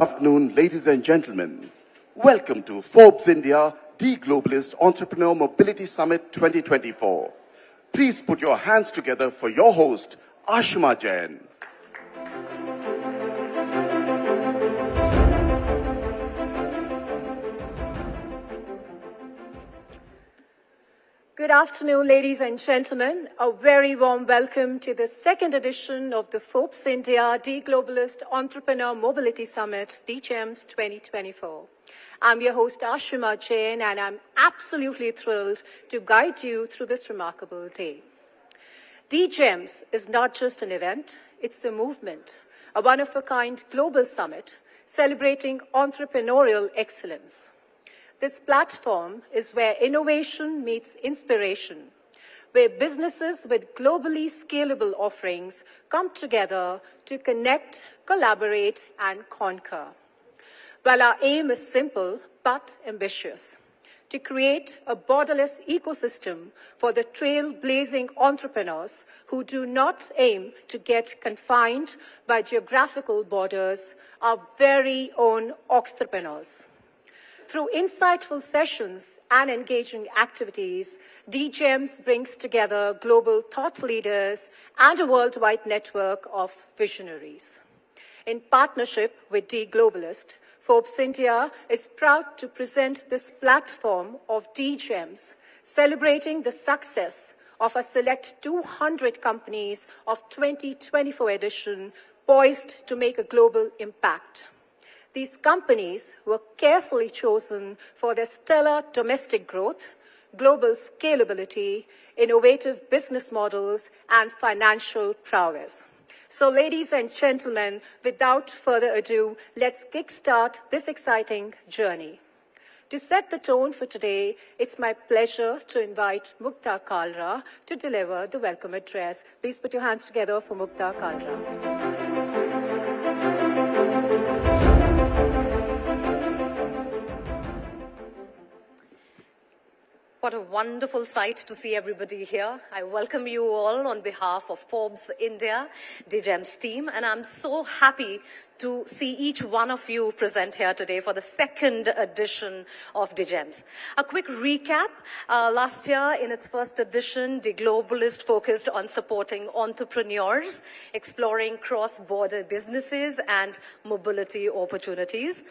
afternoon, ladies and gentlemen. Welcome to Forbes India The Globalist Entrepreneur Mobility Summit 2024. Please put your hands together for your host, Ashima Jain. Good afternoon, ladies and gentlemen. A very warm welcome to the second edition of the Forbes India The Globalist Entrepreneur Mobility Summit, DGEMS 2024. I'm your host, Ashima Jain, and I'm absolutely thrilled to guide you through this remarkable day. DGEMS is not just an event, it's a movement, a one-of-a-kind global summit celebrating entrepreneurial excellence. This platform is where innovation meets inspiration, where businesses with globally scalable offerings come together to connect, collaborate, and conquer. Well, our aim is simple but ambitious: to create a borderless ecosystem for the trailblazing entrepreneurs who do not aim to get confined by geographical borders, our very own entrepreneurs. Through insightful sessions and engaging activities, DGEMS brings together global thought leaders and a worldwide network of visionaries. In partnership with The Globalist, Forbes India is proud to present this platform of DGEMS, celebrating the success of a select 200 companies of 2024 edition, poised to make a global impact. These companies were carefully chosen for their stellar domestic growth, global scalability, innovative business models, and financial prowess. So, ladies and gentlemen, without further ado, let's kickstart this exciting journey. To set the tone for today, it's my pleasure to invite Mukta Kalra to deliver the welcome address. Please put your hands together for Mukta Kalra. What a wonderful sight to see everybody here. I welcome you all on behalf of Forbes India, DGEMS team, and I'm so happy to see each one of you present here today for the second edition of DGEMS. A quick recap. Last year, in its first edition, The Globalist focused on supporting entrepreneurs, exploring cross-border businesses and mobility opportunities.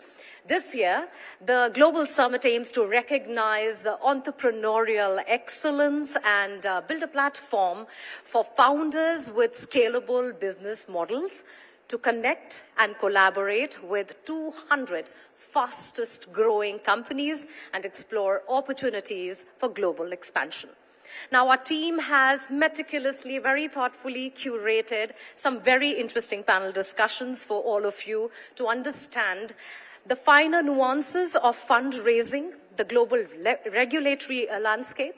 This year, the Global Summit aims to recognize the entrepreneurial excellence and build a platform for founders with scalable business models to connect and collaborate with 200 fastest growing companies and explore opportunities for global expansion. Now, our team has meticulously, very thoughtfully curated some very interesting panel discussions for all of you to understand the finer nuances of fundraising, the global regulatory landscape,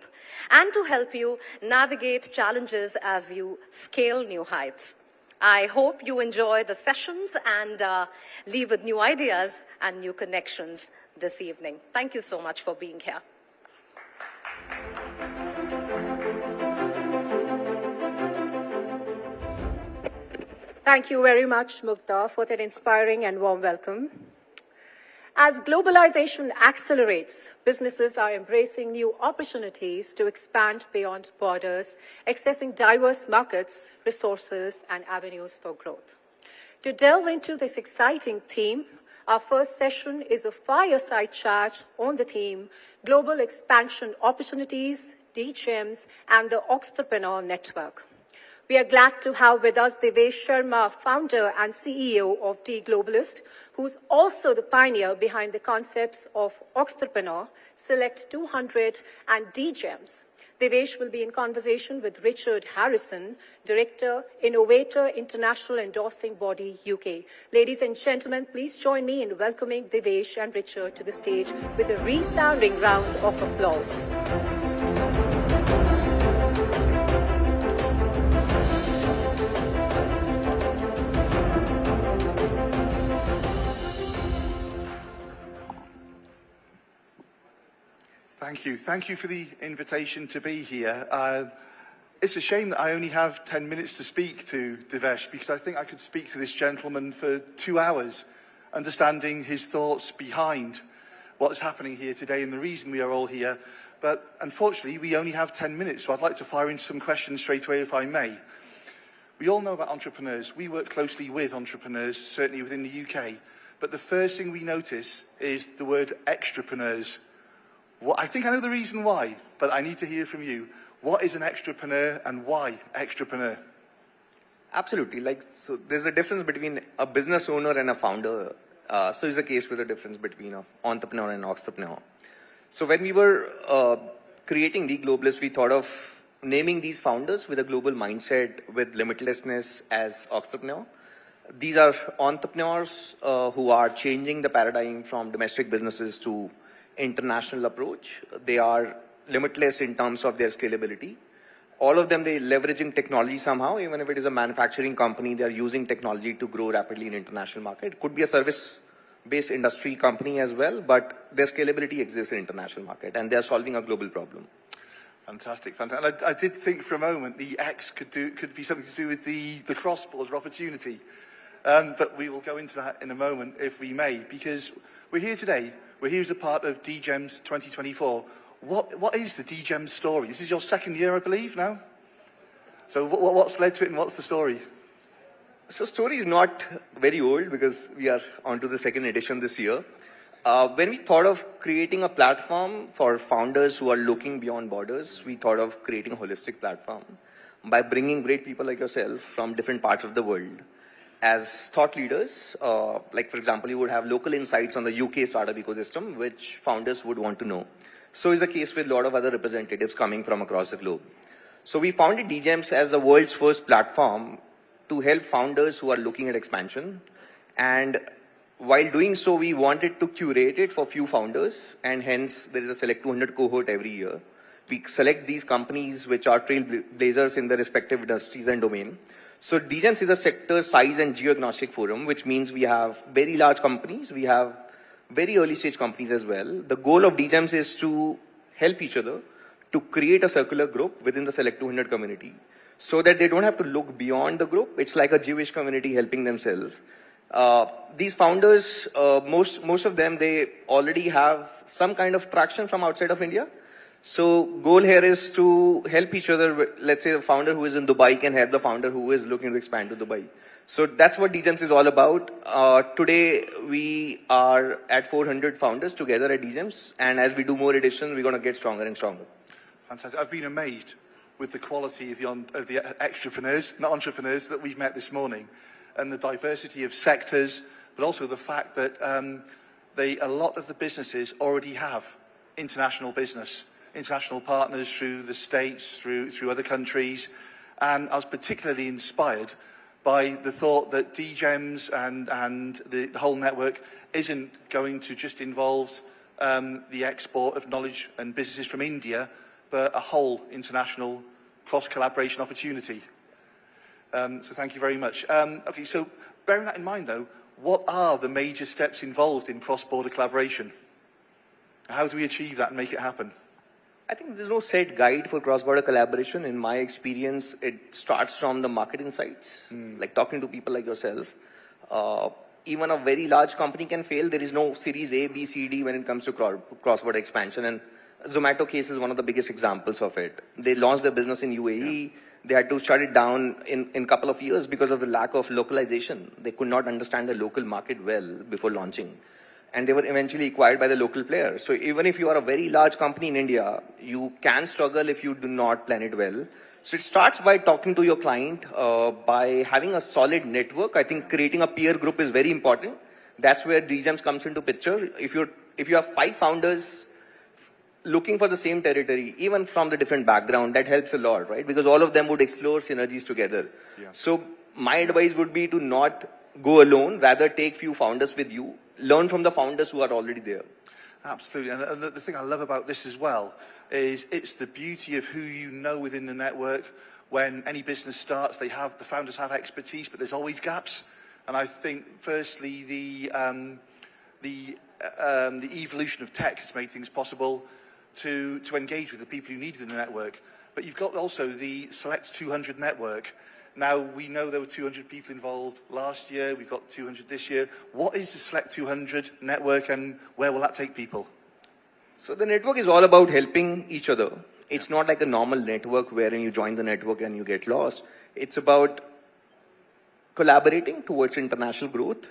and to help you navigate challenges as you scale new heights. I hope you enjoy the sessions and leave with new ideas and new connections this evening. Thank you so much for being here. Thank you very much, Mukta, for that inspiring and warm welcome. As globalization accelerates, businesses are embracing new opportunities to expand beyond borders, accessing diverse markets, resources, and avenues for growth. To delve into this exciting theme, our first session is a fireside chat on the theme Global Expansion Opportunities, DGEMS, and the Entrepreneur Network. We are glad to have with us Devesh Sharma, founder and CEO of The Globalist, who's also the pioneer behind the concepts of Entrepreneur, Select 200, and DGEMS. Devesh will be in conversation with Richard Harrison, Director, Innovator, International Endorsing Body, UK. Ladies and gentlemen, please join me in welcoming Devesh and Richard to the stage with a resounding round of applause. Thank you. Thank you for the invitation to be here. It's a shame that I only have 10 minutes to speak to Devesh, because I think I could speak to this gentleman for 2 hours. understanding his thoughts behind what is happening here today and the reason we are all here. But unfortunately, we only have 10 minutes, so I'd like to fire in some questions straight away, if I may. We all know about entrepreneurs. We work closely with entrepreneurs, certainly within the UK. But the first thing we notice is the word extrapreneurs. I think I know the reason why, but I need to hear from you. What is an extrapreneur and why extrapreneur? Absolutely. So there's a difference between a business owner and a founder. So is the case with the difference between an entrepreneur and an entrepreneur. So when we were creating the Globalist, we thought of naming these founders with a global mindset, with limitlessness as entrepreneur. These are entrepreneurs who are changing the paradigm from domestic businesses to international approach. They are limitless in terms of their scalability. All of them, they're leveraging technology somehow. Even if it is a manufacturing company, they're using technology to grow rapidly in international market. It could be a service-based industry company as well, but their scalability exists in international market, and they're solving a global problem. Fantastic, fantastic. I did think for a moment the X could be something to do with the cross-border opportunity. But we will go into that in a moment, if we may, because we're here today. We're here as a part of DGEMS 2024. What is the DGEMS story? This is your second year, I believe, now? So what's led to it and what's the story? So story is not very old because we are on to the second edition this year. When we thought of creating a platform for founders who are looking beyond borders, we thought of creating a holistic platform by bringing great people like yourself from different parts of the world as thought leaders. Like, for example, you would have local insights on the UK startup ecosystem, which founders would want to know. So is the case with a lot of other representatives coming from across the globe. So we founded DGEMS as the world's first platform to help founders who are looking at expansion. And while doing so, we wanted to curate it for few founders, and hence there is a select 200 cohort every year. We select these companies which are trailblazers in their respective industries and domain. So DGEMS is a sector size and geo-agnostic forum, which means we have very large companies, we have very early stage companies as well. The goal of DGEMS is to help each other to create a circular group within the select 200 community so that they don't have to look beyond the group. It's like a Jewish community helping themselves. These founders, most of them, they already have some kind of traction from outside of India. So goal here is to help each other. Let's say the founder who is in Dubai can help the founder who is looking to expand to Dubai. So that's what DGEMS is all about. Today we are at 400 founders together at DGEMS, and as we do more editions, we're going to get stronger and stronger. Fantastic. I've been amazed with the quality of the extrapreneurs, not entrepreneurs, that we've met this morning, and the diversity of sectors, but also the fact that a lot of the businesses already have international business, international partners through the States, through other countries. And I was particularly inspired by the thought that DGEMS and the whole network isn't going to just involve the export of knowledge and businesses from India, but a whole international cross-collaboration opportunity. So thank you very much. Okay, so bearing that in mind, though, what are the major steps involved in cross-border collaboration? How do we achieve that and make it happen? I think there's no set guide for cross-border collaboration. In my experience, it starts from the market insights, like talking to people like yourself. Even a very large company can fail. There is no series A, B, C, D when it comes to cross-border expansion. And Zomato case is one of the biggest examples of it. They launched their business in UAE. Yeah. They had to shut it down in a couple of years because of the lack of localization. They could not understand the local market well before launching. And they were eventually acquired by the local player. So even if you are a very large company in India, you can struggle if you do not plan it well. So it starts by talking to your client, by having a solid network. I think creating a peer group is very important. That's where DGEMS comes into picture. If you have 5 founders looking for the same territory, even from the different background, that helps a lot, right? Because all of them would explore synergies together. Yeah. So my advice would be to not go alone, rather take few founders with you. Learn from the founders who are already there. Absolutely. And the thing I love about this as well is it's the beauty of who you know within the network. When any business starts, the founders have expertise, but there's always gaps. And I think, firstly, the evolution of tech has made things possible to engage with the people you need in the network. But you've got also the Select 200 network. Now, we know there were 200 people involved last year. We've got 200 this year. What is the Select 200 network, and where will that take people? So the network is all about helping each other. It's not like a normal network wherein you join the network and you get lost. It's about collaborating towards international growth.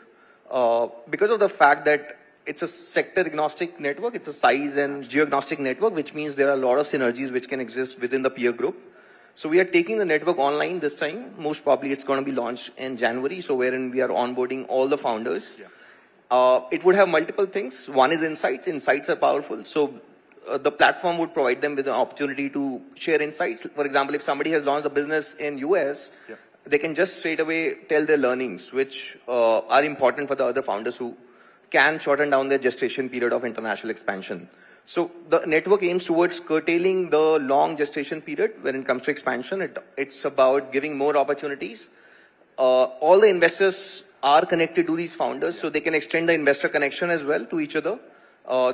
Because of the fact that it's a sector agnostic network, it's a size and geo-agnostic network, which means there are a lot of synergies which can exist within the peer group. So we are taking the network online this time. Most probably it's going to be launched in January, so wherein we are onboarding all the founders. It would have multiple things. One is insights. Insights are powerful. So the platform would provide them with an opportunity to share insights. For example, if somebody has launched a business in US, they can just straight away tell their learnings, which are important for the other founders who can shorten down their gestation period of international expansion. So the network aims towards curtailing the long gestation period when it comes to expansion. It's about giving more opportunities. All the investors are connected to these founders, so they can extend the investor connection as well to each other.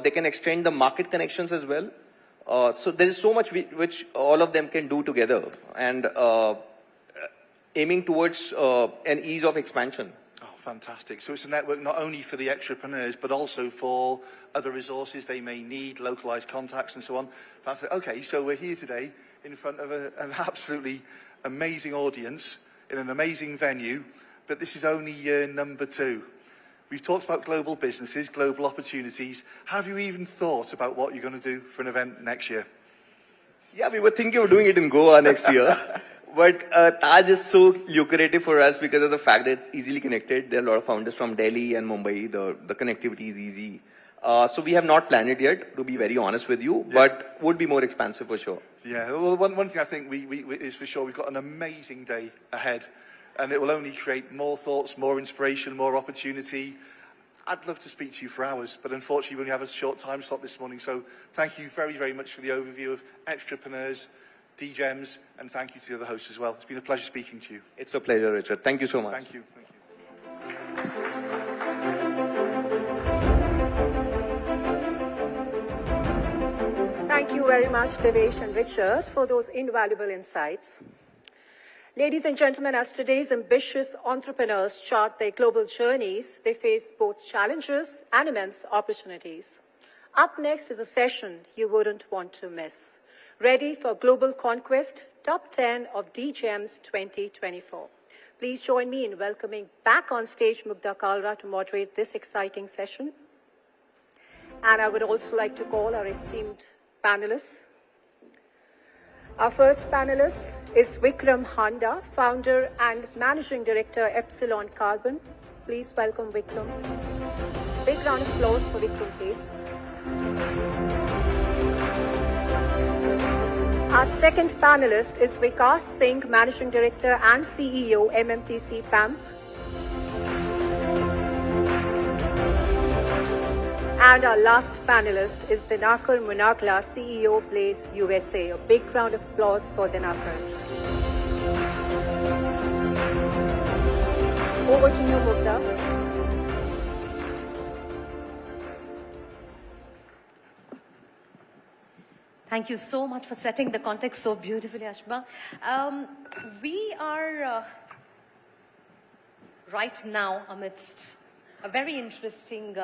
They can extend the market connections as well. So there is so much which all of them can do together, and aiming towards an ease of expansion. Oh, fantastic. So it's a network not only for the entrepreneurs, but also for other resources they may need, localized contacts and so on. Fantastic. Okay, so we're here today in front of an absolutely amazing audience in an amazing venue, but this is only year number 2. We've talked about global businesses, global opportunities. Have you even thought about what you're going to do for an event next year? Yeah, we were thinking of doing it in Goa next year. But Taj is so lucrative for us because of the fact that it's easily connected. There are a lot of founders from Delhi and Mumbai. The connectivity is easy. So we have not planned it yet, to be very honest with you, but would be more expansive for sure. Yeah, well, one thing I think we is for sure, we've got an amazing day ahead, and it will only create more thoughts, more inspiration, more opportunity. I'd love to speak to you for hours, but unfortunately we only have a short time slot this morning. So thank you very, very much for the overview of Entrepreneurs, DGEMS, and thank you to the other hosts as well. It's been a pleasure speaking to you. It's a pleasure, Richard. Thank you so much. Thank you. Thank you. Thank you very much, Devesh and Richard, for those invaluable insights. Ladies and gentlemen, as today's ambitious entrepreneurs chart their global journeys, they face both challenges and immense opportunities. Up next is a session you wouldn't want to miss. Ready for Global Conquest, Top 10 of DGEMS 2024. Please join me in welcoming back on stage Mugdha Kalra to moderate this exciting session. And I would also like to call our esteemed panelists. Our first panelist is Vikram Handa, founder and managing director, Epsilon Carbon. Please welcome Vikram. Big round of applause for Vikram, please. Our second panelist is Vikas Singh, managing director and CEO, MMTC PAMP. And our last panelist is Dinakar Munagla, CEO, Blaze USA. A big round of applause for Dinakar. Over to you, Mugdha. Thank you so much for setting the context so beautifully, Ashma. We are right now amidst a very interesting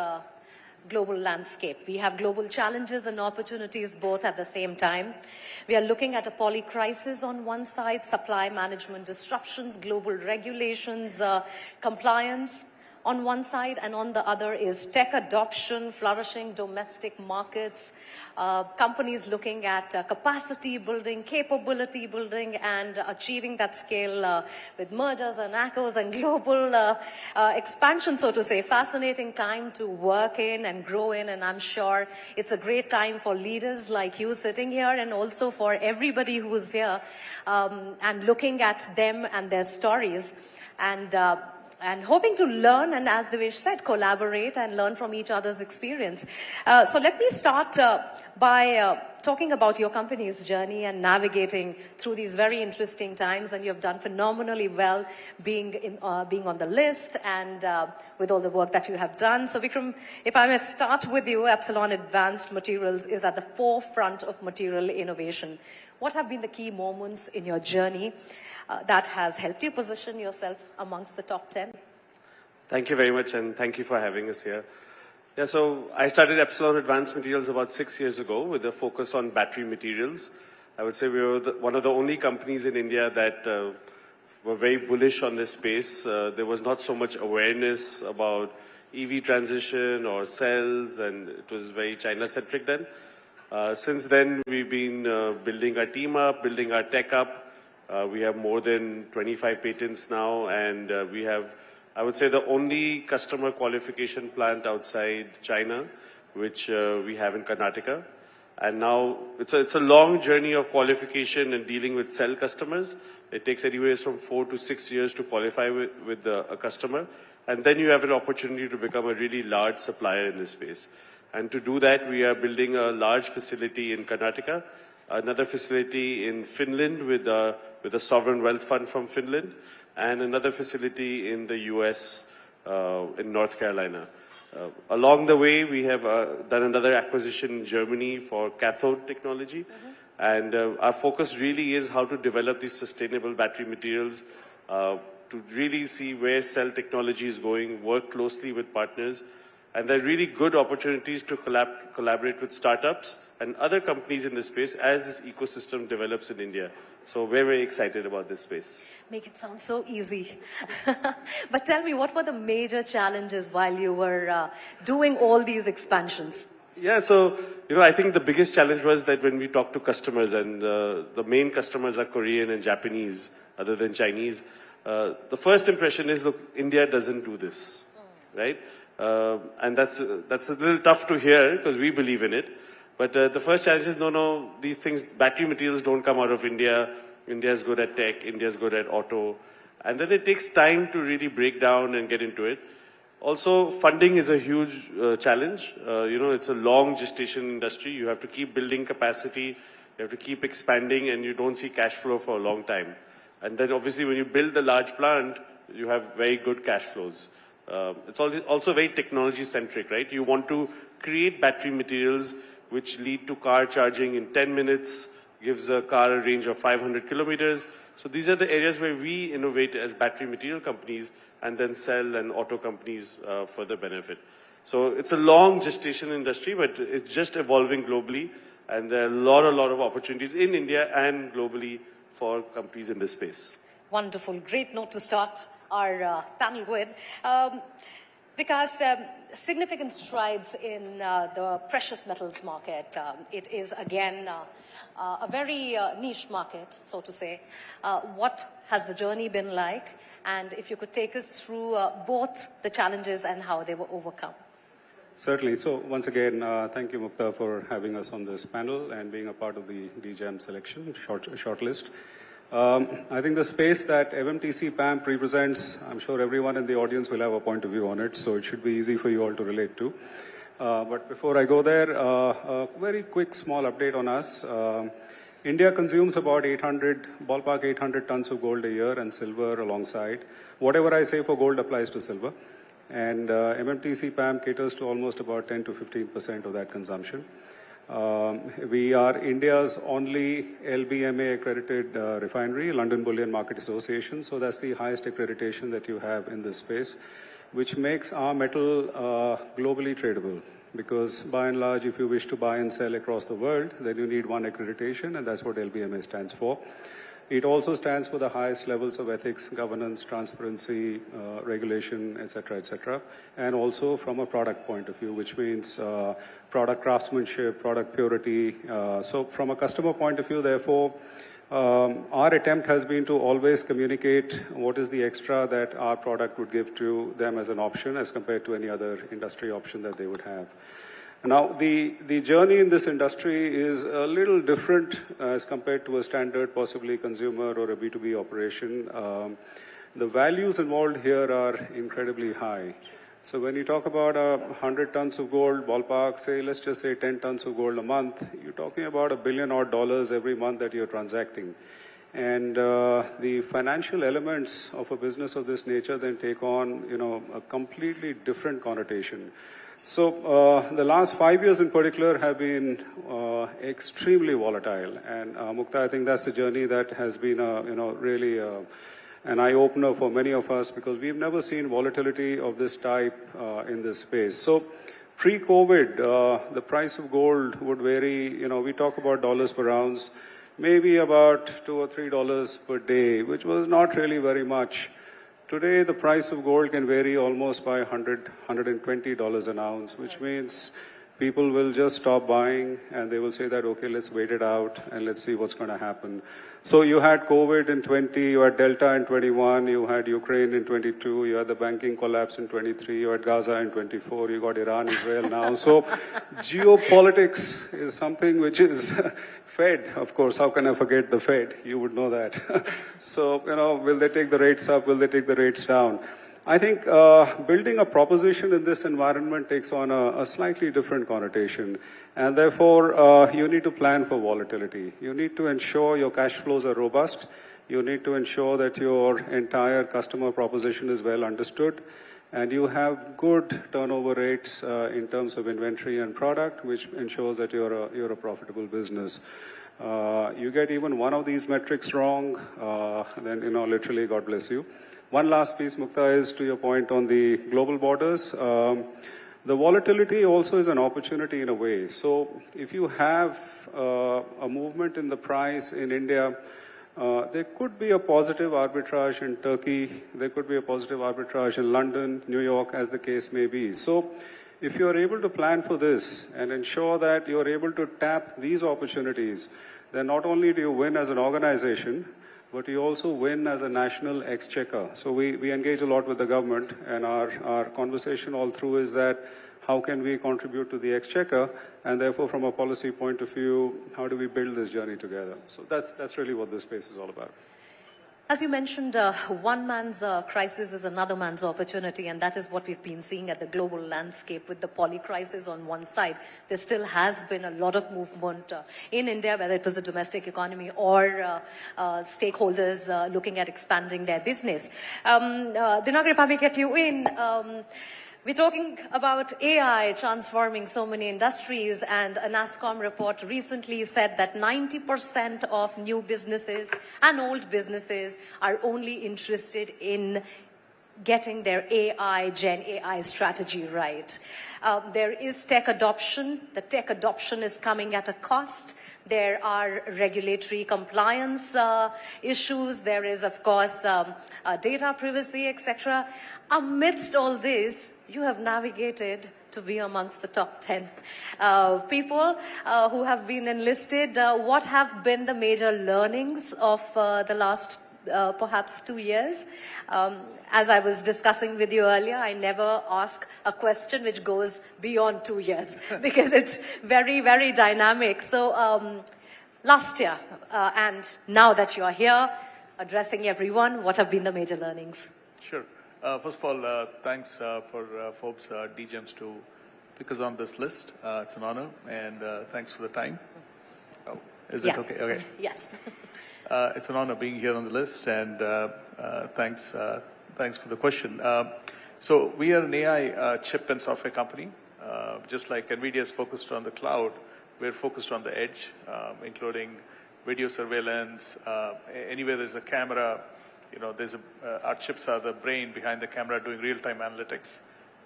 global landscape. We have global challenges and opportunities both at the same time. We are looking at a poly crisis on one side, supply management disruptions, global regulations, compliance on one side, and on the other is tech adoption, flourishing domestic markets, companies looking at capacity building, capability building, and achieving that scale with mergers and acquisitions and global expansion, so to say. Fascinating time to work in and grow in, and I'm sure it's a great time for leaders like you sitting here, and also for everybody who is here and looking at them and their stories. And hoping to learn, and as Devesh said, collaborate and learn from each other's experience. So let me start by talking about your company's journey and navigating through these very interesting times, and you have done phenomenally well being on the list and with all the work that you have done. So Vikram, if I may start with you, Epsilon Advanced Materials is at the forefront of material innovation. What have been the key moments in your journey that has helped you position yourself amongst the top 10? Thank you very much, and thank you for having us here. Yeah, so I started Epsilon Advanced Materials about 6 years ago with a focus on battery materials. I would say we were one of the only companies in India that were very bullish on this space. There was not so much awareness about EV transition or cells, and it was very China-centric then. Since then, we've been building our team up, building our tech up. We have more than 25 patents now, and we have, I would say, the only customer qualification plant outside China, which we have in Karnataka. And now it's a long journey of qualification and dealing with cell customers. It takes anywhere from 4 to 6 years to qualify with a customer. And then you have an opportunity to become a really large supplier in this space. And to do that, we are building a large facility in Karnataka, another facility in Finland with a sovereign wealth fund from Finland, and another facility in the US, in North Carolina. Along the way, we have done another acquisition in Germany for cathode technology. And our focus really is how to develop these sustainable battery materials, to really see where cell technology is going, work closely with partners. And there are really good opportunities to collaborate with startups and other companies in this space as this ecosystem develops in India. So we're very excited about this space. Make it sound so easy. But tell me, what were the major challenges while you were doing all these expansions? Yeah, so, I think the biggest challenge was that when we talk to customers, and the main customers are Korean and Japanese, other than Chinese, the first impression is, look, India doesn't do this, right? And that's a little tough to hear because we believe in it. But the first challenge is, no, these things, battery materials don't come out of India. India is good at tech, India is good at auto. And then it takes time to really break down and get into it. Also, funding is a huge challenge. It's a long gestation industry. You have to keep building capacity, you have to keep expanding, and you don't see cash flow for a long time. And then obviously when you build a large plant, you have very good cash flows. It's also very technology-centric, right? You want to create battery materials which lead to car charging in 10 minutes, gives a car a range of 500 kilometers. So these are the areas where we innovate as battery material companies and then cell and auto companies further benefit. So it's a long gestation industry, but it's just evolving globally. And there are a lot of opportunities in India and globally for companies in this space. Wonderful. Great note to start our panel with. Because significant strides in the precious metals market. It is, again, a very niche market, so to say. What has the journey been like? And if you could take us through both the challenges and how they were overcome. Certainly. So once again, thank you, Mukta, for having us on this panel and being a part of the DGEMS selection, shortlist. I think the space that MMTC PAMP represents, I'm sure everyone in the audience will have a point of view on it, so it should be easy for you all to relate to. But before I go there, a very quick small update on us. India consumes about ballpark 800 tons of gold a year and silver alongside. Whatever I say for gold applies to silver. And MMTC PAMP caters to almost about 10 to 15% of that consumption. We are India's only LBMA accredited refinery, London Bullion Market Association. So that's the highest accreditation that you have in this space, which makes our metal globally tradable. Because by and large, if you wish to buy and sell across the world, then you need one accreditation, and that's what LBMA stands for. It also stands for the highest levels of ethics, governance, transparency, regulation, etc., and also from a product point of view, which means product craftsmanship, product purity. So from a customer point of view, therefore, our attempt has been to always communicate what is the extra that our product would give to them as an option as compared to any other industry option that they would have. Now, the journey in this industry is a little different as compared to a standard, possibly consumer or a B2B operation. The values involved here are incredibly high. So when you talk about 100 tons of gold, ballpark, say, let's just say 10 tons of gold a month, you're talking about $1 billion odd every month that you're transacting. And the financial elements of a business of this nature then take on, a completely different connotation. So the last 5 years in particular have been extremely volatile. And Mukta, I think that's the journey that has been, really an eye-opener for many of us, because we've never seen volatility of this type in this space. So pre-COVID, the price of gold would vary, we talk about dollars per ounce, maybe about $2 or $3 per day, which was not really very much. Today, the price of gold can vary almost by $100, $120 an ounce, which means people will just stop buying and they will say that, okay, let's wait it out and let's see what's going to happen. So you had COVID in 20, you had Delta in 21, you had Ukraine in 22, you had the banking collapse in 23, you had Gaza in 24, you got Iran, Israel now. So geopolitics is something which is Fed, of course, how can I forget the Fed? You would know that. So, will they take the rates up? Will they take the rates down? I think building a proposition in this environment takes on a slightly different connotation. And therefore, you need to plan for volatility. You need to ensure your cash flows are robust. You need to ensure that your entire customer proposition is well understood. And you have good turnover rates in terms of inventory and product, which ensures that you're a profitable business. You get even one of these metrics wrong, then, literally, God bless you. One last piece, Mukta, is to your point on the global borders. The volatility also is an opportunity in a way. So if you have a movement in the price in India, there could be a positive arbitrage in Turkey. There could be a positive arbitrage in London, New York, as the case may be. So if you're able to plan for this and ensure that you're able to tap these opportunities, then not only do you win as an organization, but you also win as a national exchequer. So we engage a lot with the government, and our conversation all through is that how can we contribute to the exchequer, and therefore from a policy point of view, how do we build this journey together? So that's really what this space is all about. As you mentioned, one man's crisis is another man's opportunity, and that is what we've been seeing at the global landscape with the poly crisis on one side. There still has been a lot of movement in India, whether it was the domestic economy or stakeholders looking at expanding their business. Dinakar, if I may get you in, we're talking about AI transforming so many industries, and a NASSCOM report recently said that 90% of new businesses and old businesses are only interested in getting their AI, Gen AI strategy right. There is tech adoption. The tech adoption is coming at a cost. There are regulatory compliance issues. There is, of course, data privacy, etc. Amidst all this, you have navigated to be amongst the top 10 people who have been enlisted. What have been the major learnings of the last perhaps 2 years? As I was discussing with you earlier, I never ask a question which goes beyond 2 years because it's very, very dynamic. So last year and now that you are here addressing everyone, what have been the major learnings? Sure. First of all, thanks for Forbes DGEMS to pick us on this list. It's an honor, and thanks for the time. Oh, is it okay? Okay. Yes. It's an honor being here on the list, and thanks for the question. So we are an AI chip and software company. Just like NVIDIA is focused on the cloud, we're focused on the edge, including video surveillance, anywhere there's a camera. Our chips are the brain behind the camera doing real-time analytics.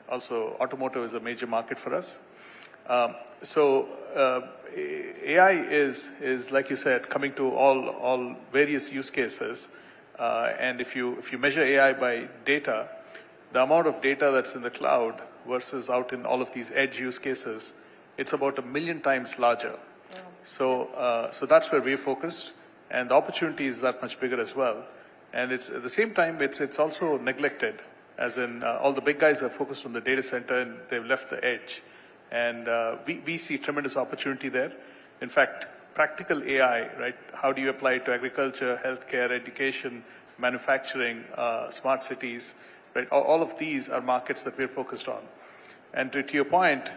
Also, automotive is a major market for us. So AI is, like you said, coming to all various use cases. And if you measure AI by data, the amount of data that's in the cloud versus out in all of these edge use cases, it's about 1 million times larger. Wow. So that's where we're focused, and the opportunity is that much bigger as well. And it's at the same time, it's also neglected, as in all the big guys are focused on the data center and they've left the edge. And we see tremendous opportunity there. In fact, practical AI, right? How do you apply it to agriculture, healthcare, education, manufacturing, smart cities? right? All of these are markets that we're focused on. And to your point,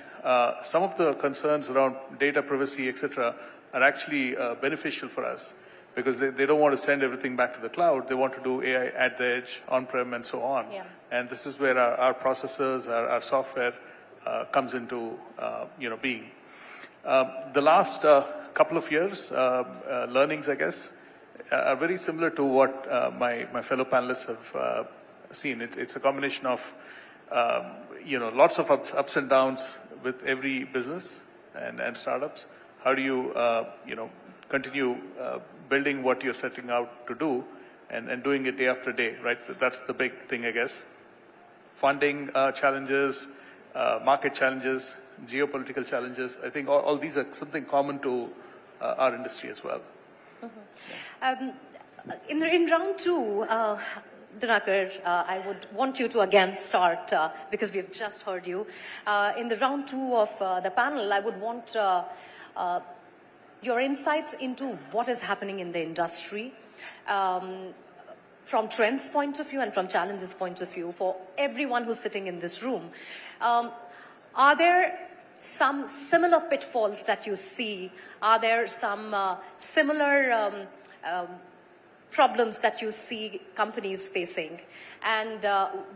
some of the concerns around data privacy, etc., are actually beneficial for us because they don't want to send everything back to the cloud. They want to do AI at the edge, on-prem, and so on. Yeah. And this is where our processors, our software comes into being. The last couple of years, learnings, I guess, are very similar to what my fellow panelists have seen. It's a combination of lots of ups and downs with every business and startups. How do you continue building what you're setting out to do and doing it day after day, right? That's the big thing, I guess. Funding challenges, market challenges, geopolitical challenges. I think all these are something common to our industry as well. In round two, Dinakar, I would want you to again start because we have just heard you. In the round two of the panel, I would want your insights into what is happening in the industry from trends point of view and from challenges point of view for everyone who's sitting in this room. Are there some similar pitfalls that you see? Are there some similar problems that you see companies facing? And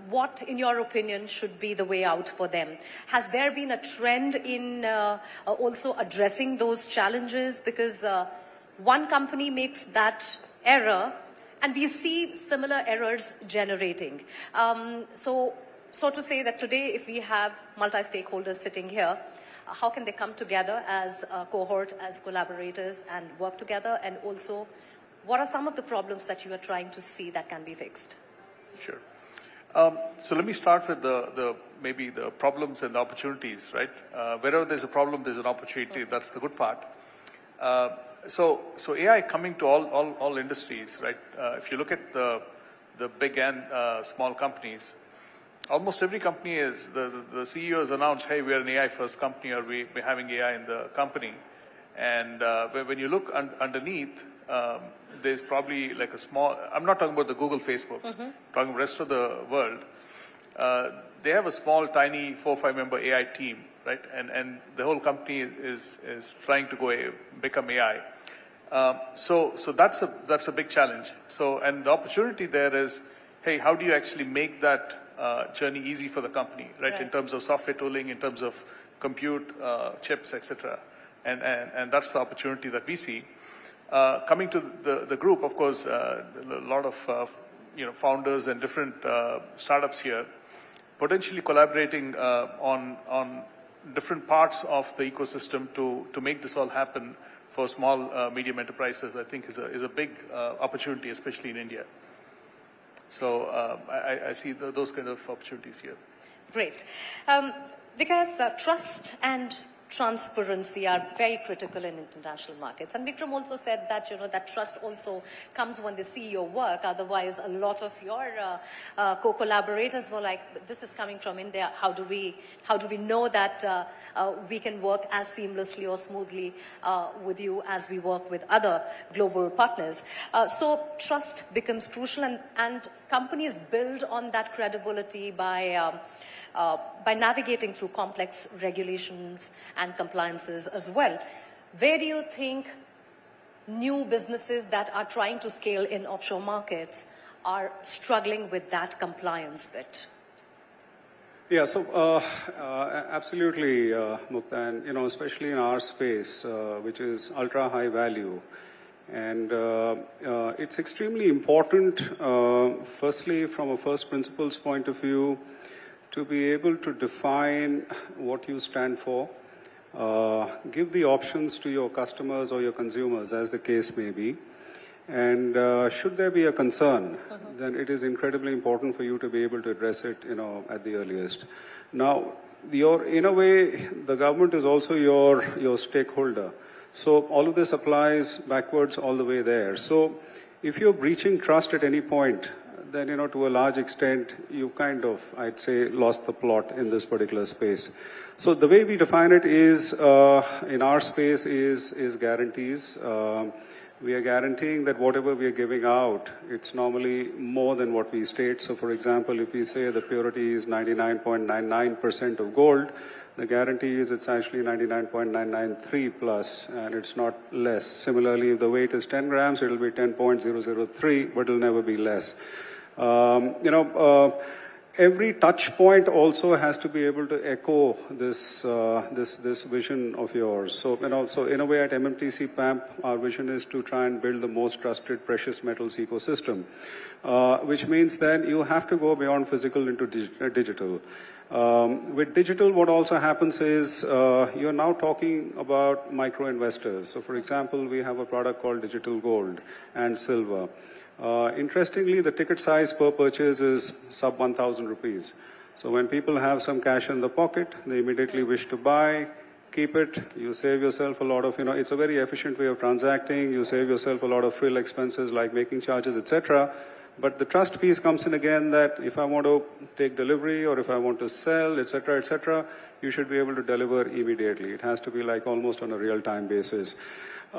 what, in your opinion, should be the way out for them? Has there been a trend in also addressing those challenges? Because one company makes that error, and we see similar errors generating. So to say that today, if we have multi-stakeholders sitting here, how can they come together as a cohort, as collaborators, and work together? And also, what are some of the problems that you are trying to see that can be fixed? Sure. So let me start with maybe the problems and the opportunities, right? Wherever there's a problem, there's an opportunity. Okay. That's the good part. So AI coming to all industries, right? If you look at the big and small companies, almost every company is, the CEO has announced, hey, we're an AI first company, or we're having AI in the company. And when you look underneath, there's probably like a small, I'm not talking about the Google, Facebooks, talking the rest of the world. They have a small, tiny 4 or 5 member AI team, right? And the whole company is trying to become AI. So that's a big challenge. So, and the opportunity there is, hey, how do you actually make that journey easy for the company, right? In terms of software tooling, in terms of compute, chips, etc. And that's the opportunity that we see. Coming to the group, of course, a lot of founders and different startups here, potentially collaborating on different parts of the ecosystem to make this all happen for small, medium enterprises, I think is a big opportunity, especially in India. So I see those kind of opportunities here. Great. Because trust and transparency are very critical in international markets. And Vikram also said that, that trust also comes when they see your work. Otherwise, a lot of your co-collaborators were like, this is coming from India. How do we know that we can work as seamlessly or smoothly with you as we work with other global partners? So trust becomes crucial, and companies build on that credibility by navigating through complex regulations and compliances as well. Where do you think new businesses that are trying to scale in offshore markets are struggling with that compliance bit? Yeah, so absolutely, Mukta, and especially in our space, which is ultra high value. And it's extremely important, firstly, from a first principles point of view, to be able to define what you stand for, give the options to your customers or your consumers, as the case may be. And should there be a concern, then it is incredibly important for you to be able to address it, at the earliest. Now, in a way, the government is also your stakeholder. So all of this applies backwards all the way there. So if you're breaching trust at any point, then, to a large extent, you kind of, I'd say, lost the plot in this particular space. So the way we define it is, in our space, is guarantees. we are guaranteeing that whatever we are giving out, it's normally more than what we state. So for example, if we say the purity is 99.99% of gold, the guarantee is it's actually 99.993 plus, and it's not less. Similarly, if the weight is 10 grams, it'll be 10.003, but it'll never be less. Every touch point also has to be able to echo this vision of yours. So in a way at MMTC PAMP, our vision is to try and build the most trusted precious metals ecosystem, which means then you have to go beyond physical into digital. With digital, what also happens is you're now talking about micro investors. So for example, we have a product called digital gold and silver. Interestingly, the ticket size per purchase is sub 1,000 rupees. So when people have some cash in the pocket, they immediately wish to buy, keep it. You save yourself a lot of, it's a very efficient way of transacting. You save yourself a lot of frill expenses like making charges, etc. But the trust piece comes in again that if I want to take delivery or if I want to sell, etc., you should be able to deliver immediately. It has to be like almost on a real-time basis.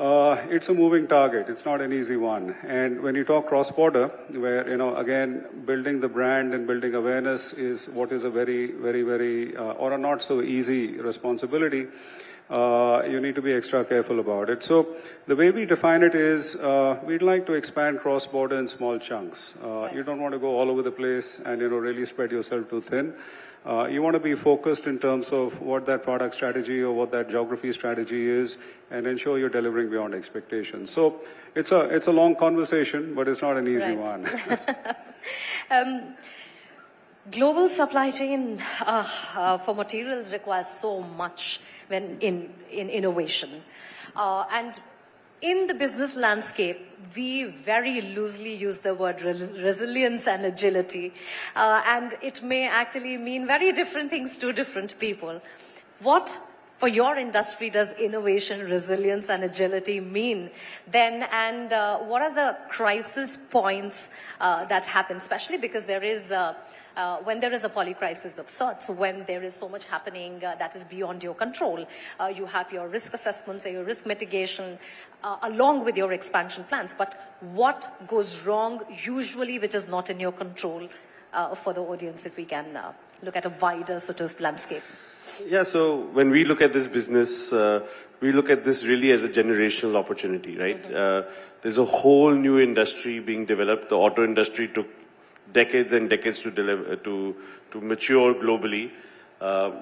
It's a moving target. It's not an easy one. And when you talk cross-border, where, again, building the brand and building awareness is what is a very, very, very, or a not so easy responsibility, you need to be extra careful about it. So the way we define it is we'd like to expand cross-border in small chunks. You don't want to go all over the place and, really spread yourself too thin. You want to be focused in terms of what that product strategy or what that geography strategy is and ensure you're delivering beyond expectations. So it's a long conversation, but it's not an easy one. Global supply chain for materials requires so much when in innovation. And in the business landscape, we very loosely use the word resilience and agility. And it may actually mean very different things to different people. What, for your industry, does innovation, resilience, and agility mean then? And what are the crisis points that happen, especially because there is when there is a polycrisis of sorts, when there is so much happening that is beyond your control, you have your risk assessments or your risk mitigation along with your expansion plans. But what goes wrong usually which is not in your control for the audience, if we can look at a wider sort of landscape? Yeah, so when we look at this business, we look at this really as a generational opportunity, right? There's a whole new industry being developed. The auto industry took decades and decades to deliver, to mature globally.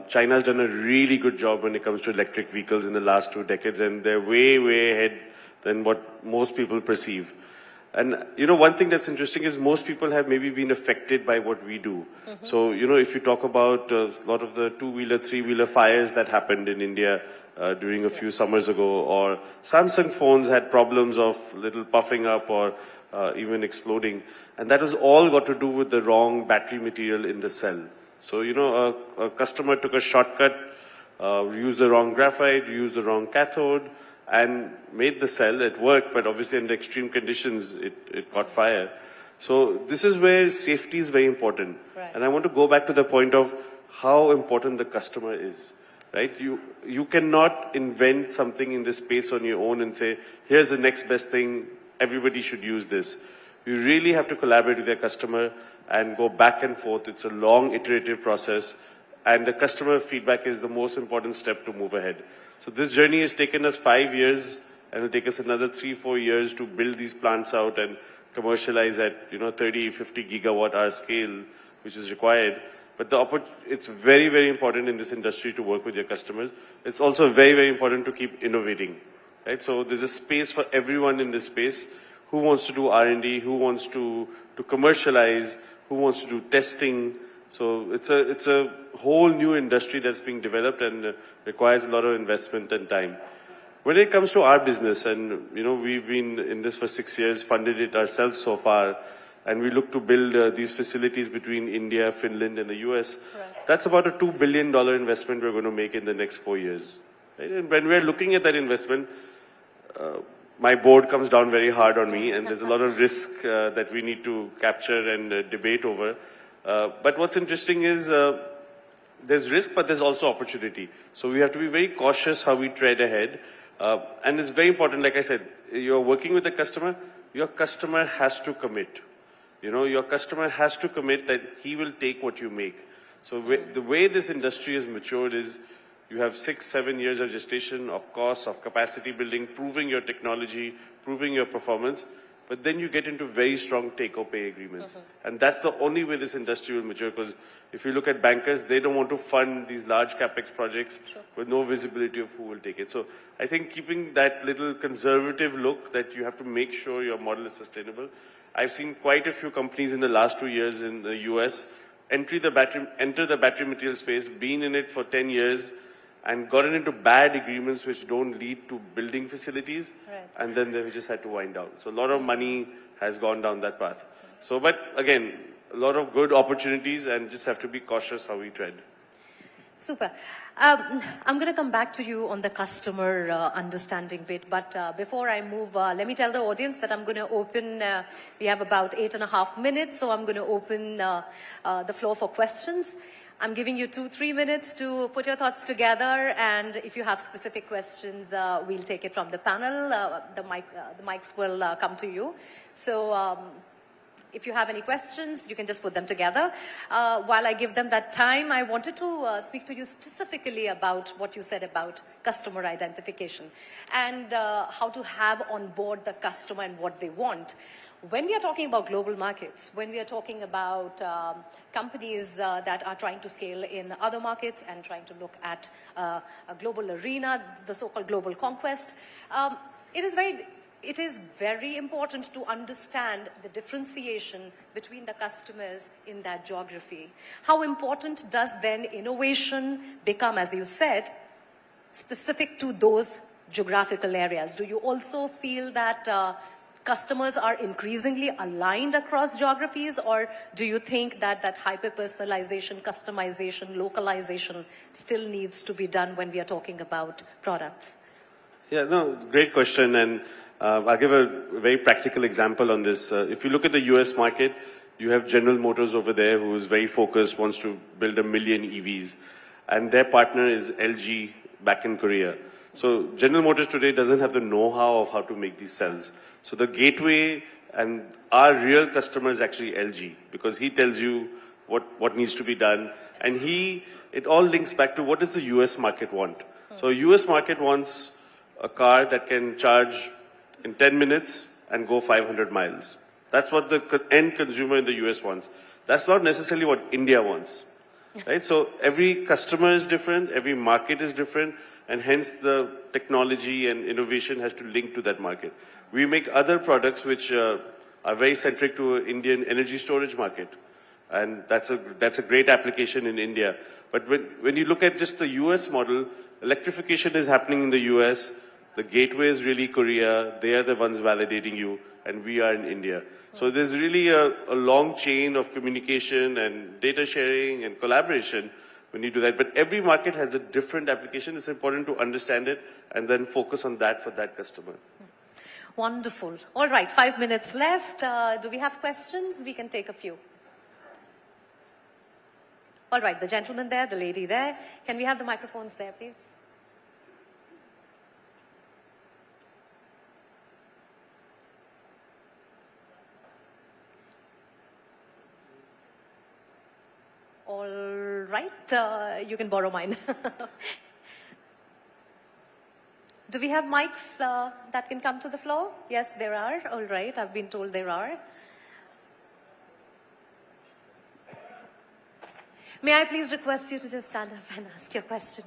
China's done a really good job when it comes to electric vehicles in the last 2 decades, and they're way, way ahead than what most people perceive. And, one thing that's interesting is most people have maybe been affected by what we do. So, if you talk about a lot of the 2-wheeler, 3-wheeler fires that happened in India during a few summers ago, or Samsung phones had problems of little puffing up or even exploding. And that was all got to do with the wrong battery material in the cell. So, a customer took a shortcut, used the wrong graphite, used the wrong cathode, and made the cell. It worked, but obviously under extreme conditions, it caught fire. So this is where safety is very important. Right. And I want to go back to the point of how important the customer is. Right? You cannot invent something in this space on your own and say, here's the next best thing, everybody should use this. You really have to collaborate with your customer and go back and forth. It's a long iterative process, and the customer feedback is the most important step to move ahead. So this journey has taken us 5 years, and it'll take us another 3-4 years to build these plants out and commercialize at 30, 50 gigawatt hour scale, which is required. But it's very, very important in this industry to work with your customers. It's also very, very important to keep innovating. Right? So there's a space for everyone in this space. Who wants to do R&D? Who wants to commercialize? Who wants to do testing? So it's a whole new industry that's being developed and requires a lot of investment and time. When it comes to our business, and we've been in this for 6 years, funded it ourselves so far, and we look to build these facilities between India, Finland, and the US. Right. That's about a $2 billion investment we're going to make in the next 4 years. Right? And when we're looking at that investment, my board comes down very hard on me, and there's a lot of risk that we need to capture and debate over. But what's interesting is there's risk, but there's also opportunity. So we have to be very cautious how we tread ahead. And it's very important, like I said, you're working with the customer, your customer has to commit. You know, your customer has to commit that he will take what you make. So the way this industry has matured is you have 6-7 years of gestation, of costs, of capacity building, proving your technology, proving your performance, but then you get into very strong take-or-pay agreements. And that's the only way this industry will mature, because if you look at bankers, they don't want to fund these large capex projects with no visibility of who will take it. So I think keeping that little conservative look that you have to make sure your model is sustainable. I've seen quite a few companies in the last 2 years in the US enter the battery material space, been in it for 10 years, and gotten into bad agreements which don't lead to building facilities, and then they just had to wind down. So a lot of money has gone down that path. So, but again, a lot of good opportunities, and just have to be cautious how we tread. Super. I'm going to come back to you on the customer understanding bit, but before I move, let me tell the audience that I'm going to open, we have about 8.5 minutes, so I'm going to open the floor for questions. I'm giving you 2-3 minutes to put your thoughts together, and if you have specific questions, we'll take it from the panel. The mics will come to you. So if you have any questions, you can just put them together. While I give them that time, I wanted to speak to you specifically about what you said about customer identification and how to have on board the customer and what they want. When we are talking about global markets, when we are talking about companies that are trying to scale in other markets and trying to look at a global arena, the so-called global conquest, it is very important to understand the differentiation between the customers in that geography. How important does then innovation become, as you said, specific to those geographical areas? Do you also feel that customers are increasingly aligned across geographies, or do you think that that hyper-personalization, customization, localization still needs to be done when we are talking about products? Yeah, no, great question, and I'll give a very practical example on this. If you look at the US market, you have General Motors over there who is very focused, wants to build 1 million EVs, and their partner is LG back in Korea. So General Motors today doesn't have the know-how of how to make these cells. So the gateway and our real customer is actually LG, because he tells you what needs to be done. And it all links back to what does the US market want. So US market wants a car that can charge in 10 minutes and go 500 miles. That's what the end consumer in the US wants. That's not necessarily what India wants. Right? So every customer is different, every market is different, and hence the technology and innovation has to link to that market. We make other products which are very centric to Indian energy storage market, and that's a great application in India. But when you look at just the US model, electrification is happening in the US, the gateway is really Korea, they are the ones validating you, and we are in India. So there's really a long chain of communication and data sharing and collaboration when you do that. But every market has a different application. It's important to understand it and then focus on that for that customer. Wonderful. All right, 5 minutes left. Do we have questions? We can take a few. All right, the gentleman there, the lady there. Can we have the microphones there, please? All right, you can borrow mine. Do we have mics that can come to the floor? Yes, there are. All right, I've been told there are. May I please request you to just stand up and ask your question?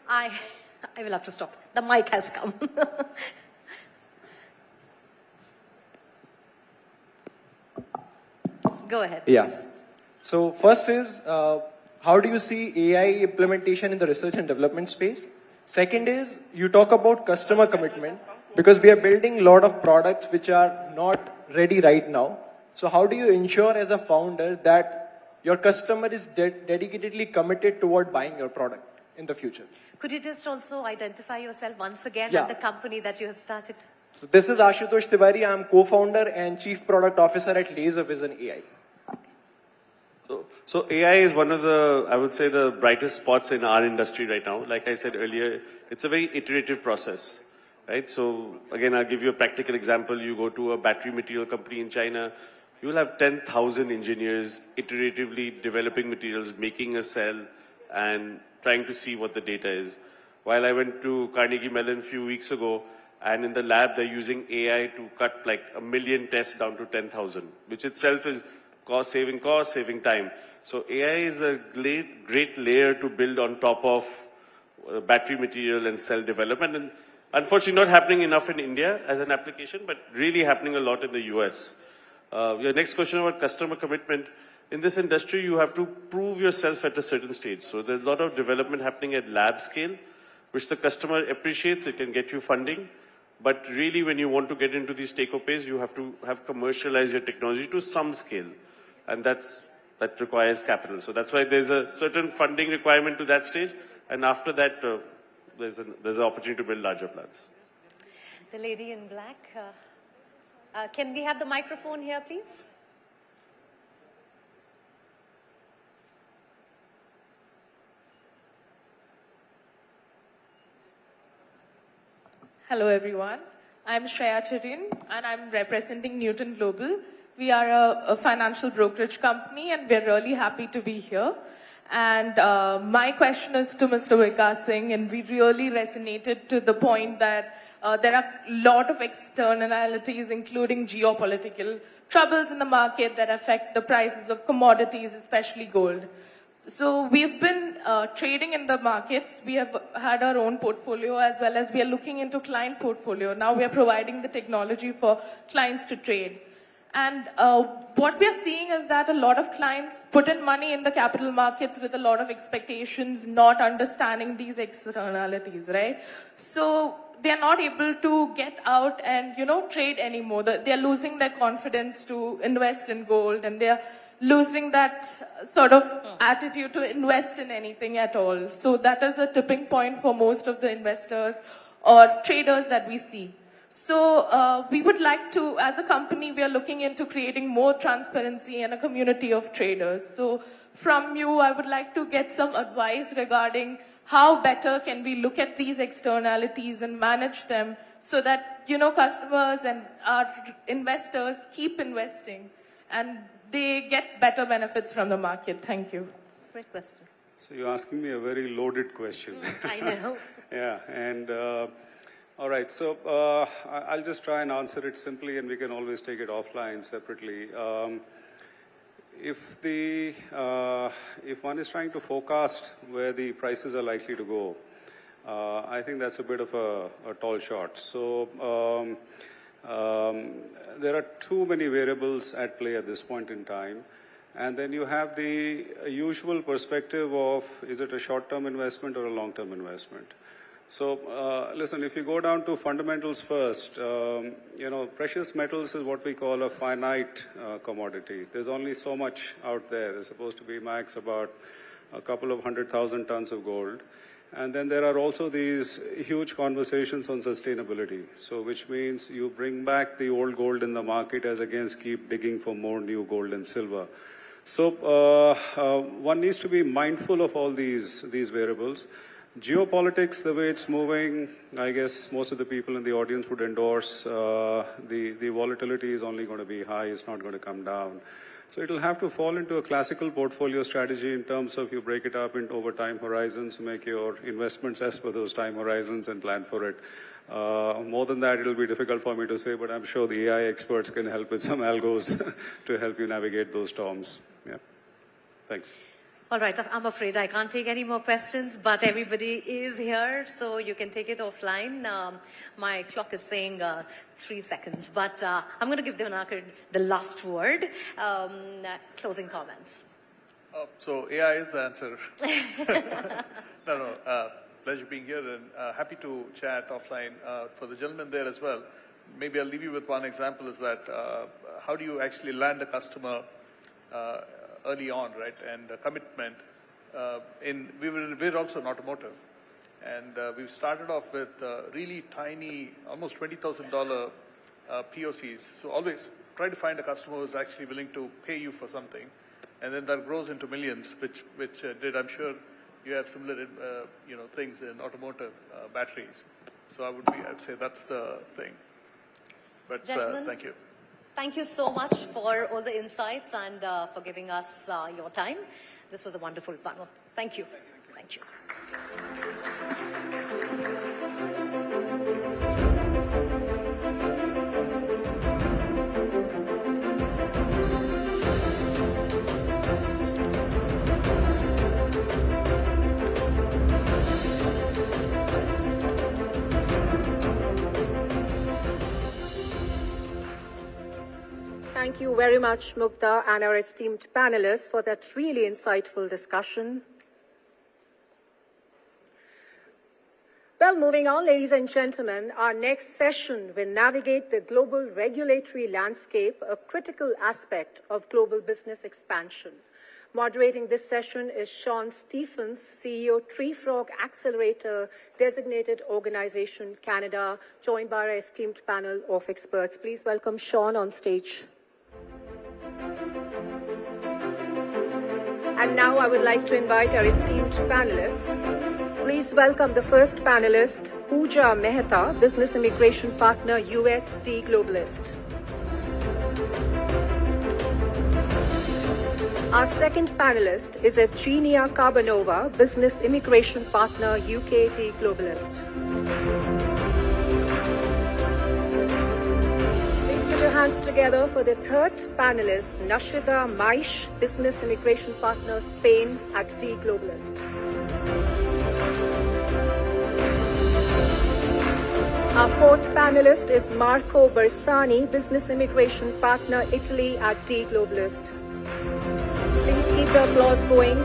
I will have to stop. The mic has come. Go ahead. Yeah. So first is, how do you see AI implementation in the research and development space? Second is, you talk about customer commitment, because we are building a lot of products which are not ready right now. So how do you ensure as a founder that your customer is dedicatedly committed toward buying your product in the future? Could you just also identify yourself once again Yeah. and the company that you have started? So this is Ashutosh Tiwari. I'm co-founder and chief product officer at Laser Vision AI. So AI is one of the, I would say, the brightest spots in our industry right now. Like I said earlier, it's a very iterative process, right? So again, I'll give you a practical example. You go to a battery material company in China, you'll have 10,000 engineers iteratively developing materials, making a cell, and trying to see what the data is. While I went to Carnegie Mellon a few weeks ago, and in the lab, they're using AI to cut like 1 million tests down to 10,000, which itself is cost, saving time. So AI is a great layer to build on top of battery material and cell development. And unfortunately, not happening enough in India as an application, but really happening a lot in the US. Your next question about customer commitment. In this industry, you have to prove yourself at a certain stage. So there's a lot of development happening at lab scale, which the customer appreciates. It can get you funding. But really, when you want to get into these take-up pays, you have to have commercialized your technology to some scale. And that requires capital. So that's why there's a certain funding requirement to that stage. And after that, there's an opportunity to build larger plants. The lady in black. Can we have the microphone here, please? Hello everyone, I'm Shreya Chirin and I'm representing Newton Global. We are a financial brokerage company and we're really happy to be here. And my question is to Mr. Vikas Singh, and we really resonated to the point that there are a lot of externalities, including geopolitical troubles in the market that affect the prices of commodities, especially gold. So we've been trading in the markets. We have had our own portfolio as well as we are looking into client portfolio. Now we are providing the technology for clients to trade. And what we are seeing is that a lot of clients put in money in the capital markets with a lot of expectations, not understanding these externalities, right? So they are not able to get out and, trade anymore. They are losing their confidence to invest in gold, and they are losing that sort of attitude to invest in anything at all. So that is a tipping point for most of the investors or traders that we see. So we would like to, as a company, we are looking into creating more transparency and a community of traders. So from you, I would like to get some advice regarding how better can we look at these externalities and manage them so that, customers and our investors keep investing and they get better benefits from the market. Thank you. Great question. So you're asking me a very loaded question. I know. Yeah, and all right, so I'll just try and answer it simply, and we can always take it offline separately. If one is trying to forecast where the prices are likely to go, I think that's a bit of a tall shot. So there are too many variables at play at this point in time. And then you have the usual perspective of, is it a short-term investment or a long-term investment? So, listen, if you go down to fundamentals first, precious metals is what we call a finite commodity. There's only so much out there. There's supposed to be max about a couple of 100,000 tons of gold. And then there are also these huge conversations on sustainability. So, which means you bring back the old gold in the market as against keep digging for more new gold and silver. So, one needs to be mindful of all these variables. Geopolitics, the way it's moving, I guess most of the people in the audience would endorse the volatility is only going to be high, it's not going to come down. So it'll have to fall into a classical portfolio strategy in terms of you break it up into over time horizons, make your investments as per those time horizons and plan for it. More than that, it'll be difficult for me to say, but I'm sure the AI experts can help with some algos to help you navigate those storms. Yeah. Thanks. All right, I'm afraid I can't take any more questions, but everybody is here, so you can take it offline. My clock is saying 3 seconds, but I'm going to give Devanakar the last word. Closing comments. So AI is the answer. Pleasure being here and happy to chat offline. For the gentleman there as well, maybe I'll leave you with one example is that how do you actually land a customer early on, right? And a commitment. We're also in automotive. And we've started off with really tiny, almost $20,000 POCs. So always try to find a customer who's actually willing to pay you for something. And then that grows into millions, which I'm sure you have similar, things in automotive batteries. So I'd say that's the thing. But thank you. Thank you so much for all the insights and for giving us your time. This was a wonderful panel. Thank you. Thank you. Thank you very much, Mukta, and our esteemed panelists for that really insightful discussion. Well, moving on, ladies and gentlemen, our next session will navigate the global regulatory landscape, a critical aspect of global business expansion. Moderating this session is Sean Stephens, CEO, Tree Frog Accelerator, Designated Organization, Canada, joined by our esteemed panel of experts. Please welcome Sean on stage. And now I would like to invite our esteemed panelists. Please welcome the first panelist, Pooja Mehta, Business Immigration Partner, USD Globalist. Our second panelist is Evgenia Karbanova, Business Immigration Partner, UKD Globalist. Put your hands together for the third panelist, Nashida Maish, Business Immigration Partner, Spain at D Globalist. Our fourth panelist is Marco Bersani, Business Immigration Partner, Italy at D Globalist. Please keep the applause going.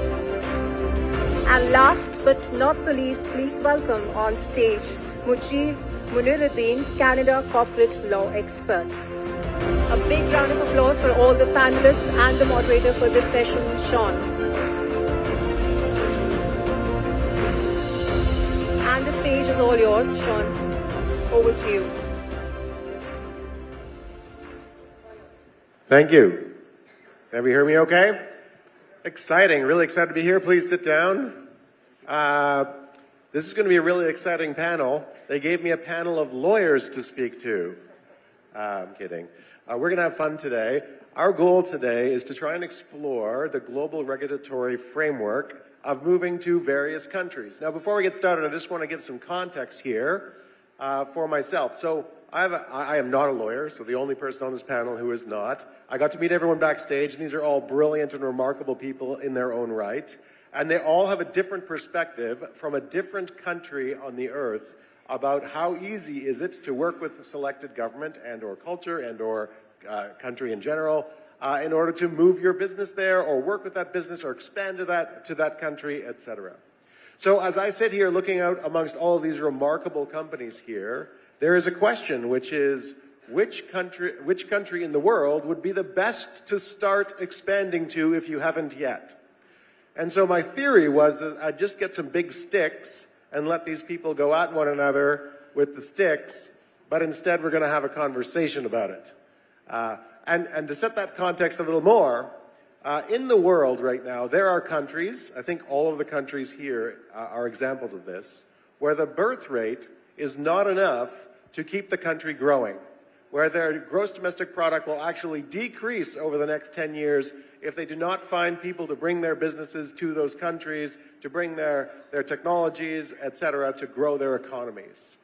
And last but not the least, please welcome on stage Mujib Muniruddin, Canada Corporate Law Expert. A big round of applause for all the panelists and the moderator for this session, Sean. And the stage is all yours, Sean. Over to you. Thank you. Can everybody hear me okay? Exciting, really excited to be here. Please sit down. This is going to be a really exciting panel. They gave me a panel of lawyers to speak to. I'm kidding. We're going to have fun today. Our goal today is to try and explore the global regulatory framework of moving to various countries. Now, before we get started, I just want to give some context here for myself. So I am not a lawyer, so the only person on this panel who is not. I got to meet everyone backstage, and these are all brilliant and remarkable people in their own right. And they all have a different perspective from a different country on the earth about how easy is it to work with the selected government and or culture and or country in general in order to move your business there or work with that business or expand to that country, etc. So as I sit here looking out amongst all of these remarkable companies here, there is a question, which is which country in the world would be the best to start expanding to if you haven't yet? And so my theory was that I'd just get some big sticks and let these people go at one another with the sticks, but instead we're going to have a conversation about it. And to set that context a little more, in the world right now, there are countries, I think all of the countries here are examples of this, where the birth rate is not enough to keep the country growing, where their gross domestic product will actually decrease over the next 10 years if they do not find people to bring their businesses to those countries, to bring their technologies, etc., to grow their economies.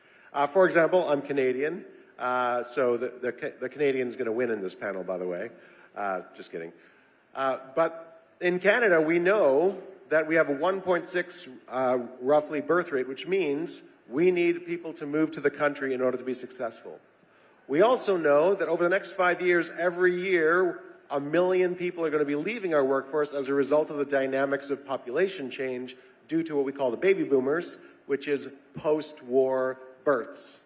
For example, I'm Canadian, so the Canadian's going to win in this panel, by the way. Just kidding. But in Canada, we know that we have a 1.6 roughly birth rate, which means we need people to move to the country in order to be successful. We also know that over the next 5 years, every year, 1 million people are going to be leaving our workforce as a result of the dynamics of population change due to what we call the baby boomers, which is post-war births.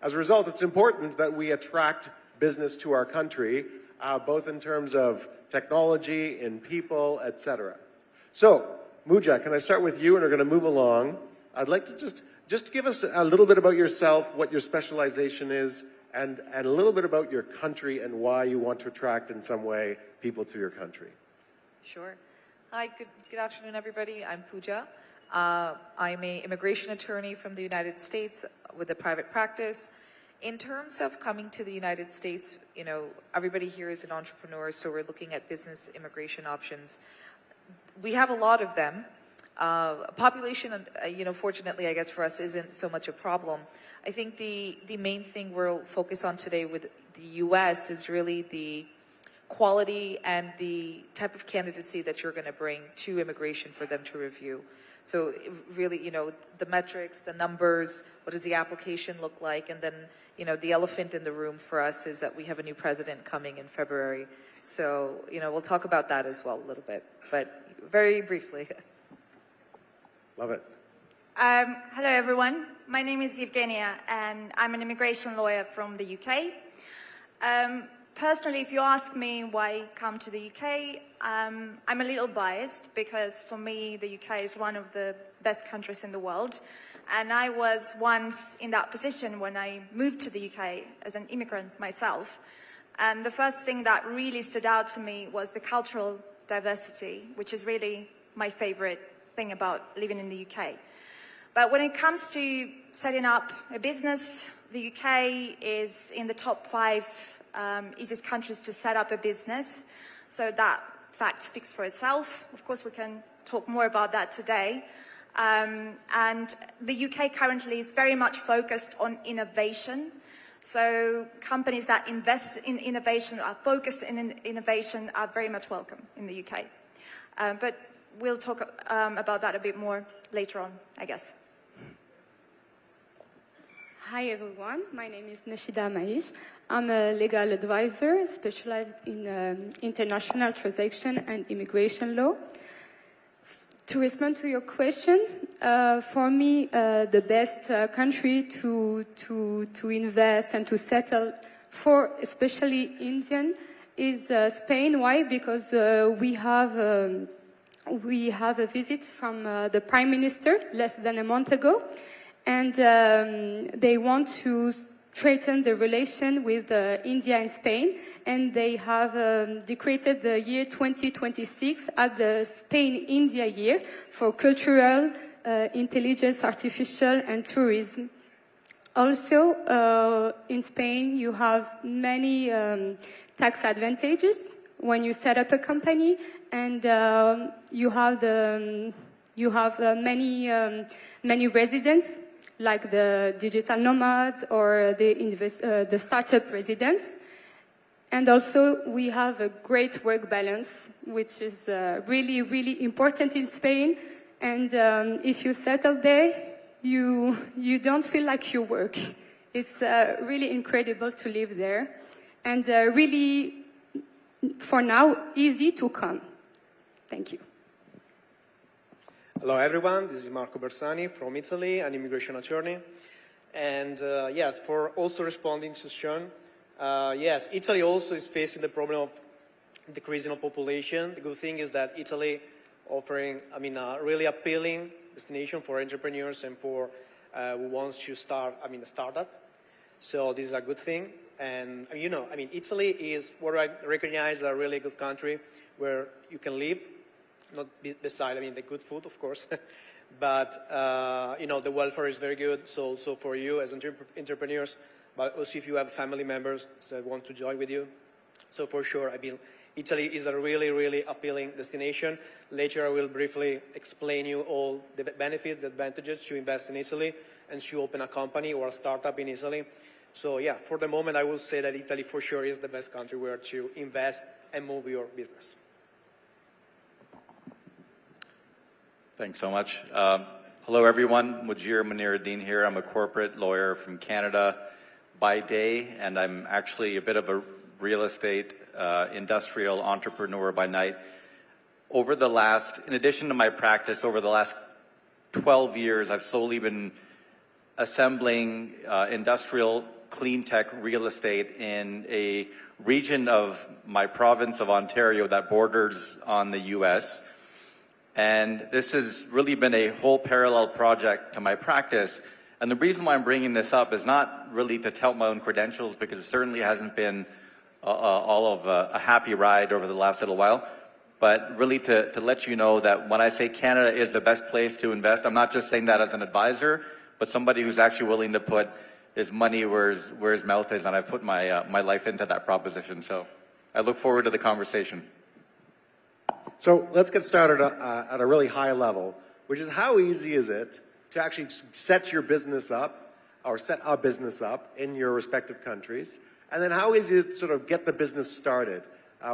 As a result, it's important that we attract business to our country, both in terms of technology, in people, etc. So, Muja, can I start with you, and we're going to move along. I'd like to just give us a little bit about yourself, what your specialization is, and a little bit about your country and why you want to attract in some way people to your country. Sure. Hi, good afternoon, everybody. I'm Pooja. I'm an immigration attorney from the United States with a private practice. In terms of coming to the United States, you know, everybody here is an entrepreneur, so we're looking at business immigration options. We have a lot of them. Population, you know, fortunately, I guess for us, isn't so much a problem. I think the main thing we'll focus on today with the U.S. is really the quality and the type of candidacy that you're going to bring to immigration for them to review. So really, you know, the metrics, the numbers, what does the application look like? And then, you know, the elephant in the room for us is that we have a new president coming in February. So, you know, we'll talk about that as well a little bit, but very briefly. Love it. Hello, everyone. My name is Evgenia, and I'm an immigration lawyer from the UK. Personally, if you ask me why come to the UK, I'm a little biased because for me, the UK is one of the best countries in the world. And I was once in that position when I moved to the UK as an immigrant myself. And the first thing that really stood out to me was the cultural diversity, which is really my favorite thing about living in the UK. But when it comes to setting up a business, the UK is in the top 5 easiest countries to set up a business. So that fact speaks for itself. Of course, we can talk more about that today. And the UK currently is very much focused on innovation. So companies that invest in innovation, are focused in innovation, are very much welcome in the UK. But we'll talk about that a bit more later on, I guess. Hi everyone, my name is Nashida Maish. I'm a legal advisor specialized in international transaction and immigration law. To respond to your question, for me, the best country to invest and to settle for, especially Indian, is Spain. Why? Because we have a visit from the Prime Minister less than a month ago, and they want to strengthen the relation with India and Spain, and they have decreed the year 2026 as the Spain-India year for cultural, intelligence, artificial, and tourism. Also, in Spain, you have many tax advantages when you set up a company, and you have many residents, like the digital nomads or the startup residents. And also, we have a great work balance, which is really, really important in Spain. And if you settle there, you don't feel like you work. It's really incredible to live there. And really, for now, easy to come. Thank you. Hello everyone, this is Marco Bersani from Italy, an immigration attorney. And yes, for also responding to Sean, yes, Italy also is facing the problem of decreasing of population. The good thing is that Italy offering, a really appealing destination for entrepreneurs and for who wants to start, a startup. So this is a good thing. And Italy is what I recognize a really good country where you can live. Not beside, the good food, of course, but, the welfare is very good. So also for you as entrepreneurs, but also if you have family members that want to join with you. So for sure, Italy is a really, really appealing destination. Later, I will briefly explain you all the benefits, the advantages to invest in Italy and to open a company or a startup in Italy. So yeah, for the moment, I will say that Italy for sure is the best country where to invest and move your business. Thanks so much. Hello, everyone. Mujir Munir-Uddin here. I'm a corporate lawyer from Canada by day, and I'm actually a bit of a real estate industrial entrepreneur by night. In addition to my practice, over the last 12 years, I've slowly been assembling industrial clean tech real estate in a region of my province of Ontario that borders on the US. And this has really been a whole parallel project to my practice. And the reason why I'm bringing this up is not really to tout my own credentials, because it certainly hasn't been all of a happy ride over the last little while, but really to let you know that when I say Canada is the best place to invest, I'm not just saying that as an advisor, but somebody who's actually willing to put his money where his mouth is, and I've put my life into that proposition. So I look forward to the conversation. So let's get started at a really high level, which is how easy is it to actually set your business up, or set a business up in your respective countries, and then how easy is it to sort of get the business started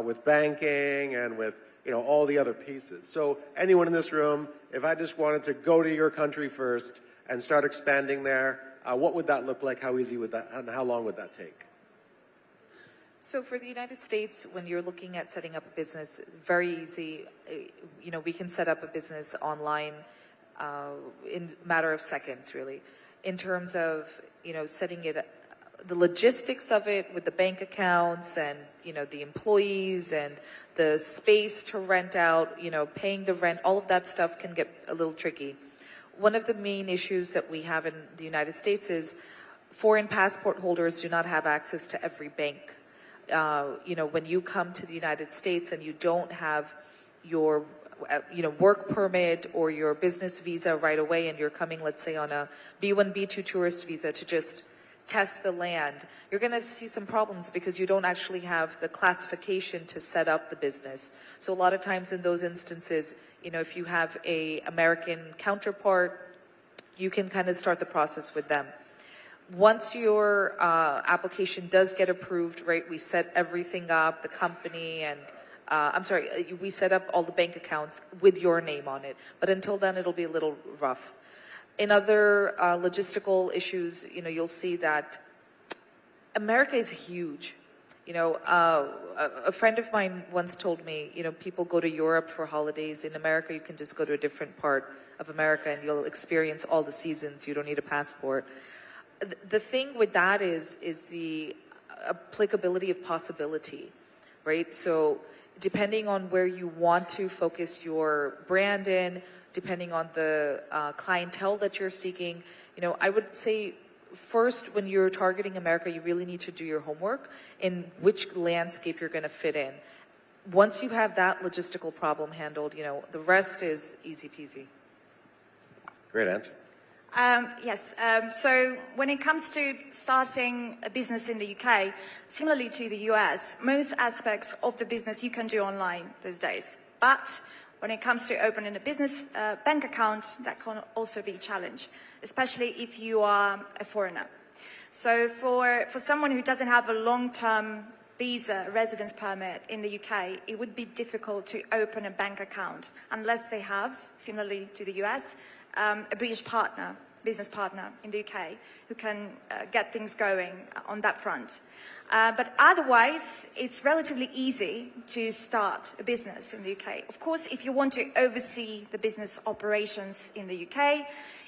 with banking and with all the other pieces. So anyone in this room, if I just wanted to go to your country first and start expanding there, what would that look like? How easy would that, and how long would that take? So for the United States, when you're looking at setting up a business, very easy. We can set up a business online in a matter of seconds, really. In terms of, setting it, the logistics of it with the bank accounts and, the employees and the space to rent out, paying the rent, all of that stuff can get a little tricky. One of the main issues that we have in the United States is foreign passport holders do not have access to every bank. When you come to the United States and you don't have your, work permit or your business visa right away, and you're coming, let's say, on a B1, B2 tourist visa to just test the land, you're going to see some problems because you don't actually have the classification to set up the business. So a lot of times in those instances, if you have a American counterpart, you can kind of start the process with them. Once your application does get approved, right, we set everything up, the company and, we set up all the bank accounts with your name on it. But until then, it'll be a little rough. In other logistical issues, you'll see that America is huge. A friend of mine once told me, people go to Europe for holidays. In America, you can just go to a different part of America and you'll experience all the seasons. You don't need a passport. The thing with that is the applicability of possibility, right? So depending on where you want to focus your brand in, depending on the clientele that you're seeking, I would say first, when you're targeting America, you really need to do your homework in which landscape you're going to fit in. Once you have that logistical problem handled, the rest is easy peasy. Great answer. Yes, so when it comes to starting a business in the UK, similarly to the US, most aspects of the business you can do online these days. But when it comes to opening a business bank account, that can also be a challenge, especially if you are a foreigner. So for someone who doesn't have a long-term visa, residence permit in the UK, it would be difficult to open a bank account unless they have, similarly to the US, a British partner, business partner in the UK who can get things going on that front. But otherwise, it's relatively easy to start a business in the UK. Of course, if you want to oversee the business operations in the UK,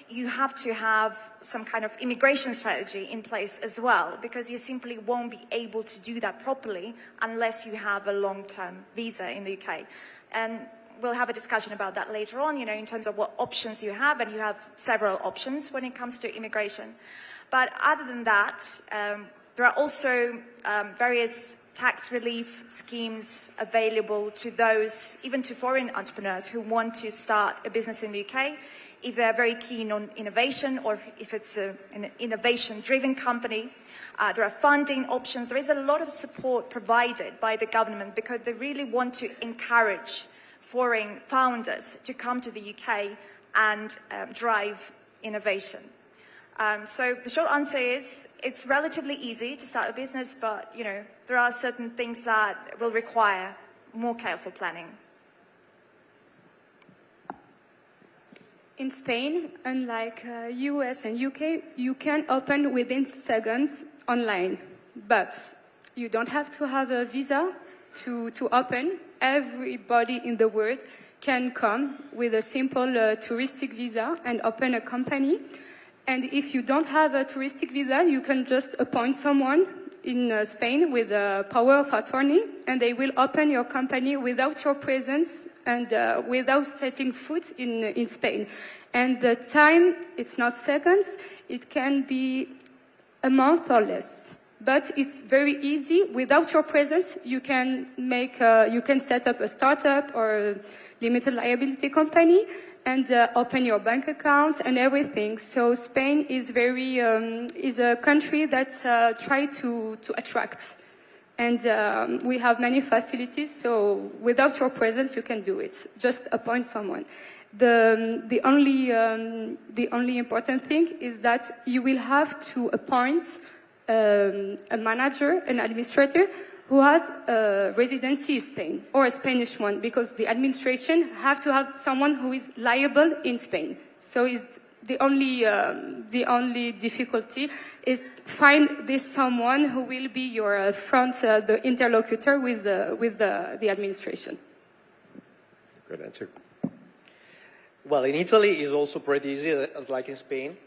you have to have some kind of immigration strategy in place as well, because you simply won't be able to do that properly unless you have a long-term visa in the UK. And we'll have a discussion about that later on, in terms of what options you have, and you have several options when it comes to immigration. But other than that, there are also various tax relief schemes available to those, even to foreign entrepreneurs who want to start a business in the UK, if they're very keen on innovation or if it's an innovation-driven company. There are funding options. There is a lot of support provided by the government because they really want to encourage foreign founders to come to the UK and drive innovation. So the short answer is it's relatively easy to start a business, but there are certain things that will require more careful planning. In Spain, unlike US and UK, you can open within seconds online, but you don't have to have a visa to open. Everybody in the world can come with a simple touristic visa and open a company. And if you don't have a touristic visa, you can just appoint someone in Spain with a power of attorney, and they will open your company without your presence and without setting foot in Spain. And the time, it's not seconds, it can be a month or less. But it's very easy. Without your presence, you can set up a startup or a limited liability company and open your bank account and everything. So Spain is is a country that try to attract. And we have many facilities, so without your presence, you can do it. Just appoint someone. The only important thing is that you will have to appoint a manager, an administrator, who has a residency in Spain, or a Spanish one, because the administration have to have someone who is liable in Spain. So it's the only difficulty is find this someone who will be your the interlocutor with the administration. Good answer. Well, in Italy, it's also pretty easy, as like in Spain.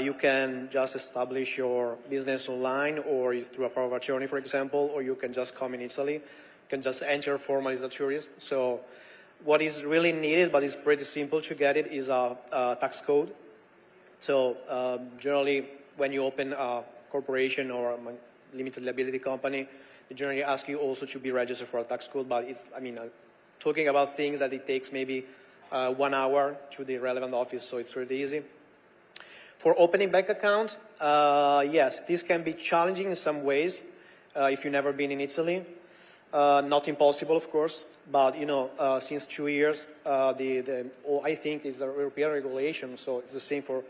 You can just establish your business online or through a power of attorney, for example, or you can just come in Italy. You can just enter formally as a tourist. So what is really needed, but it's pretty simple to get it, is a tax code. So generally, when you open a corporation or a limited liability company, they generally ask you also to be registered for a tax code. But it's, talking about things that it takes maybe 1 hour to the relevant office, so it's really easy. For opening bank accounts, yes, this can be challenging in some ways if you've never been in Italy. Not impossible, of course, but since 2 years, I think it's a European regulation, so it's the same for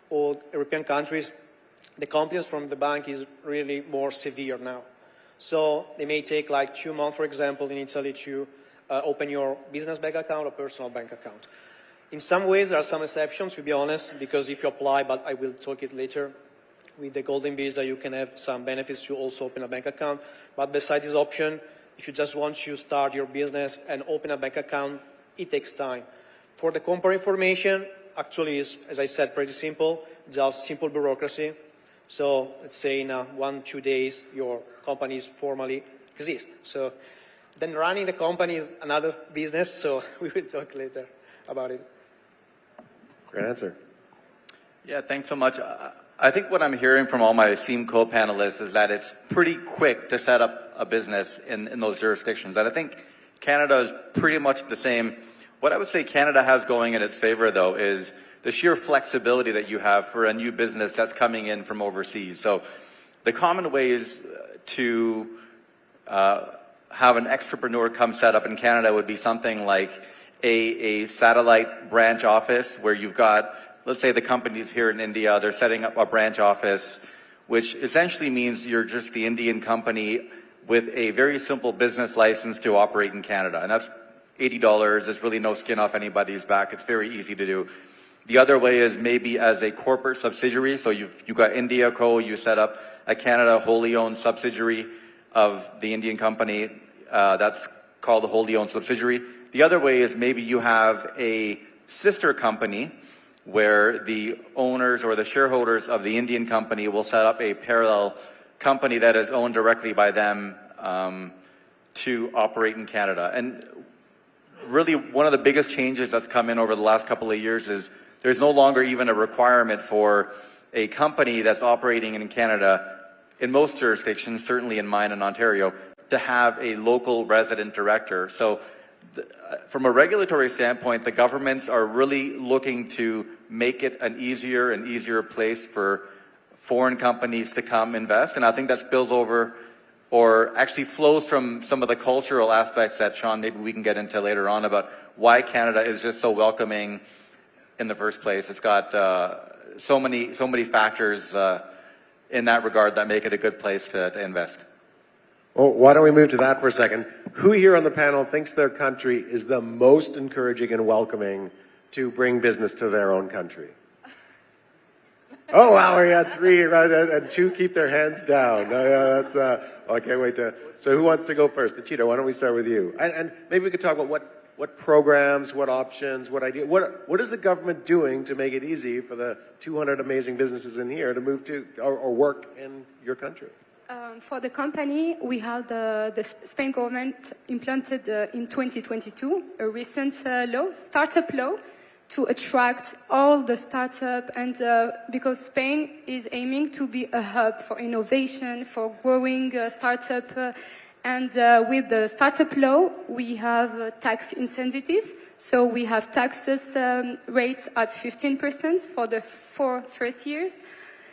all European countries. The compliance from the bank is really more severe now. So it may take like 2 months, for example, in Italy to open your business bank account or personal bank account. In some ways, there are some exceptions, to be honest, because if you apply, but I will talk it later, with the golden visa, you can have some benefits to also open a bank account. But besides this option, if you just want to start your business and open a bank account, it takes time. For the corporate formation, actually is, as I said, pretty simple, just simple bureaucracy. So let's say in 1-2 days, your company is formally exists. So then running the company is another business, so we will talk later about it. Great answer. Yeah, thanks so much. I think what I'm hearing from all my esteemed co-panelists is that it's pretty quick to set up a business in those jurisdictions. And I think Canada is pretty much the same. What I would say Canada has going in its favor, though, is the sheer flexibility that you have for a new business that's coming in from overseas. So the common ways to have an entrepreneur come set up in Canada would be something like a satellite branch office where you've got, let's say the company's here in India, they're setting up a branch office, which essentially means you're just the Indian company with a very simple business license to operate in Canada. And that's $80. There's really no skin off anybody's back. It's very easy to do. The other way is maybe as a corporate subsidiary. So you've got India Co. You set up a Canada wholly owned subsidiary of the Indian company. That's called a wholly owned subsidiary. The other way is maybe you have a sister company where the owners or the shareholders of the Indian company will set up a parallel company that is owned directly by them to operate in Canada. And really one of the biggest changes that's come in over the last couple of years is there's no longer even a requirement for a company that's operating in Canada, in most jurisdictions, certainly in mine in Ontario, to have a local resident director. So from a regulatory standpoint, the governments are really looking to make it an easier and easier place for foreign companies to come invest. And I think that spills over or actually flows from some of the cultural aspects that, Sean, maybe we can get into later on about why Canada is just so welcoming in the first place. It's got so many factors in that regard that make it a good place to invest. Well, why don't we move to that for a second? Who here on the panel thinks their country is the most encouraging and welcoming to bring business to their own country? Oh, wow, we had 3, right, and 2 keep their hands down. That's, I can't wait to... So who wants to go first? Conchita, why don't we start with you? And maybe we could talk about what programs, what options, what idea, what is the government doing to make it easy for the 200 amazing businesses in here to move to or work in your country? For the company, we have the Spain government implemented in 2022 a recent law, startup law, to attract all the startup, and because Spain is aiming to be a hub for innovation, for growing startup, and with the startup law, we have tax incentive. So we have taxes rates at 15% for the 4 first years.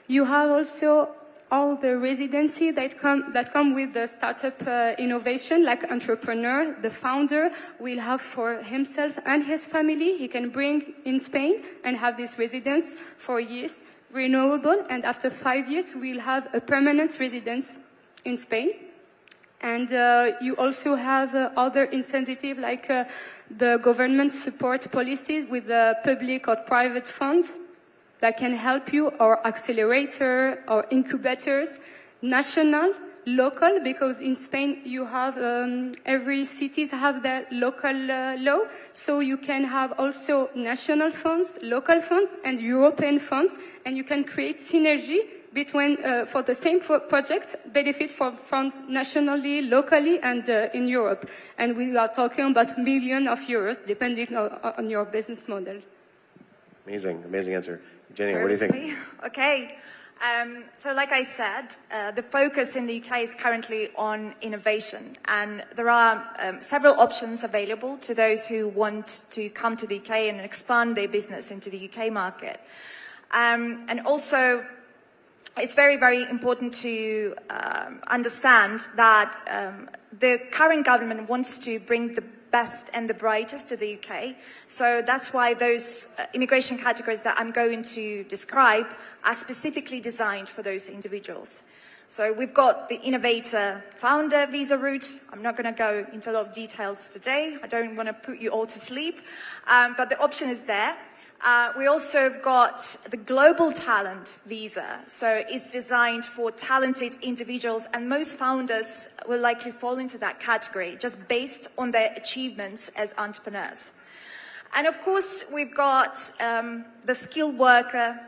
You have also all the residency that come with the startup innovation, like entrepreneur, the founder will have for himself and his family. He can bring in Spain and have this residence for years, renewable, and after 5 years, we'll have a permanent residence in Spain. And you also have other incentives like the government support policies with public or private funds that can help you, or accelerator or incubators, national, local, because in Spain you have, every cities have their local law, so you can have also national funds, local funds, and European funds, and you can create synergy between, for the same project, benefit from funds nationally, locally, and in Europe. And we are talking about millions of euros, depending on your business model. Amazing, amazing answer. Jenny, what do you think? Okay. So like I said, the focus in the UK is currently on innovation, and there are several options available to those who want to come to the UK and expand their business into the UK market. And also, it's very, very important to understand that the current government wants to bring the best and the brightest to the UK. So that's why those immigration categories that I'm going to describe are specifically designed for those individuals. So we've got the innovator founder visa route. I'm not going to go into a lot of details today. I don't want to put you all to sleep, but the option is there. We also have got the global talent visa. So it's designed for talented individuals, and most founders will likely fall into that category just based on their achievements as entrepreneurs. And of course, we've got the skilled worker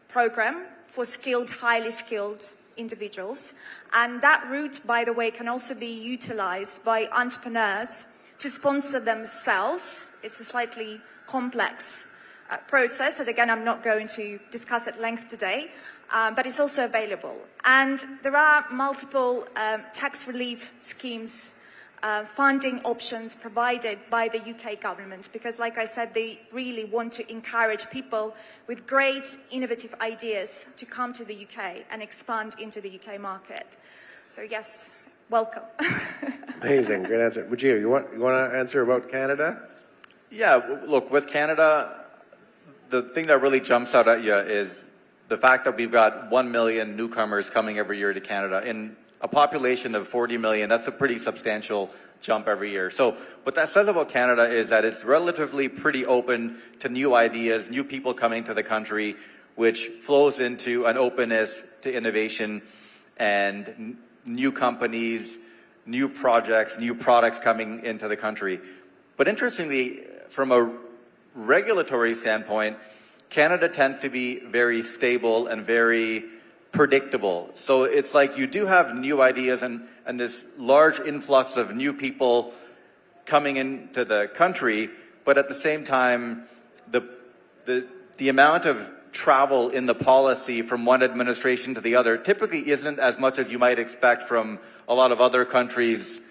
program for skilled, highly skilled individuals. And that route, by the way, can also be utilized by entrepreneurs to sponsor themselves. It's a slightly complex process that, again, I'm not going to discuss at length today, but it's also available. And there are multiple tax relief schemes, funding options provided by the UK government, because, like I said, they really want to encourage people with great innovative ideas to come to the UK and expand into the UK market. So yes, welcome. Amazing, great answer. Mujir, you want to answer about Canada? Yeah, look, with Canada, the thing that really jumps out at you is the fact that we've got 1 million newcomers coming every year to Canada. In a population of 40 million, that's a pretty substantial jump every year. So what that says about Canada is that it's relatively pretty open to new ideas, new people coming to the country, which flows into an openness to innovation and new companies, new projects, new products coming into the country. But interestingly, from a regulatory standpoint, Canada tends to be very stable and very predictable. So it's like you do have new ideas and this large influx of new people coming into the country, but at the same time, the amount of travel in the policy from one administration to the other typically isn't as much as you might expect from a lot of other countries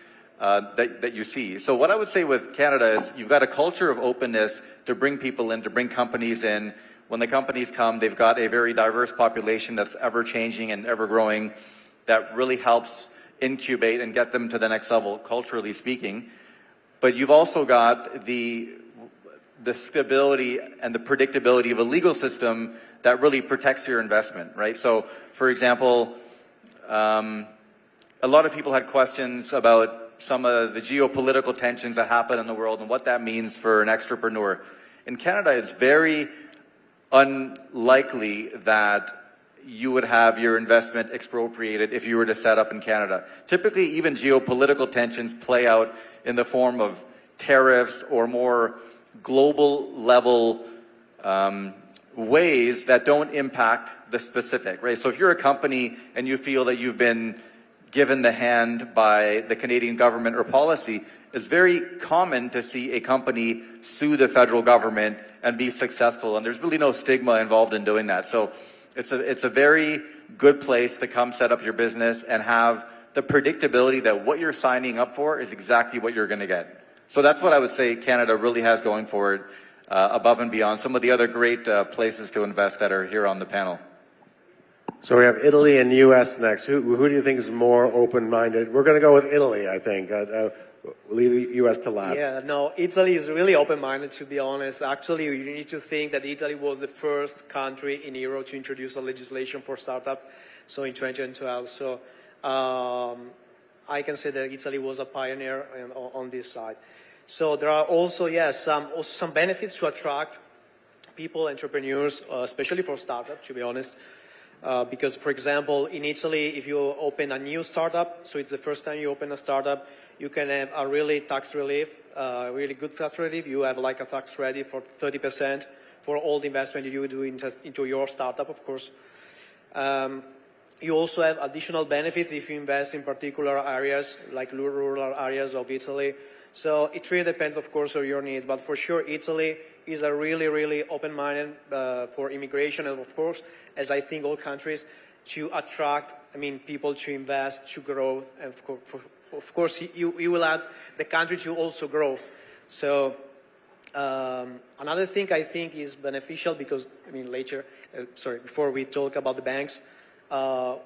that you see. So what I would say with Canada is you've got a culture of openness to bring people in, to bring companies in. When the companies come, they've got a very diverse population that's ever changing and ever growing that really helps incubate and get them to the next level, culturally speaking. But you've also got the stability and the predictability of a legal system that really protects your investment, right? So, for example, a lot of people had questions about some of the geopolitical tensions that happen in the world and what that means for an entrepreneur. In Canada, it's very unlikely that you would have your investment expropriated if you were to set up in Canada. Typically, even geopolitical tensions play out in the form of tariffs or more global level ways that don't impact the specific, right? So if you're a company and you feel that you've been given the hand by the Canadian government or policy, it's very common to see a company sue the federal government and be successful, and there's really no stigma involved in doing that. So it's a very good place to come set up your business and have the predictability that what you're signing up for is exactly what you're going to get. So that's what I would say Canada really has going forward, above and beyond some of the other great places to invest that are here on the panel. So we have Italy and U.S. next. Who do you think is more open-minded? We're going to go with Italy, I think. We'll leave U.S. to last. Yeah, no, Italy is really open-minded, to be honest. Actually, you need to think that Italy was the first country in Europe to introduce a legislation for startup, so in 2012. So I can say that Italy was a pioneer on this side. So there are also, yes, some benefits to attract people, entrepreneurs, especially for startups, to be honest. Because, for example, in Italy, if you open a new startup, so it's the first time you open a startup, you can have a really tax relief, really good tax relief. You have like a tax credit for 30% for all the investment you do into your startup, of course. You also have additional benefits if you invest in particular areas, like rural areas of Italy. So it really depends, of course, on your needs. But for sure, Italy is a really, really open-minded for immigration, and of course, as I think all countries, to attract, people to invest, to grow, and of course, you will add the country to also grow. So another thing I think is beneficial because, later, before we talk about the banks,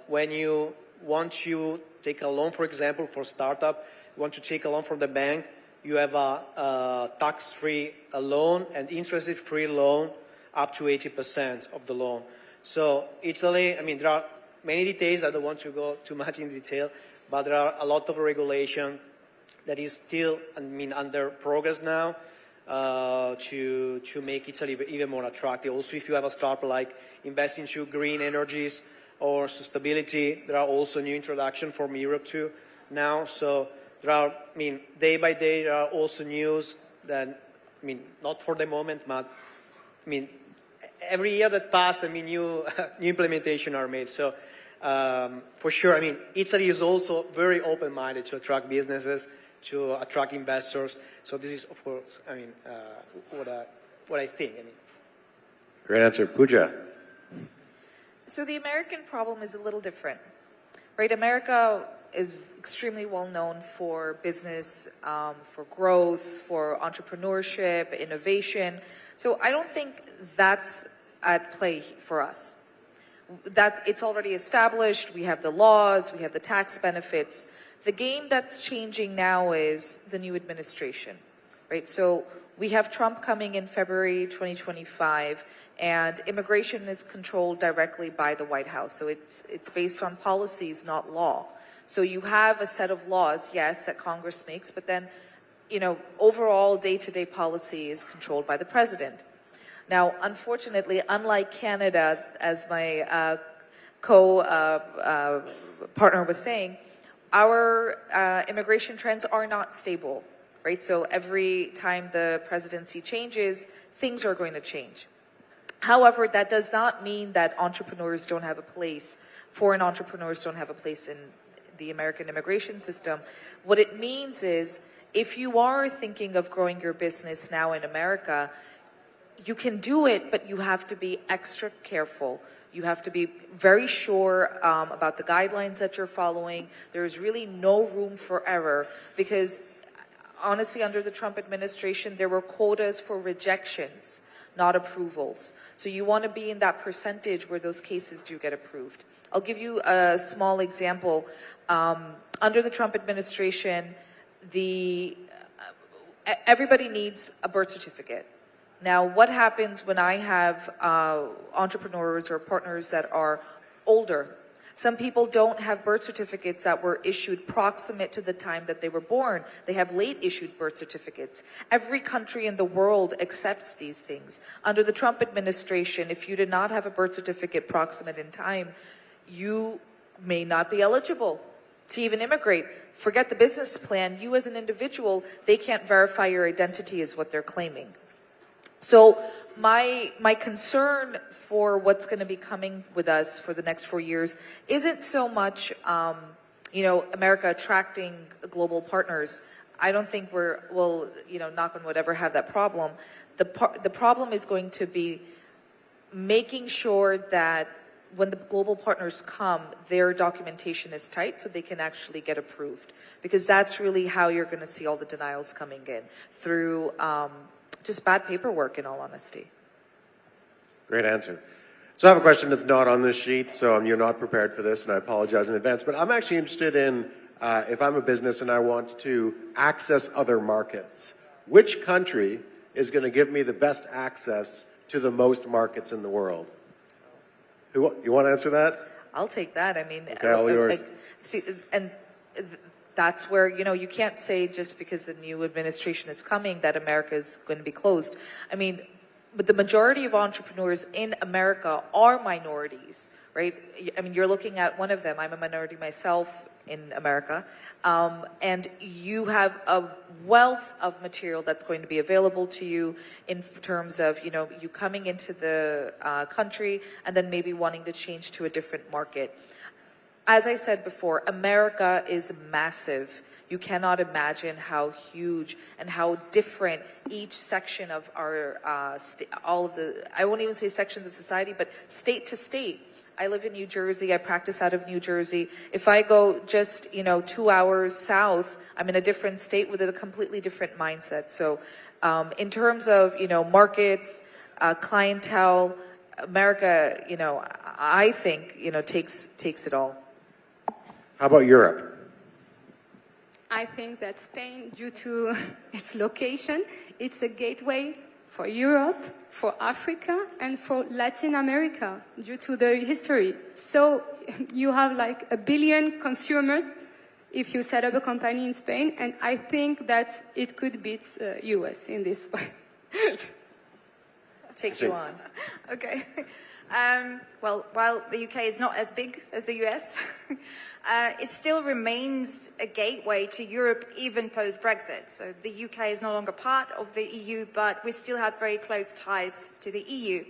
when you want to take a loan, for example, for startup, you want to take a loan from the bank, you have a tax-free loan and interest-free loan up to 80% of the loan. So Italy, there are many details. I don't want to go too much in detail, but there are a lot of regulation that is still, under progress now to make Italy even more attractive. Also, if you have a startup like invest into green energies or sustainability, there are also new introduction from Europe too now. So there are, day by day, there are also news that, not for the moment, but, every year that passes, new implementation are made. So, for sure, Italy is also very open-minded to attract businesses, to attract investors. So this is, of course, what I think. Great answer. Pooja. So the American problem is a little different, right? America is extremely well known for business, for growth, for entrepreneurship, innovation. So I don't think that's at play for us. It's already established. We have the laws, we have the tax benefits. The game that's changing now is the new administration, right? So we have Trump coming in February 2025, and immigration is controlled directly by the White House. So it's based on policies, not law. So you have a set of laws, yes, that Congress makes, but then, overall day-to-day policy is controlled by the president. Now, unfortunately, unlike Canada, as my partner was saying, our immigration trends are not stable, right? So every time the presidency changes, things are going to change. However, that does not mean that entrepreneurs don't have a place, foreign entrepreneurs don't have a place in the American immigration system. What it means is, if you are thinking of growing your business now in America, you can do it, but you have to be extra careful. You have to be very sure about the guidelines that you're following. There's really no room for error because, honestly, under the Trump administration, there were quotas for rejections, not approvals. So you want to be in that percentage where those cases do get approved. I'll give you a small example. Under the Trump administration, everybody needs a birth certificate. Now, what happens when I have entrepreneurs or partners that are older? Some people don't have birth certificates that were issued proximate to the time that they were born. They have late issued birth certificates. Every country in the world accepts these things. Under the Trump administration, if you did not have a birth certificate proximate in time, you may not be eligible to even immigrate. Forget the business plan. You as an individual, they can't verify your identity is what they're claiming. So my concern for what's going to be coming with us for the next 4 years isn't so much, America attracting global partners. I don't think we'll, knock on wood, ever have that problem. The problem is going to be making sure that when the global partners come, their documentation is tight so they can actually get approved. Because that's really how you're going to see all the denials coming in, through just bad paperwork, in all honesty. Great answer. So I have a question that's not on this sheet, so you're not prepared for this, and I apologize in advance. But I'm actually interested in, if I'm a business and I want to access other markets, which country is going to give me the best access to the most markets in the world? You want to answer that? I'll take that. I mean, okay, all yours. That's where, you can't say just because the new administration is coming that America is going to be closed. I mean, but the majority of entrepreneurs in America are minorities, right? I mean, you're looking at one of them. I'm a minority myself in America. And you have a wealth of material that's going to be available to you in terms of, you coming into the country and then maybe wanting to change to a different market. As I said before, America is massive. You cannot imagine how huge and how different each section of our, I won't even say sections of society, but state to state. I live in New Jersey. I practice out of New Jersey. If I go just, 2 hours south, I'm in a different state with a completely different mindset. So in terms of, markets, clientele, America, I think, takes it all. How about Europe? I think that Spain, due to its location, it's a gateway for Europe, for Africa, and for Latin America, due to the history. So you have like 1 billion consumers if you set up a company in Spain, and I think that it could beat US in this way. Take you on. Okay. Well, while the UK is not as big as the US, it still remains a gateway to Europe even post-Brexit. So the UK is no longer part of the EU, but we still have very close ties to the EU.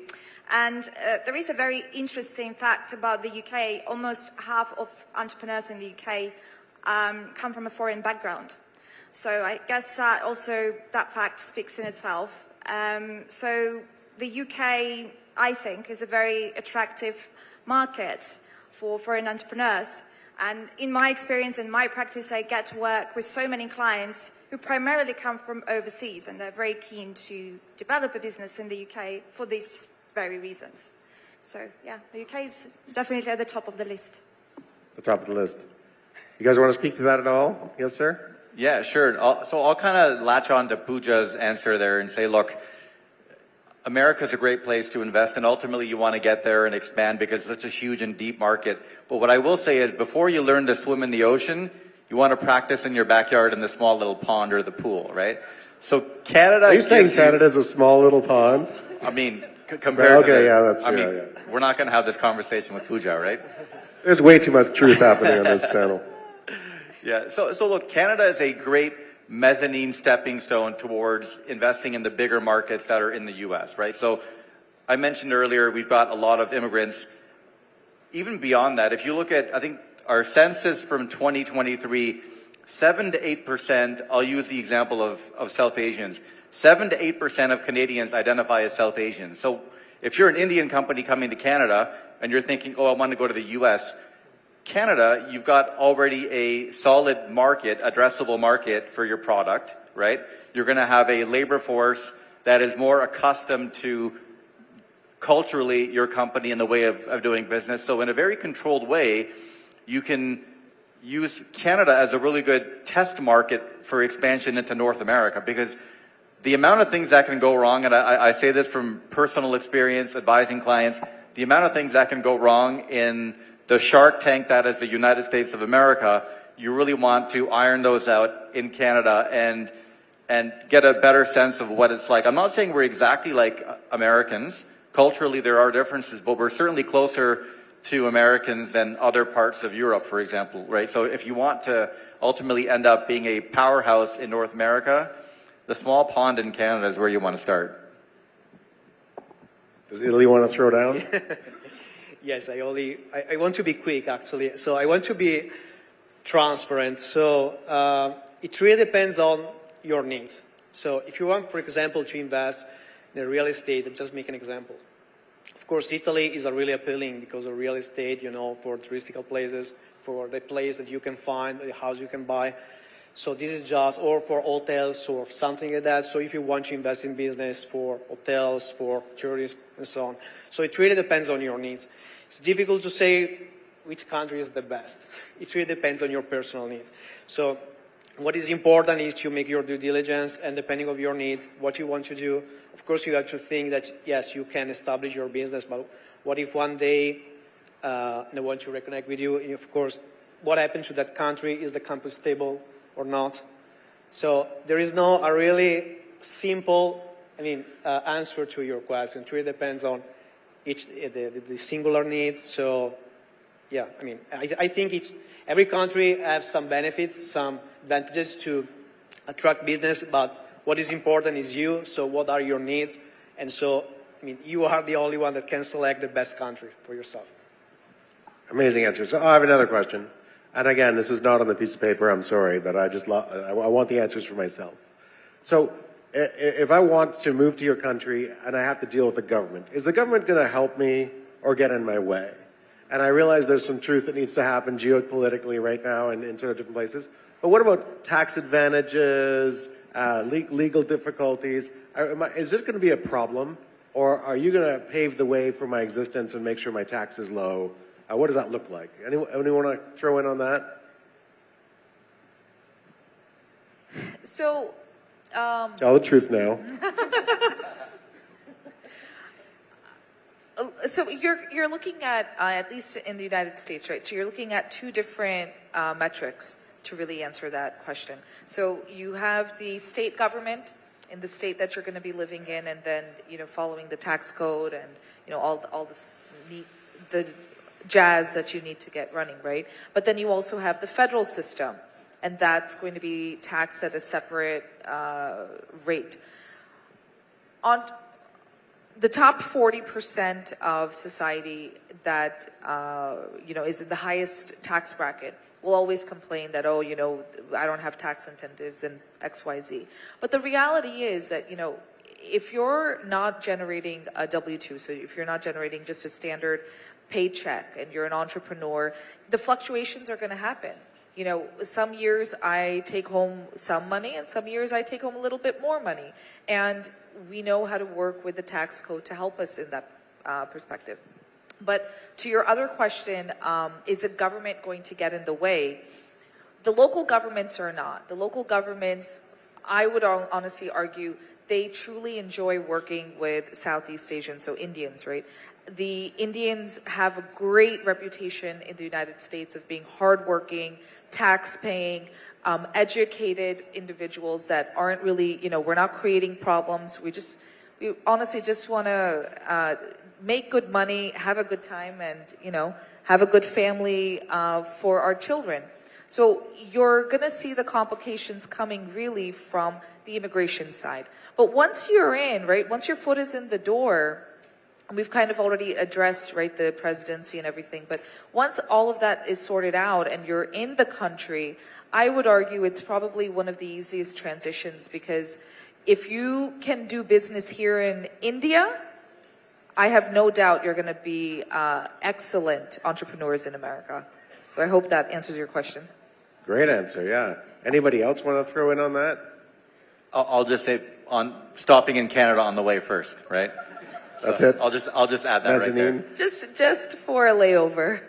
And there is a very interesting fact about the UK. Almost half of entrepreneurs in the UK come from a foreign background. So I guess that fact speaks in itself. So the UK, I think, is a very attractive market for foreign entrepreneurs. And in my experience, in my practice, I get to work with so many clients who primarily come from overseas, and they're very keen to develop a business in the UK for these very reasons. So yeah, the UK is definitely at the top of the list. The top of the list. You guys want to speak to that at all? Yes, sir? Yeah, sure. So I'll kind of latch on to Pooja's answer there and say, look, America's a great place to invest, and ultimately you want to get there and expand because it's such a huge and deep market. But what I will say is, before you learn to swim in the ocean, you want to practice in your backyard in the small little pond or the pool, right? So Canada... Are you saying Canada's a small little pond? I mean, compared to... Okay, yeah, that's true. Yeah. We're not going to have this conversation with Pooja, right? There's way too much truth happening on this panel. Yeah, so look, Canada is a great mezzanine stepping stone towards investing in the bigger markets that are in the US, right? So I mentioned earlier, we've got a lot of immigrants. Even beyond that, if you look at, I think, our census from 2023, 7 to 8%, I'll use the example of South Asians, 7 to 8% of Canadians identify as South Asian. So if you're an Indian company coming to Canada and you're thinking, oh, I want to go to the US, Canada, you've got already a solid market, addressable market for your product, right? You're going to have a labor force that is more accustomed to culturally your company and the way of doing business. So in a very controlled way, you can use Canada as a really good test market for expansion into North America, because the amount of things that can go wrong, and I say this from personal experience advising clients, the amount of things that can go wrong in the shark tank that is the United States of America, you really want to iron those out in Canada and get a better sense of what it's like. I'm not saying we're exactly like Americans. Culturally, there are differences, but we're certainly closer to Americans than other parts of Europe, for example, right? So if you want to ultimately end up being a powerhouse in North America, the small pond in Canada is where you want to start. Does Italy want to throw down? Yes, I want to be quick, actually. So I want to be transparent. So it really depends on your needs. So if you want, for example, to invest in real estate, and just make an example. Of course, Italy is really appealing because of real estate, you know, for touristical places, for the place that you can find, the house you can buy. So this is just, or for hotels or something like that. So if you want to invest in business for hotels, for tourism, and so on. So it really depends on your needs. It's difficult to say which country is the best. It really depends on your personal needs. So what is important is to make your due diligence, and depending on your needs, what you want to do. Of course, you have to think that, yes, you can establish your business, but what if one day they want to reconnect with you? And of course, what happens to that country? Is the country stable or not? So there is no a really simple, answer to your question. It really depends on each the singular needs. So, yeah, I think every country has some benefits, some advantages to attract business, but what is important is you. So what are your needs? And so, you are the only one that can select the best country for yourself. Amazing answer. So I have another question. And again, this is not on the piece of paper, I'm sorry, but I want the answers for myself. So if I want to move to your country and I have to deal with the government, is the government going to help me or get in my way? And I realize there's some truth that needs to happen geopolitically right now in sort of different places. But what about tax advantages, legal difficulties? Is it going to be a problem? Or are you going to pave the way for my existence and make sure my tax is low? What does that look like? Anyone want to throw in on that? So, tell the truth now. So you're looking at least in the United States, right? So you're looking at two different metrics to really answer that question. So you have the state government in the state that you're going to be living in, and then following the tax code and all this the jazz that you need to get running, right? But then you also have the federal system, and that's going to be taxed at a separate rate. On the top 40% of society that is in the highest tax bracket will always complain that, I don't have tax incentives and XYZ. But the reality is that, if you're not generating a W-2, so if you're not generating just a standard paycheck and you're an entrepreneur, the fluctuations are going to happen. Some years I take home some money and some years I take home a little bit more money. And we know how to work with the tax code to help us in that perspective. But to your other question, is the government going to get in the way? The local governments are not. The local governments, I would honestly argue, they truly enjoy working with Southeast Asians, so Indians, right? The Indians have a great reputation in the United States of being hardworking, tax-paying, educated individuals that aren't really, we're not creating problems. We honestly just want to make good money, have a good time, and, have a good family for our children. So you're going to see the complications coming really from the immigration side. But once you're in, right, once your foot is in the door, we've kind of already addressed, right, the presidency and everything. But once all of that is sorted out and you're in the country, I would argue it's probably one of the easiest transitions, because if you can do business here in India, I have no doubt you're going to be excellent entrepreneurs in America. So I hope that answers your question. Great answer, yeah. Anybody else want to throw in on that? I'll just say on stopping in Canada on the way first, right? That's it. I'll just add that Mezzanine. right there. Just for a layover.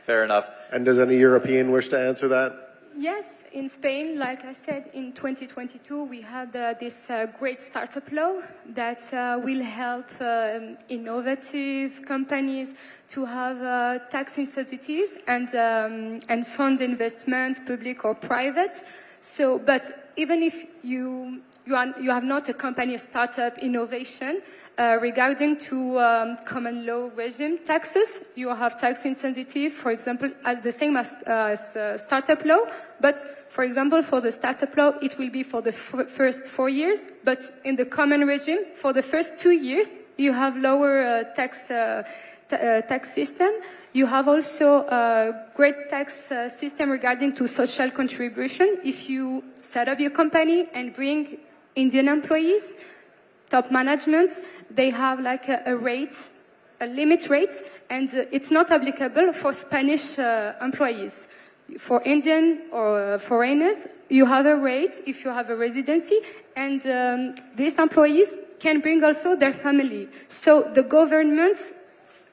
Fair enough. And does any European wish to answer that? Yes, in Spain, like I said, in 2022, we had this great startup law that will help innovative companies to have tax incentive and fund investment, public or private. So, but even if you have not a company, a startup, innovation, regarding to common law regime taxes. You have tax insensitive, for example, as the same as startup law, but for example, for the startup law, it will be for the first 4 years, but in the common regime, for the first 2 years, you have lower tax system. You have also a great tax system regarding to social contribution. If you set up your company and bring Indian employees, top management, they have like a limit rate, and it's not applicable for Spanish employees. For Indian or foreigners, you have a rate if you have a residency, and these employees can bring also their family. So the government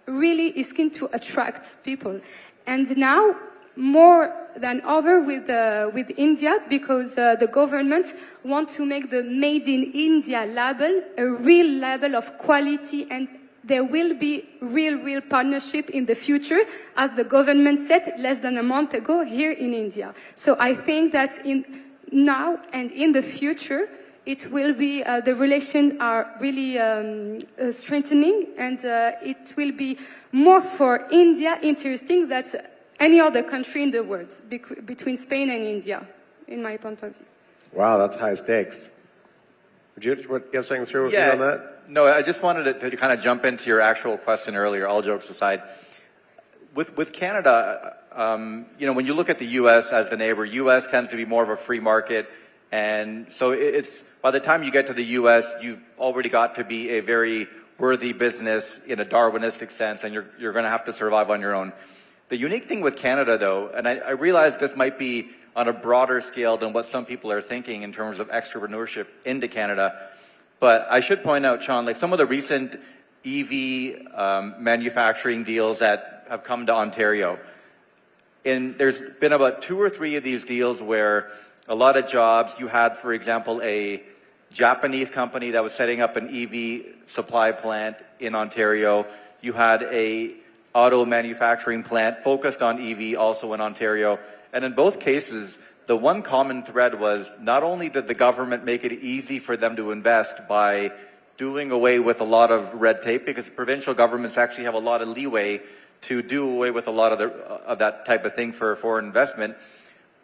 really is keen to attract people. And now, more than ever with India, because the government wants to make the Made in India label a real label of quality, and there will be real partnership in the future, as the government said less than a month ago here in India. So I think that now and in the future, it will be, the relations are really strengthening, and it will be more for India interesting than any other country in the world, between Spain and India, in my point of view. Wow, that's high stakes. Would you have something through on that? No, I just wanted to kind of jump into your actual question earlier, all jokes aside. With Canada, you know, when you look at the U.S. as the neighbor, U.S. tends to be more of a free market, and so it's, by the time you get to the U.S., you've already got to be a very worthy business in a Darwinistic sense, and you're going to have to survive on your own. The unique thing with Canada, though, and I realize this might be on a broader scale than what some people are thinking in terms of entrepreneurship into Canada, but I should point out, Sean, like some of the recent EV manufacturing deals that have come to Ontario, and there's been about 2 or 3 of these deals where a lot of jobs, you had, for example, a Japanese company that was setting up an EV supply plant in Ontario. You had a auto manufacturing plant focused on EV also in Ontario. And in both cases, the one common thread was not only did the government make it easy for them to invest by doing away with a lot of red tape, because provincial governments actually have a lot of leeway to do away with a lot of that type of thing for foreign investment,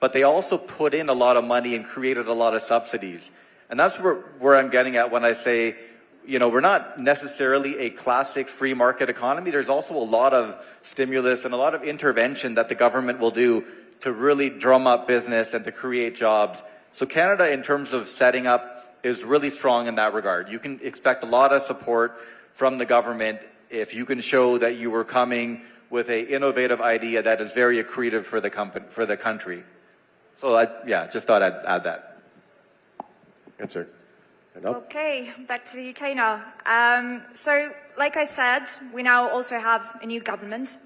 but they also put in a lot of money and created a lot of subsidies. And that's where I'm getting at when I say, you know, we're not necessarily a classic free market economy. There's also a lot of stimulus and a lot of intervention that the government will do to really drum up business and to create jobs. So Canada, in terms of setting up, is really strong in that regard. You can expect a lot of support from the government if you can show that you were coming with an innovative idea that is very accretive for the country. So just thought I'd add that. Answer. Okay, back to the UK now. So, like I said, we now also have a new government,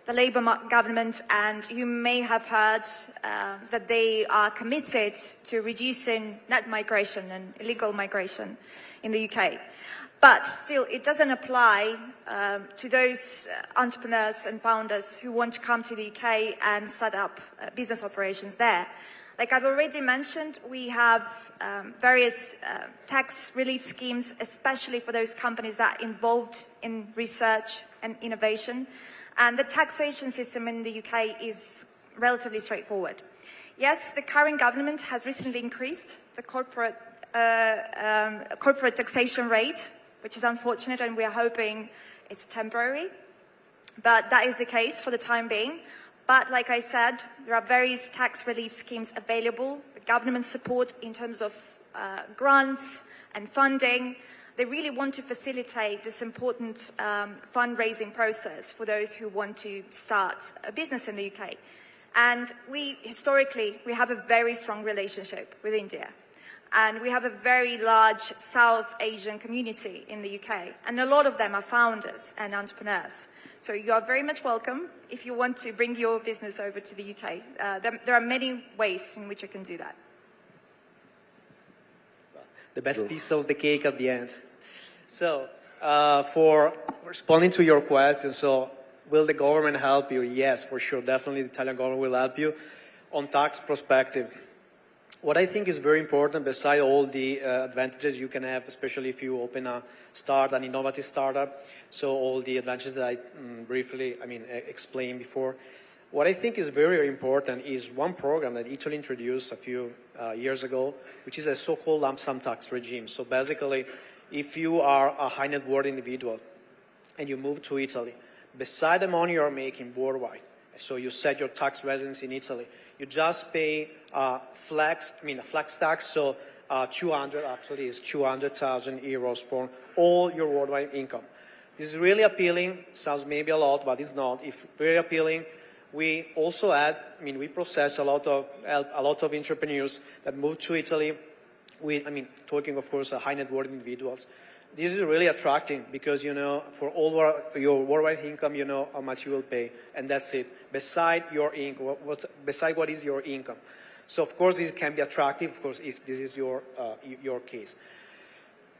the Labour government, and you may have heard that they are committed to reducing net migration and illegal migration in the UK. But still, it doesn't apply to those entrepreneurs and founders who want to come to the UK and set up business operations there. Like I've already mentioned, we have various tax relief schemes, especially for those companies that are involved in research and innovation. And the taxation system in the UK is relatively straightforward. Yes, the current government has recently increased the corporate taxation rate, which is unfortunate, and we are hoping it's temporary. But that is the case for the time being. But like I said, there are various tax relief schemes available, government support in terms of grants and funding. They really want to facilitate this important fundraising process for those who want to start a business in the UK. And historically, we have a very strong relationship with India. And we have a very large South Asian community in the UK. And a lot of them are founders and entrepreneurs. So you are very much welcome if you want to bring your business over to the UK. There are many ways in which you can do that. The best piece of the cake at the end. So, for responding to your question, so will the government help you? Yes, for sure. Definitely the Italian government will help you. On tax perspective, what I think is very important, beside all the advantages you can have, especially if you open an innovative startup, so all the advantages that I briefly, explained before, what I think is very, very important is one program that Italy introduced a few years ago, which is a so-called lump sum tax regime. So basically, if you are a high net worth individual and you move to Italy, beside the money you're making worldwide, so you set your tax residence in Italy, you just pay a flex tax, so 200,000 euros for all your worldwide income. This is really appealing. Sounds maybe a lot, but it's not. It's very appealing. We also we process a lot of entrepreneurs that move to Italy with, talking of course, high net worth individuals. This is really attracting because, for all your worldwide income, you know how much you will pay, and that's it. Beside your income, beside what is your income. So of course this can be attractive, of course, if this is your case.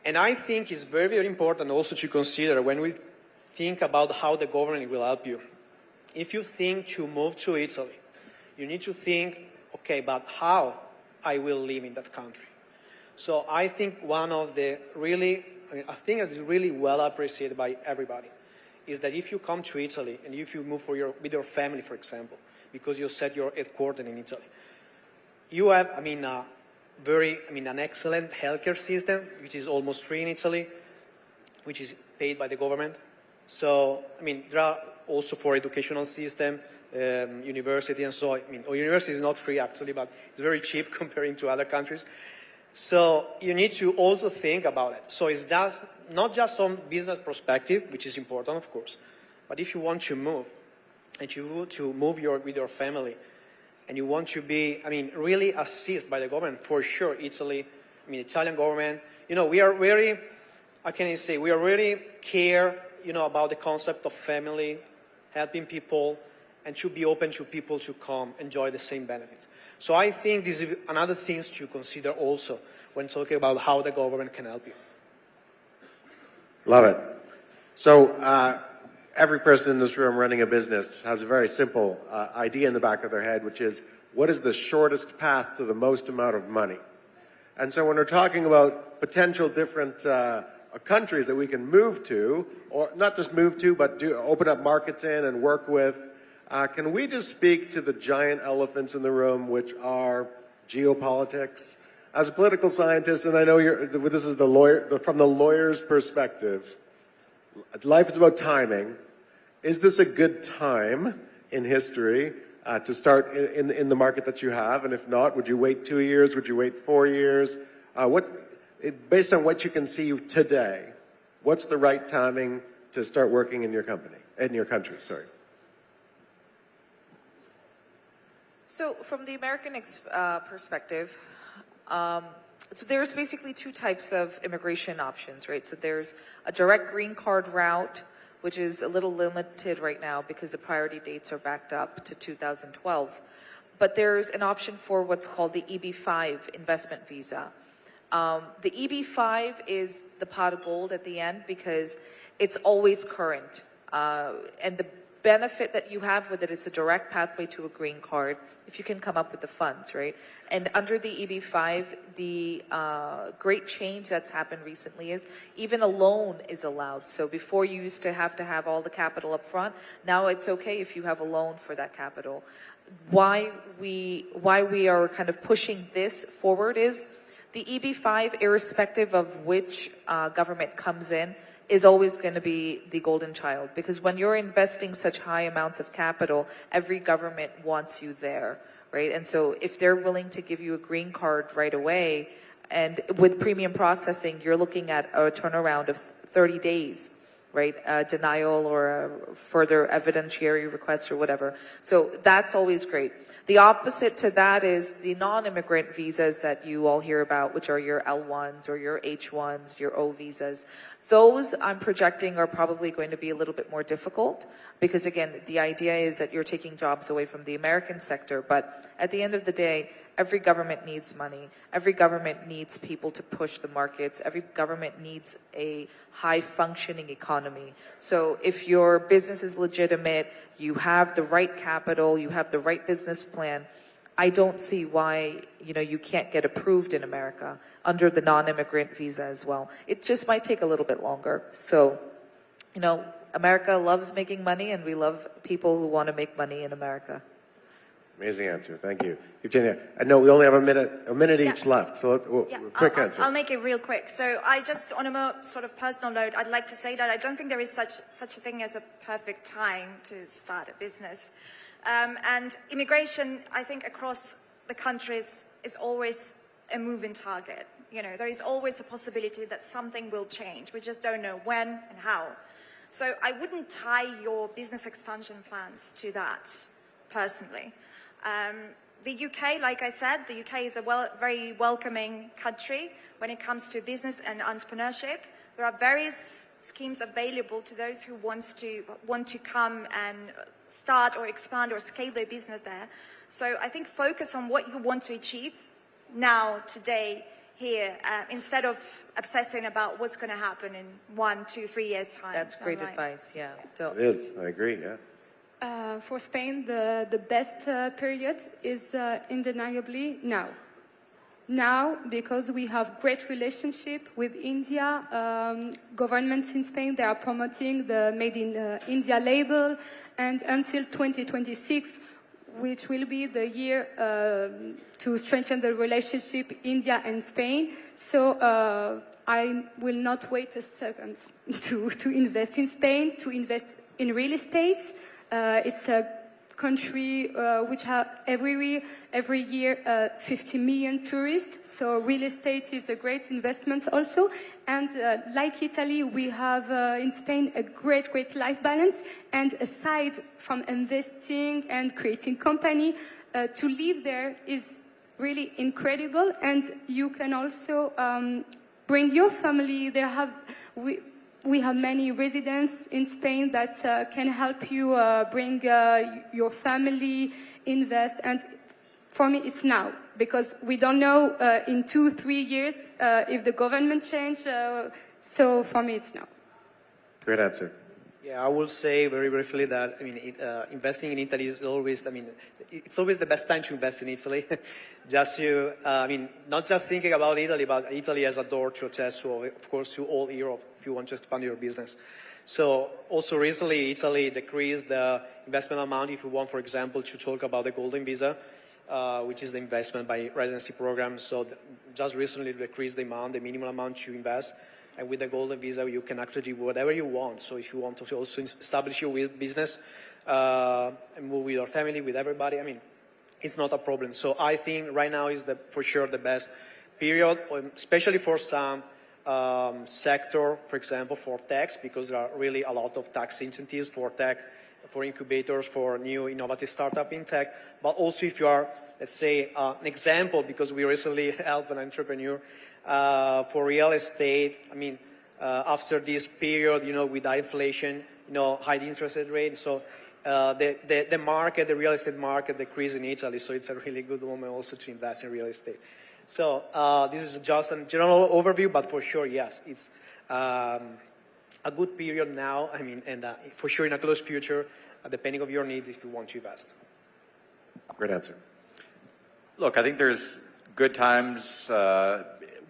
And I think it's very, very important also to consider when we think about how the government will help you. If you think to move to Italy, you need to think, okay, but how I will live in that country. So I think one of the really, I think that is really well appreciated by everybody, is that if you come to Italy and if you move with your family, for example, because you set your headquarters in Italy, you have, an excellent healthcare system, which is almost free in Italy, which is paid by the government. So, there are also for educational system, university and so on. University is not free actually, but it's very cheap comparing to other countries. So you need to also think about it. So it's not just from business perspective, which is important, of course, but if you want to move, and you want to move with your family, and you want to be, really assisted by the government, for sure, Italy, Italian government, we are very, how can I say, we are really care, about the concept of family, helping people, and to be open to people to come enjoy the same benefits. So I think this is another thing to consider also when talking about how the government can help you. Love it. So every person in this room running a business has a very simple idea in the back of their head, which is, what is the shortest path to the most amount of money? And so when we're talking about potential different countries that we can move to, or not just move to, but open up markets in and work with, can we just speak to the giant elephants in the room, which are geopolitics? As a political scientist, and I know this is from the lawyer's perspective, life is about timing. Is this a good time in history to start in the market that you have? And if not, would you wait 2 years? Would you wait 4 years? Based on what you can see today, what's the right timing to start working in your country? So from the American perspective, so there's basically two types of immigration options, right? So there's a direct green card route, which is a little limited right now because the priority dates are backed up to 2012. But there's an option for what's called the EB-5 investment visa. The EB-5 is the pot of gold at the end because it's always current. And the benefit that you have with it, it's a direct pathway to a green card if you can come up with the funds, right? And under the EB-5, the great change that's happened recently is even a loan is allowed. So before you used to have all the capital up front, now it's okay if you have a loan for that capital. Why we are kind of pushing this forward is the EB-5, irrespective of which government comes in, is always going to be the golden child, because when you're investing such high amounts of capital, every government wants you there, right? And so if they're willing to give you a green card right away, and with premium processing, you're looking at a turnaround of 30 days, right? Denial or a further evidentiary request or whatever. So that's always great. The opposite to that is the non-immigrant visas that you all hear about, which are your L1s or your H1s, your O visas. Those I'm projecting are probably going to be a little bit more difficult because, again, the idea is that you're taking jobs away from the American sector. But at the end of the day, every government needs money. Every government needs people to push the markets. Every government needs a high-functioning economy. So if your business is legitimate, you have the right capital, you have the right business plan, I don't see why, you can't get approved in America under the non-immigrant visa as well. It just might take a little bit longer. So, America loves making money, and we love people who want to make money in America. Amazing answer. Thank you. Eugenia, I know we only have a minute each left, so quick answer. I'll make it real quick. So I just, on a more sort of personal note, I'd like to say that I don't think there is such a thing as a perfect time to start a business. And immigration, I think, across the countries is always a moving target. There is always a possibility that something will change. We just don't know when and how. So I wouldn't tie your business expansion plans to that, personally. The UK, like I said, the UK is a very welcoming country when it comes to business and entrepreneurship. There are various schemes available to those who want to come and start or expand or scale their business there. So I think focus on what you want to achieve now, today, here, instead of obsessing about what's going to happen in 1, 2, 3 years' time. That's great advice, yeah. It is, I agree, yeah. For Spain, the best period is undeniably now. Now, because we have great relationship with India, governments in Spain, they are promoting the Made in India label, and until 2026, which will be the year to strengthen the relationship India and Spain. So I will not wait a second to invest in Spain, to invest in real estate. It's a country which have every year 50 million tourists. So real estate is a great investment also. And like Italy, we have in Spain a great life balance. And aside from investing and creating company, to live there is really incredible. And you can also bring your family. We have many residents in Spain that can help you bring your family, invest, and for me it's now, because we don't know in 2-3 years if the government change, so for me it's now. Great answer. Yeah, I will say very briefly that, investing in Italy is always, it's always the best time to invest in Italy. Not just thinking about Italy, but Italy as a door to access to, of course, to all Europe if you want to expand your business. So also recently, Italy decreased the investment amount if you want, for example, to talk about the golden visa, which is the investment by residency program. So just recently decreased the amount, the minimum amount to invest. And with the golden visa, you can actually do whatever you want. So if you want to also establish your business and move with your family, with everybody, it's not a problem. So I think right now is for sure the best period, especially for some sector, for example, for techs, because there are really a lot of tax incentives for tech, for incubators, for new innovative startup in tech. But also if you are, let's say, an example, because we recently helped an entrepreneur for real estate. After this period, with high inflation, high interest rate, so the market, the real estate market decreased in Italy, so it's a really good moment also to invest in real estate. So this is just a general overview, but for sure, yes, it's a good period now, and for sure in a close future, depending on your needs if you want to invest. Great answer. Look, I think there's good times,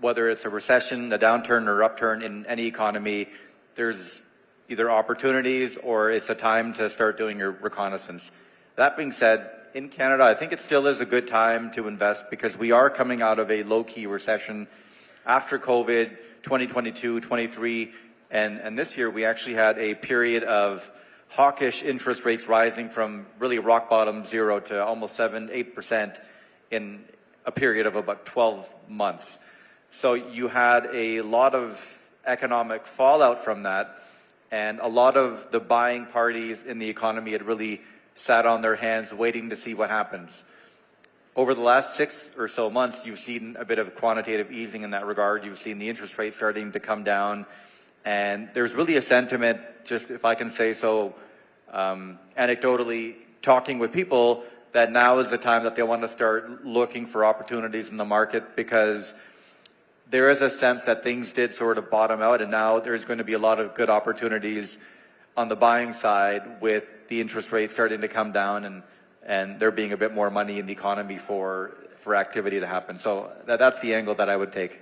whether it's a recession, a downturn, or upturn in any economy, there's either opportunities or it's a time to start doing your reconnaissance. That being said, in Canada, I think it still is a good time to invest because we are coming out of a low-key recession after COVID, 2022, 23, and this year we actually had a period of hawkish interest rates rising from really rock bottom 0 to almost 7-8% in a period of about 12 months. So you had a lot of economic fallout from that, and a lot of the buying parties in the economy had really sat on their hands waiting to see what happens. Over the last 6 or so months, you've seen a bit of quantitative easing in that regard. You've seen the interest rate starting to come down, and there's really a sentiment, just if I can say so, anecdotally, talking with people, that now is the time that they want to start looking for opportunities in the market, because there is a sense that things did sort of bottom out, and now there's going to be a lot of good opportunities on the buying side with the interest rates starting to come down, and there being a bit more money in the economy for activity to happen. So that's the angle that I would take.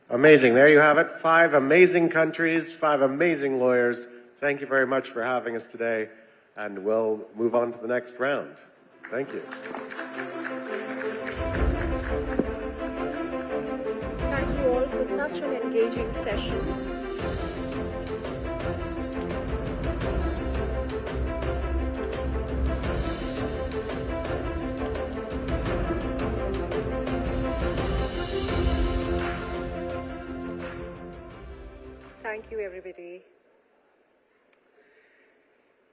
Amazing. There you have it. 5 amazing countries, 5 amazing lawyers. Thank you very much for having us today, and we'll move on to the next round. Thank you. Thank you all for such an engaging session. Thank you, everybody.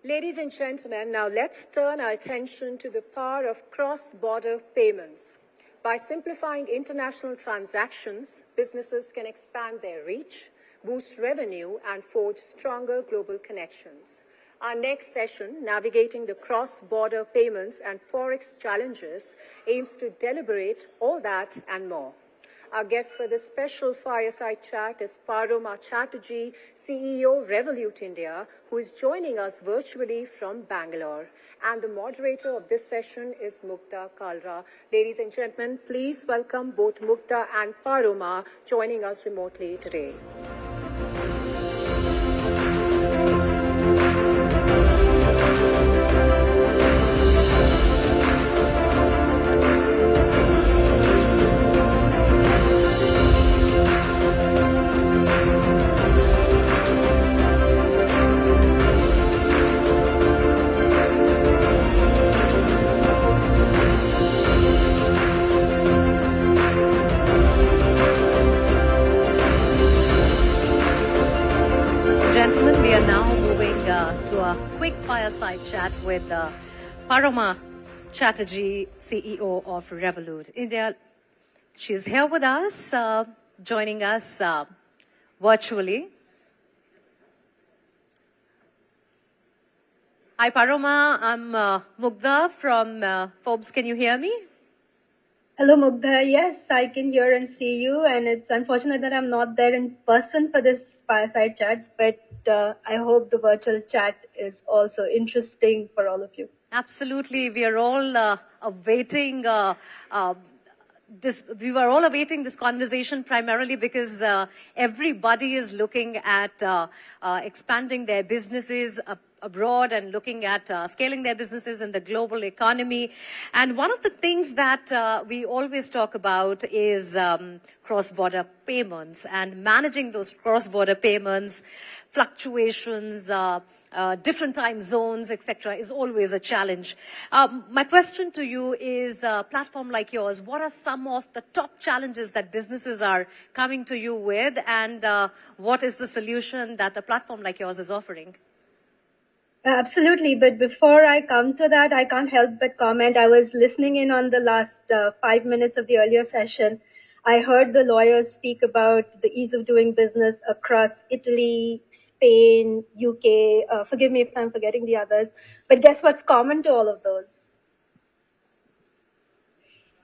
Ladies and gentlemen, now let's turn our attention to the power of cross-border payments. By simplifying international transactions, businesses can expand their reach, boost revenue, and forge stronger global connections. Our next session, Navigating the Cross-Border Payments and Forex Challenges, aims to deliberate all that and more. Our guest for this special fireside chat is Paroma Chatterjee, CEO, Revolut India, who is joining us virtually from Bangalore. And the moderator of this session is Mukta Kalra. Ladies and gentlemen, please welcome both Mukta and Paroma joining us remotely today. Gentlemen, we are now moving to a quick fireside chat with Paroma Chatterjee, CEO of Revolut India. She's here with us, joining us virtually. Hi, Paroma. I'm Mugdha from Forbes. Can you hear me? Hello, Mugdha. Yes, I can hear and see you, and it's unfortunate that I'm not there in person for this fireside chat, but I hope the virtual chat is also interesting for all of you. Absolutely. We are all awaiting we were all awaiting this conversation primarily because everybody is looking at expanding their businesses abroad and looking at scaling their businesses in the global economy. And one of the things that we always talk about is cross-border payments and managing those cross-border payments, fluctuations, different time zones, etc., is always a challenge. My question to you is, a platform like yours, what are some of the top challenges that businesses are coming to you with, and what is the solution that a platform like yours is offering? Absolutely, but before I come to that, I can't help but comment. I was listening in on the last 5 minutes of the earlier session. I heard the lawyers speak about the ease of doing business across Italy, Spain, UK. Forgive me if I'm forgetting the others. But guess what's common to all of those?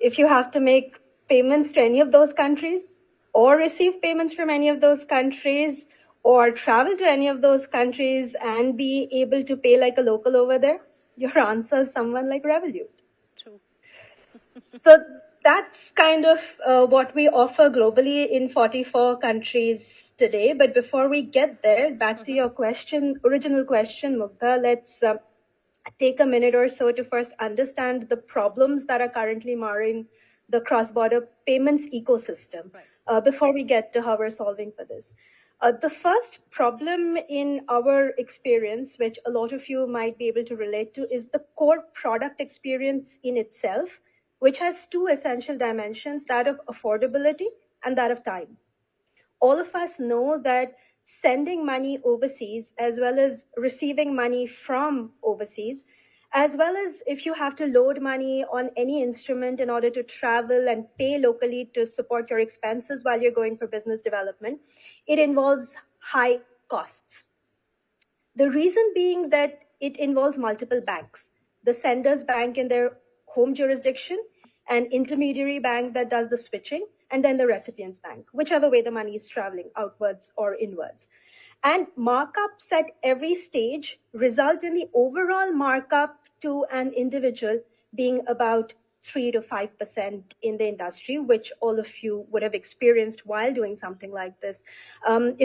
If you have to make payments to any of those countries, or receive payments from any of those countries, or travel to any of those countries and be able to pay like a local over there, your answer is someone like Revolut. True. So that's kind of what we offer globally in 44 countries today. But before we get there, back to your question, original question, Mukta, let's take a minute or so to first understand the problems that are currently marring the cross-border payments ecosystem before we get to how we're solving for this. The first problem in our experience, which a lot of you might be able to relate to, is the core product experience in itself, which has two essential dimensions, that of affordability and that of time. All of us know that sending money overseas, as well as receiving money from overseas, as well as if you have to load money on any instrument in order to travel and pay locally to support your expenses while you're going for business development, it involves high costs. The reason being that it involves multiple banks, the sender's bank in their home jurisdiction, an intermediary bank that does the switching, and then the recipient's bank, whichever way the money is traveling, outwards or inwards. And markups at every stage result in the overall markup to an individual being about 3 to 5% in the industry, which all of you would have experienced while doing something like this.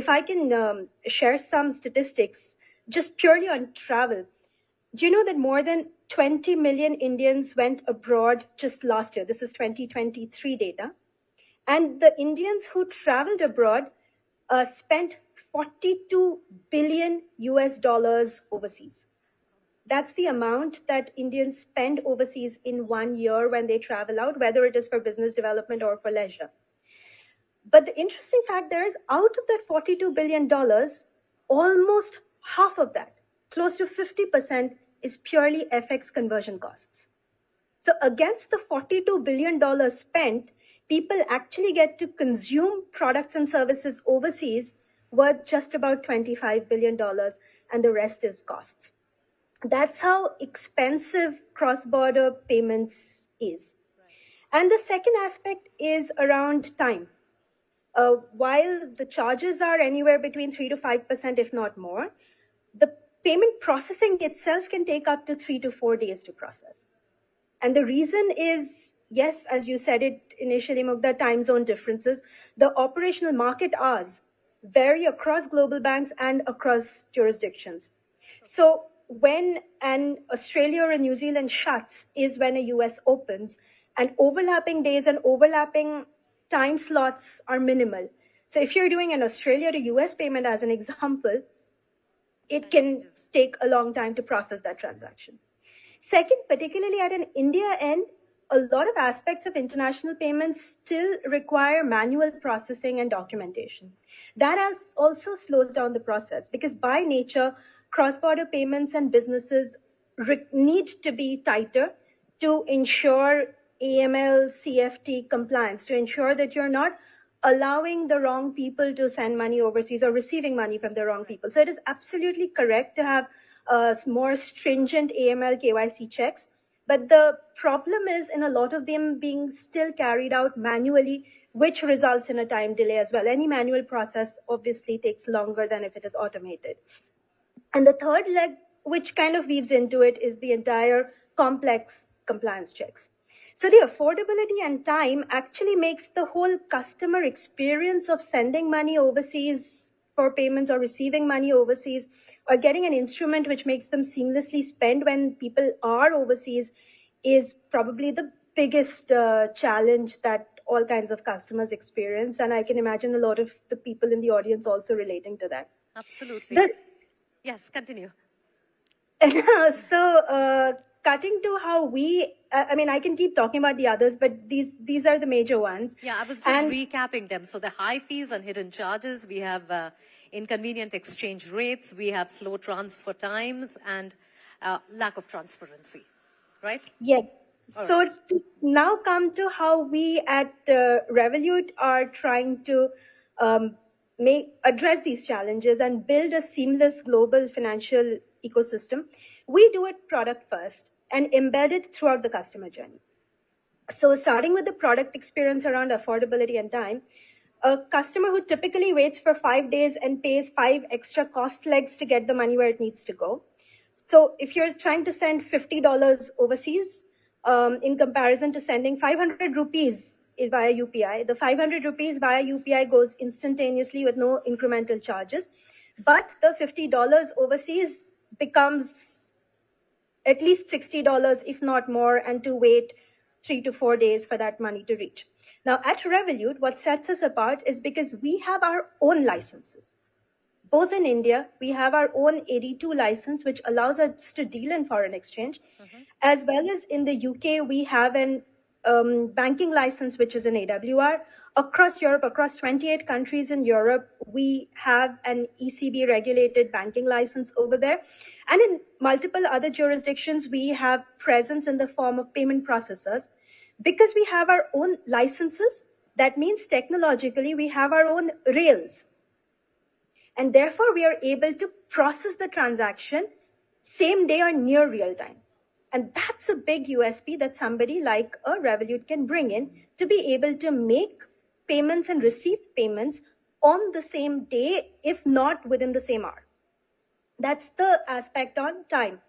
If I can share some statistics just purely on travel, do you know that more than 20 million Indians went abroad just last year? This is 2023 data. And the Indians who traveled abroad spent 42 billion US dollars overseas. That's the amount that Indians spend overseas in 1 year when they travel out, whether it is for business development or for leisure. But the interesting fact there is, out of that $42 billion, almost half of that, close to 50%, is purely FX conversion costs. So against the $42 billion spent, people actually get to consume products and services overseas worth just about $25 billion, and the rest is costs. That's how expensive cross-border payments is. And the second aspect is around time. While the charges are anywhere between 3 to 5%, if not more, the payment processing itself can take up to 3 to 4 days to process. And the reason is, yes, as you said it initially, Mugdha, time zone differences. The operational market hours vary across global banks and across jurisdictions. So when an Australia or a New Zealand shuts is when a US opens, and overlapping days and overlapping time slots are minimal. So if you're doing an Australia to US payment as an example, it can take a long time to process that transaction. Second, particularly at an India end, a lot of aspects of international payments still require manual processing and documentation. That also slows down the process because by nature, cross-border payments and businesses need to be tighter to ensure AML, CFT compliance, to ensure that you're not allowing the wrong people to send money overseas or receiving money from the wrong people. So it is absolutely correct to have more stringent AML KYC checks. But the problem is in a lot of them being still carried out manually, which results in a time delay as well. Any manual process obviously takes longer than if it is automated. And the third leg, which kind of weaves into it, is the entire complex compliance checks. So the affordability and time actually makes the whole customer experience of sending money overseas for payments or receiving money overseas or getting an instrument which makes them seamlessly spend when people are overseas is probably the biggest challenge that all kinds of customers experience. And I can imagine a lot of the people in the audience also relating to that. Absolutely. Yes, continue. So cutting to how we, I mean, I can keep talking about the others, but these are the major ones. Yeah, I was just recapping them. So the high fees and hidden charges, we have inconvenient exchange rates, we have slow transfer times, and lack of transparency, right? Yes. So to now come to how we at Revolut are trying to address these challenges and build a seamless global financial ecosystem. We do it product first and embed it throughout the customer journey. So starting with the product experience around affordability and time, a customer who typically waits for 5 days and pays 5 extra cost legs to get the money where it needs to go. So if you're trying to send $50 overseas, in comparison to sending 500 rupees via UPI, the 500 rupees via UPI goes instantaneously with no incremental charges. But the $50 overseas becomes at least $60, if not more, and to wait 3 to 4 days for that money to reach. Now, at Revolut, what sets us apart is because we have our own licenses. Both in India, we have our own 82 license, which allows us to deal in foreign exchange, as well as in the UK, we have an banking license, which is an AWR. Across Europe, across 28 countries in Europe, we have an ECB regulated banking license over there. And in multiple other jurisdictions, we have presence in the form of payment processors. Because we have our own licenses, that means technologically we have our own rails. And therefore, we are able to process the transaction same day or near real time. And that's a big USP that somebody like a Revolut can bring in to be able to make payments and receive payments on the same day, if not within the same hour. That's the aspect on time.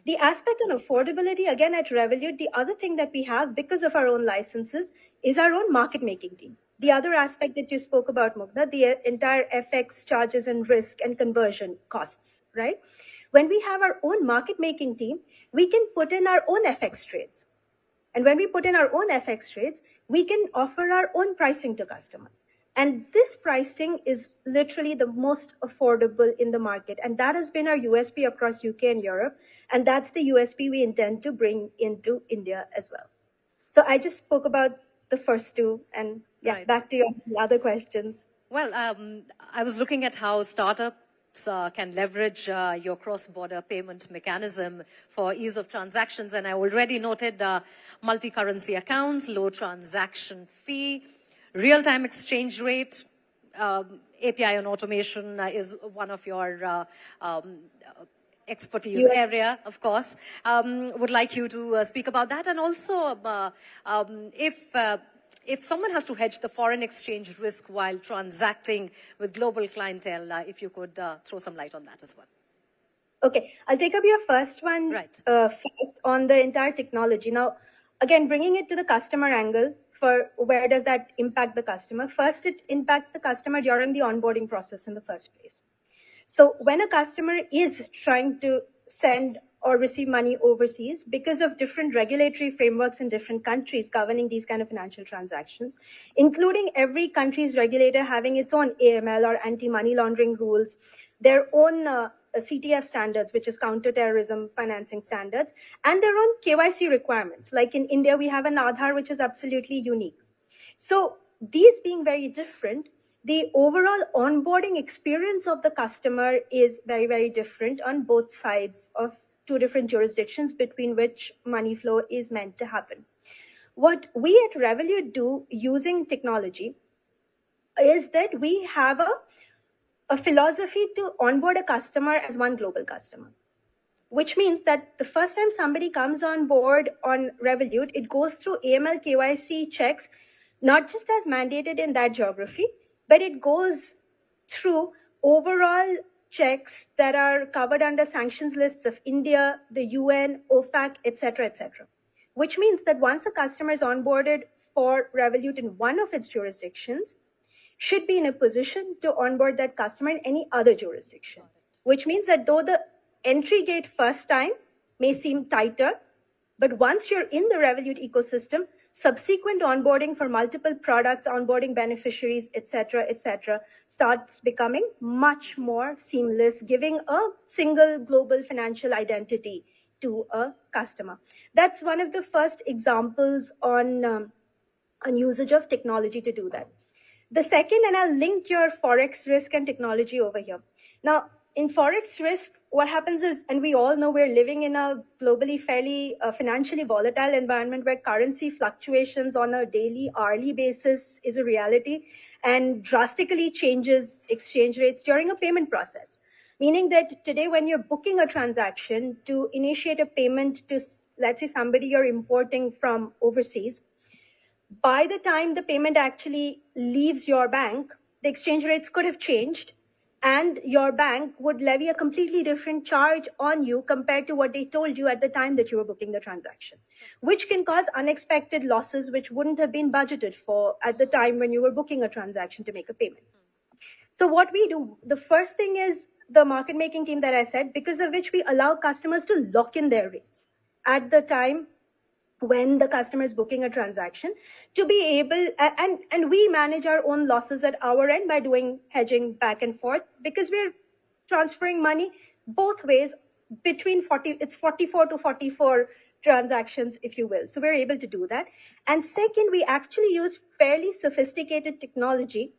The aspect on affordability, again at Revolut, the other thing that we have because of our own licenses is our own market making team. The other aspect that you spoke about, Mugdha, the entire FX charges and risk and conversion costs, right? When we have our own market making team, we can put in our own FX trades. And when we put in our own FX trades, we can offer our own pricing to customers. And this pricing is literally the most affordable in the market. And that has been our USP across UK and Europe. And that's the USP we intend to bring into India as well. So I just spoke about the first two. And yeah, Right. back to your other questions. Well, I was looking at how startups can leverage your cross-border payment mechanism for ease of transactions. And I already noted multi-currency accounts, low transaction fee, real-time exchange rate, API and automation is one of your expertise area, of course. Would like you to speak about that. And also, if someone has to hedge the foreign exchange risk while transacting with global clientele, if you could throw some light on that as well. Okay, I'll take up your first one first on the entire technology. Now, again, bringing it to the customer angle, for where does that impact the customer? First, it impacts the customer during the onboarding process in the first place. So when a customer is trying to send or receive money overseas, because of different regulatory frameworks in different countries governing these kind of financial transactions, including every country's regulator having its own AML or anti-money laundering rules, their own CTF standards, which is counter-terrorism financing standards, and their own KYC requirements. Like in India, we have an Aadhaar, which is absolutely unique. So these being very different, the overall onboarding experience of the customer is very, very different on both sides of two different jurisdictions between which money flow is meant to happen. What we at Revolut do using technology is that we have a philosophy to onboard a customer as one global customer, which means that the first time somebody comes on board on Revolut, it goes through AML KYC checks, not just as mandated in that geography, but it goes through overall checks that are covered under sanctions lists of India, the UN, OFAC, etc., etc. Which means that once a customer is onboarded for Revolut in one of its jurisdictions, should be in a position to onboard that customer in any other jurisdiction. Which means that though the entry gate first time may seem tighter, but once you're in the Revolut ecosystem, subsequent onboarding for multiple products, onboarding beneficiaries, etc., starts becoming much more seamless, giving a single global financial identity to a customer. That's one of the first examples on usage of technology to do that. The second, and I'll link your Forex risk and technology over here. Now, in Forex risk, what happens is, and we all know we're living in a globally fairly financially volatile environment where currency fluctuations on a daily, hourly basis is a reality and drastically changes exchange rates during a payment process. Meaning that today when you're booking a transaction to initiate a payment to, let's say, somebody you're importing from overseas, by the time the payment actually leaves your bank, the exchange rates could have changed and your bank would levy a completely different charge on you compared to what they told you at the time that you were booking the transaction, which can cause unexpected losses which wouldn't have been budgeted for at the time when you were booking a transaction to make a payment. So what we do, the first thing is the market making team that I said, because of which we allow customers to lock in their rates at the time when the customer is booking a transaction, to be able, and we manage our own losses at our end by doing hedging back and forth, because we're transferring money both ways between 44 to 44 transactions, if you will. So we're able to do that. And second, we actually use fairly sophisticated technology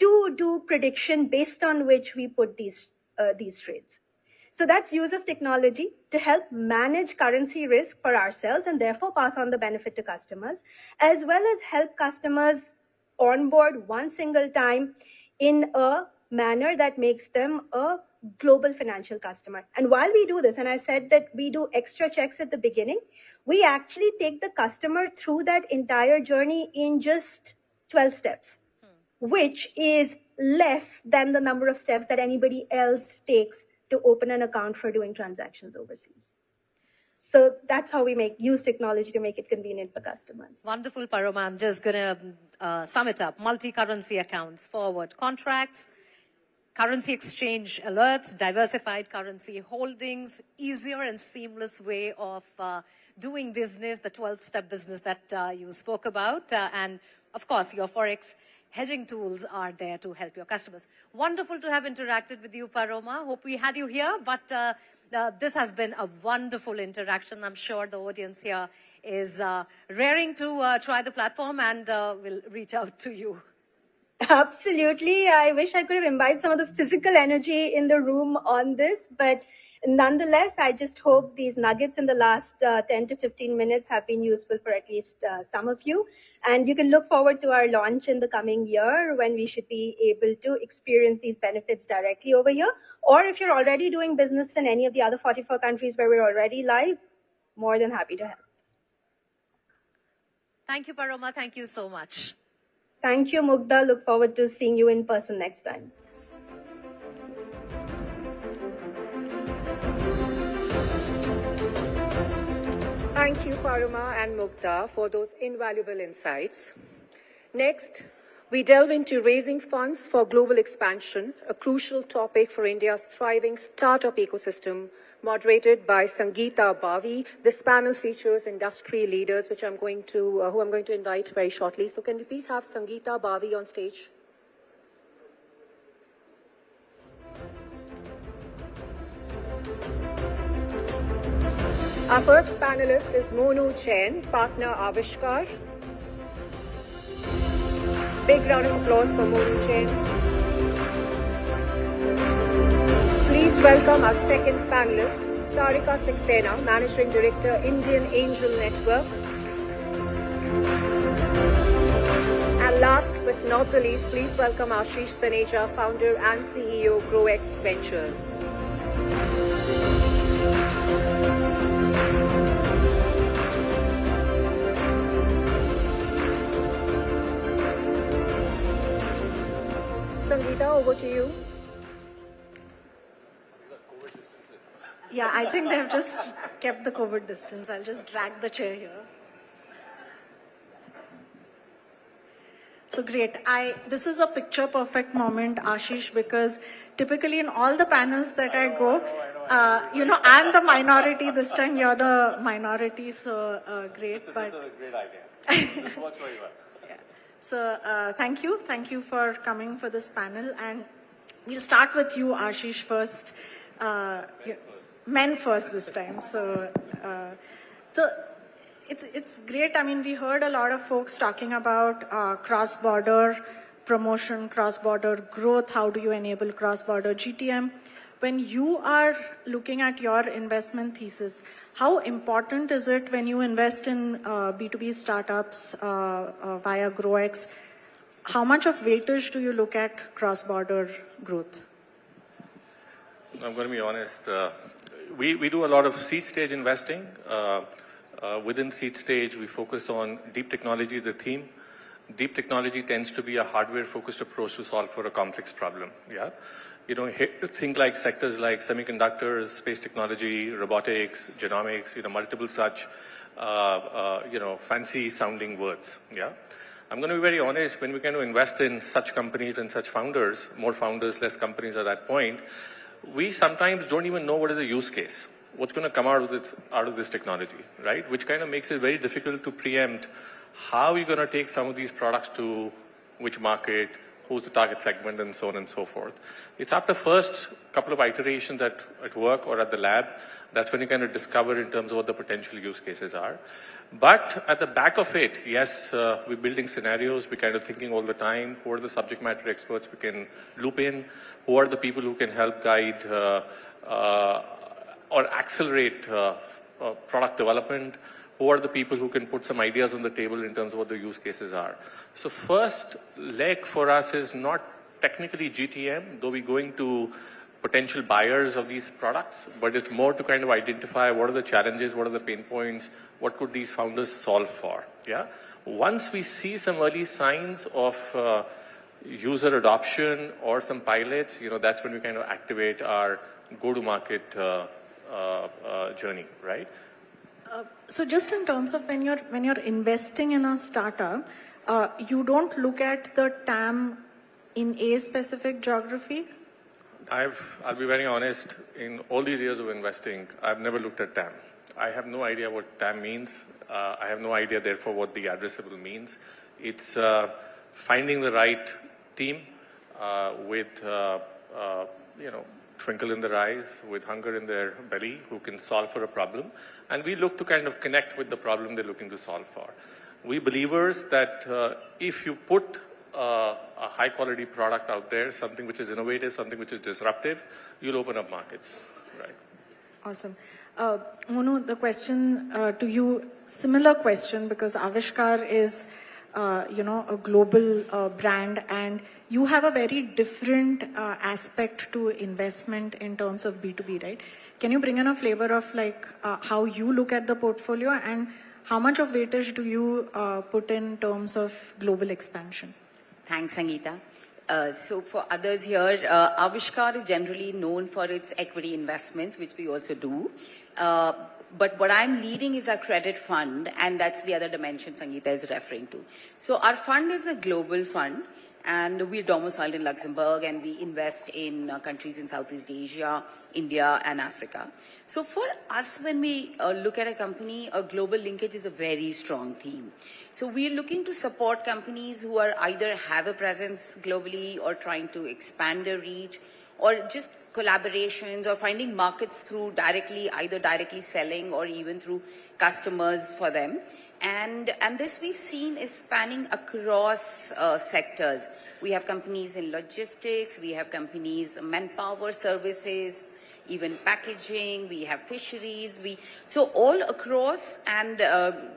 to do prediction based on which we put these trades. So that's use of technology to help manage currency risk for ourselves and therefore pass on the benefit to customers, as well as help customers onboard one single time in a manner that makes them a global financial customer. And while we do this, and I said that we do extra checks at the beginning, we actually take the customer through that entire journey in just 12 steps, which is less than the number of steps that anybody else takes to open an account for doing transactions overseas. So that's how we use technology to make it convenient for customers. Wonderful, Paroma. I'm just going to sum it up. Multi-currency accounts, forward contracts, currency exchange alerts, diversified currency holdings, easier and seamless way of doing business, the 12-step business that you spoke about. And, of course, your Forex hedging tools are there to help your customers. Wonderful to have interacted with you, Paroma. Hope we had you here, but this has been a wonderful interaction. I'm sure the audience here is raring to try the platform and will reach out to you. Absolutely. I wish I could have imbibed some of the physical energy in the room on this, but nonetheless, I just hope these nuggets in the last 10 to 15 minutes have been useful for at least some of you. And you can look forward to our launch in the coming year when we should be able to experience these benefits directly over here. Or if you're already doing business in any of the other 44 countries where we're already live, more than happy to help. Thank you, Paroma. Thank you so much. Thank you, Mugdha. Look forward to seeing you in person next time. Thank you, Paroma and Mugdha, for those invaluable insights. Next, we delve into raising funds for global expansion, a crucial topic for India's thriving startup ecosystem, moderated by Sangeeta Bavi. This panel features industry leaders, who I'm going to invite very shortly. So can we please have Sangeeta Bavi on stage? Our first panelist is Monu Chen, partner Avishkar. Big round of applause for Monu Chen. Please welcome our second panelist, Sarika Saxena, Managing Director, Indian Angel Network. And last but not the least, please welcome Ashish Taneja, Founder and CEO, GrowX Ventures. Sangeeta, over to you. Yeah, I think they've just kept the COVID distance. I'll just drag the chair here. So great. This is a picture perfect moment, Ashish, because typically in all the panels that I go, I'm the minority. This time you're the minority, so great. This is a great idea. This works very well. So thank you. Thank you for coming for this panel. And we'll start with you, Ashish, first. Men first this time. So it's great. I mean, we heard a lot of folks talking about cross-border promotion, cross-border growth. How do you enable cross-border GTM? When you are looking at your investment thesis, how important is it when you invest in B2B startups via GrowX? How much of weightage do you look at cross-border growth? I'm going to be honest. We do a lot of seed stage investing. Within seed stage, we focus on deep technology as a theme. Deep technology tends to be a hardware-focused approach to solve for a complex problem. Yeah, think like sectors like semiconductors, space technology, robotics, genomics. Multiple such fancy-sounding words. Yeah. I'm going to be very honest. When we kind of invest in such companies and such founders, more founders, less companies at that point, we sometimes don't even know what is the use case. What's going to come out of this technology, right? Which kind of makes it very difficult to preempt how you're going to take some of these products to which market, who's the target segment, and so on and so forth. It's after first couple of iterations at work or at the lab, that's when you kind of discover in terms of what the potential use cases are. But at the back of it, yes, we're building scenarios. We're kind of thinking all the time, who are the subject matter experts we can loop in? Who are the people who can help guide or accelerate product development? Who are the people who can put some ideas on the table in terms of what the use cases are? So first leg for us is not technically GTM, though we're going to potential buyers of these products, but it's more to kind of identify what are the challenges, what are the pain points, what could these founders solve for, yeah? Once we see some early signs of user adoption or some pilots, that's when we kind of activate our go-to-market journey, right? So just in terms of when you're investing in a startup, you don't look at the TAM in a specific geography? I'll be very honest, in all these years of investing, I've never looked at TAM. I have no idea what TAM means. I have no idea, therefore, what the addressable means. It's finding the right team with, twinkle in their eyes, with hunger in their belly, who can solve for a problem. And we look to kind of connect with the problem they're looking to solve for. We believers that if you put a high-quality product out there, something which is innovative, something which is disruptive, you'll open up markets, right? Awesome. Monu, the question to you, similar question, because Avishkar is, a global brand, and you have a very different aspect to investment in terms of B2B, right? Can you bring in a flavor of how you look at the portfolio, and how much of weightage do you put in terms of global expansion? Thanks, Sangeeta. So for others here, Avishkar is generally known for its equity investments, which we also do. But what I'm leading is our credit fund, and that's the other dimension Sangeeta is referring to. So our fund is a global fund, and we're domiciled in Luxembourg, and we invest in countries in Southeast Asia, India, and Africa. So for us, when we look at a company, a global linkage is a very strong theme. So we're looking to support companies who are either have a presence globally or trying to expand their reach, or just collaborations or finding markets through either directly selling or even through customers for them. And this we've seen is spanning across sectors. We have companies in logistics, we have companies manpower services, even packaging, we have fisheries, so all across, and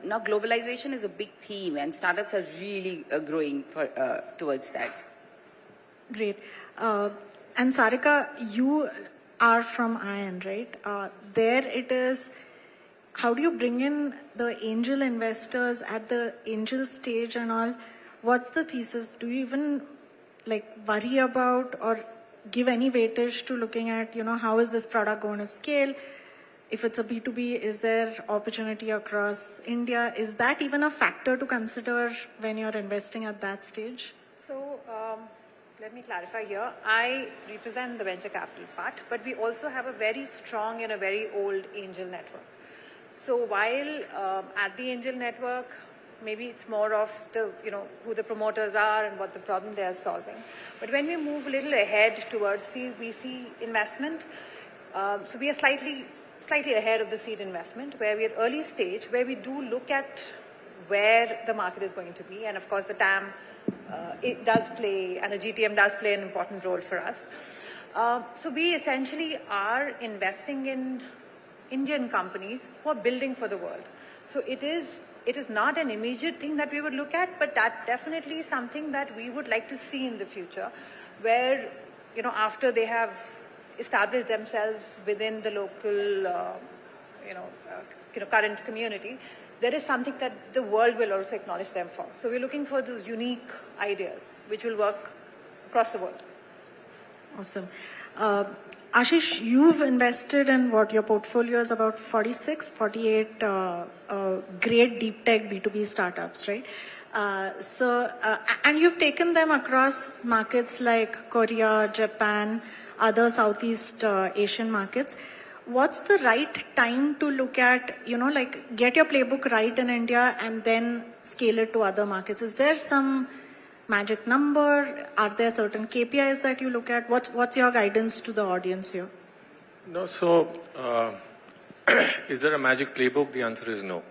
now globalization is a big theme, and startups are really growing towards that. Great. And Sarika, you are from ION, right? There it is, how do you bring in the angel investors at the angel stage and all? What's the thesis? Do you even worry about or give any weightage to looking at, how is this product going to scale? If it's a B2B, is there opportunity across India? Is that even a factor to consider when you're investing at that stage? So let me clarify here. I represent the venture capital part, but we also have a very strong and a very old angel network. So while at the angel network, maybe it's more of the, who the promoters are and what the problem they are solving. But when we move a little ahead towards the VC investment, so we are slightly ahead of the seed investment, where we are early stage, where we do look at where the market is going to be. And of course, the TAM, it does play, and the GTM does play an important role for us. So we essentially are investing in Indian companies who are building for the world. So it is not an immediate thing that we would look at, but that definitely is something that we would like to see in the future, where, after they have established themselves within the local, current community, there is something that the world will also acknowledge them for. So we're looking for those unique ideas which will work across the world. Awesome. Ashish, you've invested in what your portfolio is about 48 great deep tech B2B startups, right? And you've taken them across markets like Korea, Japan, other Southeast Asian markets. What's the right time to look at, get your playbook right in India and then scale it to other markets? Is there some magic number? Are there certain KPIs that you look at? What's your guidance to the audience here? No, so is there a magic playbook? The answer is no.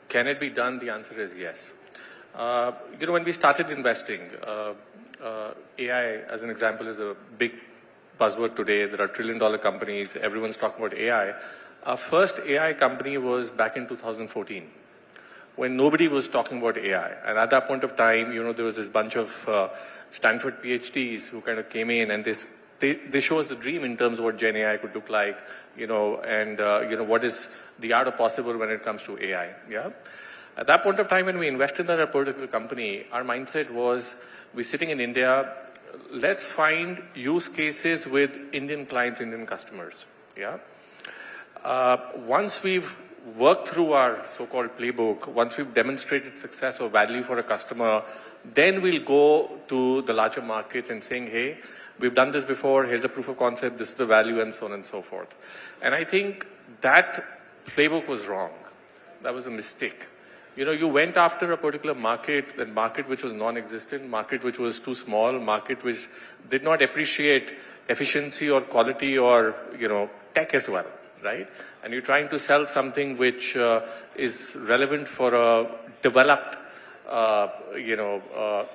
Can it be done? The answer is yes. When we started investing, AI, as an example, is a big buzzword today. There are trillion-dollar companies. Everyone's talking about AI. Our first AI company was back in 2014, when nobody was talking about AI. And at that point of time, there was this bunch of Stanford PhDs who kind of came in, and they show us the dream in terms of what Gen AI could look like, and what is the art of possible when it comes to AI. Yeah. At that point of time, when we invested in that particular company, our mindset was, we're sitting in India, let's find use cases with Indian clients, Indian customers. Yeah. Once we've worked through our so-called playbook, once we've demonstrated success or value for a customer, then we'll go to the larger markets and saying, hey, we've done this before, here's a proof of concept, this is the value, and so on and so forth. And I think that playbook was wrong. That was a mistake. You went after a particular market, that market which was non-existent, market which was too small, market which did not appreciate efficiency or quality or, tech as well, right? And you're trying to sell something which is relevant for a developed,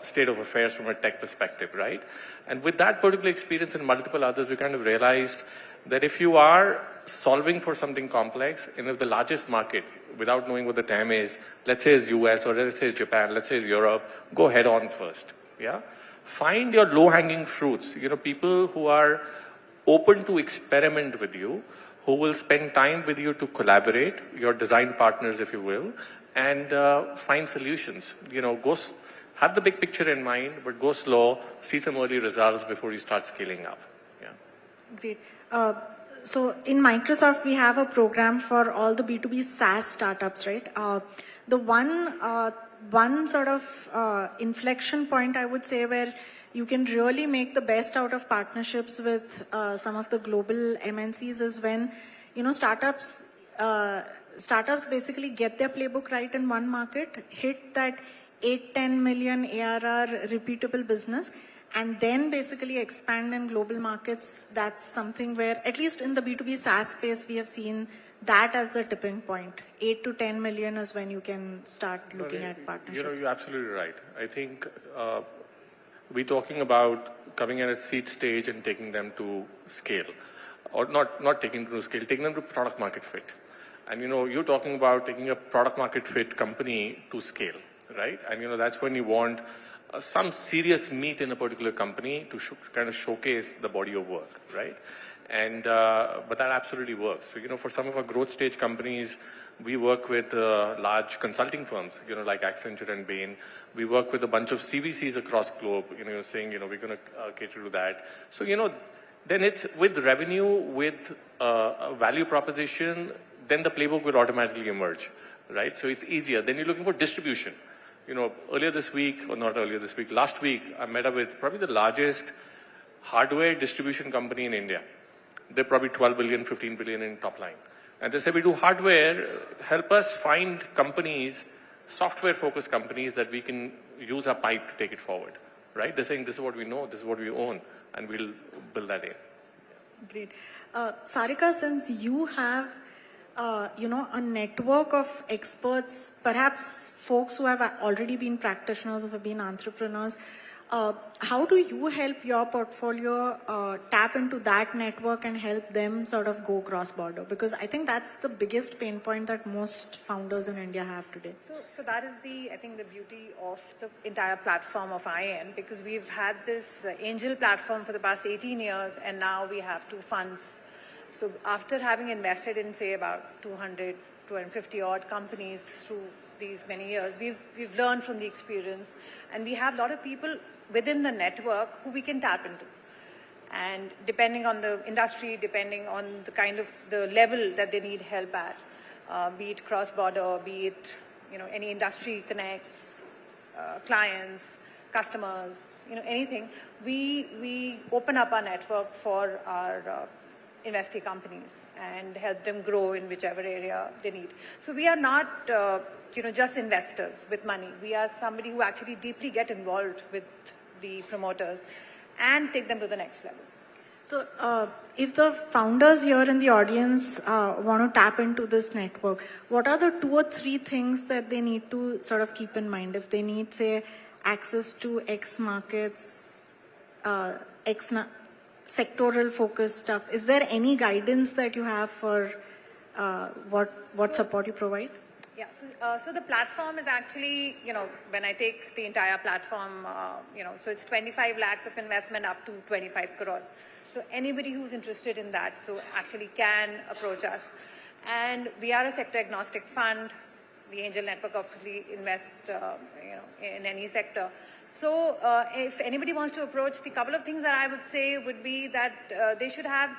state of affairs from a tech perspective, right? And with that particular experience and multiple others, we kind of realized that if you are solving for something complex, and if the largest market, without knowing what the TAM is, let's say is US or let's say is Japan, let's say is Europe, go head on first, yeah? Find your low-hanging fruits, people who are open to experiment with you, who will spend time with you to collaborate, your design partners, if you will, and find solutions. Have the big picture in mind, but go slow, see some early results before you start scaling up. Yeah. Great. So in Microsoft, we have a program for all the B2B SaaS startups, right? The one sort of inflection point, I would say, where you can really make the best out of partnerships with some of the global MNCs is when, startups basically get their playbook right in one market, hit that 8-10 million ARR repeatable business, and then basically expand in global markets. That's something where, at least in the B2B SaaS space, we have seen that as the tipping point. 8 to 10 million is when you can start looking at partnerships. You're absolutely right. I think we're talking about coming at a seed stage and taking them to scale. Or not taking them to scale, taking them to product market fit. And you're talking about taking a product market fit company to scale, right? And that's when you want some serious meat in a particular company to kind of showcase the body of work, right? And but that absolutely works. So for some of our growth stage companies, we work with large consulting firms, like Accenture and Bain. We work with a bunch of CVCs across globe, saying we're going to cater to that. So then it's with revenue, with a value proposition, then the playbook will automatically emerge, right? So it's easier. Then you're looking for distribution. Last week, I met up with probably the largest hardware distribution company in India. They're probably 12 billion, 15 billion in top line. And they say, we do hardware, help us find companies, software-focused companies that we can use our pipe to take it forward, right? They're saying, this is what we know, this is what we own, and we'll build that in. Great. Sarika, since you have a network of experts, perhaps folks who have already been practitioners, who have been entrepreneurs, how do you help your portfolio tap into that network and help them sort of go cross-border? Because I think that's the biggest pain point that most founders in India have today. So that is I think the beauty of the entire platform of IN, because we've had this angel platform for the past 18 years, and now we have 2 funds. So after having invested in, say, about 200, 250 odd companies through these many years, we've learned from the experience, and we have a lot of people within the network who we can tap into. And depending on the industry, depending on the kind of the level that they need help at, be it cross-border, be it any industry connects, clients, customers, anything, we open up our network for our investee companies and help them grow in whichever area they need. So we are not, just investors with money. We are somebody who actually deeply get involved with the promoters and take them to the next level. So if the founders here in the audience want to tap into this network, what are the 2 or 3 things that they need to sort of keep in mind? If they need, say, access to X markets, sectoral focused stuff, is there any guidance that you have for what support you provide? Yeah, so the platform is actually, when I take the entire platform, so it's 25 lakhs of investment up to 25 crores. So anybody who's interested in that, so actually can approach us. And we are a sector agnostic fund. The Angel Network obviously invests, in any sector. So if anybody wants to approach, the couple of things that I would say would be that they should have,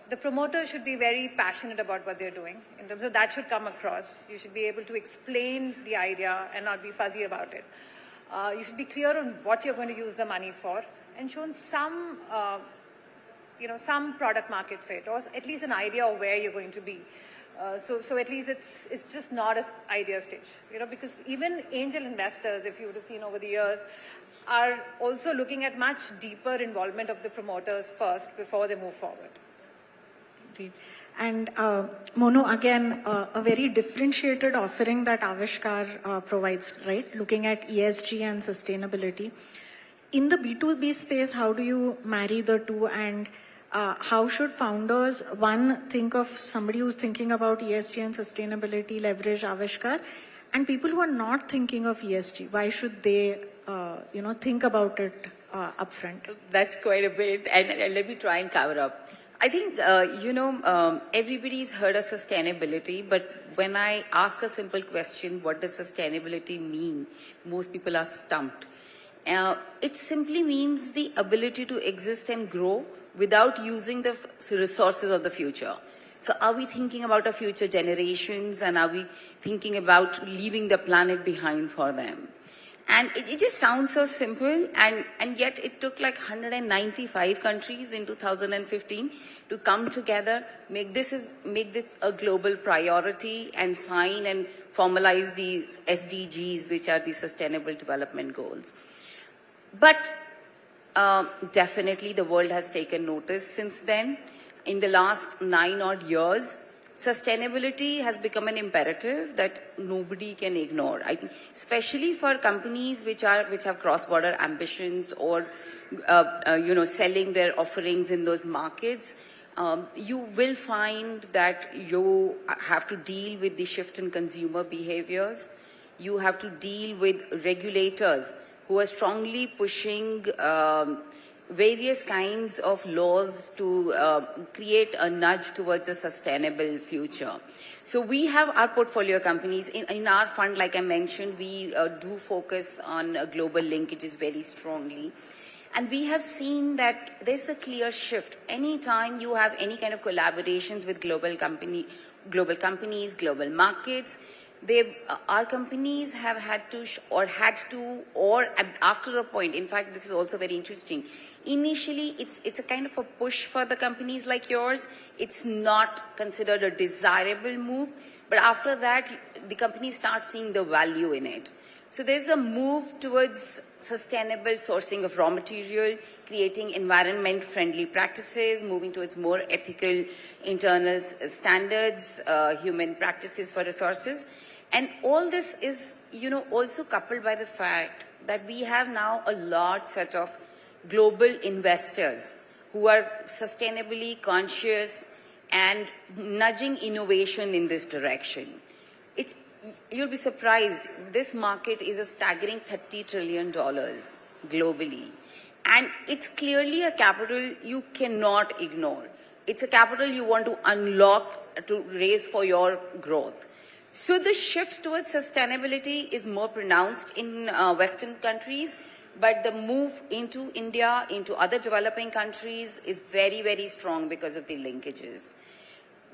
the promoters should be very passionate about what they're doing. In terms of that should come across. You should be able to explain the idea and not be fuzzy about it. You should be clear on what you're going to use the money for and shown some, some product market fit or at least an idea of where you're going to be. So at least it's just not an idea stage, because even angel investors, if you would have seen over the years, are also looking at much deeper involvement of the promoters first before they move forward. Great. And Monu, again, a very differentiated offering that Avishkar provides, right? Looking at ESG and sustainability. In the B2B space, how do you marry the two, and how should founders, one, think of somebody who's thinking about ESG and sustainability, leverage Avishkar, and people who are not thinking of ESG, why should they, think about it upfront? That's quite a bit, and let me try and cover up. I think, everybody's heard of sustainability, but when I ask a simple question, what does sustainability mean? Most people are stumped. It simply means the ability to exist and grow without using the resources of the future. So are we thinking about our future generations, and are we thinking about leaving the planet behind for them? And it just sounds so simple, and yet it took like 195 countries in 2015 to come together, make this a global priority, and sign and formalize these SDGs, which are the Sustainable Development Goals. But definitely the world has taken notice since then. In the last 9 odd years, sustainability has become an imperative that nobody can ignore. I think, especially for companies which have cross-border ambitions or selling their offerings in those markets, you will find that you have to deal with the shift in consumer behaviors. You have to deal with regulators who are strongly pushing various kinds of laws to create a nudge towards a sustainable future. So we have our portfolio companies. In our fund, like I mentioned, we do focus on global linkages very strongly. And we have seen that there's a clear shift. Anytime you have any kind of collaborations with global companies, global markets, our companies have after a point, in fact, this is also very interesting. Initially, it's a kind of a push for the companies like yours. It's not considered a desirable move, but after that, the companies start seeing the value in it. So there's a move towards sustainable sourcing of raw material, creating environment-friendly practices, moving towards more ethical internal standards, human practices for resources. And all this is, also coupled by the fact that we have now a large set of global investors who are sustainably conscious and nudging innovation in this direction. You'll be surprised, this market is a staggering $30 trillion globally. And it's clearly a capital you cannot ignore. It's a capital you want to unlock to raise for your growth. So the shift towards sustainability is more pronounced in Western countries, but the move into India, into other developing countries is very, very strong because of the linkages.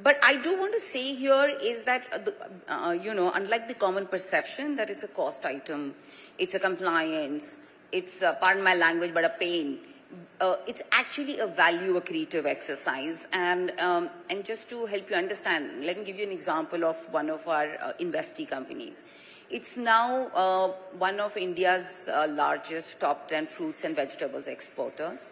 But I do want to say here is that, unlike the common perception that it's a cost item, it's a compliance, it's, pardon my language, but a pain. It's actually a value accretive exercise. And just to help you understand, let me give you an example of one of our investee companies. It's now one of India's largest top 10 fruits and vegetables exporters.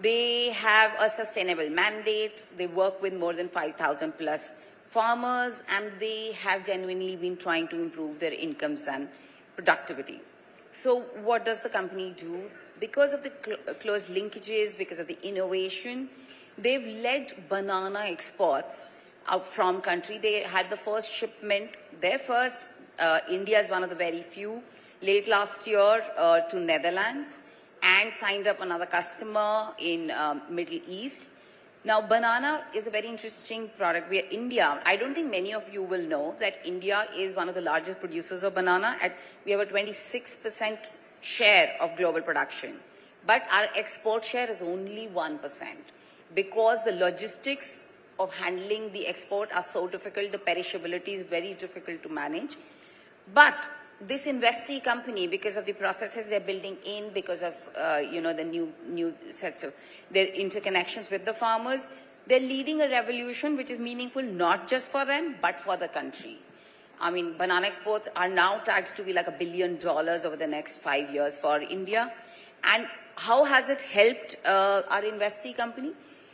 They have a sustainable mandate. They work with more than 5,000 plus farmers, and they have genuinely been trying to improve their incomes and productivity. So what does the company do? Because of the close linkages, because of the innovation, they've led banana exports out from country. They had the first shipment, India is one of the very few, late last year to Netherlands, and signed up another customer in Middle East. Now, banana is a very interesting product. India, I don't think many of you will know that India is one of the largest producers of banana. We have a 26% share of global production. But our export share is only 1% because the logistics of handling the export are so difficult. The perishability is very difficult to manage. But this investee company, because of the processes they're building in, because of the new sets of their interconnections with the farmers, they're leading a revolution which is meaningful not just for them but for the country. I mean, banana exports are now tagged to be like $1 billion over the next 5 years for India. And how has it helped our investee company?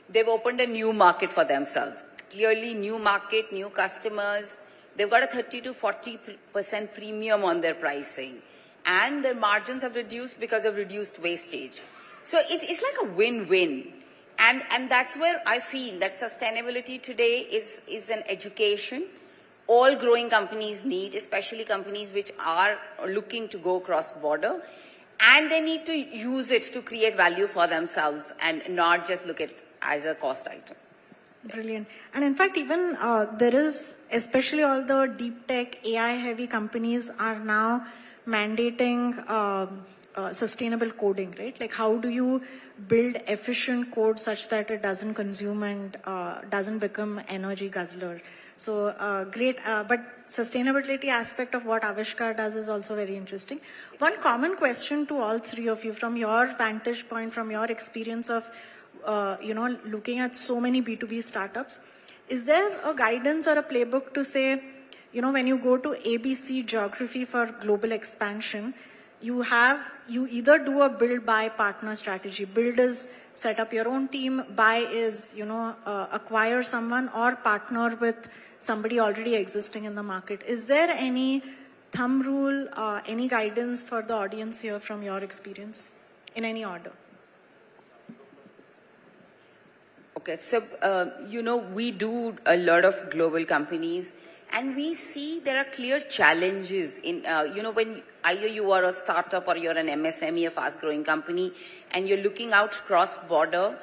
They've opened a new market for themselves. Clearly, new market, new customers. They've got a 30 to 40% premium on their pricing. And their margins have reduced because of reduced wastage. So it's like a win-win. And that's where I feel that sustainability today is an education all growing companies need, especially companies which are looking to go cross-border. And they need to use it to create value for themselves and not just look at it as a cost item. Brilliant. And in fact, even there is, especially all the deep tech, AI-heavy companies are now mandating sustainable coding, right? Like how do you build efficient code such that it doesn't consume and doesn't become energy guzzler? So great, but sustainability aspect of what Avishkar does is also very interesting. One common question to all three of you from your vantage point, from your experience of looking at so many B2B startups, is there a guidance or a playbook to say, when you go to ABC geography for global expansion, you either do a build, buy, partner strategy. Build is set up your own team, buy is, acquire someone or partner with somebody already existing in the market. Is there any thumb rule, any guidance for the audience here from your experience in any order? Okay, so, we do a lot of global companies and we see there are clear challenges in, when either you are a startup or you're an MSME, a fast growing company, and you're looking out cross-border,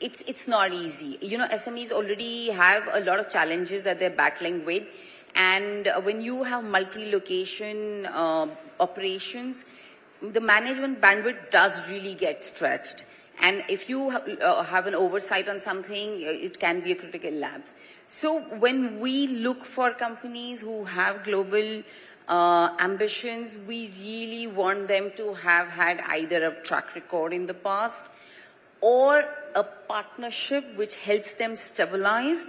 it's not easy. SMEs already have a lot of challenges that they're battling with. And when you have multi-location operations, the management bandwidth does really get stretched. And if you have an oversight on something, it can be a critical lapse. So when we look for companies who have global ambitions, we really want them to have had either a track record in the past or a partnership which helps them stabilize,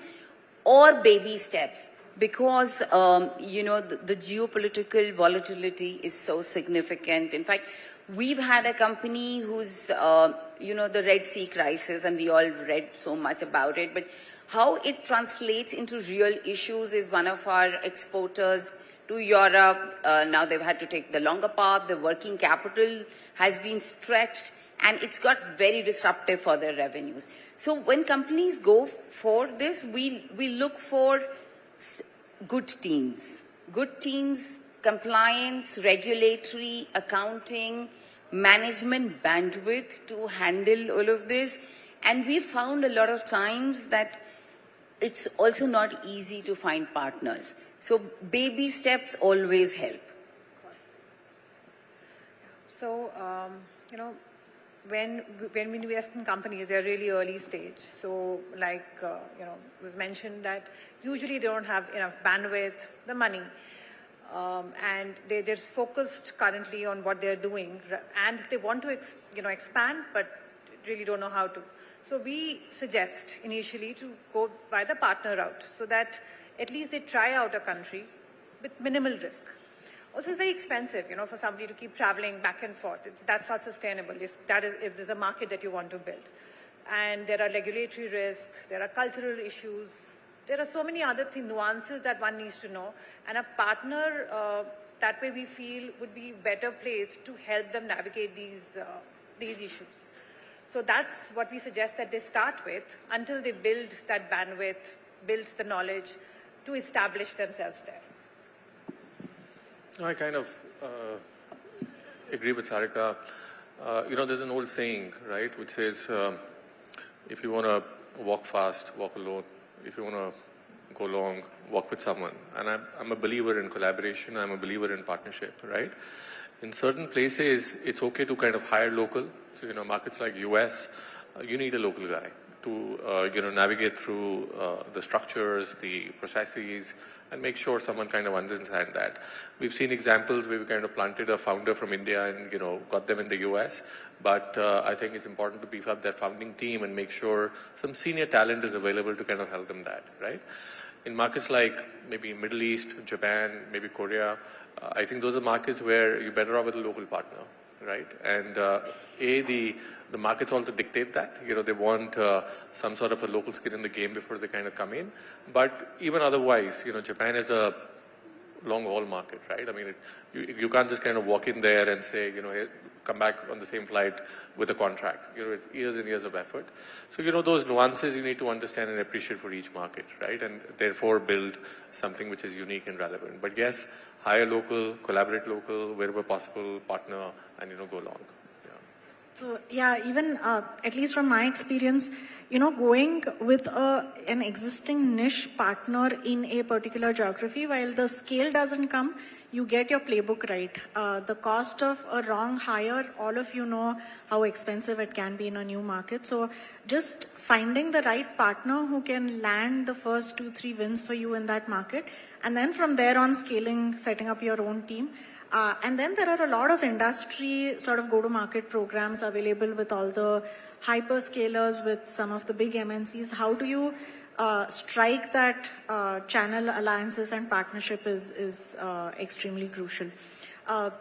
or baby steps. Because, the geopolitical volatility is so significant. In fact, we've had a company who's, the Red Sea crisis, and we all read so much about it, but how it translates into real issues is one of our exporters to Europe. Now they've had to take the longer path. The working capital has been stretched, and it's got very disruptive for their revenues. So when companies go for this, we look for good teams, compliance, regulatory, accounting, management bandwidth to handle all of this. And we found a lot of times that it's also not easy to find partners. So baby steps always help. So, when we invest in companies, they're really early stage. So, like, it was mentioned that usually they don't have enough bandwidth, the money, and they're focused currently on what they're doing, and they want to, expand, but really don't know how to. So we suggest initially to go by the partner route so that at least they try out a country with minimal risk. Also, it's very expensive, for somebody to keep traveling back and forth. That's not sustainable if there's a market that you want to build. And there are regulatory risks, there are cultural issues, there are so many other nuances that one needs to know. And a partner, that way we feel, would be better placed to help them navigate these issues. So that's what we suggest that they start with until they build that bandwidth, build the knowledge to establish themselves there. I kind of agree with Sarika. There's an old saying, right, which says, if you want to walk fast, walk alone. If you want to go long, walk with someone. And I'm a believer in collaboration. I'm a believer in partnership, right? In certain places, it's okay to kind of hire local. So, markets like US, you need a local guy. to navigate through the structures, the processes, and make sure someone kind of understands that. We've seen examples where we kind of planted a founder from India and got them in the US, but I think it's important to beef up that founding team and make sure some senior talent is available to kind of help them that, right? In markets like maybe Middle East, Japan, maybe Korea, I think those are markets where you're better off with a local partner, right? And the markets also dictate that. They want some sort of a local skin in the game before they kind of come in. But even otherwise, Japan is a long haul market, right? I mean, you can't just kind of walk in there and say, hey, come back on the same flight with a contract. It's years and years of effort. So, those nuances you need to understand and appreciate for each market, right? And therefore build something which is unique and relevant. But yes, hire local, collaborate local, wherever possible, partner, and, go long. So yeah, even at least from my experience, going with an existing niche partner in a particular geography, while the scale doesn't come, you get your playbook right. The cost of a wrong hire, all of you know how expensive it can be in a new market. So just finding the right partner who can land the first 2-3 wins for you in that market, and then from there on scaling, setting up your own team. And then there are a lot of industry sort of go-to-market programs available with all the hyperscalers, with some of the big MNCs. How do you strike that channel alliances and partnership is extremely crucial. I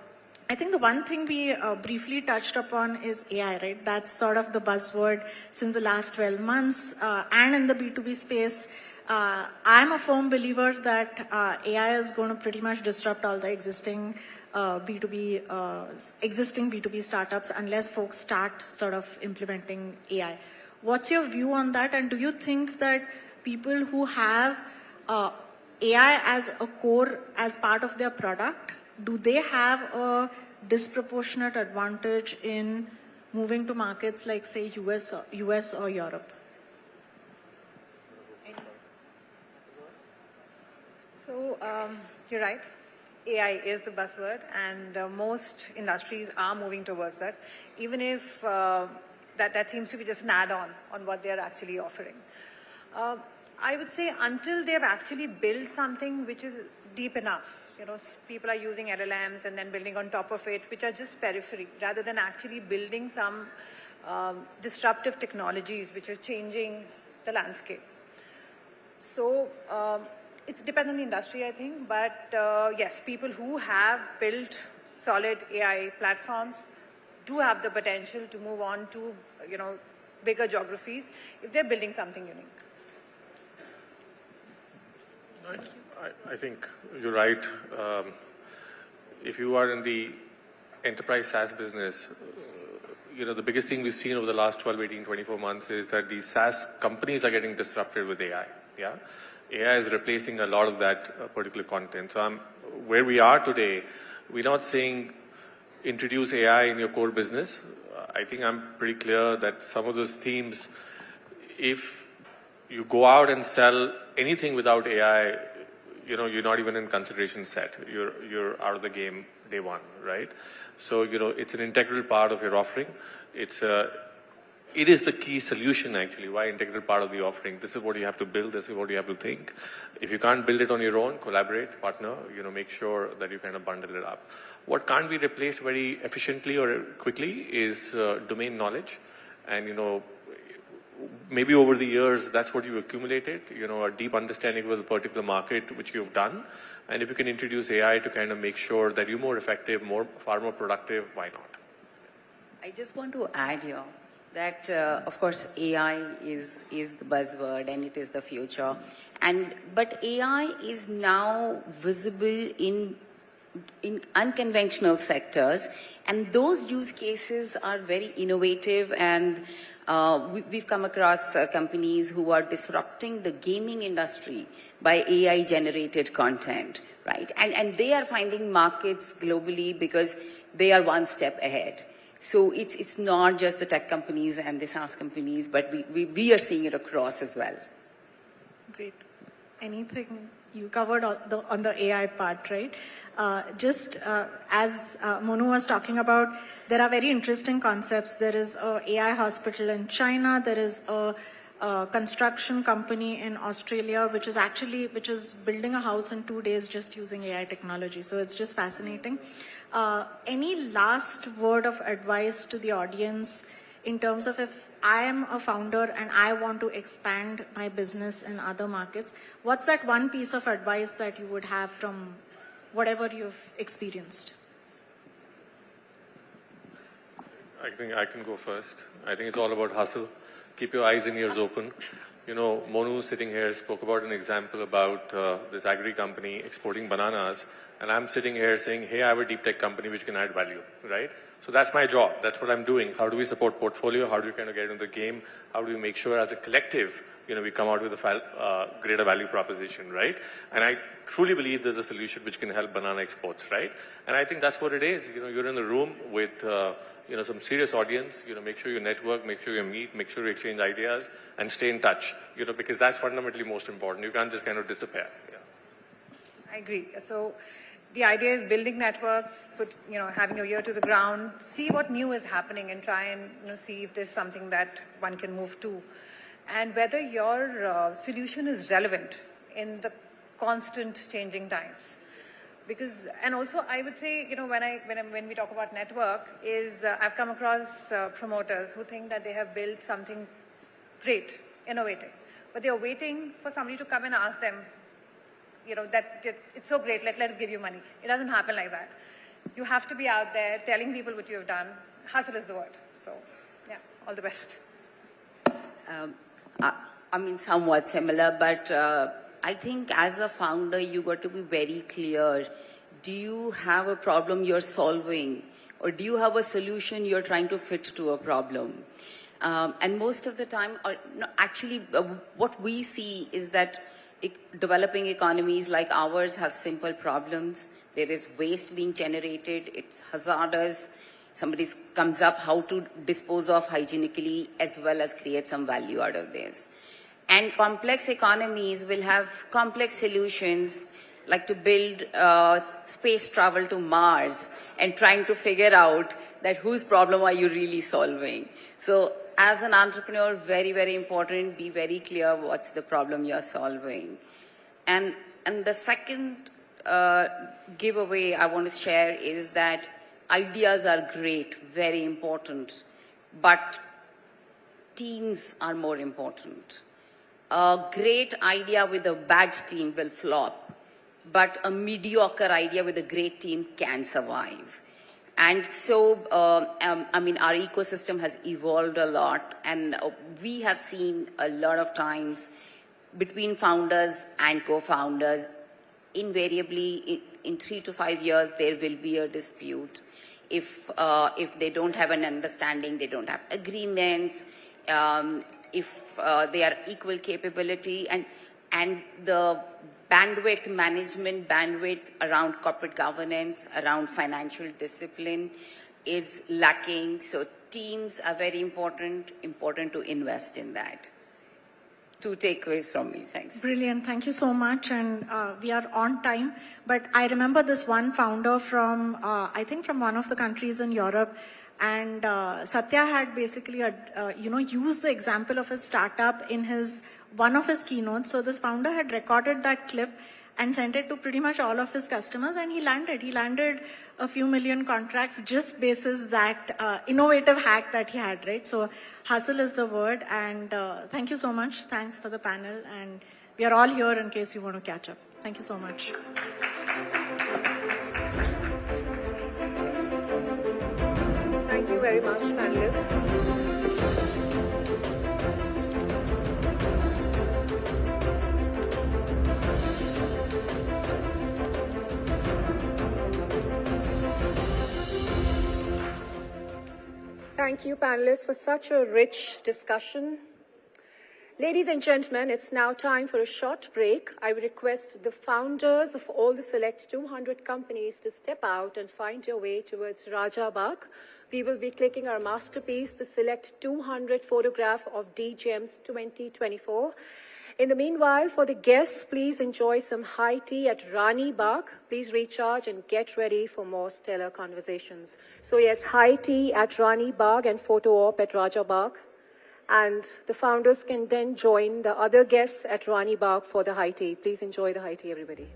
think the one thing we briefly touched upon is AI, right? That's sort of the buzzword since the last 12 months. And in the B2B space, I'm a firm believer that AI is going to pretty much disrupt all the existing B2B startups unless folks start sort of implementing AI. What's your view on that? And do you think that people who have AI as a core, as part of their product, do they have a disproportionate advantage in moving to markets like, say, US or Europe? So you're right. AI is the buzzword, and most industries are moving towards that, even if that seems to be just an add-on on what they're actually offering. I would say until they've actually built something which is deep enough, people are using LLMs and then building on top of it, which are just periphery, rather than actually building some disruptive technologies which are changing the landscape. So it depends on the industry, I think, but yes, people who have built solid AI platforms do have the potential to move on to, bigger geographies if they're building something unique. I think you're right. If you are in the enterprise SaaS business, the biggest thing we've seen over the last 12, 18, 24 months is that the SaaS companies are getting disrupted with AI. Yeah, AI is replacing a lot of that particular content. So where we are today, we're not saying introduce AI in your core business. I think I'm pretty clear that some of those themes, if you go out and sell anything without AI, you're not even in consideration set. You're out of the game day one, right? So, it's an integral part of your offering. It is the key solution, actually. Why integral part of the offering? This is what you have to build. This is what you have to think. If you can't build it on your own, collaborate, partner, make sure that you kind of bundle it up. What can't be replaced very efficiently or quickly is domain knowledge. And, maybe over the years, that's what you've accumulated, a deep understanding of the particular market which you've done. And if you can introduce AI to kind of make sure that you're more effective, far more productive, why not? I just want to add here that, of course, AI is the buzzword and it is the future. But AI is now visible in unconventional sectors, and those use cases are very innovative, and we've come across companies who are disrupting the gaming industry by AI-generated content, right? And they are finding markets globally because they are one step ahead. So it's not just the tech companies and the SaaS companies, but we are seeing it across as well. Great. Anything you covered on the AI part, right? Just as Monu was talking about, there are very interesting concepts. There is a AI hospital in China. There is a construction company in Australia, which is building a house in 2 days just using AI technology. So it's just fascinating. Any last word of advice to the audience in terms of if I am a founder and I want to expand my business in other markets, what's that one piece of advice that you would have from whatever you've experienced? I think I can go first. I think it's all about hustle. Keep your eyes and ears open. You know, Monu sitting here spoke about an example about this agri company exporting bananas, and I'm sitting here saying, hey, I have a deep tech company which can add value, right? So that's my job. That's what I'm doing. How do we support portfolio? How do we kind of get into the game? How do we make sure as a collective, you know, we come out with a greater value proposition, right? And I truly believe there's a solution which can help banana exports, right? And I think that's what it is. You know, you're in the room with, you know, some serious audience. You know, make sure you network, make sure you meet, make sure you exchange ideas, and stay in touch. You know, because that's fundamentally most important. You can't just kind of disappear. Yeah. I agree. So the idea is building networks, having your ear to the ground, see what new is happening, and try and see if there's something that one can move to, and whether your solution is relevant in the constant changing times. Because, and also I would say, when we talk about network, I've come across promoters who think that they have built something great, innovative, but they are waiting for somebody to come and ask them, that it's so great, let us give you money. It doesn't happen like that. You have to be out there telling people what you have done. Hustle is the word. So, yeah, all the best. I mean, somewhat similar, but I think as a founder, you got to be very clear. Do you have a problem you're solving, or do you have a solution you're trying to fit to a problem? And most of the time, what we see is that developing economies like ours have simple problems. There is waste being generated. It's hazardous. Somebody comes up how to dispose of hygienically as well as create some value out of this. And complex economies will have complex solutions, like to build space travel to Mars and trying to figure out that whose problem are you really solving. So as an entrepreneur, very, very important, be very clear what's the problem you're solving. And the second giveaway I want to share is that ideas are great, very important, but teams are more important. A great idea with a bad team will flop, but a mediocre idea with a great team can survive. And so, our ecosystem has evolved a lot, and we have seen a lot of between founders and co-founders, invariably in 3 to 5 years, there will be a dispute. If they don't have an understanding, they don't have agreements, if they are equal capability, and the bandwidth around corporate governance, around financial discipline is lacking. So teams are very important to invest in that. 2 takeaways from me. Thanks. Brilliant. Thank you so much. And we are on time. But I remember this one founder from, I think from one of the countries in Europe. And Satya had basically, used the example of a startup in one of his keynotes. So this founder had recorded that clip and sent it to pretty much all of his customers, and he landed a few million contracts just basis that innovative hack that he had, right? So hustle is the word, and thank you so much. Thanks for the panel, and we are all here in case you want to catch up. Thank you so much. Thank you very much, panelists. Thank you, panelists, for such a rich discussion. Ladies and gentlemen, it's now time for a short break. I would request the founders of all the select 200 companies to step out and find your way towards Raja Bagh. We will be clicking our masterpiece, the select 200 photograph of DGEMS 2024. In the meanwhile, for the guests, please enjoy some high tea at Rani Bagh. Please recharge and get ready for more stellar conversations. So yes, high tea at Rani Bagh and photo op at Raja Bagh. And the founders can then join the other guests at Rani Bagh for the high tea. Please enjoy the high tea, everybody.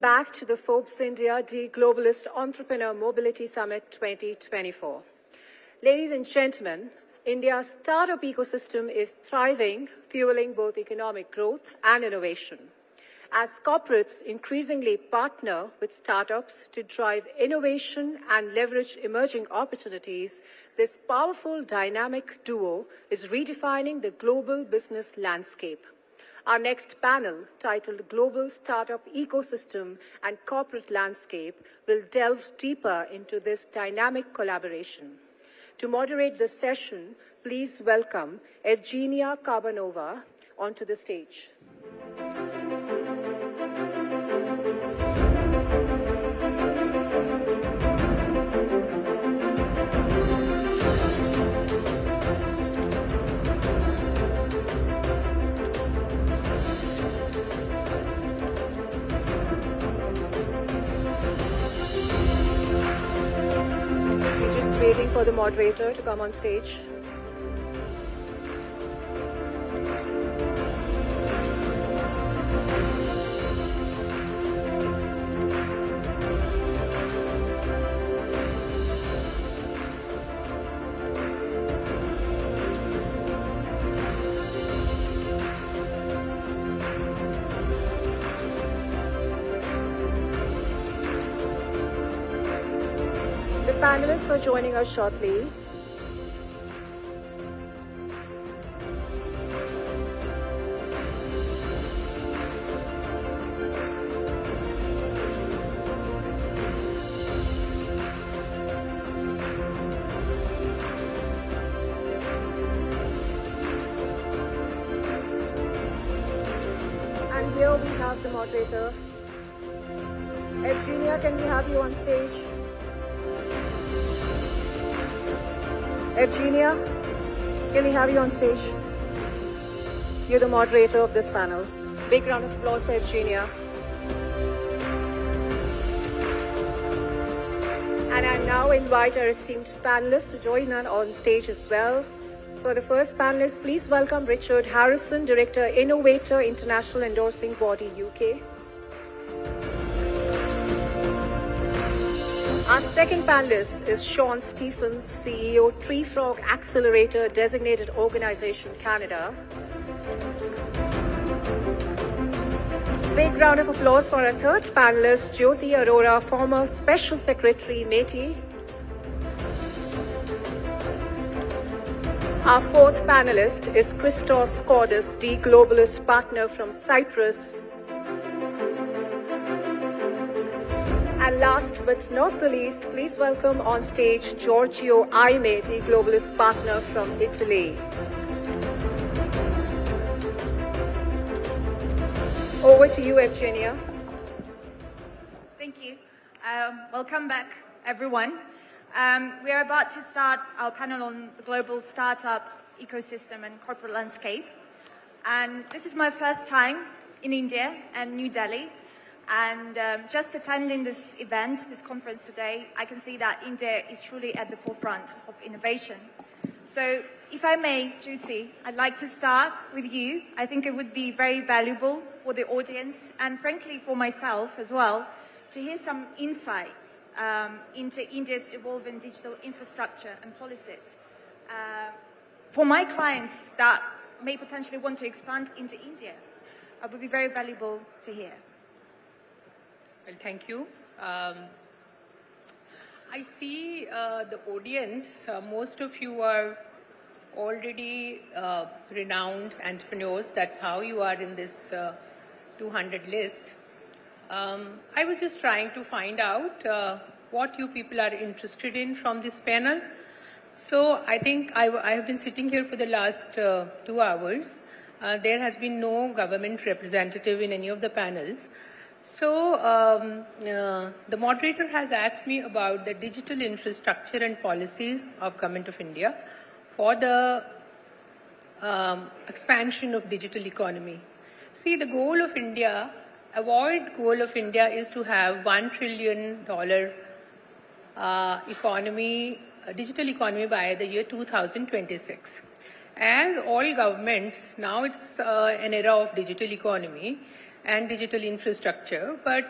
back to the Forbes India Globalist Entrepreneur Mobility Summit 2024. Ladies and gentlemen, India's startup ecosystem is thriving, fueling both economic growth and innovation. As corporates increasingly partner with startups to drive innovation and leverage emerging opportunities, this powerful dynamic duo is redefining the global business landscape. Our next panel, titled Global Startup Ecosystem and Corporate Landscape, will delve deeper into this dynamic collaboration. To moderate this session, please welcome Evgenia Karbanova onto the stage. Waiting for the moderator to come on stage. Panelists are joining us shortly. And here we have the moderator. Evgenia, can we have you on stage? Evgenia, can we have you on stage? You're the moderator of this panel. Big round of applause for Evgenia. And I now invite our esteemed panelists to join us on stage as well. For the first panelist, please welcome Richard Harrison, Director, Innovator, International Endorsing Body, UK. Our second panelist is Sean Stephens, CEO, Tree Frog Accelerator Designated Organization, Canada. Big round of applause for our third panelist, Jyoti Arora, former Special Secretary, METI. Our fourth panelist is Christos Skordas, the Globalist Partner from Cyprus. And last but not the least, please welcome on stage Giorgio Aime, the Globalist Partner from Italy. Over to you, Evgenia. Thank you. Welcome back, everyone. We are about to start our panel on the global startup ecosystem and corporate landscape. And this is my first time in India and New Delhi. And just attending this event, this conference today, I can see that India is truly at the forefront of innovation. So if I may, Jyoti, I'd like to start with you. I think it would be very valuable for the audience and frankly for myself as well to hear some insights into India's evolving digital infrastructure and policies. For my clients that may potentially want to expand into India, it would be very valuable to hear. Well, thank you. I see the audience, most of you are already renowned entrepreneurs. That's how you are in this 200 list. I was just trying to find out what you people are interested in from this panel. So I think I have been sitting here for the last 2 hours. There has been no government representative in any of the panels. So the moderator has asked me about the digital infrastructure and policies of Government of India for the expansion of digital economy. See, the goal of India, award goal of India is to have $1 trillion economy, digital economy by the year 2026. As all governments, now it's an era of digital economy and digital infrastructure, but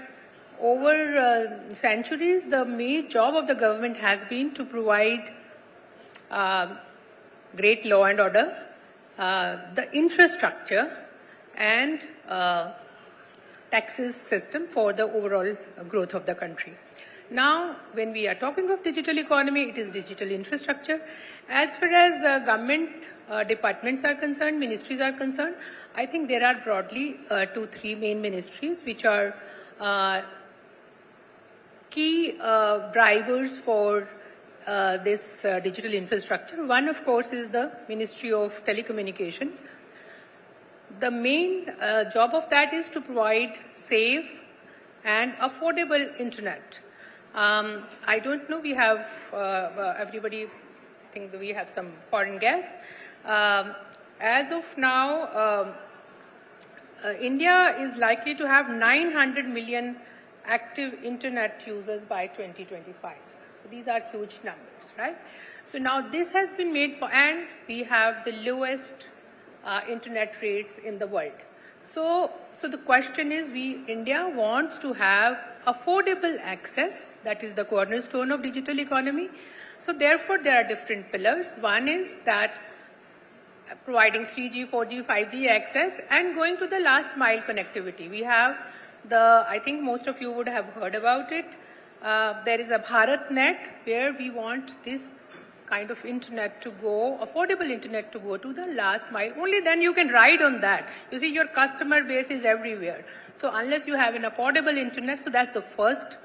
over centuries, the main job of the government has been to provide great law and order, the infrastructure, and taxes system for the overall growth of the country. Now, when we are talking of digital economy, it is digital infrastructure. As far as government departments are concerned, ministries are concerned, I think there are broadly 2-3 main ministries which are key drivers for this digital infrastructure. One, of course, is the Ministry of Telecommunication. The main job of that is to provide safe and affordable internet. I don't know, we have everybody, I think we have some foreign guests. As of now, India is likely to have 900 million active internet users by 2025. So these are huge numbers, right? So now this has been made, and we have the lowest internet rates in the world. So the question is, India wants to have affordable access, that is the cornerstone of digital economy. So therefore, there are different pillars. One is that providing 3G, 4G, 5G access and going to the last mile connectivity. We have I think most of you would have heard about it. There is a BharatNet where we want this kind of internet to go, affordable internet to go to the last mile. Only then you can ride on that. You see, your customer base is everywhere. So unless you have an affordable internet, so that's the first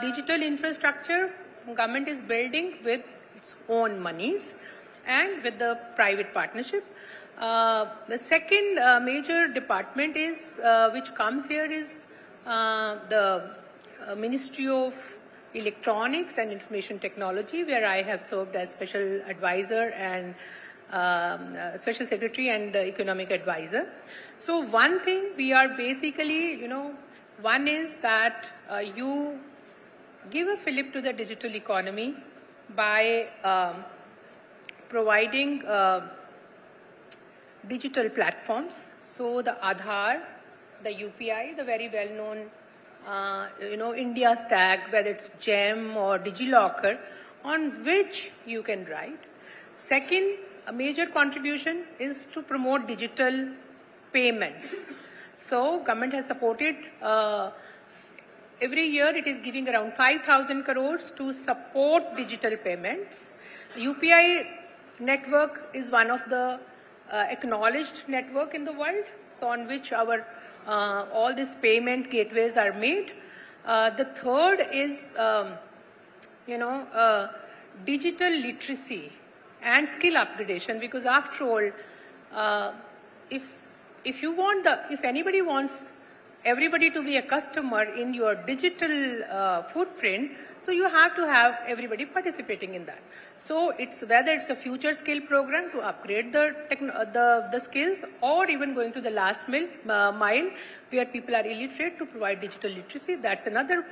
digital infrastructure government is building with its own monies and with the private partnership. The second major department is, which comes here is the Ministry of Electronics and Information Technology, where I have served as special advisor and special secretary and economic advisor. So one thing we are basically, one is that you give a fillip to the digital economy by providing digital platforms. So the Aadhaar, the UPI, the very well-known India stack, whether it's GEM or DigiLocker, on which you can write. Second, a major contribution is to promote digital payments. So government has supported, every year it is giving around 5,000 crores to support digital payments. UPI network is one of the acknowledged network in the world, so on which our all these payment gateways are made. The third is, digital literacy and skill upgradation, because after all, if anybody wants everybody to be a customer in your digital footprint, so you have to have everybody participating in that. So it's whether it's a future skill program to upgrade the skills, or even going to the last mile where people are illiterate to provide digital literacy. That's another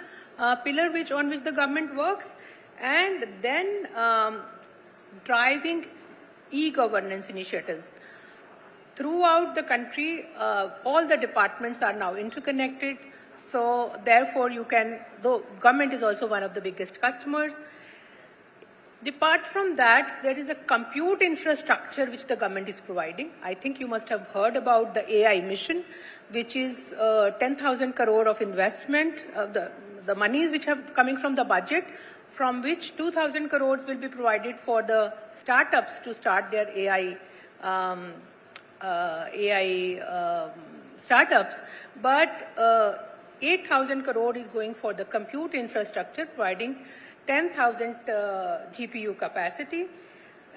pillar on which the government works. And then driving e-governance initiatives. Throughout the country, all the departments are now interconnected. So therefore, the government is also one of the biggest customers. Apart from that, there is a compute infrastructure which the government is providing. I think you must have heard about the AI mission, which is 10,000 crore of investment, the monies which are coming from the budget, from which 2,000 crores will be provided for the startups to start their AI startups, but 8,000 crore is going for the compute infrastructure, providing 10,000 GPU capacity.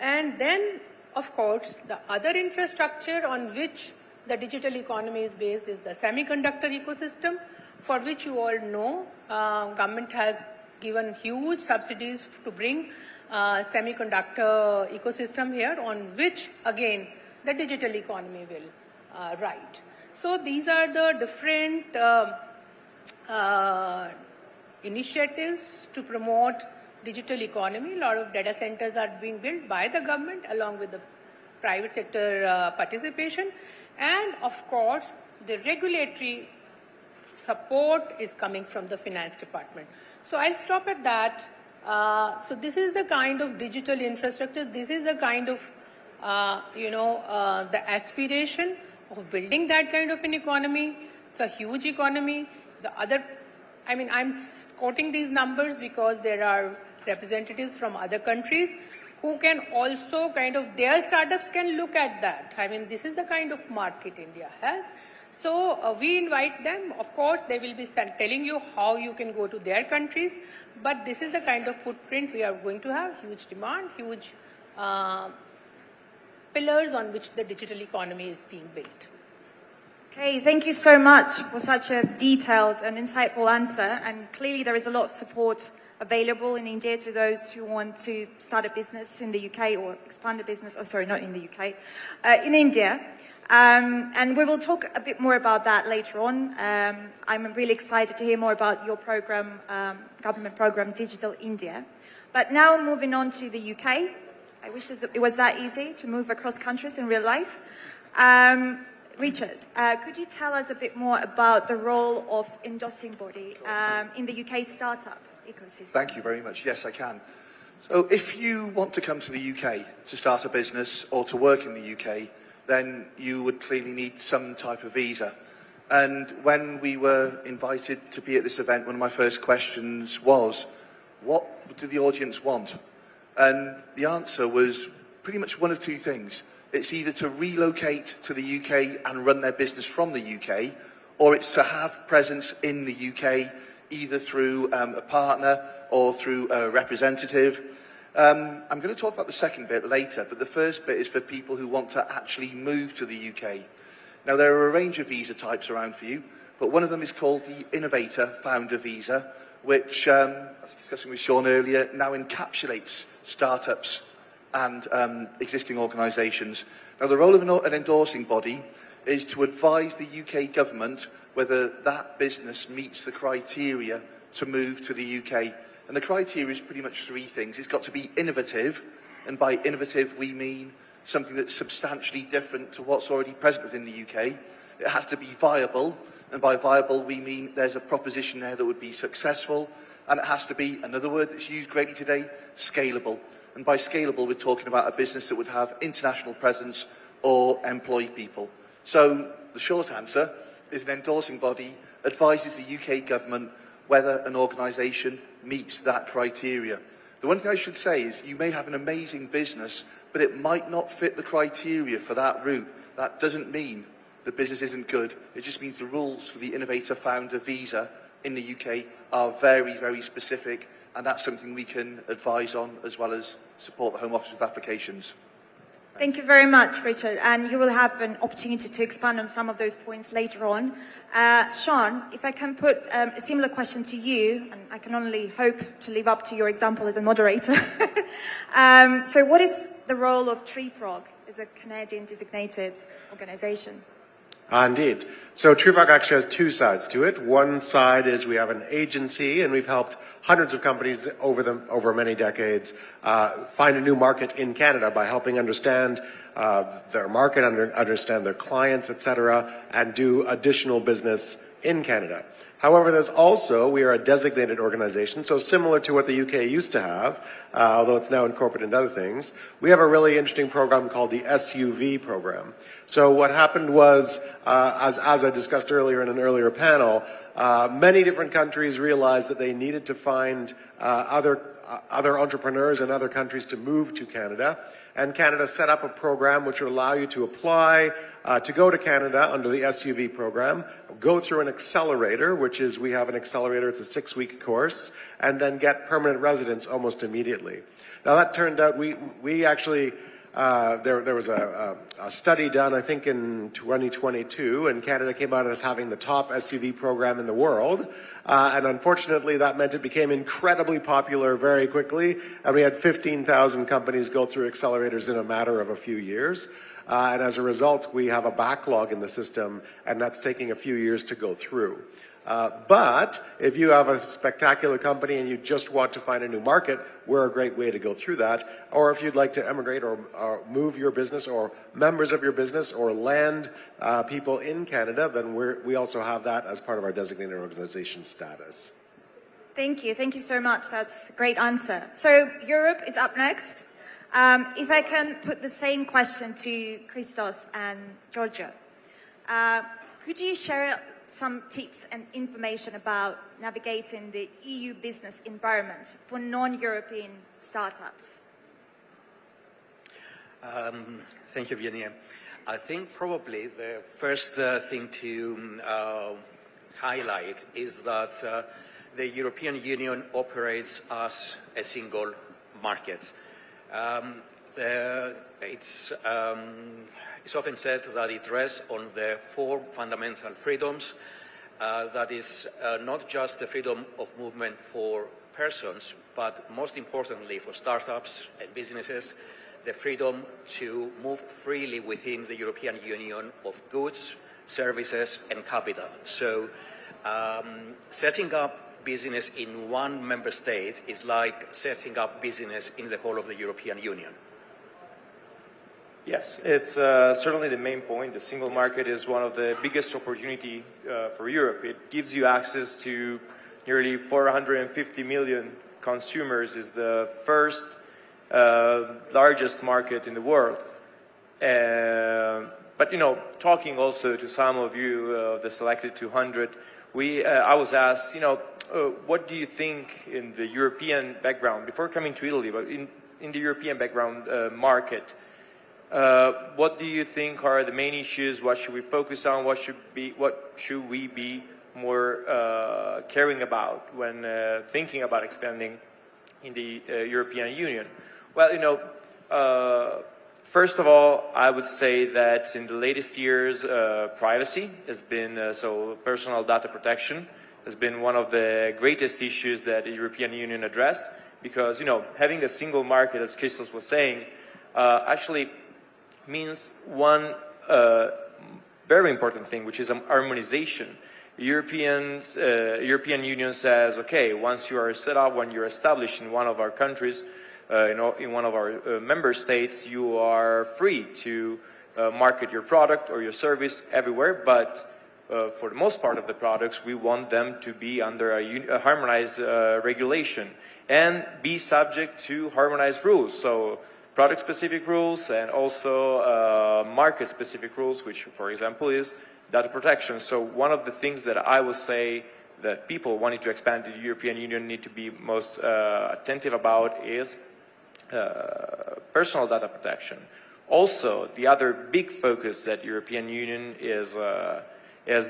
And then, of course, the other infrastructure on which the digital economy is based is the semiconductor ecosystem, for which you all know government has given huge subsidies to bring semiconductor ecosystem here, on which, again, the digital economy will ride. So these are the different initiatives to promote digital economy. A lot of data centers are being built by the government along with the private sector participation. And of course, the regulatory support is coming from the finance department. So I'll stop at that. So this is the kind of digital infrastructure, this is the kind of, the aspiration of building that kind of an economy. It's a huge economy. I'm quoting these numbers because there are representatives from other countries who can also their startups can look at that. This is the kind of market India has. So we invite them. Of course, they will be telling you how you can go to their countries, but this is the kind of footprint we are going to have, huge demand, huge pillars on which the digital economy is being built. Okay, thank you so much for such a detailed and insightful answer. And clearly there is a lot of support available in India to those who want to start a business in the UK or expand a business, not in the UK, in India. And we will talk a bit more about that later on. I'm really excited to hear more about your program, government program, Digital India. But now moving on to the UK. I wish it was that easy to move across countries in real life. Richard, could you tell us a bit more about the role of endorsing body in the UK startup ecosystem? Thank you very much. Yes, I can. So if you want to come to the UK to start a business or to work in the UK, then you would clearly need some type of visa. And when we were invited to be at this event, one of my first questions was, what do the audience want? And the answer was pretty much one of two things. It's either to relocate to the UK and run their business from the UK, or it's to have presence in the UK, either through a partner or through a representative. I'm going to talk about the second bit later, but the first bit is for people who want to actually move to the UK. Now, there are a range of visa types around for you, but one of them is called the Innovator Founder Visa, which, I was discussing with Sean earlier, now encapsulates startups and existing organisations. Now, the role of an endorsing body is to advise the UK government whether that business meets the criteria to move to the UK. And the criteria is pretty much three things. It's got to be innovative, and by innovative we mean something that's substantially different to what's already present within the UK. It has to be viable, and by viable we mean there's a proposition there that would be successful, and it has to be, another word that's used greatly today, scalable. And by scalable we're talking about a business that would have international presence or employ people. So the short answer is an endorsing body advises the UK government whether an organisation meets that criteria. The one thing I should say is you may have an amazing business, but it might not fit the criteria for that route. That doesn't mean the business isn't good. It just means the rules for the Innovator Founder Visa in the UK are very, very specific, and that's something we can advise on as well as support the Home Office with applications. Thank you very much, Richard. And you will have an opportunity to expand on some of those points later on. Sean, if I can put a similar question to you, and I can only hope to live up to your example as a moderator. So what is the role of TreeFrog as a Canadian designated organisation? Indeed. So TreeFrog actually has two sides to it. One side is we have an agency, and we've helped hundreds of companies over many decades find a new market in Canada by helping understand their market, understand their clients, etc., and do additional business in Canada. However, there's also, we are a designated organization, so similar to what the UK used to have, although it's now incorporated into other things, we have a really interesting program called the SUV program. So what happened was, as I discussed earlier in an earlier panel, many different countries realized that they needed to find other entrepreneurs in other countries to move to Canada. And Canada set up a program which would allow you to apply to go to Canada under the SUV program, go through an accelerator, which is, we have an accelerator, it's a 6-week course, and then get permanent residence almost immediately. Now that turned out, we actually, there was a study done, I think in 2022, and Canada came out as having the top SUV program in the world. And unfortunately, that meant it became incredibly popular very quickly, and we had 15,000 companies go through accelerators in a matter of a few years. And as a result, we have a backlog in the system, and that's taking a few years to go through. But if you have a spectacular company and you just want to find a new market, we're a great way to go through that. Or if you'd like to emigrate or move your business or members of your business or land people in Canada, then we also have that as part of our designated organization status. Thank you. Thank you so much. That's a great answer. So Europe is up next. If I can put the same question to Christos and Georgia. Could you share some tips and information about navigating the EU business environment for non-European startups? Thank you, Vianney. I think probably the first thing to highlight is that the European Union operates as a single market. It's often said that it rests on the 4 fundamental freedoms. That is not just the freedom of movement for persons, but most importantly for startups and businesses, the freedom to move freely within the European Union of goods, services and capital. So setting up business in one member state is like setting up business in the whole of the European Union. Yes, it's certainly the main point. The single market is one of the biggest opportunity for Europe. It gives you access to nearly 450 million consumers. Is the first largest market in the world. But, you know, talking also to some of you, the selected 200, I was asked, you know, what do you think in the European background, before coming to Italy, but in the European background market, what do you think are the main issues? What should we focus on? What should we be more caring about when thinking about expanding in the European Union? Well, you know, first of all, I would say that in the latest years, privacy has been, so personal data protection has been one of the greatest issues that the European Union addressed, because, you know, having a single market, as Christos was saying, actually means one very important thing, which is harmonization. European Union says, okay, once you are set up, when you're established in one of our countries, in one of our member states, you are free to market your product or your service everywhere, but for the most part of the products, we want them to be under a harmonized regulation and be subject to harmonized rules. So product-specific rules and also market-specific rules, which, for example, is data protection. So one of the things that I would say that people wanting to expand to the European Union need to be most attentive about is personal data protection. Also, the other big focus that European Union is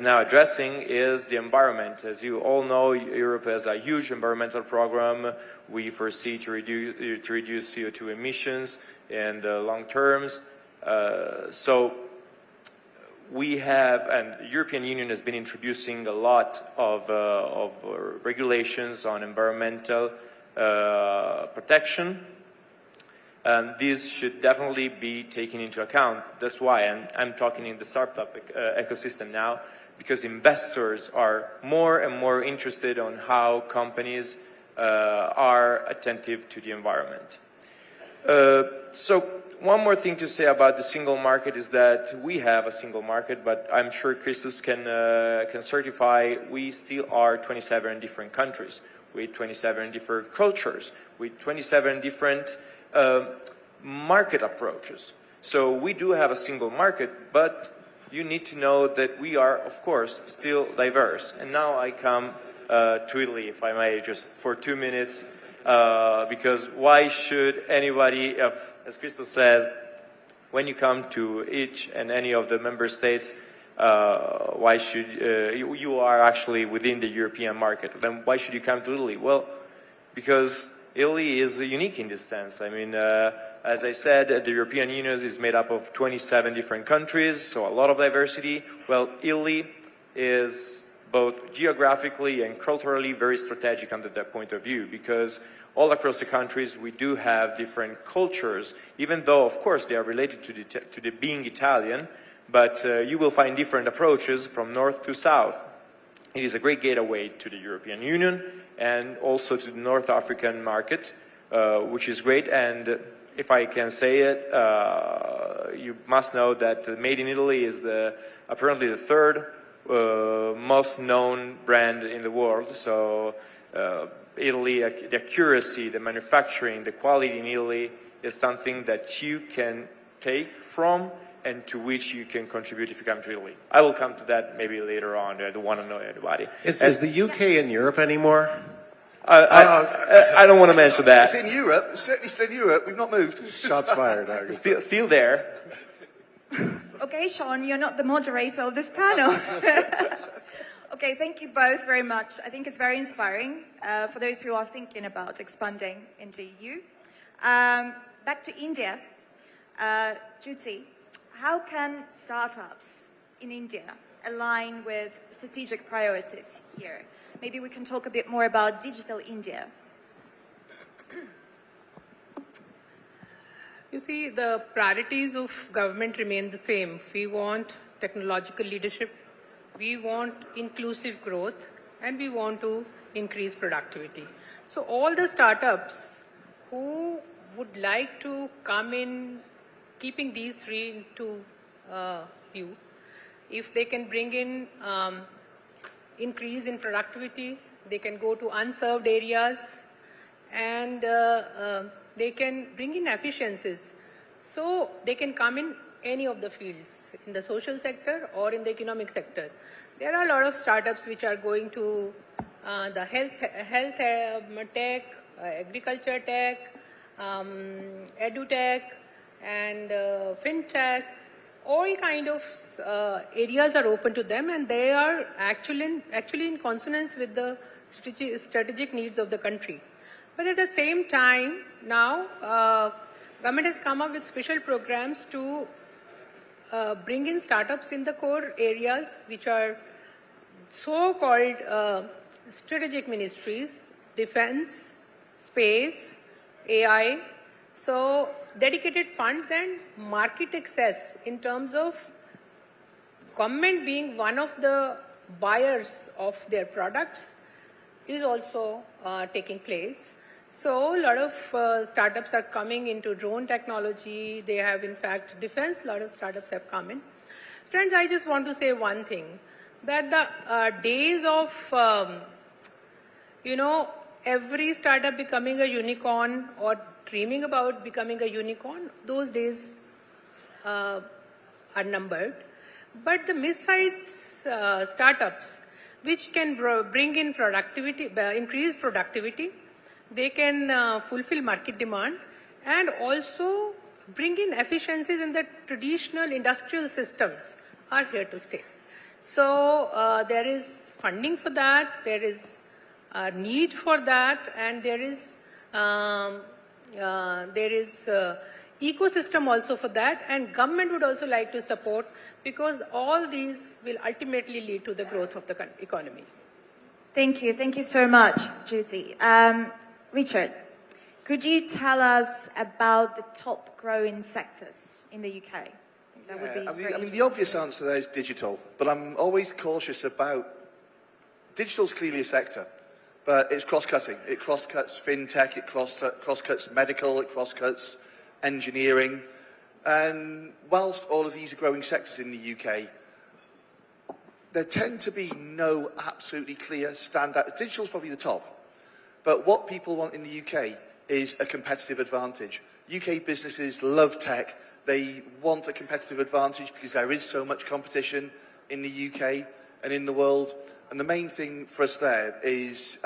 now addressing is the environment. As you all know, Europe has a huge environmental program. We foresee to reduce CO2 emissions in the long terms. So we have, and the European Union has been introducing a lot of regulations on environmental protection. And these should definitely be taken into account. That's why I'm talking in the startup ecosystem now, because investors are more and more interested on how companies are attentive to the environment. So one more thing to say about the single market is that we have a single market, but I'm sure Christos can certify we still are 27 different countries with 27 different cultures, with 27 different market approaches. So we do have a single market, but you need to know that we are, of course, still diverse. And now I come to Italy, if I may, just for 2 minutes, because why should anybody, as Christos said, when you come to each and any of the member states, why should you are actually within the European market? Then why should you come to Italy? Well, because Italy is unique in this sense. I mean, as I said, the European Union is made up of 27 different countries, so a lot of diversity. Well, Italy is both geographically and culturally very strategic under that point of view, because all across the countries we do have different cultures, even though, of course, they are related to the being Italian, but you will find different approaches from north to south. It is a great gateway to the European Union and also to the North African market, which is great. And if I can say it, you must know that Made in Italy is apparently the third most known brand in the world. So Italy, the accuracy, the manufacturing, the quality in Italy is something that you can take from and to which you can contribute if you come to Italy. I will come to that maybe later on. I don't want to know anybody. Is the UK in Europe anymore? I don't want to mention that. It's in Europe. It's certainly still in Europe. We've not moved. Shots fired. Still there. Okay, Sean, you're not the moderator of this panel. Okay, thank you both very much. I think it's very inspiring for those who are thinking about expanding into EU. Back to India. Jyoti, how can startups in India align with strategic priorities here? Maybe we can talk a bit more about digital India. You see, the priorities of government remain the same. We want technological leadership, we want inclusive growth, and we want to increase productivity. So all the startups who would like to come in, keeping these three into view, if they can bring in increase in productivity, they can go to unserved areas, and they can bring in efficiencies. So they can come in any of the fields, in the social sector or in the economic sectors. There are a lot of startups which are going to the health tech, agriculture tech, edutech, and fintech. All kind of areas are open to them, and they are actually in consonance with the strategic needs of the country. But at the same time, now government has come up with special programs to bring in startups in the core areas, which are so-called strategic ministries: defense, space, AI. So dedicated funds and market access in terms of government being one of the buyers of their products is also taking place. So a lot of startups are coming into drone technology. They have, in fact, defense. A lot of startups have come in. Friends, I just want to say one thing, that the days of, every startup becoming a unicorn or dreaming about becoming a unicorn, those days are numbered. But the mid-sized startups, which can bring in productivity, increase productivity, they can fulfill market demand and also bring in efficiencies in the traditional industrial systems, are here to stay. So there is funding for that, there is need for that, and there is ecosystem also for that, and government would also like to support, because all these will ultimately lead to the growth of the economy. Thank you so much, Jyoti. Richard, could you tell us about the top growing sectors in the UK? That would be I mean, the obvious answer there is digital, but I'm always cautious about, digital's clearly a sector, but it's cross-cutting. It cross-cuts fintech, it cross-cuts medical, it cross-cuts engineering. And whilst all of these are growing sectors in the UK, there tend to be no absolutely clear standout. Digital's probably the top. But what people want in the UK is a competitive advantage. UK businesses love tech. They want a competitive advantage because there is so much competition in the UK and in the world. And the main thing for us there is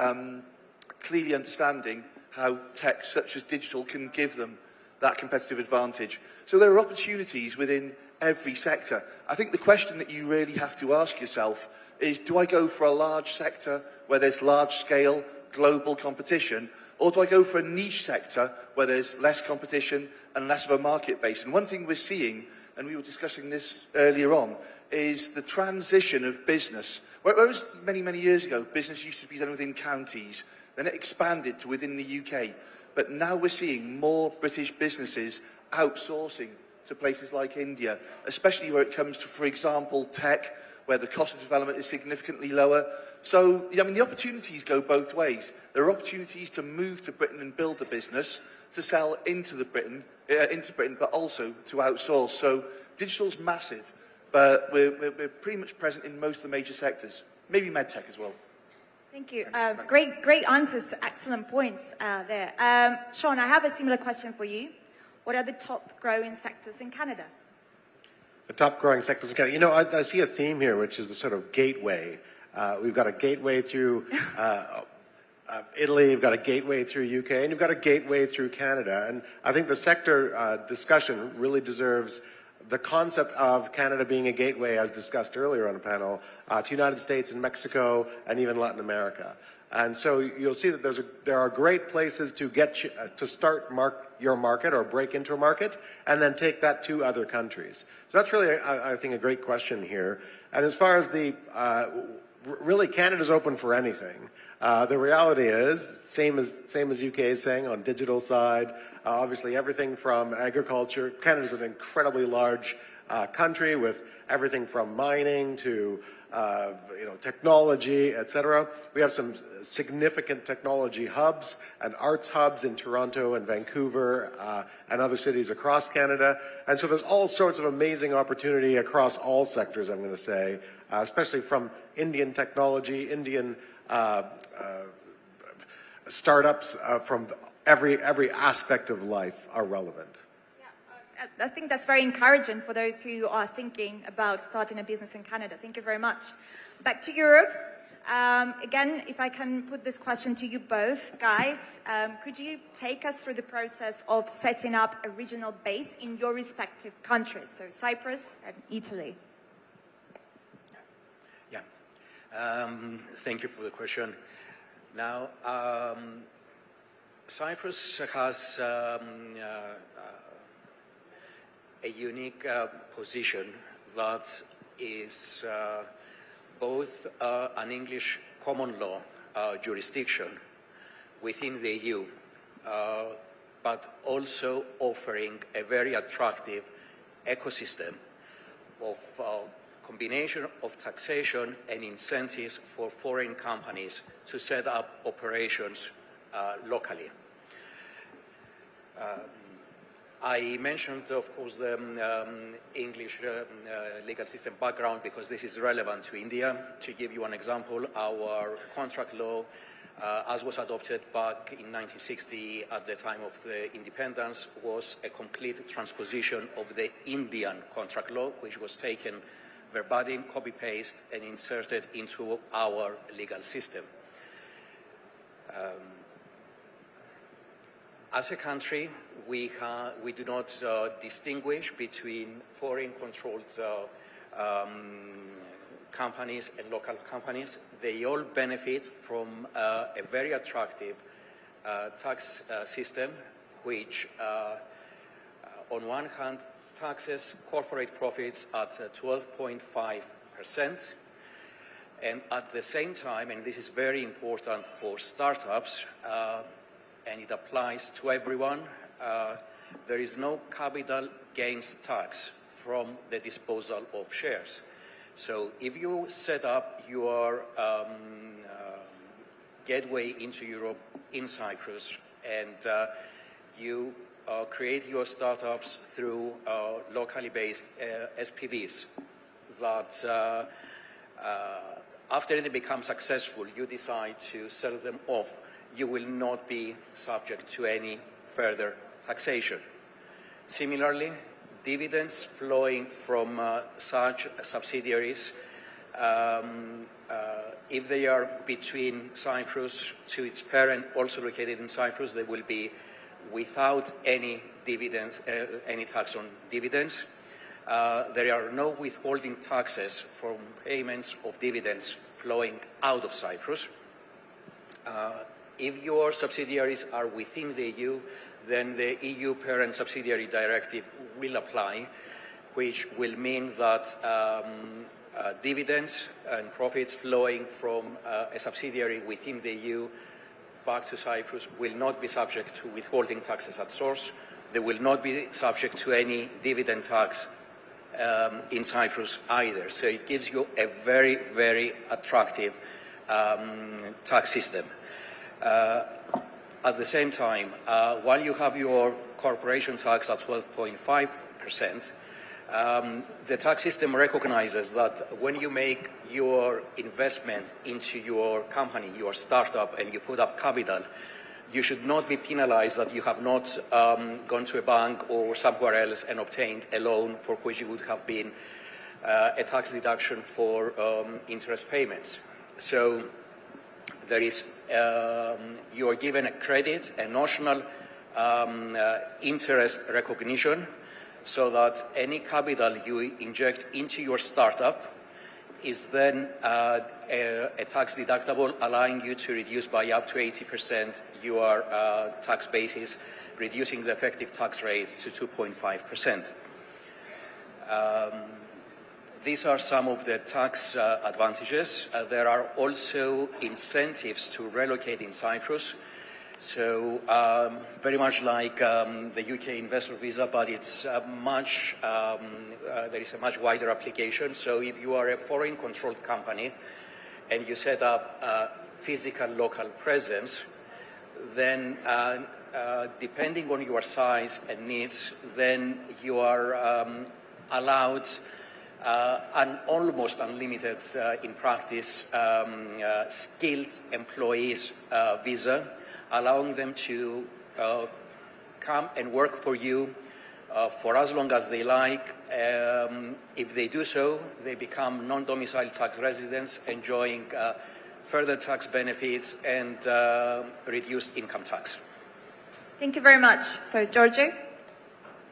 clearly understanding how tech such as digital can give them that competitive advantage. So there are opportunities within every sector. I think the question that you really have to ask yourself is, do I go for a large sector where there's large scale global competition, or do I go for a niche sector where there's less competition and less of a market base? And one thing we're seeing, and we were discussing this earlier on, is the transition of business. Whereas many, many years ago, business used to be done within counties, then it expanded to within the UK. But now we're seeing more British businesses outsourcing to places like India, especially where it comes to, for example, tech where the cost of development is significantly lower. So, I mean, the opportunities go both ways. There are opportunities to move to Britain and build a business, to sell into Britain, but also to outsource. So, digital's massive, but we're pretty much present in most of the major sectors, maybe medtech as well. Thank you. Great answers, excellent points there. Sean, I have a similar question for you. What are the top growing sectors in Canada? The top growing sectors in Canada. You know, I see a theme here, which is the sort of gateway. We've got a gateway through Italy, we've got a gateway through UK, and you've got a gateway through Canada. And I think the sector discussion really deserves the concept of Canada being a gateway, as discussed earlier on the panel, to United States and Mexico and even Latin America. And so you'll see that there are great places to get to start your market or break into a market and then take that to other countries. So that's really, I think, a great question here. And as far as really Canada's open for anything. The reality is, same as UK is saying on digital side, obviously everything from agriculture. Canada's an incredibly large country with everything from mining to technology, etc. We have some significant technology hubs and arts hubs in Toronto and Vancouver and other cities across Canada. And so there's all sorts of amazing opportunity across all sectors, I'm going to say, especially from Indian technology, Indian startups from every aspect of life are relevant. I think that's very encouraging for those who are thinking about starting a business in Canada. Thank you very much. Back to Europe. Again, if I can put this question to you both, guys, could you take us through the process of setting up a regional base in your respective countries, so Cyprus and Italy? Yeah. Thank you for the question. Now, Cyprus has a unique position that is both an English common law jurisdiction within the EU, but also offering a very attractive ecosystem of combination of taxation and incentives for foreign companies to set up operations locally. I mentioned, of course, the English legal system background because this is relevant to India. To give you an example, our contract law, as was adopted back in 1960 at the time of the independence, was a complete transposition of the Indian contract law, which was taken verbatim, copy-paste, and inserted into our legal system. As a country, we do not distinguish between foreign-controlled companies and local companies. They all benefit from a very attractive tax system, which, on one hand, taxes corporate profits at 12.5%, and at the same time, and this is very important for startups, and it applies to everyone, there is no capital gains tax from the disposal of shares. So if you set up your gateway into Europe in Cyprus and you create your startups through locally based SPVs that after they become successful, you decide to sell them off, you will not be subject to any further taxation. Similarly, dividends flowing from such subsidiaries, if they are between Cyprus to its parent, also located in Cyprus, they will be without any dividends, any tax on dividends. There are no withholding taxes from payments of dividends flowing out of Cyprus. If your subsidiaries are within the EU, then the EU parent subsidiary directive will apply, which will mean that dividends and profits flowing from a subsidiary within the EU back to Cyprus will not be subject to withholding taxes at source. They will not be subject to any dividend tax in Cyprus either. So it gives you a very, very attractive tax system. At the same time, while you have your corporation tax at 12.5%, the tax system recognizes that when you make your investment into your company, your startup, and you put up capital, you should not be penalized that you have not gone to a bank or somewhere else and obtained a loan for which you would have been a tax deduction for interest payments. So there is, you are given a credit, a notional interest recognition, so that any capital you inject into your startup is then a tax deductible, allowing you to reduce by up to 80% your tax basis, reducing the effective tax rate to 2.5%. These are some of the tax advantages. There are also incentives to relocate in Cyprus. So very much like the UK investor visa, but it's there is a much wider application. So if you are a foreign controlled company and you set up a physical local presence, then depending on your size and needs, then you are allowed an almost unlimited, in practice, skilled employees visa, allowing them to come and work for you for as long as they like. If they do so, they become non-domicile tax residents, enjoying further tax benefits and reduced income tax. Thank you very much. So, Giorgio?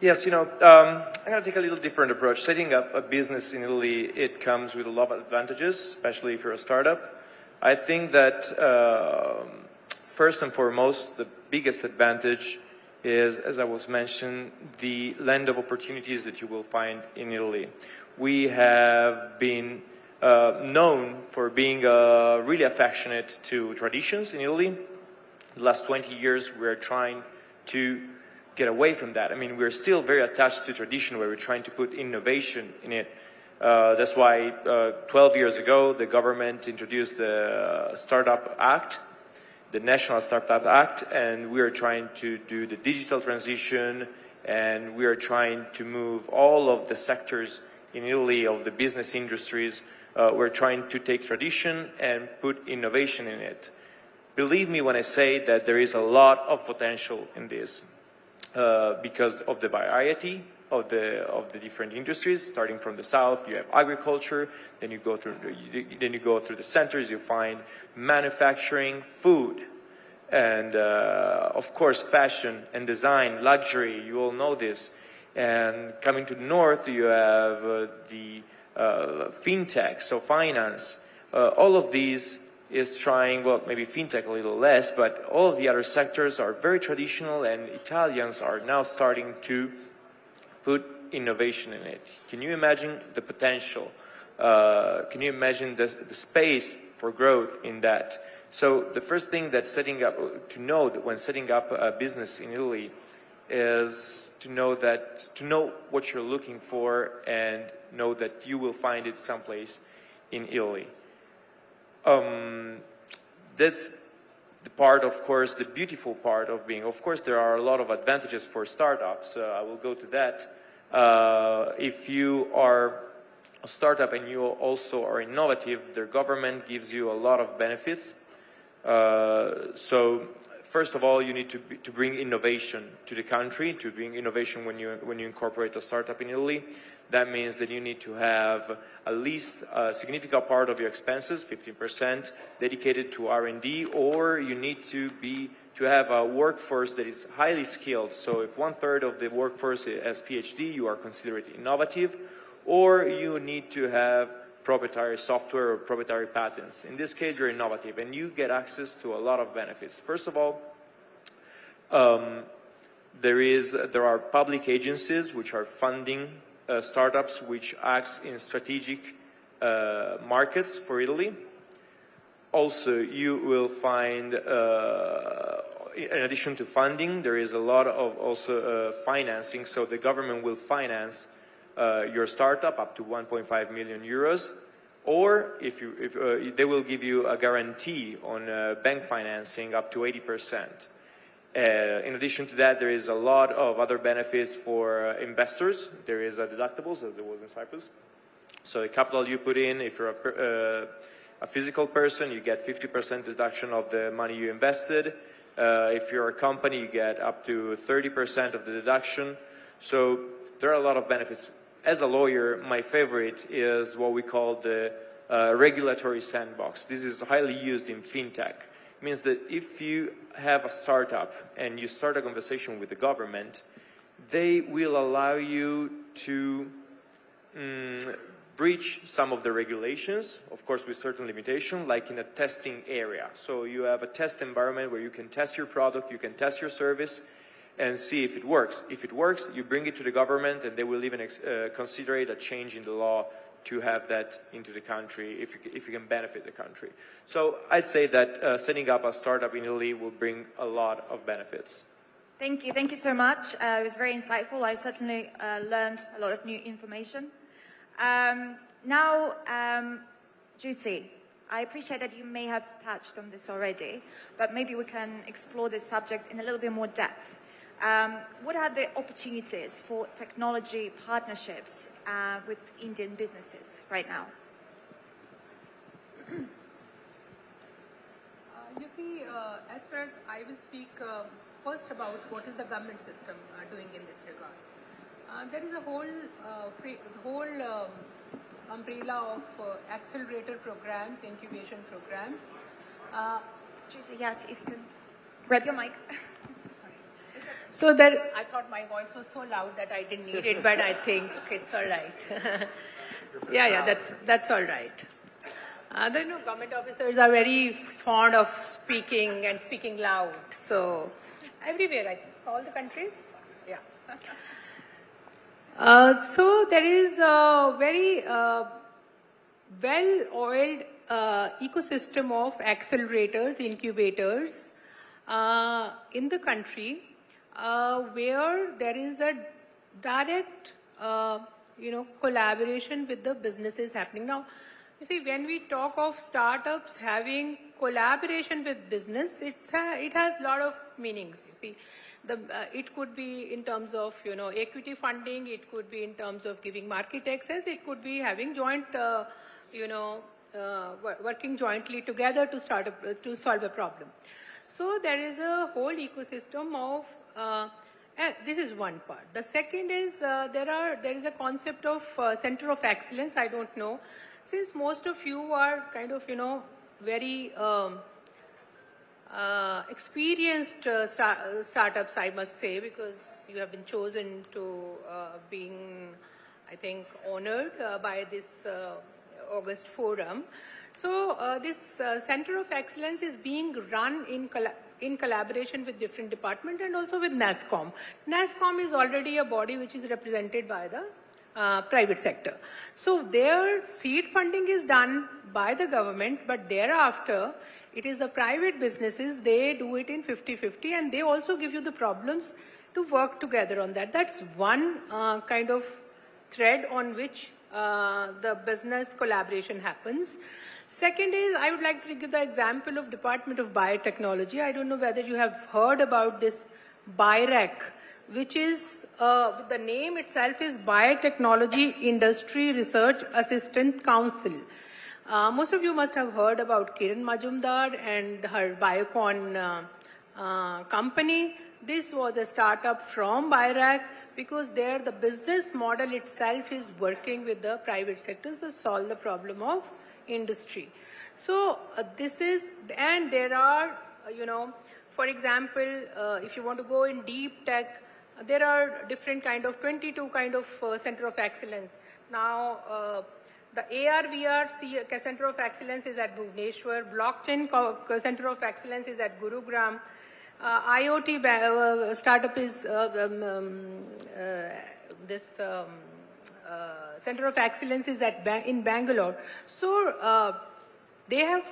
Yes, I'm going to take a little different approach. Setting up a business in Italy, it comes with a lot of advantages, especially if you're a startup. I think that first and foremost, the biggest advantage is, as I was mentioning, the land of opportunities that you will find in Italy. We have been known for being really affectionate to traditions in Italy. The last 20 years, we're trying to get away from that. I mean, we're still very attached to tradition, where we're trying to put innovation in it. That's why 12 years ago, the government introduced the Startup Act, the National Startup Act, and we are trying to do the digital transition, and we are trying to move all of the sectors in Italy of the business industries. We're trying to take tradition and put innovation in it. Believe me when I say that there is a lot of potential in this. Because of the variety of the different industries, starting from the south, you have agriculture. Then you go through the centers. You find manufacturing, food, and of course fashion and design, luxury. You all know this. And coming to the north, you have the fintech, so finance. All of these is trying, well, maybe fintech a little less, but all of the other sectors are very traditional, and Italians are now starting to put innovation in it. Can you imagine the potential? Can you imagine the space for growth in that? So the first thing that when setting up a business in Italy is to know what you're looking for and know that you will find it someplace in Italy. That's the part, of course, the beautiful part of being. Of course, there are a lot of advantages for startups. I will go to that. If you are a startup and you also are innovative, the government gives you a lot of benefits. So, first of all, you need to bring innovation to the country. To bring innovation when you incorporate a startup in Italy, that means that you need to have at least a significant part of your expenses, 15%, dedicated to R&D, or you need to have a workforce that is highly skilled. So if 1/3 of the workforce has PhD, you are considered innovative, or you need to have proprietary software or proprietary patents. In this case, you're innovative, and you get access to a lot of benefits. First of all, there are public agencies which are funding startups, which acts in strategic markets for Italy. Also, you will find, in addition to funding, there is a lot of also financing. So the government will finance your startup up to 1.5 million euros. Or if they will give you a guarantee on bank financing up to 80%. In addition to that, there is a lot of other benefits for investors. There is a deductibles, as there was in Cyprus. So the capital you put in, if you're a physical person, you get 50% deduction of the money you invested. If you're a company, you get up to 30% of the deduction. So there are a lot of benefits. As a lawyer, my favorite is what we call the regulatory sandbox. This is highly used in fintech. It means that if you have a startup and you start a conversation with the government, they will allow you to breach some of the regulations, of course with certain limitation, like in a testing area. So you have a test environment where you can test your product, you can test your service, and see if it works. If it works, you bring it to the government, and they will even consider it a change in the law to have that into the country if you can benefit the country. So I'd say that setting up a startup in Italy will bring a lot of benefits. Thank you so much. It was very insightful. I certainly learned a lot of new information. Now, Juti, I appreciate that you may have touched on this already, but maybe we can explore this subject in a little bit more depth. What are the opportunities for technology partnerships with Indian businesses right now? You see, as far as I will speak first about what is the government system doing in this regard. There is a whole umbrella of accelerator programs, incubation programs. Yes, if you can grab your mic. So that I thought my voice was so loud that I didn't need it, but I think it's all right. yeah, that's all right. The government officers are very fond of speaking and speaking loud. So everywhere, I think, all the countries. Yeah. So there is a very well-oiled ecosystem of accelerators, incubators in the country where there is a direct, collaboration with the businesses happening. Now, you see, when we talk of startups having collaboration with business, it has a lot of meanings. You see, it could be in terms of equity funding, it could be in terms of giving market access, it could be having joint working jointly together to solve a problem. So there is a whole ecosystem of this is one part. The second is there is a concept of center of excellence. I don't know, since most of you are kind of very experienced startups, I must say, because you have been chosen to being, I think, honored by this August forum. So this Center of Excellence is being run in collaboration with different departments and also with NASSCOM. NASSCOM is already a body which is represented by the private sector. So their seed funding is done by the government, but thereafter it is the private businesses, they do it in 50-50, and they also give you the problems to work together on that. That's one kind of thread on which the business collaboration happens. Second is, I would like to give the example of Department of Biotechnology. I don't know whether you have heard about this BIRAC, which is, the name itself is Biotechnology Industry Research Assistant Council. Most of you must have heard about Kiran Majumdar and her Biocon company. This was a startup from BIRAC because there the business model itself is working with the private sector to solve the problem of industry. So this is, and there are, for example, if you want to go in deep tech, there are different kind of 22 kind of center of excellence. Now, the AR/VR Center of Excellence is at Bhubaneswar. Blockchain Center of Excellence is at Gurugram. IoT startup is this Center of Excellence is in Bangalore. So they have,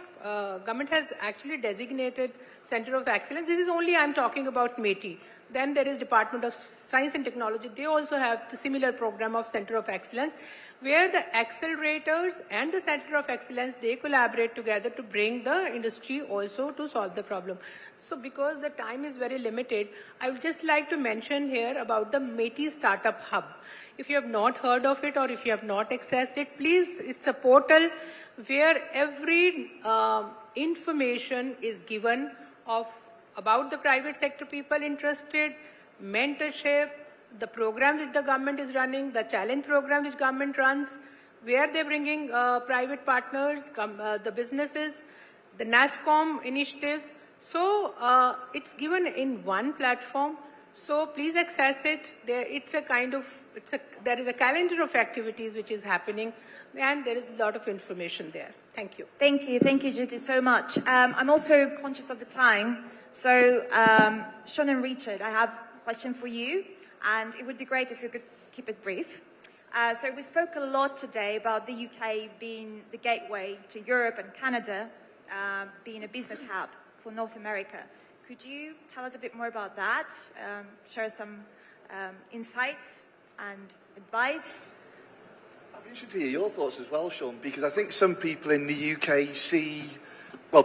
government has actually designated Center of Excellence. This is only, I'm talking about METI. Then there is Department of Science and Technology. They also have the similar program of Center of Excellence, where the accelerators and the Center of Excellence, they collaborate together to bring the industry also to solve the problem. So because the time is very limited, I would just like to mention here about the METI Startup Hub. If you have not heard of it or if you have not accessed it, please, it's a portal where every information is given about the private sector people interested, mentorship, the program which the government is running, the challenge program which government runs, where they're bringing private partners, the businesses, the NASCOM initiatives. So it's given in one platform. So please access it. There is a calendar of activities which is happening, and there is a lot of information there. Thank you. Thank you, Jyoti, so much. I'm also conscious of the time. So, Sean and Richard, I have a question for you, and it would be great if you could keep it brief. So we spoke a lot today about the UK being the gateway to Europe and Canada, being a business hub for North America. Could you tell us a bit more about that? Share some insights and advice? I'd be interested to hear your thoughts as well, Sean, because I think some people in the UK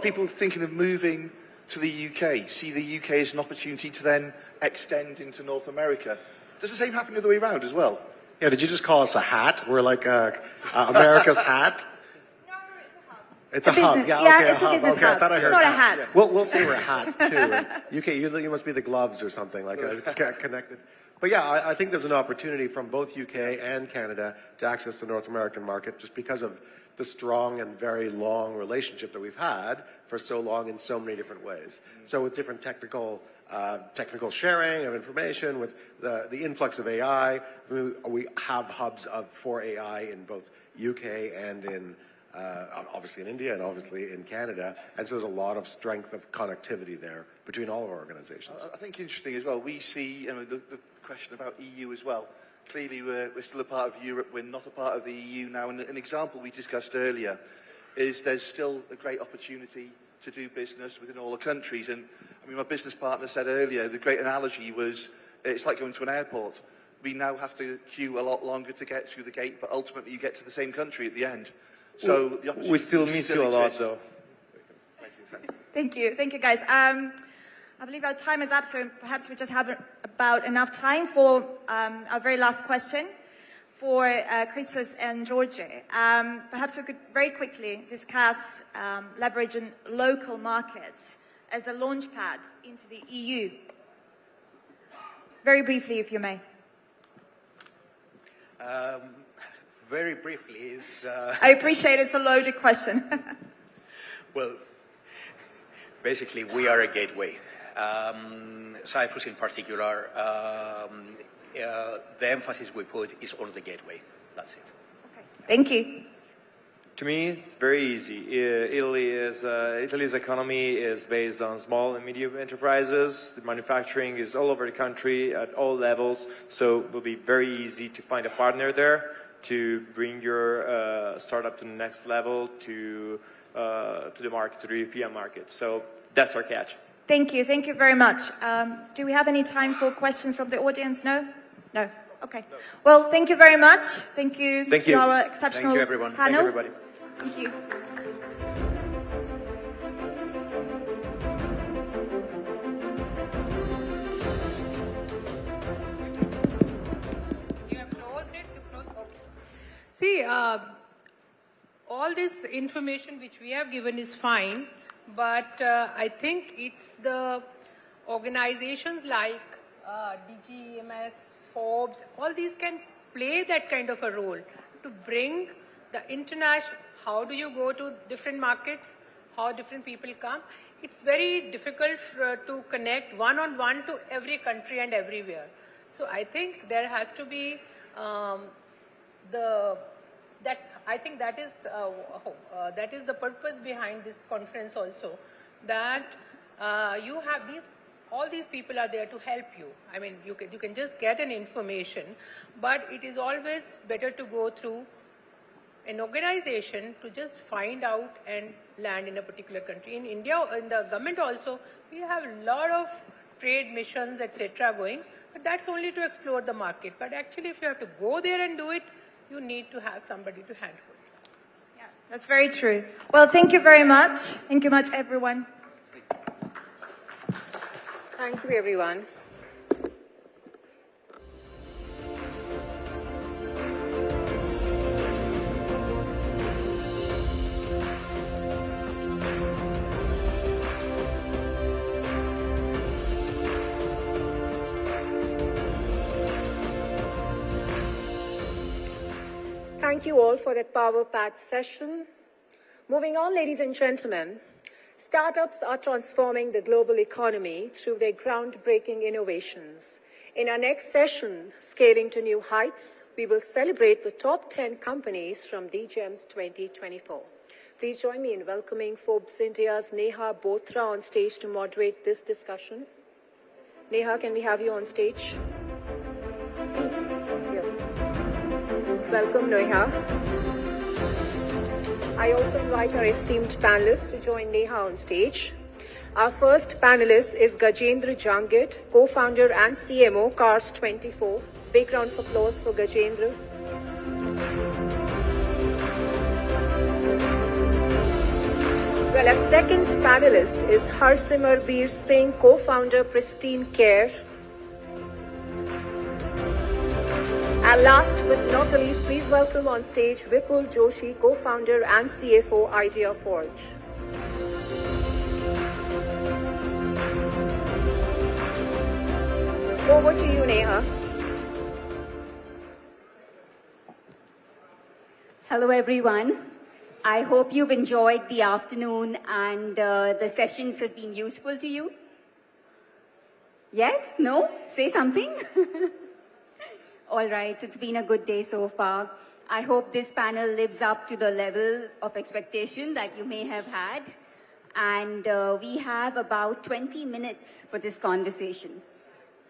people thinking of moving to the UK, see the UK as an opportunity to then extend into North America. Does the same happen the other way around as well? Yeah, did you just call us a hat? We're like America's hat? No, it's a hub. It's a hub. Business, Yeah, yeah, okay, it's a a hub. business Okay, hub. I thought I heard It's not a hat. hat. We'll say we're a hat too. UK, you must be the gloves or something like connected. But yeah, I think there's an opportunity from both UK and Canada to access the North American market just because of the strong and very long relationship that we've had for so long in so many different ways. So with different technical sharing of information, with the influx of AI, we have hubs for AI in both UK and in obviously in India and obviously in Canada, and so there's a lot of strength of connectivity there between all of our organizations. I think interesting as well, we see the question about EU as well. Clearly we're still a part of Europe, we're not a part of the EU now, and an example we discussed earlier is there's still a great opportunity to do business within all the countries. And I mean, my business partner said earlier, the great analogy was, it's like going to an airport. We now have to queue a lot longer to get through the gate, but ultimately you get to the same country at the end. So the opportunity we still miss you a lot, though. Thank you, guys. I believe our time is up, so perhaps we just have about enough time for our very last question for Christos and Georgie. Perhaps we could very quickly discuss leveraging local markets as a launchpad into the EU. Very briefly, if you may. Very briefly is... I appreciate it's a loaded question. Well, basically, we are a gateway. Cyprus in particular, the emphasis we put is on the gateway. That's it. Okay. Thank you. To me, it's very easy. Italy's economy is based on small and medium enterprises. The manufacturing is all over the country at all levels, so it will be very easy to find a partner there to bring your startup to the next level, to the market, to the European market. So that's our catch. Thank you very much. Do we have any time for questions from the audience? No? No. Okay. Well, thank you very much. Thank you to our exceptional Thank you, everyone. panel. Thank you, everybody. Thank you. You have closed it? Okay. See, all this information which we have given is fine, but I think it's the organizations like DGEMS, Forbes, all these can play that kind of a role to bring the international, how do you go to different markets, how different people come. It's very difficult to connect one-on-one to every country and everywhere. So I think there has to be I think that is the purpose behind this conference also, that you have all these people are there to help you. I mean, you can just get an information, but it is always better to go through an organization to just find out and land in a particular country. In India, in the government also, we have a lot of trade missions, etc. going, but that's only to explore the market. But actually, if you have to go there and do it, you need to have somebody to handhold. Yeah, that's very true. Well, thank you very much. Thank you much, everyone. Thank you, everyone. Thank you all for that power-packed session. Moving on, ladies and gentlemen, startups are transforming the global economy through their groundbreaking innovations. In our next session, Scaling to New Heights, we will celebrate the top 10 companies from DGEMS 2024. Please join me in welcoming Forbes India's Neha Bothra on stage to moderate this discussion. Neha, can we have you on stage? Welcome, Neha. I also invite our esteemed panelists to join Neha on stage. Our first panelist is Gajendra Jangit, co-founder and CMO, Cars24. Big round of applause for Gajendra. Well, our second panelist is Harsimarbir Singh, co-founder, Pristine Care. And last but not the least, please welcome on stage Vipul Joshi, co-founder and CFO, Idea Forge. Over to you, Neha. Hello, everyone. I hope you've enjoyed the afternoon and the sessions have been useful to you. Yes? No? Say something. All right, it's been a good day so far. I hope this panel lives up to the level of expectation that you may have had. And we have about 20 minutes for this conversation.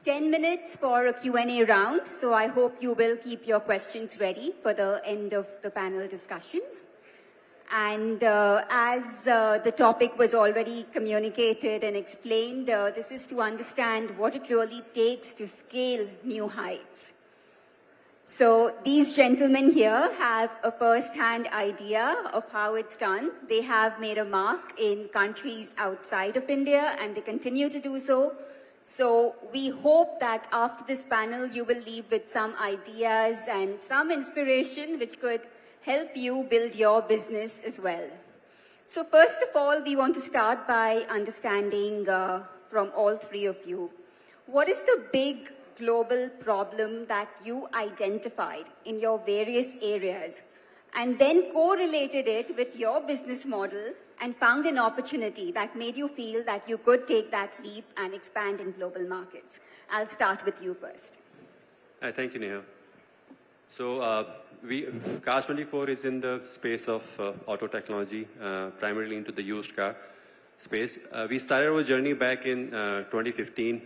10 minutes for a Q&A round, so I hope you will keep your questions ready for the end of the panel discussion. And as the topic was already communicated and explained, this is to understand what it really takes to scale new heights. So these gentlemen here have a first-hand idea of how it's done. They have made a mark in countries outside of India, and they continue to do so. So we hope that after this panel, you will leave with some ideas and some inspiration which could help you build your business as well. So first of all, we want to start by understanding from all three of you, what is the big global problem that you identified in your various areas and then correlated it with your business model and found an opportunity that made you feel that you could take that leap and expand in global markets? I'll start with you first. Thank you, Neha. So Cars24 is in the space of auto technology, primarily into the used car space. We started our journey back in 2015.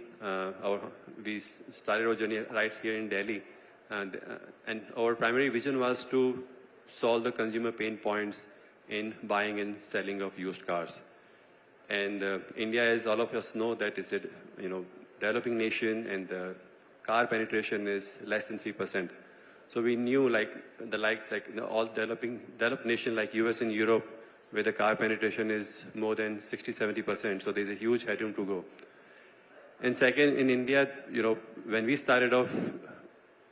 We started our journey right here in Delhi. And our primary vision was to solve the consumer pain points in buying and selling of used cars. And India, as all of us know, that is a developing nation, and the car penetration is less than 3%. So we knew all developed nations like US and Europe, where the car penetration is more than 60-70%. So there's a huge headroom to go. And second, in India, when we started off,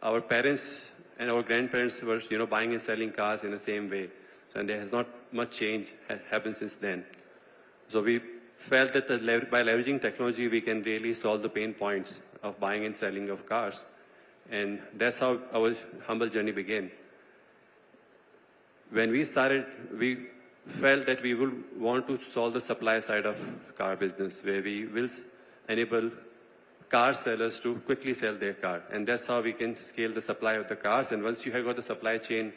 our parents and our grandparents were, buying and selling cars in the same way. So, and there has not much change happened since then. So we felt that by leveraging technology, we can really solve the pain points of buying and selling of cars. And that's how our humble journey began. When we started, we felt that we would want to solve the supply side of car business, where we will enable car sellers to quickly sell their car. And that's how we can scale the supply of the cars. And once you have got the supply chain,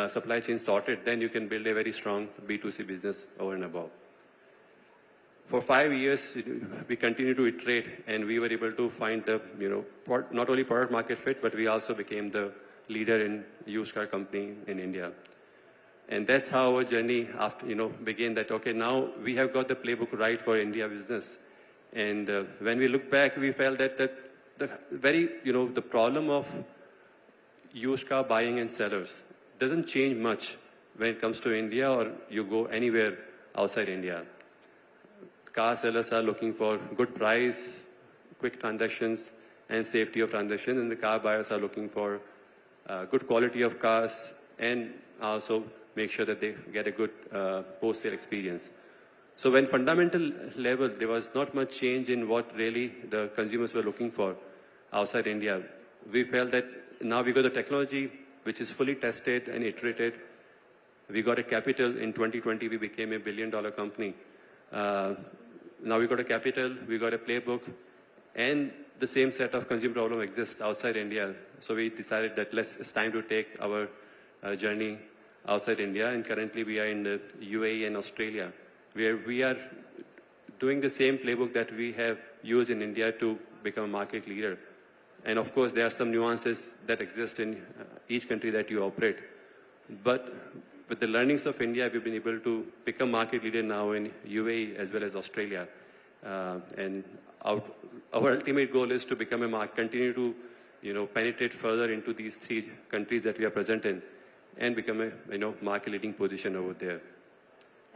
supply chain sorted, then you can build a very strong B2C business over and above. For 5 years, we continued to iterate, and we were able to find the, not only product market fit, but we also became the leader in used car company in India. And that's how our journey after, began that, okay, now we have got the playbook right for India business. And when we look back, we felt that the problem of used car buying and sellers doesn't change much when it comes to India or you go anywhere outside India. Car sellers are looking for good price, quick transactions, and safety of transaction, and the car buyers are looking for good quality of cars and also make sure that they get a good post-sale experience. So when fundamental level, there was not much change in what really the consumers were looking for outside India. We felt that now we got the technology which is fully tested and iterated. We got a capital. In 2020, we became $1 billion company. Now we got a capital, we got a playbook, and the same set of consumer problem exists outside India. So we decided that it's time to take our journey outside India, and currently we are in the UAE and Australia, where we are doing the same playbook that we have used in India to become a market leader. And of course, there are some nuances that exist in each country that you operate. But with the learnings of India, we've been able to become market leader now in UAE as well as Australia. And our ultimate goal is to become continue to penetrate further into these 3 countries that we are present in and become a market leading position over there.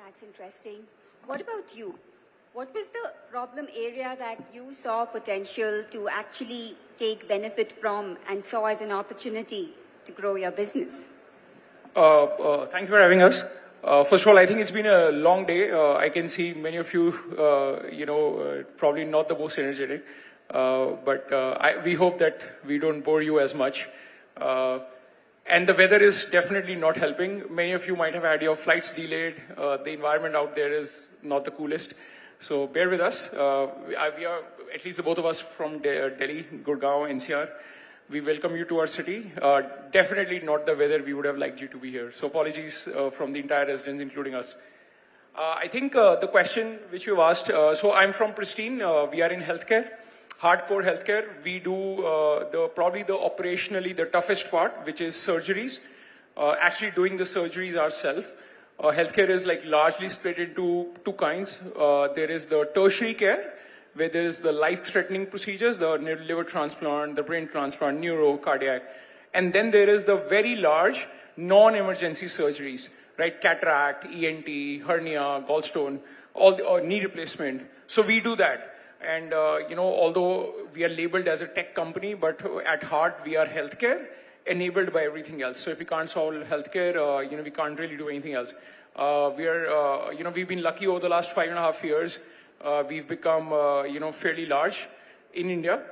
That's interesting. What about you? What was the problem area that you saw potential to actually take benefit from and saw as an opportunity to grow your business? Thank you for having us. First of all, I think it's been a long day. I can see many of you, probably not the most energetic, but we hope that we don't bore you as much. And the weather is definitely not helping. Many of you might have had your flights delayed. The environment out there is not the coolest. So bear with us. We are, at least the both of us, from Delhi, Gurgaon, NCR. We welcome you to our city. Definitely not the weather we would have liked you to be here. So apologies from the entire residents, including us. I think the question which you've asked, so I'm from Pristine. We are in healthcare, hardcore healthcare. We do probably operationally the toughest part, which is surgeries. Actually doing the surgeries ourselves. Healthcare is like largely split into 2 kinds. There is the tertiary care, where there is the life-threatening procedures, the liver transplant, the brain transplant, neuro, cardiac. And then there is the very large non-emergency surgeries, right? Cataract, ENT, hernia, gallstone, or knee replacement. So we do that. And, although we are labeled as a tech company, but at heart we are healthcare enabled by everything else. So if we can't solve healthcare, we can't really do anything else. We've been lucky over the last 5.5 years. We've become, fairly large in India,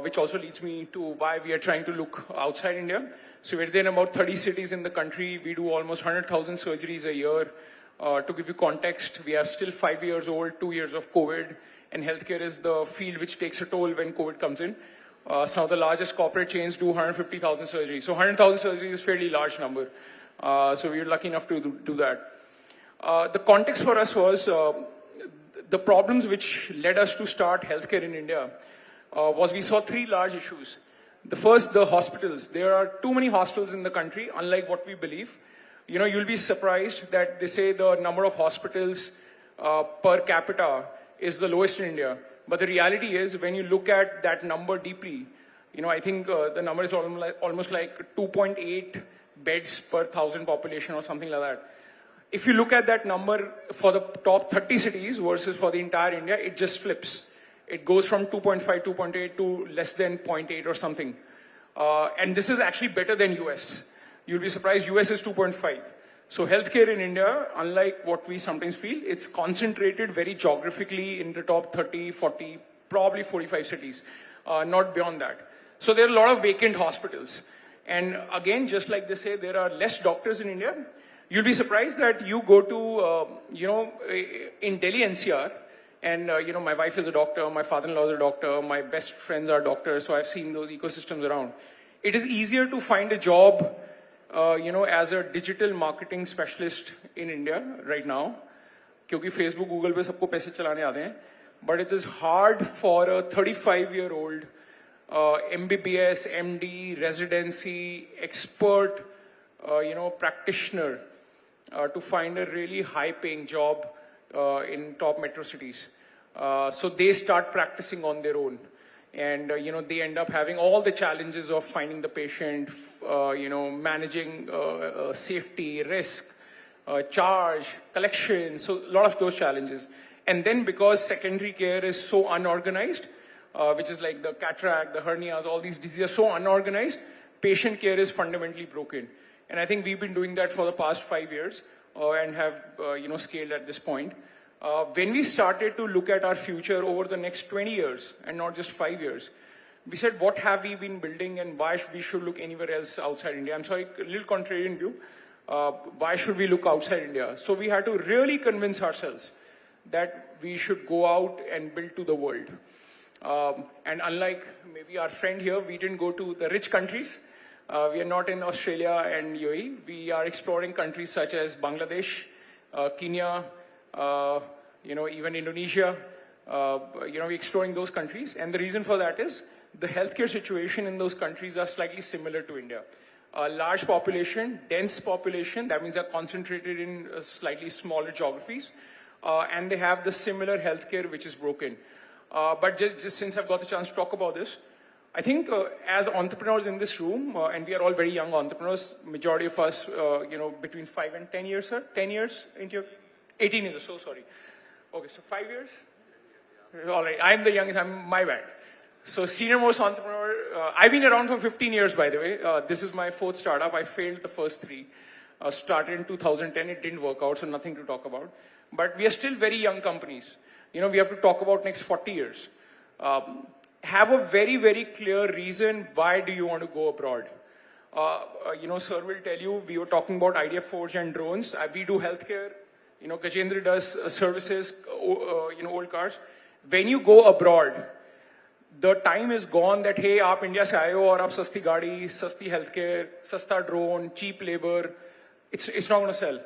which also leads me to why we are trying to look outside India. So we're there in about 30 cities in the country. We do almost 100,000 surgeries a year. To give you context, we are still 5 years old, 2 years of COVID, and healthcare is the field which takes a toll when COVID comes in. Some of the largest corporate chains do 150,000 surgeries. So 100,000 surgeries is a fairly large number. So we were lucky enough to do that. The context for us was the problems which led us to start healthcare in India was we saw 3 large issues. The first, the hospitals. There are too many hospitals in the country, unlike what we believe. You'll be surprised that they say the number of hospitals per capita is the lowest in India. But the reality is, when you look at that number deeply, I think the number is almost like 2.8 beds per 1,000 population or something like that. If you look at that number for the top 30 cities versus for the entire India, it just flips. It goes from 2.5, 2.8 to less than 0.8 or something. And this is actually better than US. You'll be surprised, US is 2.5. So healthcare in India, unlike what we sometimes feel, it's concentrated very geographically in the top 30, 40, probably 45 cities, not beyond that. So there are a lot of vacant hospitals. And again, just like they say, there are less doctors in India. You'll be surprised that you go to, in Delhi NCR, and, my wife is a doctor, my father-in-law is a doctor, my best friends are doctors, so I've seen those ecosystems around. It is easier to find a job, as a digital marketing specialist in India right now, क्योंकि Facebook, Google पे सबको पैसे चलाने आते हैं. But it is hard for a 35-year-old MBBS, MD, residency, expert, practitioner to find a really high-paying job in top metro cities. So they start practicing on their own. And, they end up having all the challenges of finding the patient, managing safety, risk, charge, collection, so a lot of those challenges. And then because secondary care is so unorganized, which is like the cataract, the hernias, all these diseases are so unorganized, patient care is fundamentally broken. And I think we've been doing that for the past 5 years and have, scaled at this point. When we started to look at our future over the next 20 years and not just 5 years, we said, what have we been building and why we should look anywhere else outside India? I'm sorry, a little contrarian view. Why should we look outside India? So we had to really convince ourselves that we should go out and build to the world. And unlike maybe our friend here, we didn't go to the rich countries. We are not in Australia and UAE. We are exploring countries such as Bangladesh, Kenya, even Indonesia. We're exploring those countries. And the reason for that is the healthcare situation in those countries are slightly similar to India. A large population, dense population, that means they're concentrated in slightly smaller geographies. And they have the similar healthcare which is broken. But just since I've got the chance to talk about this, I think as entrepreneurs in this room, and we are all very young entrepreneurs, majority of us, between 5 and 10 years, sir? 10 years into your 18 years, so sorry. Okay, so 5 years? All right, I'm the youngest, my bad. So senior most entrepreneur, I've been around for 15 years, by the way. This is my 4th startup. I failed the first 3. Started in 2010, it didn't work out, so nothing to talk about. But we are still very young companies. We have to talk about next 40 years. Have a very, very clear reason why do you want to go abroad. Sir will tell you, we were talking about Idea Forge and drones. We do healthcare. Gajendra does services, old cars. When you go abroad, the time is gone that, hey, aap India se aaye ho aur aap sasti gaadi, sasti healthcare, sasta drone, cheap labor. It's not going to sell.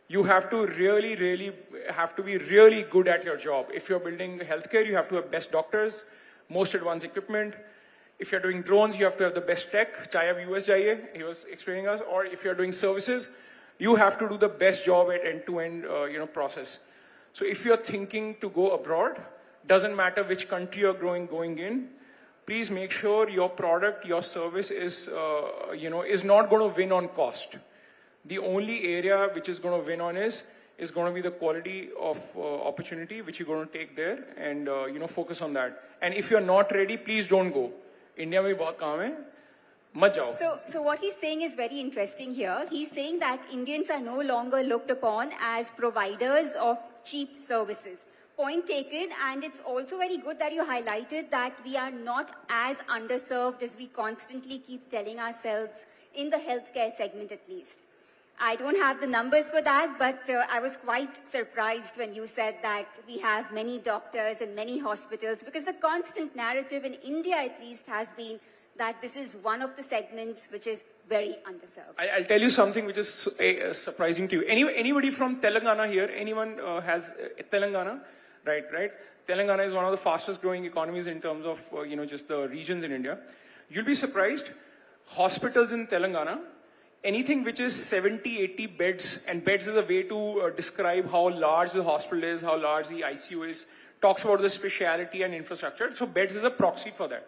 You have to really be really good at your job. If you're building healthcare, you have to have best doctors, most advanced equipment. If you're doing drones, you have to have the best tech. Chahe ab US jaiye, he was explaining us. Or if you're doing services, you have to do the best job at end-to-end, process. So if you're thinking to go abroad, doesn't matter which country you're going in, please make sure your product, your service is not going to win on cost. The only area which is going to win on is going to be the quality of opportunity which you're going to take there and, focus on that. And if you're not ready, please don't go. India mein bahut kaam hai. Mat jao. So what he's saying is very interesting here. He's saying that Indians are no longer looked upon as providers of cheap services. Point taken, and it's also very good that you highlighted that we are not as underserved as we constantly keep telling ourselves in the healthcare segment at least. I don't have the numbers for that, but I was quite surprised when you said that we have many doctors and many hospitals, because the constant narrative in India at least has been that this is one of the segments which is very underserved. I'll tell you something which is surprising to you. Anybody from Telangana here? Anyone has Telangana? Right. Telangana is one of the fastest growing economies in terms of, just the regions in India. You'll be surprised. Hospitals in Telangana, anything which is 70, 80 beds, and beds is a way to describe how large the hospital is, how large the ICU is, talks about the speciality and infrastructure. So beds is a proxy for that.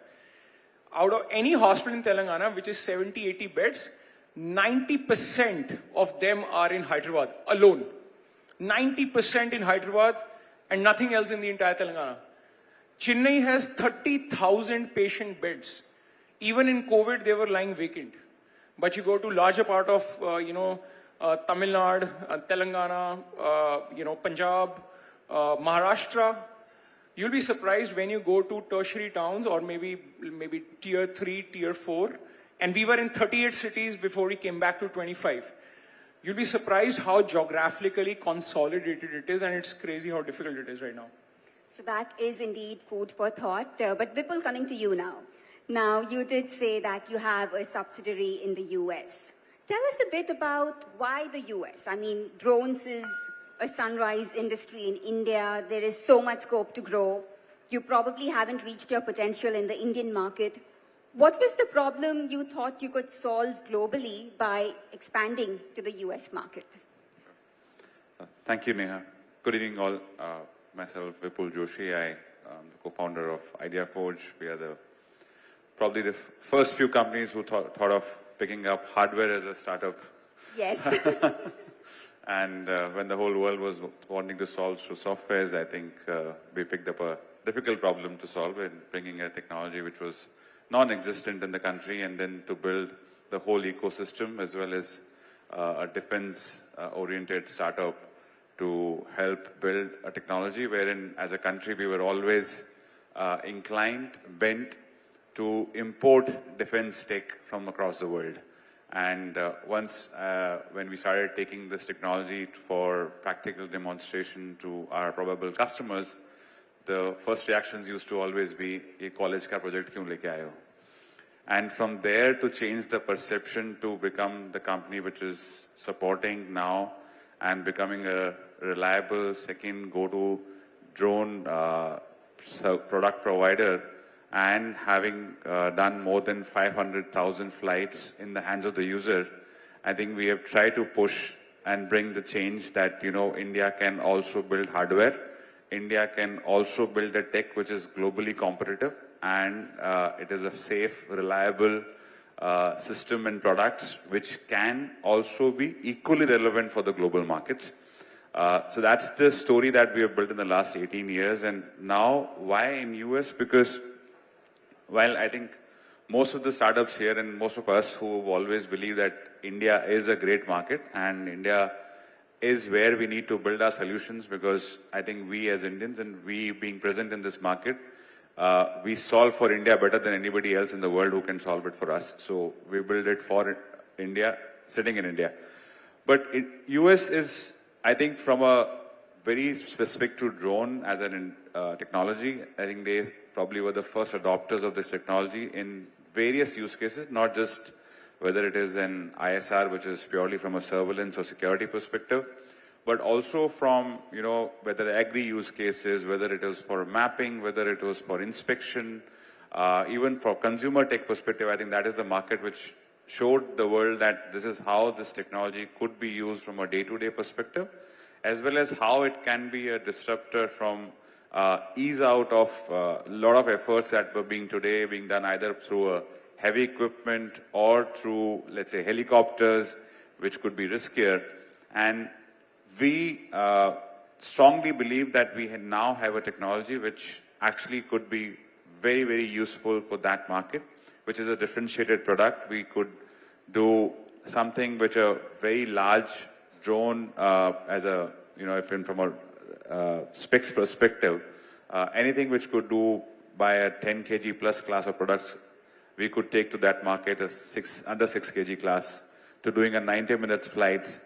Out of any hospital in Telangana, which is 70, 80 beds, 90% of them are in Hyderabad alone. 90% in Hyderabad and nothing else in the entire Telangana. Chennai has 30,000 patient beds. Even in COVID, they were lying vacant. But you go to larger part of, Tamil Nadu, Telangana, Punjab, Maharashtra, you'll be surprised when you go to tertiary towns or maybe tier 3, tier 4. And we were in 38 cities before we came back to 25. You'll be surprised how geographically consolidated it is, and it's crazy how difficult it is right now. So that is indeed food for thought. But Vipul, coming to you now. Now, you did say that you have a subsidiary in the US. Tell us a bit about why the US. I mean, drones is a sunrise industry in India. There is so much scope to grow. You probably haven't reached your potential in the Indian market. What was the problem you thought you could solve globally by expanding to the US market? Thank you, Neha. Good evening, all. Myself, Vipul Joshi. I am the co-founder of IdeaForge. We are probably the first few companies who thought of picking up hardware as a startup. Yes. And when the whole world was wanting to solve through softwares, I think we picked up a difficult problem to solve in bringing a technology which was non-existent in the country, and then to build the whole ecosystem as well as a defense-oriented startup to help build a technology wherein, as a country, we were always bent to import defense tech from across the world. And once, when we started taking this technology for practical demonstration to our probable customers, the first reactions used to always be, "Ye college ka project kyun leke aaye ho?" And from there to change the perception to become the company which is supporting now and becoming a reliable second go-to drone product provider, and having done more than 500,000 flights in the hands of the user, I think we have tried to push and bring the change that, India can also build hardware. India can also build a tech which is globally competitive, and it is a safe, reliable system and products which can also be equally relevant for the global markets. So that's the story that we have built in the last 18 years. And now, why in US? Because while I think most of the startups here and most of us who have always believed that India is a great market and India is where we need to build our solutions, because I think we as Indians and we being present in this market, we solve for India better than anybody else in the world who can solve it for us. So we build it for India, sitting in India. But US is, I think, from a very specific to drone as an technology, I think they probably were the first adopters of this technology in various use cases, not just whether it is an ISR, which is purely from a surveillance or security perspective, but also from, whether agri use cases, whether it was for mapping, whether it was for inspection, even for consumer tech perspective. I think that is the market which showed the world that this is how this technology could be used from a day-to-day perspective, as well as how it can be a disruptor from ease out of a lot of efforts that were being done either through a heavy equipment or through, let's say, helicopters, which could be riskier. And we strongly believe that we now have a technology which actually could be very, very useful for that market, which is a differentiated product. We could do something which a very large drone as a, from a specs perspective, anything which could do by a 10 kg plus class of products, we could take to that market a under 6 kg class to doing a 90 minutes flight,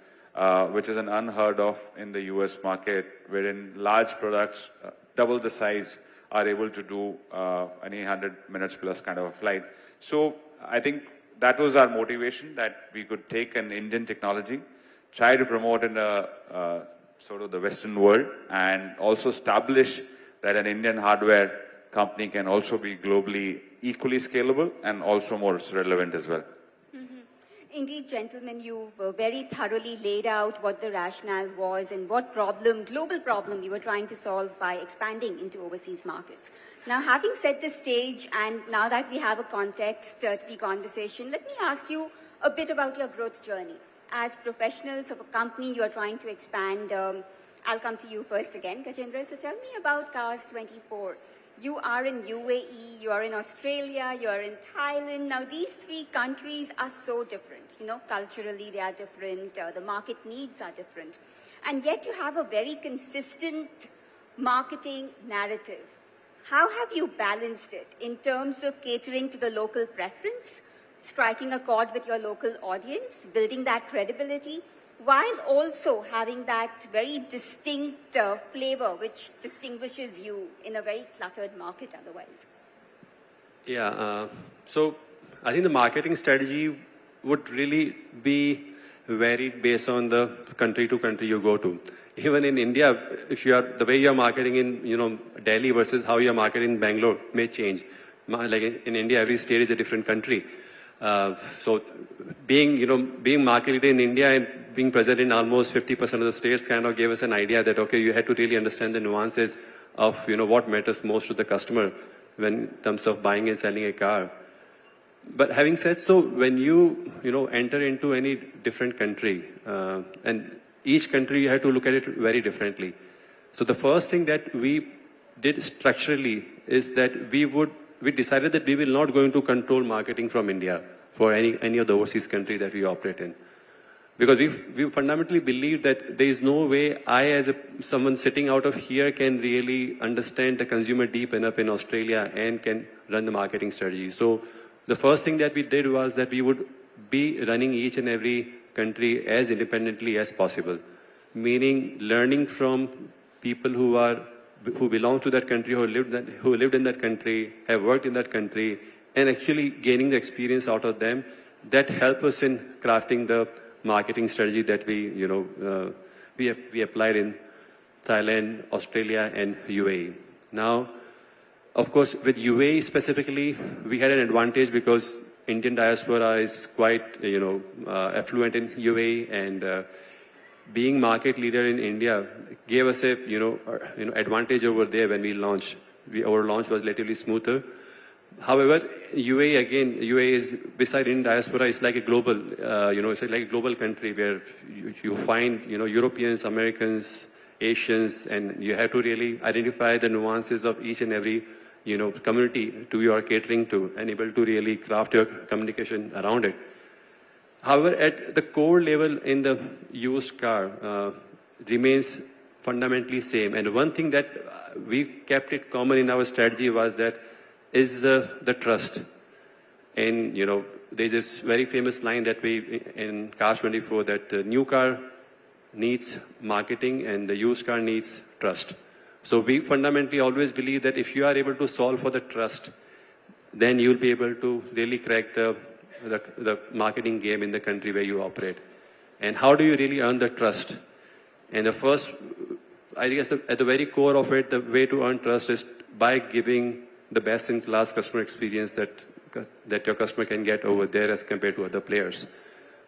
which is an unheard of in the US market, wherein large products, double the size, are able to do any 100 minutes plus kind of a flight. So I think that was our motivation, that we could take an Indian technology, try to promote in a sort of the Western world, and also establish that an Indian hardware company can also be globally equally scalable and also more relevant as well. Indeed, gentlemen, you've very thoroughly laid out what the rationale was and what global problem you were trying to solve by expanding into overseas markets. Now, having set the stage, and now that we have a context to the conversation, let me ask you a bit about your growth journey. As professionals of a company you are trying to expand, I'll come to you first again, Gajendra. So tell me about Cars 24. You are in UAE, you are in Australia, you are in Thailand. Now, these three countries are so different. Culturally they are different, the market needs are different. And yet you have a very consistent marketing narrative. How have you balanced it in terms of catering to the local preference, striking a chord with your local audience, building that credibility, while also having that very distinct flavor which distinguishes you in a very cluttered market otherwise? Yeah, so I think the marketing strategy would really be varied based on the country to country you go to. Even in India, if you are, the way you're marketing in, Delhi versus how you're marketing in Bangalore may change. like in India, every state is a different country. So being market leader in India and being present in almost 50% of the states kind of gave us an idea that, okay, you had to really understand the nuances of, what matters most to the customer when in terms of buying and selling a car. But having said so, when you, enter into any different country, and each country you have to look at it very differently. So the first thing that we did structurally is that we decided that we will not going to control marketing from India for any of the overseas country that we operate in. Because we fundamentally believe that there is no way I, as someone sitting out of here, can really understand the consumer deep enough in Australia and can run the marketing strategy. So the first thing that we did was that we would be running each and every country as independently as possible, meaning learning from people who belong to that country, who lived in that country, have worked in that country, and actually gaining the experience out of them that help us in crafting the marketing strategy that we applied in Thailand, Australia, and UAE. Now, of course, with UAE specifically, we had an advantage because Indian diaspora is quite, affluent in UAE, and being market leader in India gave us a, advantage over there when we launched. Our launch was relatively smoother. However, UAE is, beside Indian diaspora, it's like a global, it's like a global country where you find, Europeans, Americans, Asians, and you have to really identify the nuances of each and every, community you are catering to, and able to really craft your communication around it. However, at the core level in the used car remains fundamentally same. And one thing that we kept it common in our strategy was that is the trust. And, there's this very famous line that in Cars 24, that the new car needs marketing and the used car needs trust. So we fundamentally always believe that if you are able to solve for the trust, then you'll be able to really crack the marketing game in the country where you operate. And how do you really earn the trust? And the first, I guess at the very core of it, the way to earn trust is by giving the best-in-class customer experience that your customer can get over there as compared to other players.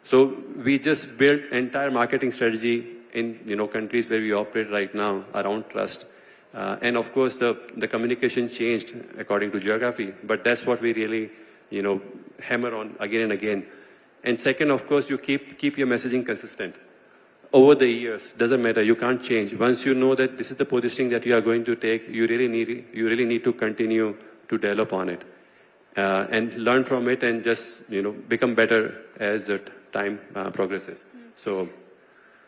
So we just built entire marketing strategy in countries where we operate right now around trust. And of course, the communication changed according to geography, but that's what we really hammer on again and again. And second, of course, you keep your messaging consistent. Over the years, doesn't matter, you can't change. Once you know that this is the positioning that you are going to take, you really need to continue to develop on it. And learn from it and just, become better as the time progresses. So.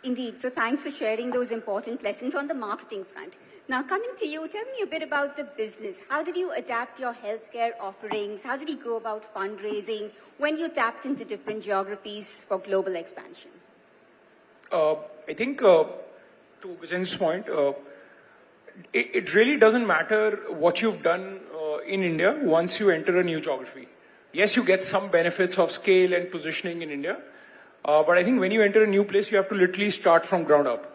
Indeed. So thanks for sharing those important lessons on the marketing front. Now, coming to you, tell me a bit about the business. How did you adapt your healthcare offerings? How did you go about fundraising when you tapped into different geographies for global expansion? I think, to Vijen's point, it really doesn't matter what you've done in India once you enter a new geography. Yes, you get some benefits of scale and positioning in India, but I think when you enter a new place, you have to literally start from ground up.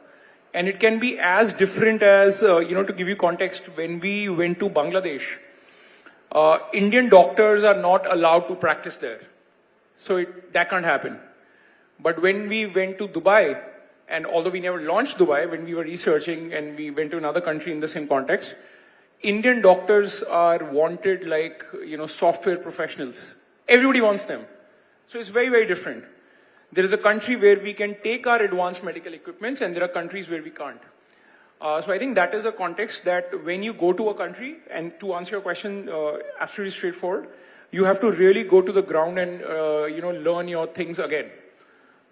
And it can be as different as, to give you context, when we went to Bangladesh, Indian doctors are not allowed to practice there. So that can't happen. But when we went to Dubai, and although we never launched Dubai, when we were researching and we went to another country in the same context, Indian doctors are wanted like, software professionals. Everybody wants them. So it's very, very different. There is a country where we can take our advanced medical equipments, and there are countries where we can't. So I think that is a context that when you go to a country, and to answer your question, absolutely straightforward, you have to really go to the ground and, learn your things again.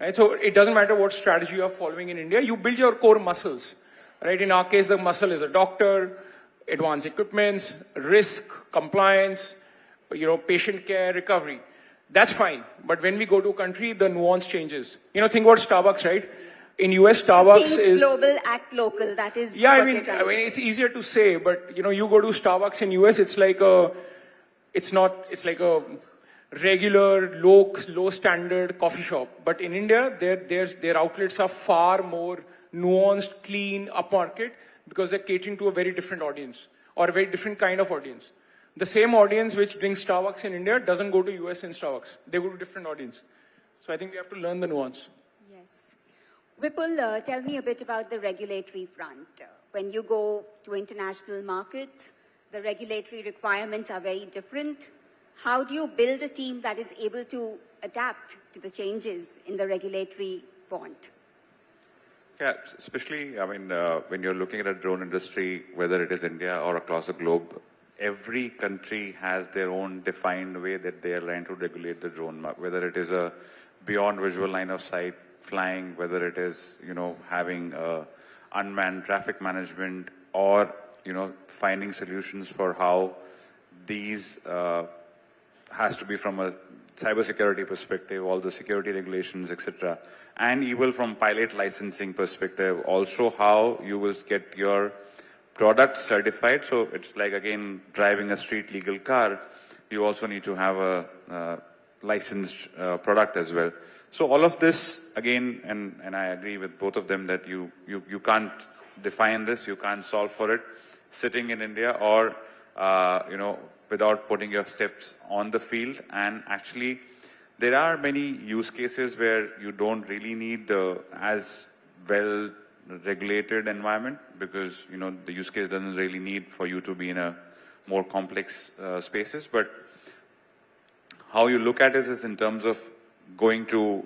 Right? So it doesn't matter what strategy you are following in India, you build your core muscles. Right? In our case, the muscle is a doctor, advanced equipments, risk, compliance, patient care, recovery. That's fine. But when we go to a country, the nuance changes. Think about Starbucks, right? In US, Starbucks is global, act local. That is. Yeah, I mean, it's easier to say, but you go to Starbucks in US, it's like a regular, low standard coffee shop. But in India, their outlets are far more nuanced, clean, upmarket, because they're catering to a very different audience or a very different kind of audience. The same audience which drinks Starbucks in India doesn't go to US in Starbucks. They go to different audience. So I think we have to learn the nuance. Yes. Vipul, tell me a bit about the regulatory front. When you go to international markets, the regulatory requirements are very different. How do you build a team that is able to adapt to the changes in the regulatory font? Yeah, especially, I mean, when you're looking at a drone industry, whether it is India or across the globe, every country has their own defined way that they are trying to regulate the drone, whether it is a beyond visual line of sight flying, whether it is, having unmanned traffic management, or, finding solutions for how these has to be from a cybersecurity perspective, all the security regulations, etc. And even from pilot licensing perspective, also how you will get your product certified. So it's like, again, driving a street legal car. You also need to have a licensed product as well. So all of this, again, and I agree with both of them that you can't define this, you can't solve for it sitting in India or, without putting your steps on the field. And actually, there are many use cases where you don't really need as well regulated environment, because, the use case doesn't really need for you to be in a more complex spaces. But how you look at it is in terms of going to,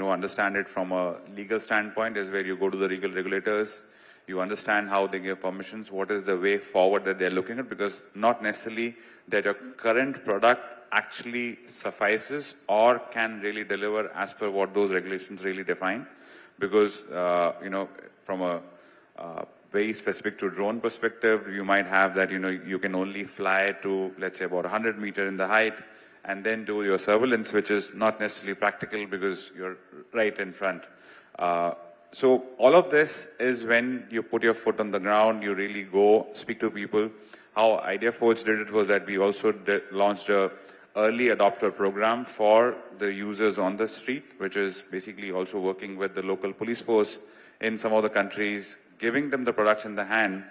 understand it from a legal standpoint is where you go to the legal regulators, you understand how they give permissions, what is the way forward that they're looking at, because not necessarily that your current product actually suffices or can really deliver as per what those regulations really define. Because, from a very specific to drone perspective, you might have that, you can only fly to, let's say, about 100 meters in the height and then do your surveillance, which is not necessarily practical because you're right in front. So all of this is when you put your foot on the ground, you really go speak to people. How IdeaForge did it was that we also launched a early adopter program for the users on the street, which is basically also working with the local police force in some of the countries, giving them the products in the hand.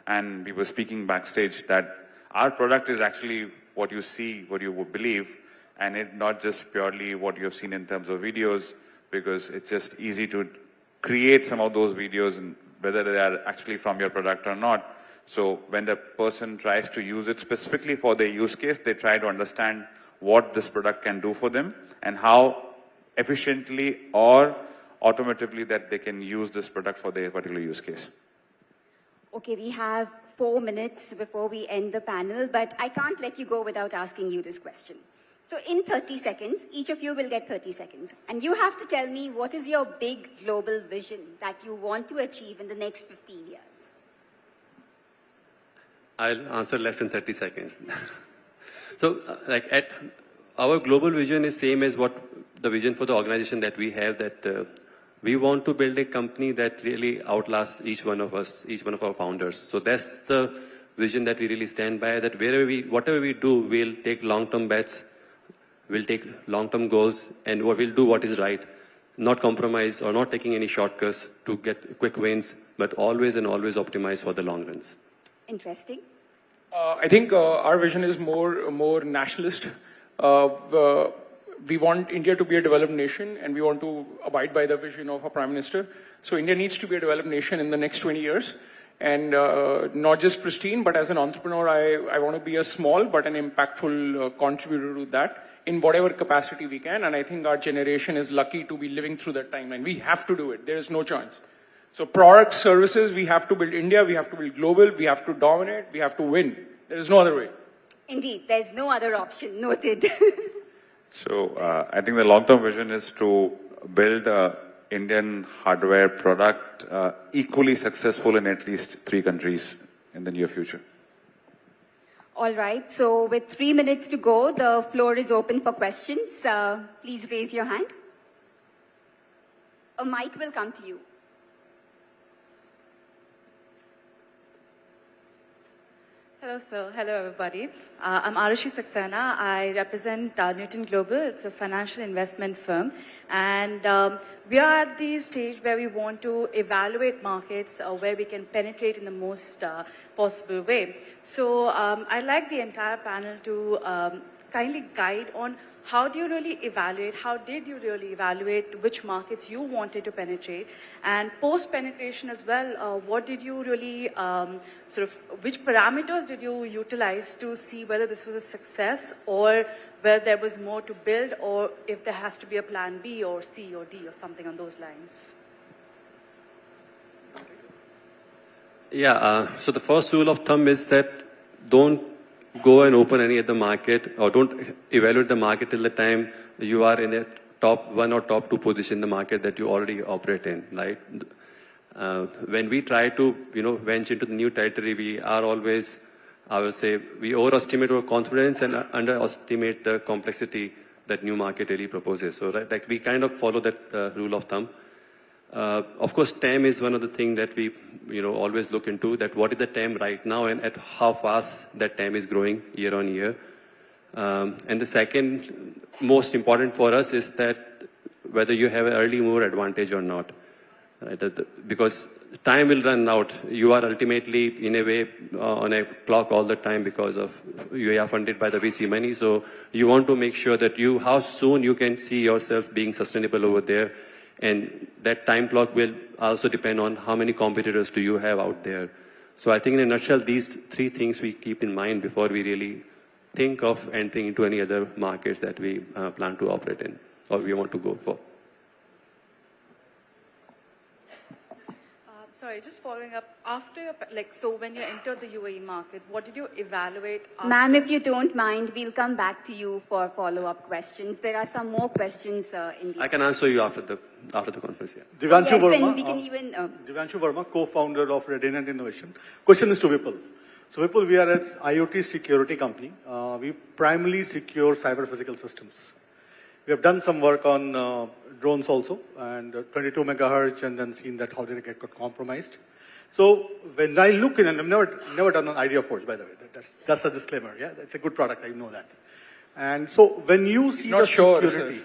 And we were speaking backstage that our product is actually what you see, what you would believe, and it not just purely what you've seen in terms of videos, because it's just easy to create some of those videos, and whether they are actually from your product or not. So when the person tries to use it specifically for their use case, they try to understand what this product can do for them and how efficiently or automatically that they can use this product for their particular use case. Okay, we have 4 minutes before we end the panel, but I can't let you go without asking you this question. So in 30 seconds, each of you will get 30 seconds. And you have to tell me what is your big global vision that you want to achieve in the next 15 years. I'll answer less than 30 seconds. So, at our global vision is same as what the vision for the organization that we have, that we want to build a company that really outlasts each one of us, each one of our founders. So that's the vision that we really stand by, that whatever we do, we'll take long-term bets, we'll take long-term goals, and we'll do what is right. Not compromise or not taking any shortcuts to get quick wins, but always and always optimize for the long runs. Interesting. I think our vision is more nationalist. We want India to be a developed nation, and we want to abide by the vision of our Prime Minister. So India needs to be a developed nation in the next 20 years. And not just pristine, but as an entrepreneur, I want to be a small but an impactful contributor to that in whatever capacity we can. And I think our generation is lucky to be living through that timeline. We have to do it. There is no chance. So product, services, we have to build India, we have to build global, we have to dominate, we have to win. There is no other way. Indeed, there's no other option. Noted. So I think the long-term vision is to build an Indian hardware product equally successful in at least 3 countries in the near future. All right. So with 3 minutes to go, the floor is open for questions. Please raise your hand. A mic will come to you. Hello, sir. Hello, everybody. I'm Arushi Saxena. I represent Newton Global. It's a financial investment firm. And we are at the stage where we want to evaluate markets where we can penetrate in the most possible way. So I'd like the entire panel to kindly guide on how do you really evaluate, how did you really evaluate which markets you wanted to penetrate, and post-penetration as well, what did you really, which parameters did you utilize to see whether this was a success or whether there was more to build, or if there has to be a plan B or C or D or something on those lines? Yeah, so the first rule of thumb is that don't go and open any other market, or don't evaluate the market till the time you are in a top 1 or top 2 position in the market that you already operate in, right? When we try to, venture into the new territory, we are always, I would say, we overestimate our confidence and underestimate the complexity that new market really proposes. So, right, like we kind of follow that rule of thumb. Of course, TAM is one of the things that we, always look into, that what is the TAM right now and at how fast that TAM is growing year on year. And the second most important for us is that whether you have an early mover advantage or not. Right? Because time will run out. You are ultimately, in a way, on a clock all the time because of you are funded by the VC money. So you want to make sure that how soon you can see yourself being sustainable over there. And that time clock will also depend on how many competitors do you have out there. So I think in a nutshell, these 3 things we keep in mind before we really think of entering into any other markets that we plan to operate in or we want to go for. Sorry, just following up, after, so when you entered the UAE market, what did you evaluate? Ma'am, if you don't mind, we'll come back to you for follow-up questions. There are some more questions in the... I can answer you after the conference, yeah. Divanshu yes, Verma, and we can even... Divanshu Verma, co-founder of Redinant Innovation. Question is to Vipul. So Vipul, we are an IoT security company. We primarily secure cyber-physical systems. We have done some work on drones also, and 22 megahertz, and then seen that how did it get compromised. So when I look in, and I've never done an Idea Forge, by the way. That's a disclaimer. Yeah, that's a good product. I know that. And so when you see the security,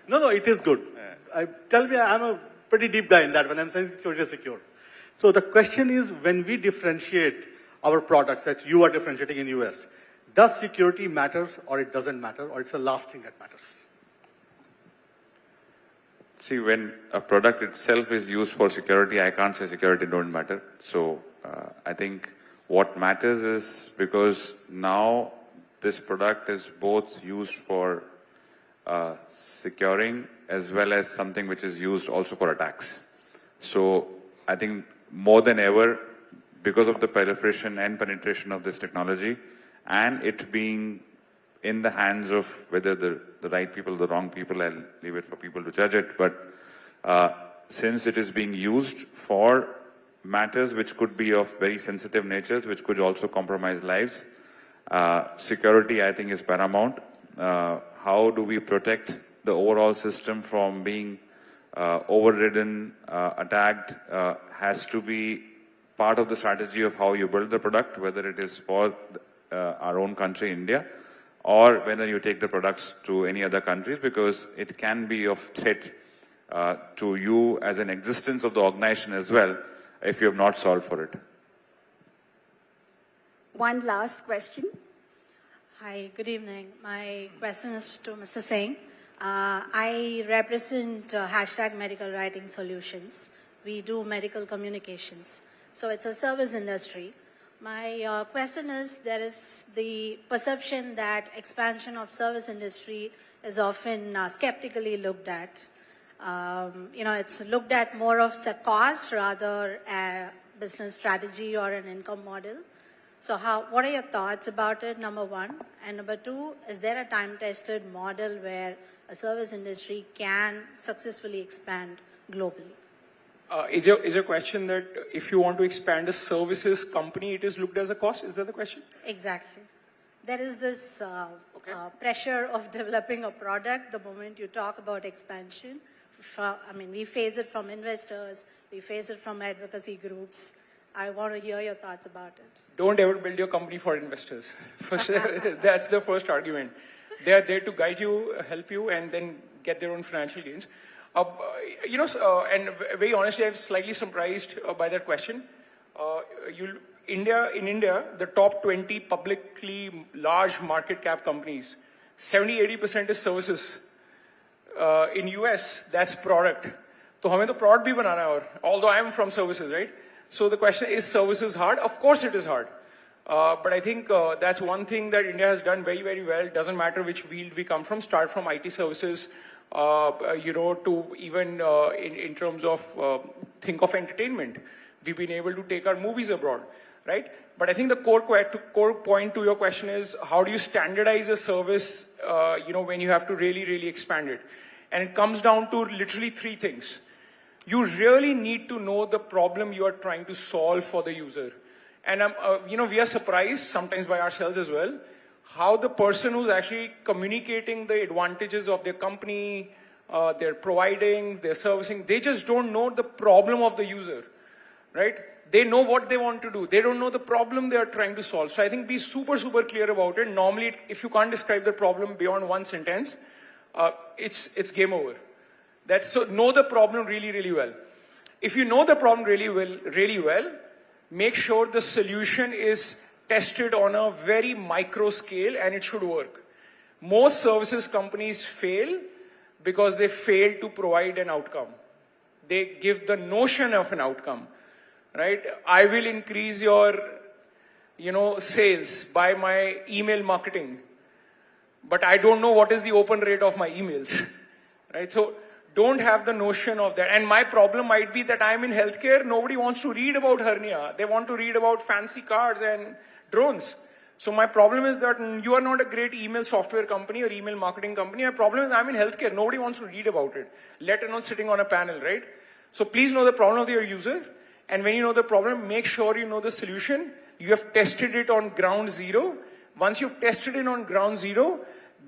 no, it is good. Tell me, I'm a pretty deep guy in that when I'm saying security is secure. So the question is, when we differentiate our products that you are differentiating in US, does security matters or it doesn't matter, or it's the last thing that matters? See, when a product itself is used for security, I can't say security don't matter. So I think what matters is because now this product is both used for securing as well as something which is used also for attacks. So I think more than ever, because of the proliferation and penetration of this technology and it being in the hands of whether the right people or the wrong people, I'll leave it for people to judge it. But since it is being used for matters which could be of very sensitive natures, which could also compromise lives, security, I think, is paramount. How do we protect the overall system from being overridden, attacked, has to be part of the strategy of how you build the product, whether it is for our own country, India, or whether you take the products to any other countries, because it can be of threat to you as an existence of the organization as well, if you have not solved for it. One last question. Hi, good evening. My question is to Mr. Singh. I represent hashtag Medical Writing Solutions. We do medical communications. So it's a service industry. My question is, there is the perception that expansion of service industry is often skeptically looked at. It's looked at more of a cost rather a business strategy or an income model. So what are your thoughts about it, number one? And number two, is there a time-tested model where a service industry can successfully expand globally? Is your question that if you want to expand a services company, it is looked as a cost? Is that the question? Exactly. There is this pressure of developing a product the moment you talk about expansion. We face it from investors, we face it from advocacy groups, I want to hear your thoughts about it. Don't ever build your company for investors. That's the first argument. They are there to guide you, help you, and then get their own financial gains. And very honestly, I'm slightly surprised by that question. In India, the top 20 publicly large market cap companies, 70-80% is services. In US, that's product. So हमें तो product भी बनाना है और although I'm from services, right? So the question is services hard? Of course it is hard. But I think that's one thing that India has done very, very well. It doesn't matter which field we come from, start from IT services, to even in terms of think of entertainment. We've been able to take our movies abroad, right? But I think the core point to your question is how do you standardize a service, when you have to really, really expand it? And it comes down to literally three things. You really need to know the problem you are trying to solve for the user. And, we are surprised sometimes by ourselves as well, how the person who's actually communicating the advantages of their company, their providing, their servicing, they just don't know the problem of the user, right? They know what they want to do. They don't know the problem they are trying to solve. So I think be super, super clear about it. Normally, if you can't describe the problem beyond one sentence, it's game over. So know the problem really, really well. If you know the problem really well, make sure the solution is tested on a very micro scale and it should work. Most services companies fail because they fail to provide an outcome. They give the notion of an outcome, right? I will increase your, sales by my email marketing, but I don't know what is the open rate of my emails, right? So don't have the notion of that. And my problem might be that I'm in healthcare. Nobody wants to read about hernia. They want to read about fancy cars and drones. So my problem is that you are not a great email software company or email marketing company. My problem is I'm in healthcare. Nobody wants to read about it, let alone sitting on a panel, right? So please know the problem of your user. And when you know the problem, make sure you know the solution. You have tested it on ground zero. Once you've tested it on ground zero,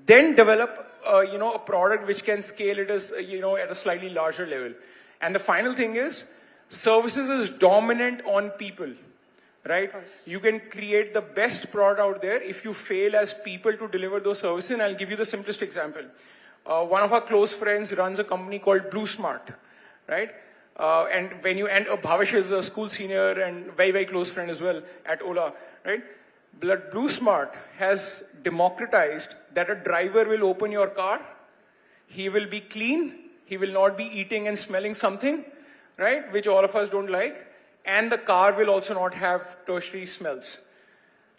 then develop a product which can scale it as, at a slightly larger level. And the final thing is, services is dominant on people, right? You can create the best product out there if you fail as people to deliver those services. And I'll give you the simplest example. One of our close friends runs a company called Blue Smart, right? And Bhavesh is a school senior and very, very close friend as well at Ola, right? Blue Smart has democratized that a driver will open your car, he will be clean, he will not be eating and smelling something, right, which all of us don't like, and the car will also not have tertiary smells,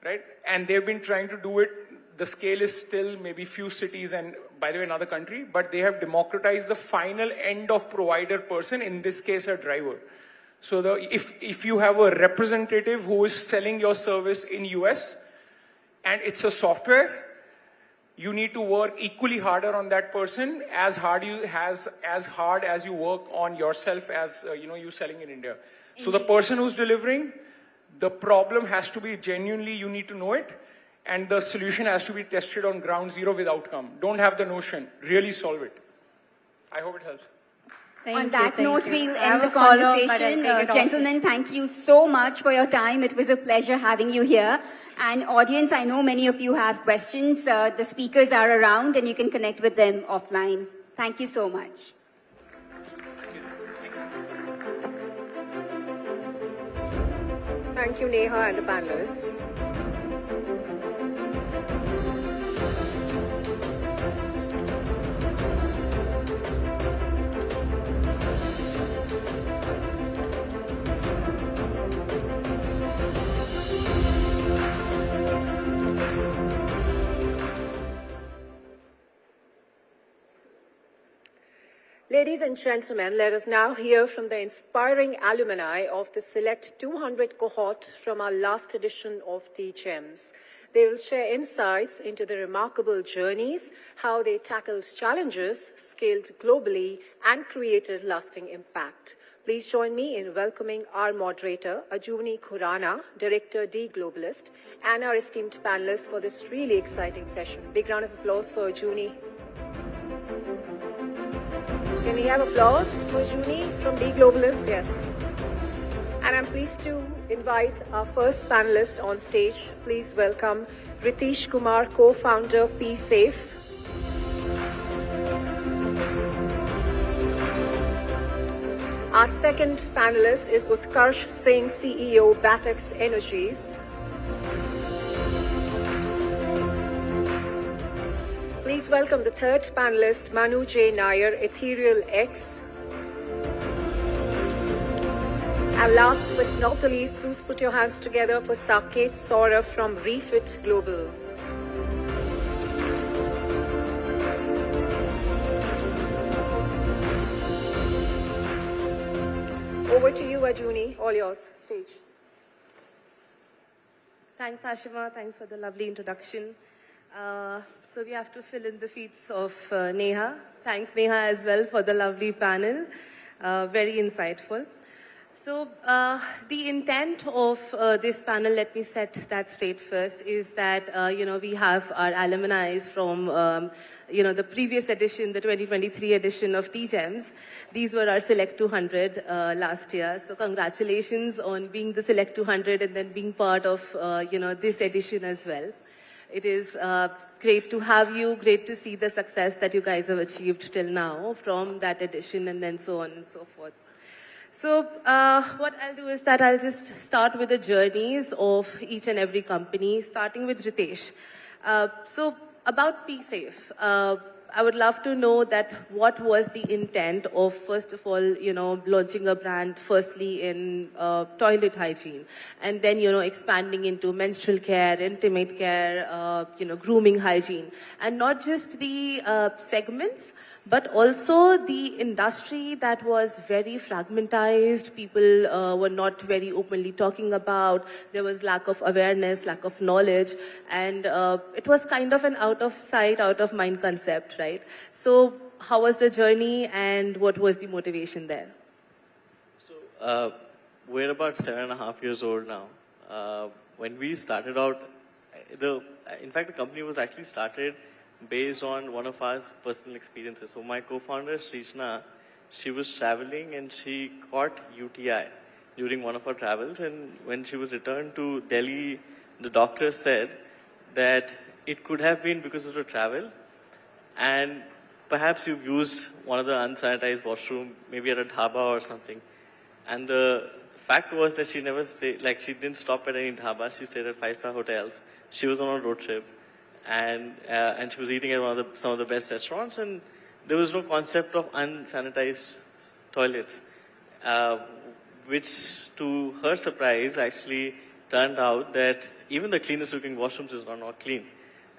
right? And they've been trying to do it. The scale is still maybe few cities and, by the way, another country, but they have democratized the final end of provider person, in this case, a driver. So if you have a representative who is selling your service in US and it's a software, you need to work equally harder on that person as hard as you work on yourself as you selling in India. So the person who's delivering, the problem has to be genuinely, you need to know it, and the solution has to be tested on ground zero with outcome. Don't have the notion, really solve it. I hope it helps. On that note, we'll end the conversation. Gentlemen, thank you so much for your time. It was a pleasure having you here. And audience, I know many of you have questions. The speakers are around and you can connect with them offline. Thank you so much. Thank you, Neha and the panelists. Ladies and gentlemen, let us now hear from the inspiring alumni of the Select 200 cohort from our last edition of DGEMS. They will share insights into the remarkable journeys, how they tackled challenges, scaled globally, and created lasting impact. Please join me in welcoming our moderator, Ajuni Khurana, Director, Globalist, and our esteemed panelists for this really exciting session. Big round of applause for Ajuni. Can we have applause for Juni from Globalist? Yes. And I'm pleased to invite our first panelist on stage. Please welcome Ritesh Kumar, co-founder PSafe. Our second panelist is Utkarsh Singh, CEO, Batex Energies. Please welcome the third panelist, Manu J. Nair, Ethereal X. And last but not the least, please put your hands together for Saket Saurabh from Refit Global. Over to you, Ajuni. All yours. Stage. Thanks, Ashima. Thanks for the lovely introduction. So we have to fill in the feats of Neha. Thanks, Neha, as well for the lovely panel. Very insightful. So the intent of this panel, let me set that straight first, is that, we have our alumni from, the previous edition, the 2023 edition of DGEMS. These were our Select 200 last year. So congratulations on being the Select 200 and then being part of, this edition as well. It is great to have you, great to see the success that you guys have achieved till now from that edition and then so on and so forth. So what I'll do is that I'll just start with the journeys of each and every company, starting with Ritesh. So about PSafe, I would love to know that what was the intent of, first of all, launching a brand firstly in toilet hygiene and then, expanding into menstrual care, intimate care, grooming hygiene, and not just the segments, but also the industry that was very fragmentized. People were not very openly talking about. There was lack of awareness, lack of knowledge, and it was kind of an out of sight, out of mind concept, right? So how was the journey and what was the motivation there? So we're about 7.5 years old now. When we started out, in fact, the company was actually started based on one of our personal experiences. So my co-founder, Srishna, she was traveling and she caught UTI during one of her travels. And when she was returned to Delhi, the doctor said that it could have been because of the travel. And perhaps you've used one of the unsanitized washroom, maybe at a dhaba or something. And the fact was that she never stayed, she didn't stop at any dhaba. She stayed at 5-star hotels. She was on a road trip. And she was eating at some of the best restaurants, and there was no concept of unsanitized toilets, which to her surprise actually turned out that even the cleanest looking washrooms are not clean.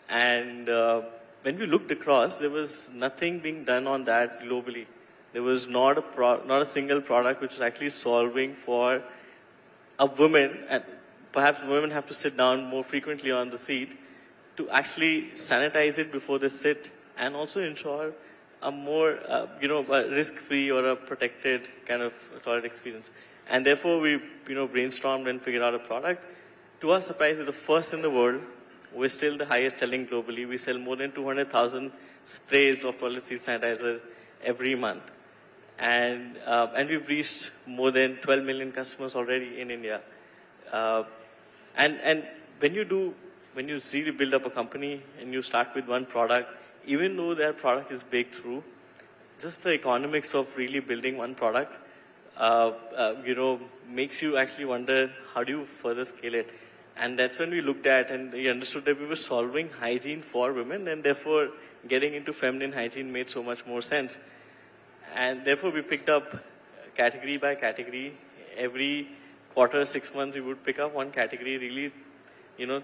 And when we looked across, there was nothing being done on that globally. There was not a single product which was actually solving for a woman, and perhaps women have to sit down more frequently on the seat, to actually sanitize it before they sit and also ensure a more, a risk-free or a protected kind of toilet experience. And therefore, we, brainstormed and figured out a product. To our surprise, we're the first in the world. We're still the highest selling globally. We sell more than 200,000 sprays of toilet seat sanitizer every month. And we've reached more than 12 million customers already in India. And when you really build up a company and you start with one product, even though that product is baked through, just the economics of really building one product, makes you actually wonder, how do you further scale it? And that's when we looked at and we understood that we were solving hygiene for women, and therefore getting into feminine hygiene made so much more sense. And therefore we picked up category by category. Every quarter, 6 months, we would pick up one category, really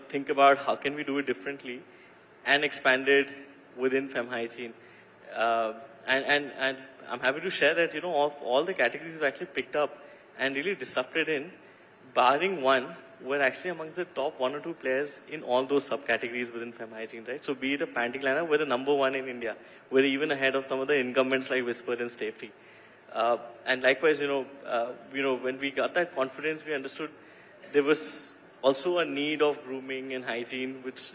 think about how can we do it differently, and expanded within fem hygiene. And I'm happy to share that, of all the categories we've actually picked up and really disrupted in, barring one, we're actually amongst the top 1 or 2 players in all those subcategories within fem hygiene, right? So be it a panty cleaner, we're the number 1 in India. We're even ahead of some of the incumbents like Whisper and Stay Free. And likewise, when we got that confidence, we understood there was also a need of grooming and hygiene, which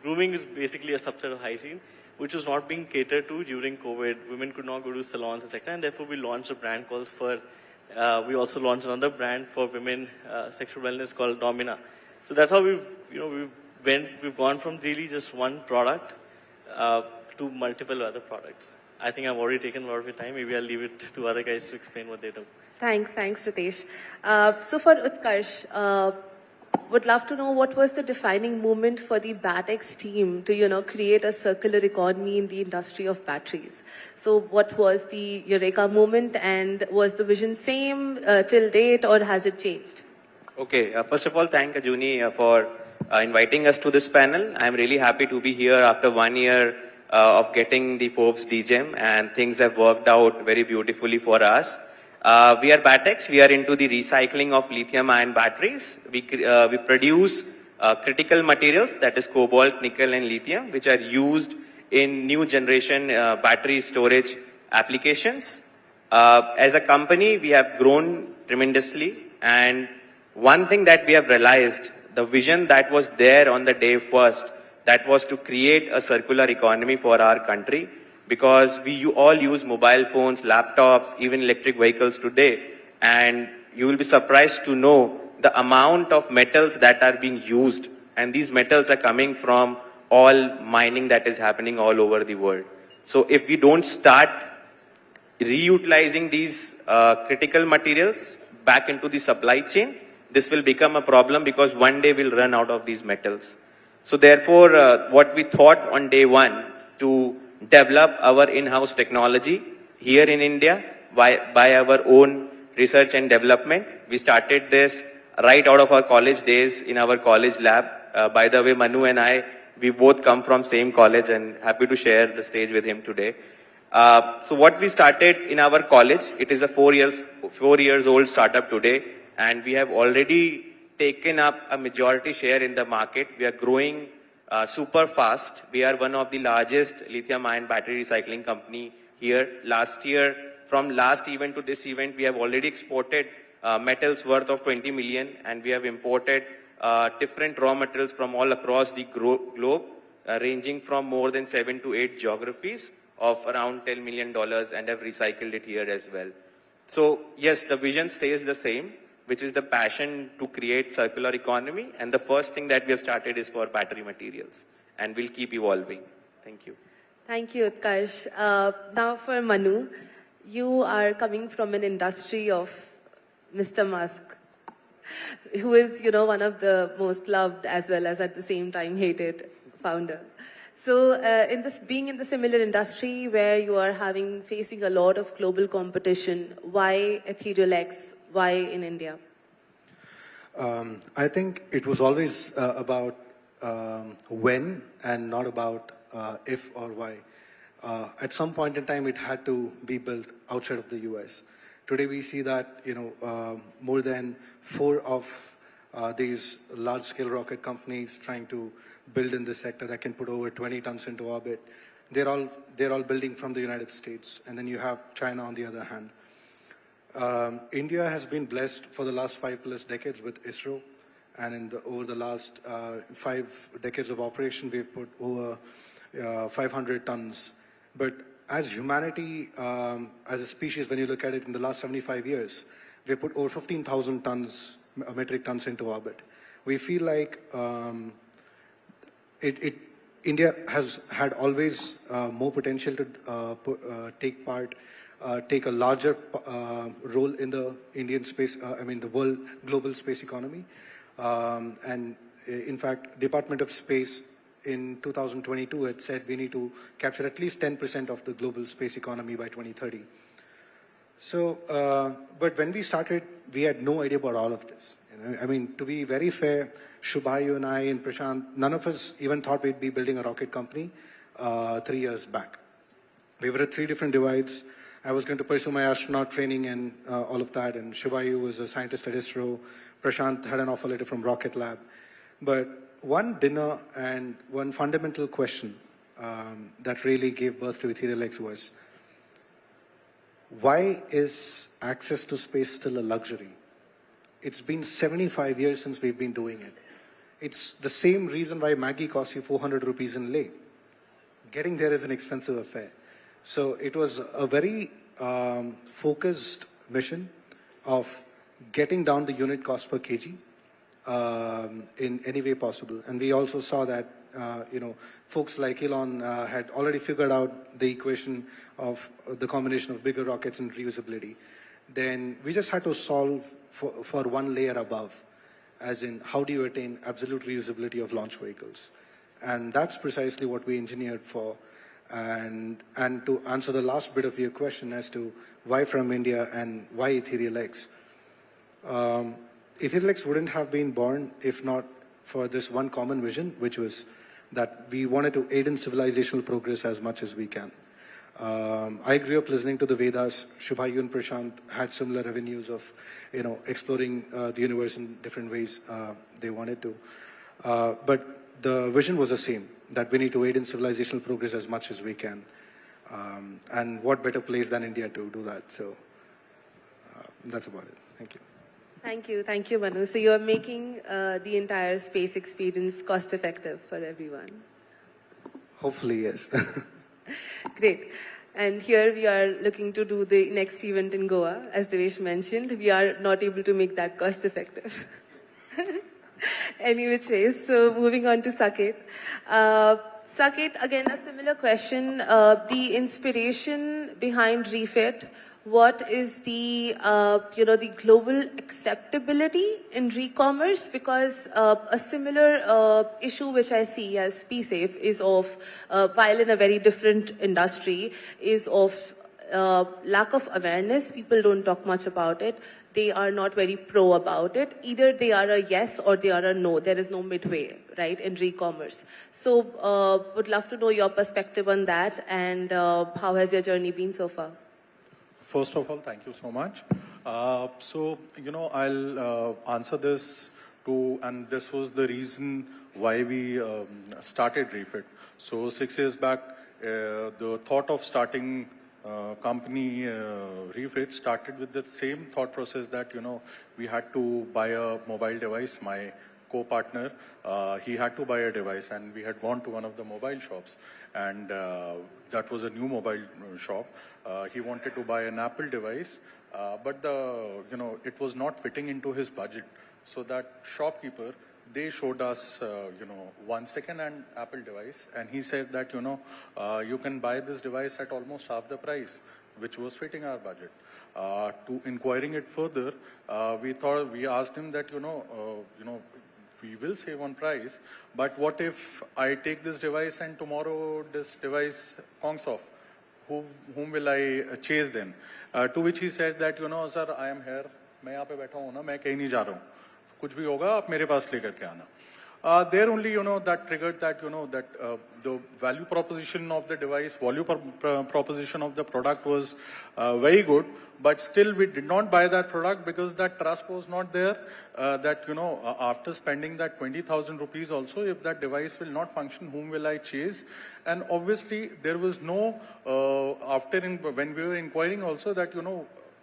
grooming is basically a subset of hygiene, which was not being catered to during COVID. Women could not go to salons, etc. And therefore, we launched a brand called we also launched another brand for women sexual wellness called Domina. So that's how we've gone from really just one product to multiple other products. I think I've already taken a lot of your time. Maybe I'll leave it to other guys to explain what they do. Thanks, Ritesh. So for Utkarsh, would love to know what was the defining moment for the BATX team to, create a circular economy in the industry of batteries. So what was the Eureka moment, and was the vision same till date, or has it changed? Okay, first of all, thank Ajuni for inviting us to this panel. I'm really happy to be here after 1 year of getting the Forbes DGEM, and things have worked out very beautifully for us. We are BATX. We are into the recycling of lithium-ion batteries. We produce critical materials, that is cobalt, nickel, and lithium, which are used in new generation battery storage applications. As a company, we have grown tremendously, and one thing that we have realized, the vision that was there on the day first, that was to create a circular economy for our country, because we all use mobile phones, laptops, even electric vehicles today, and you will be surprised to know the amount of metals that are being used, and these metals are coming from all mining that is happening all over the world. So if we don't start reutilizing these critical materials back into the supply chain, this will become a problem, because one day we'll run out of these metals. So therefore, what we thought on day one, to develop our in-house technology here in India by our own research and development. We started this right out of our college days in our college lab. By the way, Manu and I, we both come from same college, and happy to share the stage with him today. So what we started in our college, it is a 4 years old startup today, and we have already taken up a majority share in the market. We are growing super fast. We are one of the largest lithium-ion battery recycling company here. Last year, from last event to this event, we have already exported metals worth of 20 million, and we have imported different raw materials from all across the globe, ranging from more than 7 to 8 geographies of around $10 million, and have recycled it here as well. So yes, the vision stays the same, which is the passion to create circular economy. And the first thing that we have started is for battery materials, and we'll keep evolving. Thank you. Thank you, Utkarsh. Now for Manu, you are coming from an industry of Mr. Musk, who is, one of the most loved as well as at the same time hated founder. So being in the similar industry where you are facing a lot of global competition, why Ethereal X? Why in India? I think it was always about when and not about if or why. At some point in time, it had to be built outside of the US. Today, we see that more than 4 of these large-scale rocket companies trying to build in this sector that can put over 20 tons into orbit. They're all building from the United States, and then you have China on the other hand. India has been blessed for the last 5+ decades with ISRO, and over the last 5 decades of operation, we've put over 500 tons. But as humanity, as a species, when you look at it in the last 75 years, we've put over 15,000 tons, metric tons into orbit. We feel like India has had always more potential to take a larger role in the Indian space, the world global space economy. And in fact, Department of Space in 2022 had said we need to capture at least 10% of the global space economy by 2030. So, but when we started, we had no idea about all of this. To be very fair, Shubhayu and I and Prashant, none of us even thought we'd be building a rocket company 3 years back. We were at 3 different divides. I was going to pursue my astronaut training and all of that, and Shubhayu was a scientist at ISRO. Prashant had an offer letter from Rocket Lab. But one dinner and one fundamental question that really gave birth to Ethereal X was, why is access to space still a luxury? It's been 75 years since we've been doing it. It's the same reason why Maggie costs you 400 rupees in Leh. Getting there is an expensive affair. So it was a very focused mission. of getting down the unit cost per kg in any way possible. And we also saw that, folks like Elon had already figured out the equation of the combination of bigger rockets and reusability. Then we just had to solve for one layer above, as in how do you attain absolute reusability of launch vehicles? And that's precisely what we engineered for. And to answer the last bit of your question as to why from India and why Ethereal X, Ethereal X wouldn't have been born if not for this one common vision, which was that we wanted to aid in civilizational progress as much as we can. I grew up listening to the Vedas. Shubhayu and Prashant had similar avenues of, exploring the universe in different ways they wanted to. But the vision was the same, that we need to aid in civilizational progress as much as we can. And what better place than India to do that? So that's about it. Thank you. Thank you, Manu. So you are making the entire space experience cost-effective for everyone. Hopefully, yes. Great. And here we are looking to do the next event in Goa. As Devesh mentioned, we are not able to make that cost-effective. Any which ways, so moving on to Saket. Saket, again, a similar question. The inspiration behind Refit, what is the, the global acceptability in re-commerce? Because a similar issue which I see as P-Safe is of, while in a very different industry, is of lack of awareness. People don't talk much about it. They are not very pro about it. Either they are a yes or they are a no. There is no midway, right, in re-commerce. So would love to know your perspective on that, and how has your journey been so far? First of all, thank you so much. I'll answer this too, and this was the reason why we started Refit. So 6 years back, the thought of starting company Refit started with the same thought process that, we had to buy a mobile device. My co-partner, he had to buy a device, and we had gone to one of the mobile shops, and that was a new mobile shop. He wanted to buy an Apple device, but it was not fitting into his budget. So that shopkeeper, they showed us, one second-hand Apple device, and he said that, you can buy this device at almost half the price, which was fitting our budget. To inquiring it further, we asked him that, we will save on price, but what if I take this device and tomorrow this device conks off? Whom will I chase then? To which he said that, sir, I am here, मैं यहाँ पे बैठा हूँ ना, मैं कहीं नहीं जा रहा हूँ. कुछ भी होगा, आप मेरे पास लेकर के आना. There only, that triggered that, the value proposition of the device, value proposition of the product was very good, but still we did not buy that product because that trust was not there, that, after spending that 20,000 rupees also, if that device will not function, whom will I chase? And obviously there was no, when we were inquiring also that,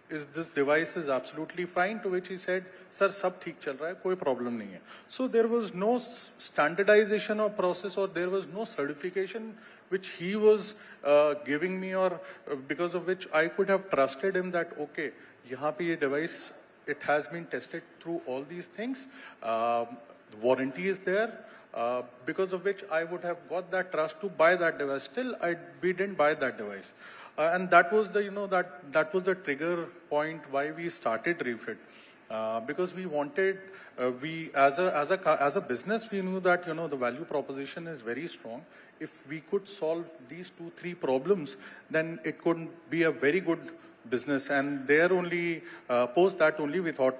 is this device is absolutely fine, to which he said, sir, sab theek chal raha hai, koi problem nahi hai. So there was no standardization of process, or there was no certification which he was giving me, or because of which I could have trusted him that, okay, yahan pe ye device, it has been tested through all these things, warranty is there, because of which I would have got that trust to buy that device. Still, we didn't buy that device. And that was the, that was the trigger point why we started Refit. Because we wanted, as a business, we knew that, the value proposition is very strong. If we could solve these 2-3 problems, then it could be a very good business. And there only, post that only, we thought,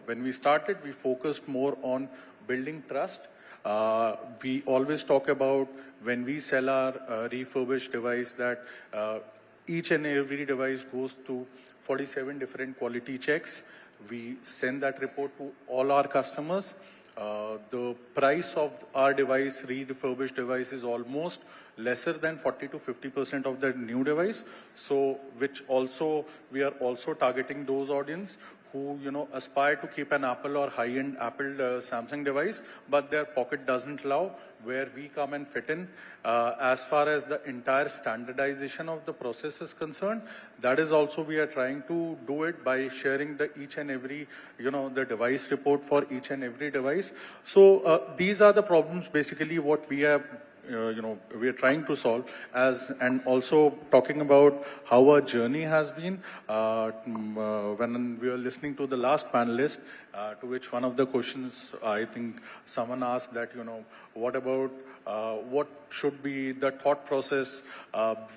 when we started, we focused more on building trust. We always talk about when we sell our refurbished device that each and every device goes to 47 different quality checks. We send that report to all our customers. The price of our device, refurbished device, is almost lesser than 40 to 50% of the new device. So, which also, we are also targeting those audience who, aspire to keep an Apple or high-end Apple Samsung device, but their pocket doesn't allow, where we come and fit in. As far as the entire standardization of the process is concerned, that is also we are trying to do it by sharing the each and every, the device report for each and every device. So these are the problems basically what we have we are trying to solve, and also talking about how our journey has been. When we were listening to the last panelist, to which one of the questions, I think someone asked that, what about what should be the thought process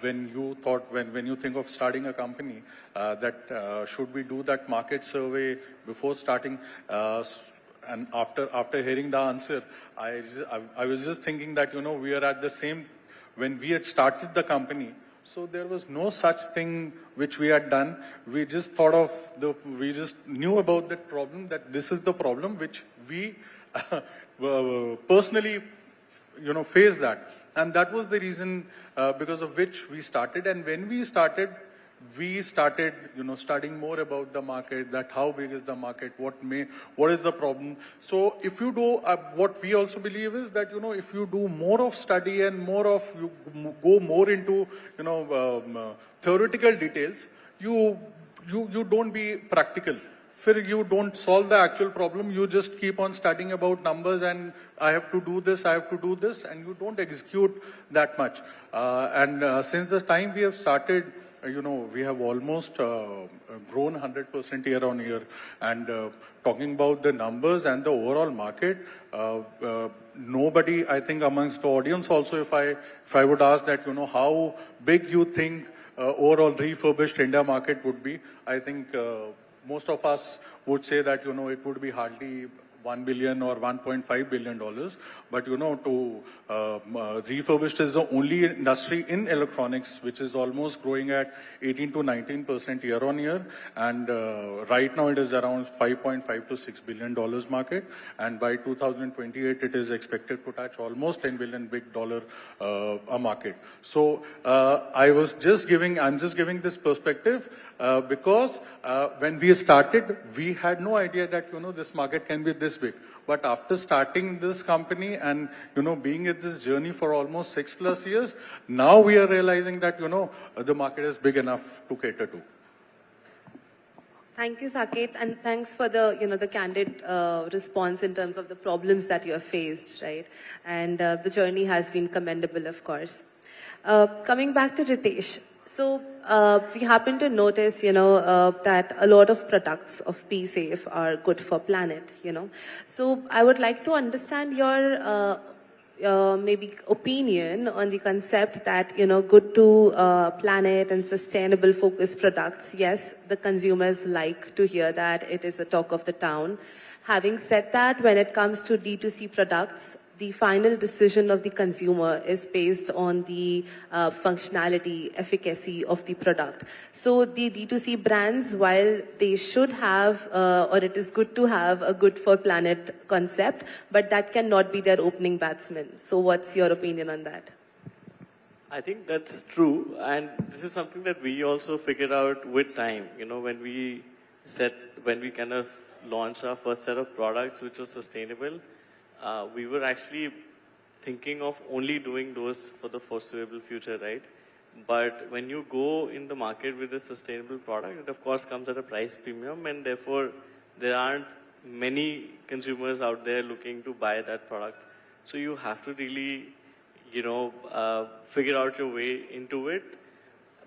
when you think of starting a company, that should we do that market survey before starting? And after hearing the answer, I was just thinking that, we are at the same, when we had started the company, so there was no such thing which we had done. We just thought we just knew about that problem, that this is the problem which we personally, faced that. And that was the reason because of which we started. And when we started, studying more about the market, that how big is the market, what is the problem. So if you do, what we also believe is that, if you do more of study and you go more into, theoretical details, you don't be practical. You don't solve the actual problem, you just keep on studying about numbers and I have to do this, and you don't execute that much. And since the time we have started, we have almost grown 100% year on year. And talking about the numbers and the overall market, nobody, I think amongst the audience also, if I would ask that, how big you think overall refurbished India market would be, I think most of us would say that, it would be hardly $1 billion or $1.5 billion. But, refurbished is the only industry in electronics which is almost growing at 18 to 19% year on year. And right now it is around $5.5 to $6 billion market. And by 2028, it is expected to touch almost $10 billion big dollar a market. So I'm just giving this perspective because when we started, we had no idea that, this market can be this big. But after starting this company and, being in this journey for almost 6+ years, now we are realizing that, the market is big enough to cater to. Thank you, Saket, and thanks for the, the candid response in terms of the problems that you have faced, right? And the journey has been commendable, of course. Coming back to Ritesh. So we happen to notice, that a lot of products of P-Safe are good for planet, So I would like to understand your maybe opinion on the concept that, good to planet and sustainable focused products. Yes, the consumers like to hear that. It is the talk of the town. Having said that, when it comes to D2C products, the final decision of the consumer is based on the functionality, efficacy of the product. So the D2C brands, while they should have, or it is good to have a good for planet concept, but that cannot be their opening batsman. So what's your opinion on that? I think that's true. And this is something that we also figured out with time. When we kind of launched our first set of products, which was sustainable, we were actually thinking of only doing those for the foreseeable future, right? But when you go in the market with a sustainable product, it of course comes at a price premium, and therefore there aren't many consumers out there looking to buy that product. So you have to really, figure out your way into it.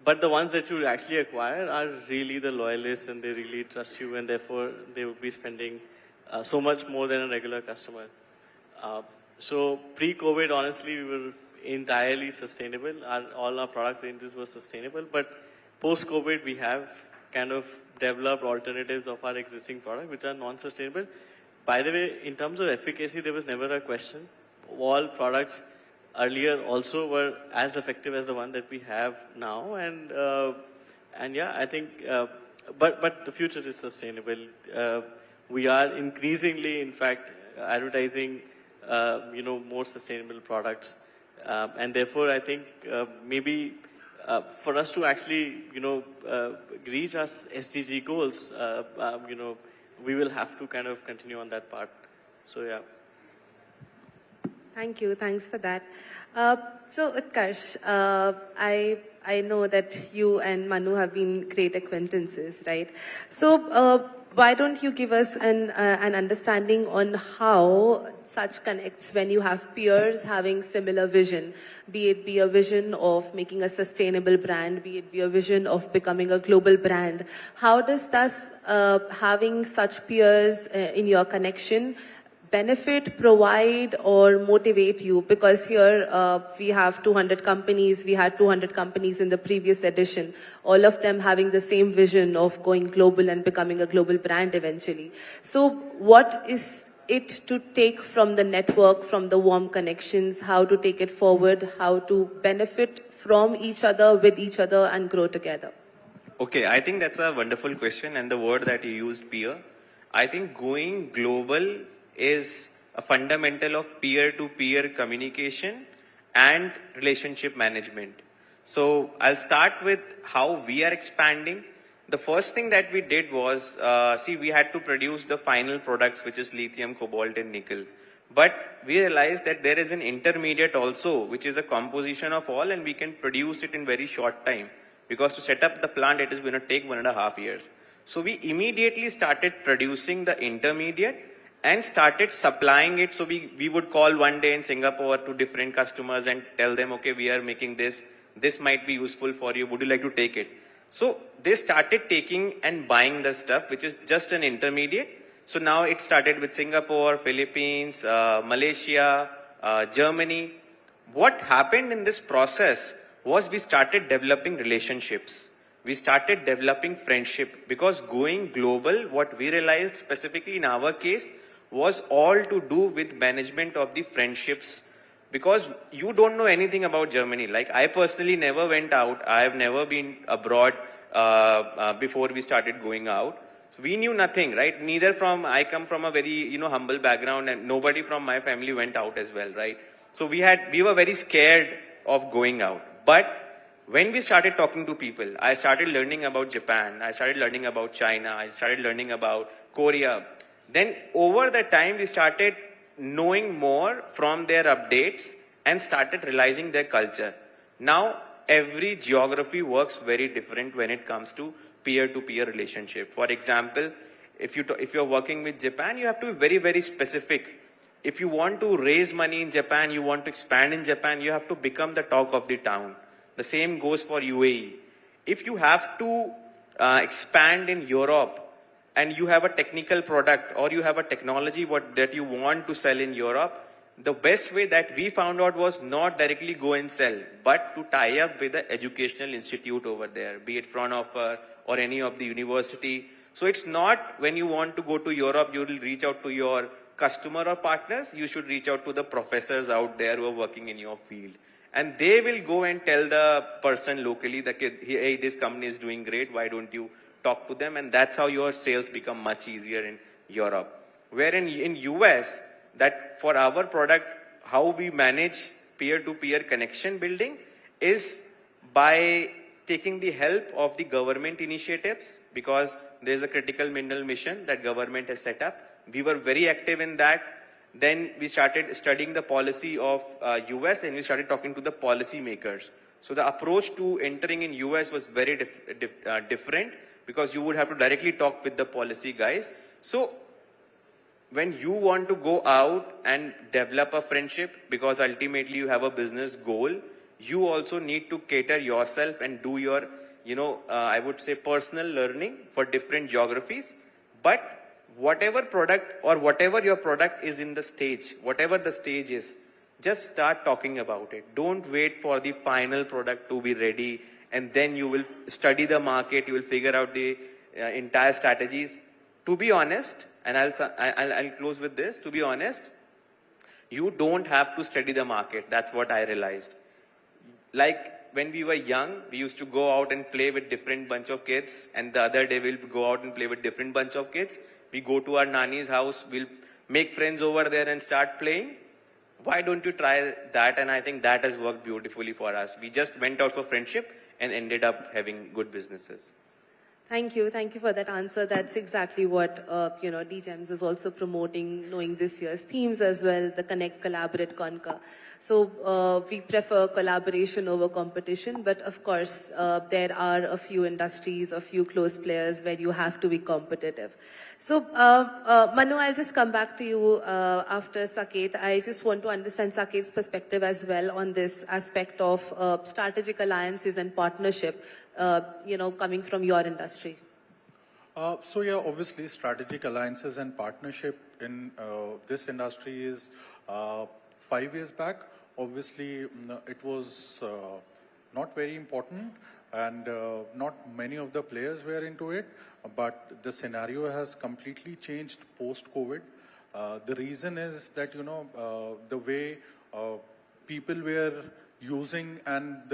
But the ones that you actually acquire are really the loyalists, and they really trust you, and therefore they will be spending so much more than a regular customer. So pre-COVID, honestly, we were entirely sustainable. All our product ranges were sustainable. But post-COVID, we have kind of developed alternatives of our existing product, which are non-sustainable. By the way, in terms of efficacy, there was never a question. All products earlier also were as effective as the one that we have now. And yeah, I think, but the future is sustainable. We are increasingly, in fact, advertising more sustainable products. And therefore, I think maybe for us to actually, reach our SDG goals, we will have to kind of continue on that part. So, yeah. Thank you. Thanks for that. So, Utkarsh, I know that you and Manu have been great acquaintances, right? So, why don't you give us an understanding on how such connects when you have peers having similar vision, be it a vision of making a sustainable brand, be it a vision of becoming a global brand. How does thus having such peers in your connection benefit, provide, or motivate you? Because here we have 200 companies, we had 200 companies in the previous edition, all of them having the same vision of going global and becoming a global brand eventually. So what is it to take from the network, from the warm connections, how to take it forward, how to benefit from each other, with each other, and grow together? Okay, I think that's a wonderful question, and the word that you used, peer. I think going global is a fundamental of peer-to-peer communication and relationship management. So I'll start with how we are expanding. The first thing that we did was, we had to produce the final products, which is lithium, cobalt, and nickel. But we realized that there is an intermediate also, which is a composition of all, and we can produce it in very short time. Because to set up the plant, it is going to take 1.5 years. So we immediately started producing the intermediate and started supplying it. So we would call one day in Singapore to different customers and tell them, okay, we are making this. This might be useful for you. Would you like to take it? So they started taking and buying the stuff, which is just an intermediate. So now it started with Singapore, Philippines, Malaysia, Germany. What happened in this process was we started developing relationships. We started developing friendship, because going global, what we realized specifically in our case was all to do with management of the friendships. Because you don't know anything about Germany. Like, I personally never went out. I have never been abroad before we started going out. So we knew nothing, right? I come from a very, humble background, and nobody from my family went out as well, right? So we were very scared of going out. But when we started talking to people, I started learning about Japan. I started learning about China. I started learning about Korea. Then over the time, we started knowing more from their updates and started realizing their culture. Now, every geography works very different when it comes to peer-to-peer relationship. For example, if you're working with Japan, you have to be very, very specific. If you want to raise money in Japan, you want to expand in Japan, you have to become the talk of the town. The same goes for UAE. If you have to expand in Europe, and you have a technical product or you have a technology that you want to sell in Europe, the best way that we found out was not directly go and sell, but to tie up with the educational institute over there, be it Fraunhofer or any of the university. So it's not when you want to go to Europe, you will reach out to your customer or partners. You should reach out to the professors out there who are working in your field. And they will go and tell the person locally that, hey, this company is doing great, why don't you talk to them? And that's how your sales become much easier in Europe. Where in US, that for our product, how we manage peer-to-peer connection building is by taking the help of the government initiatives, because there's a critical mineral mission that government has set up. We were very active in that. Then we started studying the policy of US, and we started talking to the policy makers. So the approach to entering in US was very different, because you would have to directly talk with the policy guys. So when you want to go out and develop a friendship, because ultimately you have a business goal, you also need to cater yourself and do your, I would say personal learning for different geographies. But whatever product or whatever your product is in the stage, whatever the stage is, just start talking about it. Don't wait for the final product to be ready, and then you will study the market, you will figure out the entire strategies. To be honest, and I'll close with this, to be honest, you don't have to study the market. That's what I realized. Like when we were young, we used to go out and play with different bunch of kids, and the other day we'll go out and play with different bunch of kids. We go to our nani's house, we'll make friends over there and start playing. why don't you try that? And I think that has worked beautifully for us. We just went out for friendship and ended up having good businesses. Thank you for that answer. That's exactly what DGEMS is also promoting, knowing this year's themes as well, the connect, collaborate, conquer. So we prefer collaboration over competition, but of course there are a few industries, a few close players where you have to be competitive. So Manu, I'll just come back to you after Saket. I just want to understand Saket's perspective as well on this aspect of strategic alliances and partnership, coming from your industry. So yeah, obviously strategic alliances and partnership in this industry is 5 years back. Obviously it was not very important and not many of the players were into it, but the scenario has completely changed post-COVID. The reason is that, the way people were using and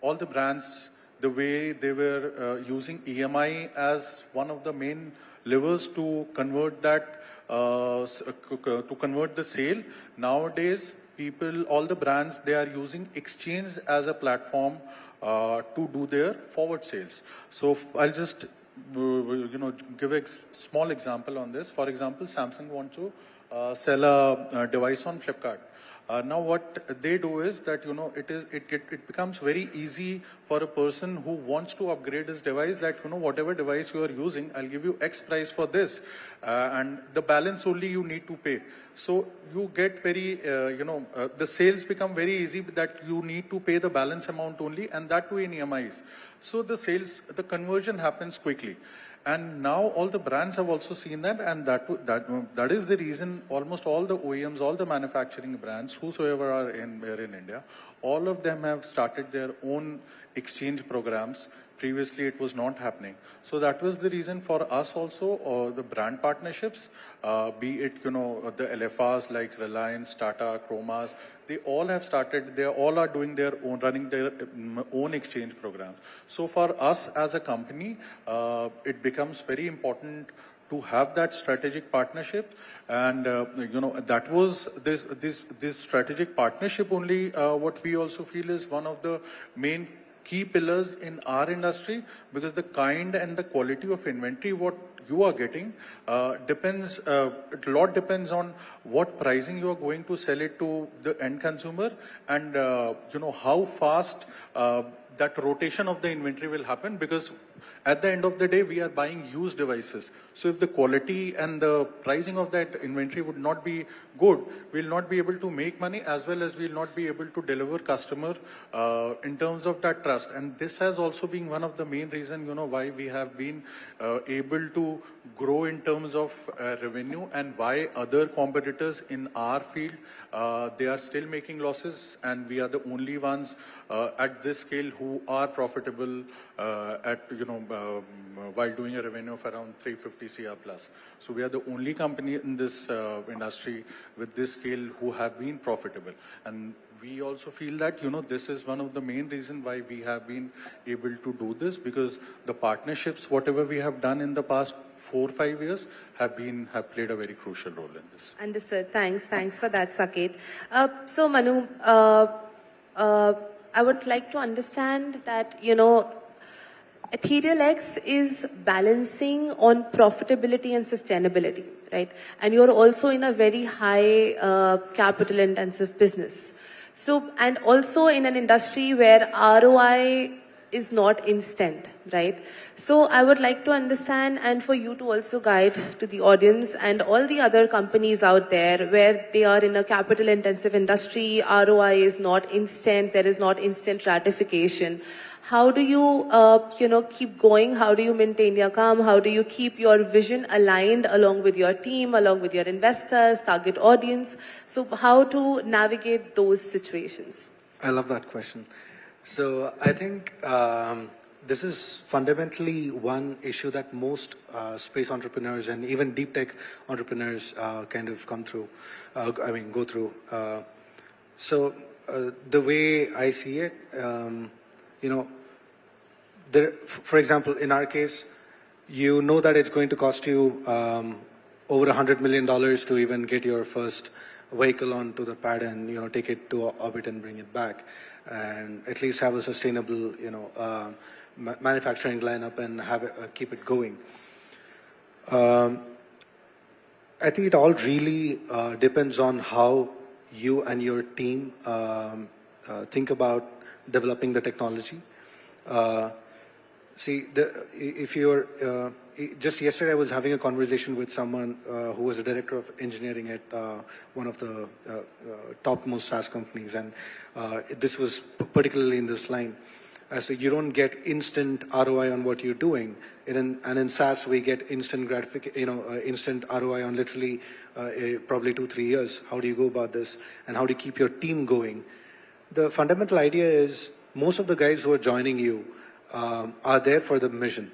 all the brands, the way they were using EMI as one of the main levers to convert that, to convert the sale. Nowadays, all the brands, they are using exchange as a platform to do their forward sales. So I'll just, give a small example on this. For example, Samsung wants to sell a device on Flipkart. Now what they do is that, it becomes very easy for a person who wants to upgrade his device that, whatever device you are using, I'll give you X price for this. And the balance only you need to pay. So you get very, the sales become very easy that you need to pay the balance amount only, and that too in EMIs. So the conversion happens quickly. And now all the brands have also seen that, and that is the reason almost all the OEMs, all the manufacturing brands, whosoever are in India, all of them have started their own exchange programs. Previously, it was not happening. So that was the reason for us also, the brand partnerships, be it, the LFRs like Reliance, Tata, Chromas, they all have started, they all are doing their own, running their own exchange programs. So for us as a company, it becomes very important to have that strategic partnership. And, that was this strategic partnership only, what we also feel is one of the main key pillars in our industry, because the kind and the quality of inventory what you are getting depends, a lot depends on what pricing you are going to sell it to the end consumer, and how fast that rotation of the inventory will happen, because at the end of the day we are buying used devices. So if the quality and the pricing of that inventory would not be good, we'll not be able to make money, as well as we'll not be able to deliver customer in terms of that trust. And this has also been one of the main reasons, why we have been able to grow in terms of revenue, and why other competitors in our field, they are still making losses, and we are the only ones at this scale who are profitable while doing a revenue of around 350 CR plus. So we are the only company in this industry with this scale who have been profitable. And we also feel that, this is one of the main reasons why we have been able to do this, because the partnerships, whatever we have done in the past 4 or 5 years, have played a very crucial role in this. Understood. Thanks for that, Saket. So Manu, I would like to understand that, Ethereal X is balancing on profitability and sustainability, right? And you're also in a very high capital intensive business. So, and also in an industry where ROI is not instant, right? So I would like to understand, and for you to also guide to the audience and all the other companies out there where they are in a capital intensive industry, ROI is not instant, there is not instant gratification. How do you, keep going? How do you maintain your calm? How do you keep your vision aligned along with your team, along with your investors, target audience? So how to navigate those situations? I love that question. So I think this is fundamentally one issue that most space entrepreneurs and even deep tech entrepreneurs kind of go through. So the way I see it, for example, in our case, that it's going to cost you over $100 million to even get your first vehicle onto the pad and, take it to orbit and bring it back, and at least have a sustainable, manufacturing lineup and have it, keep it going. I think it all really depends on how you and your team think about developing the technology. If you're just yesterday, I was having a conversation with someone who was a director of engineering at one of the topmost SaaS companies, and this was particularly in this line. As you don't get instant ROI on what you're doing, and in SaaS we get instant gratification, instant ROI on literally probably 2-3 years. How do you go about this, and how do you keep your team going? The fundamental idea is most of the guys who are joining you are there for the mission.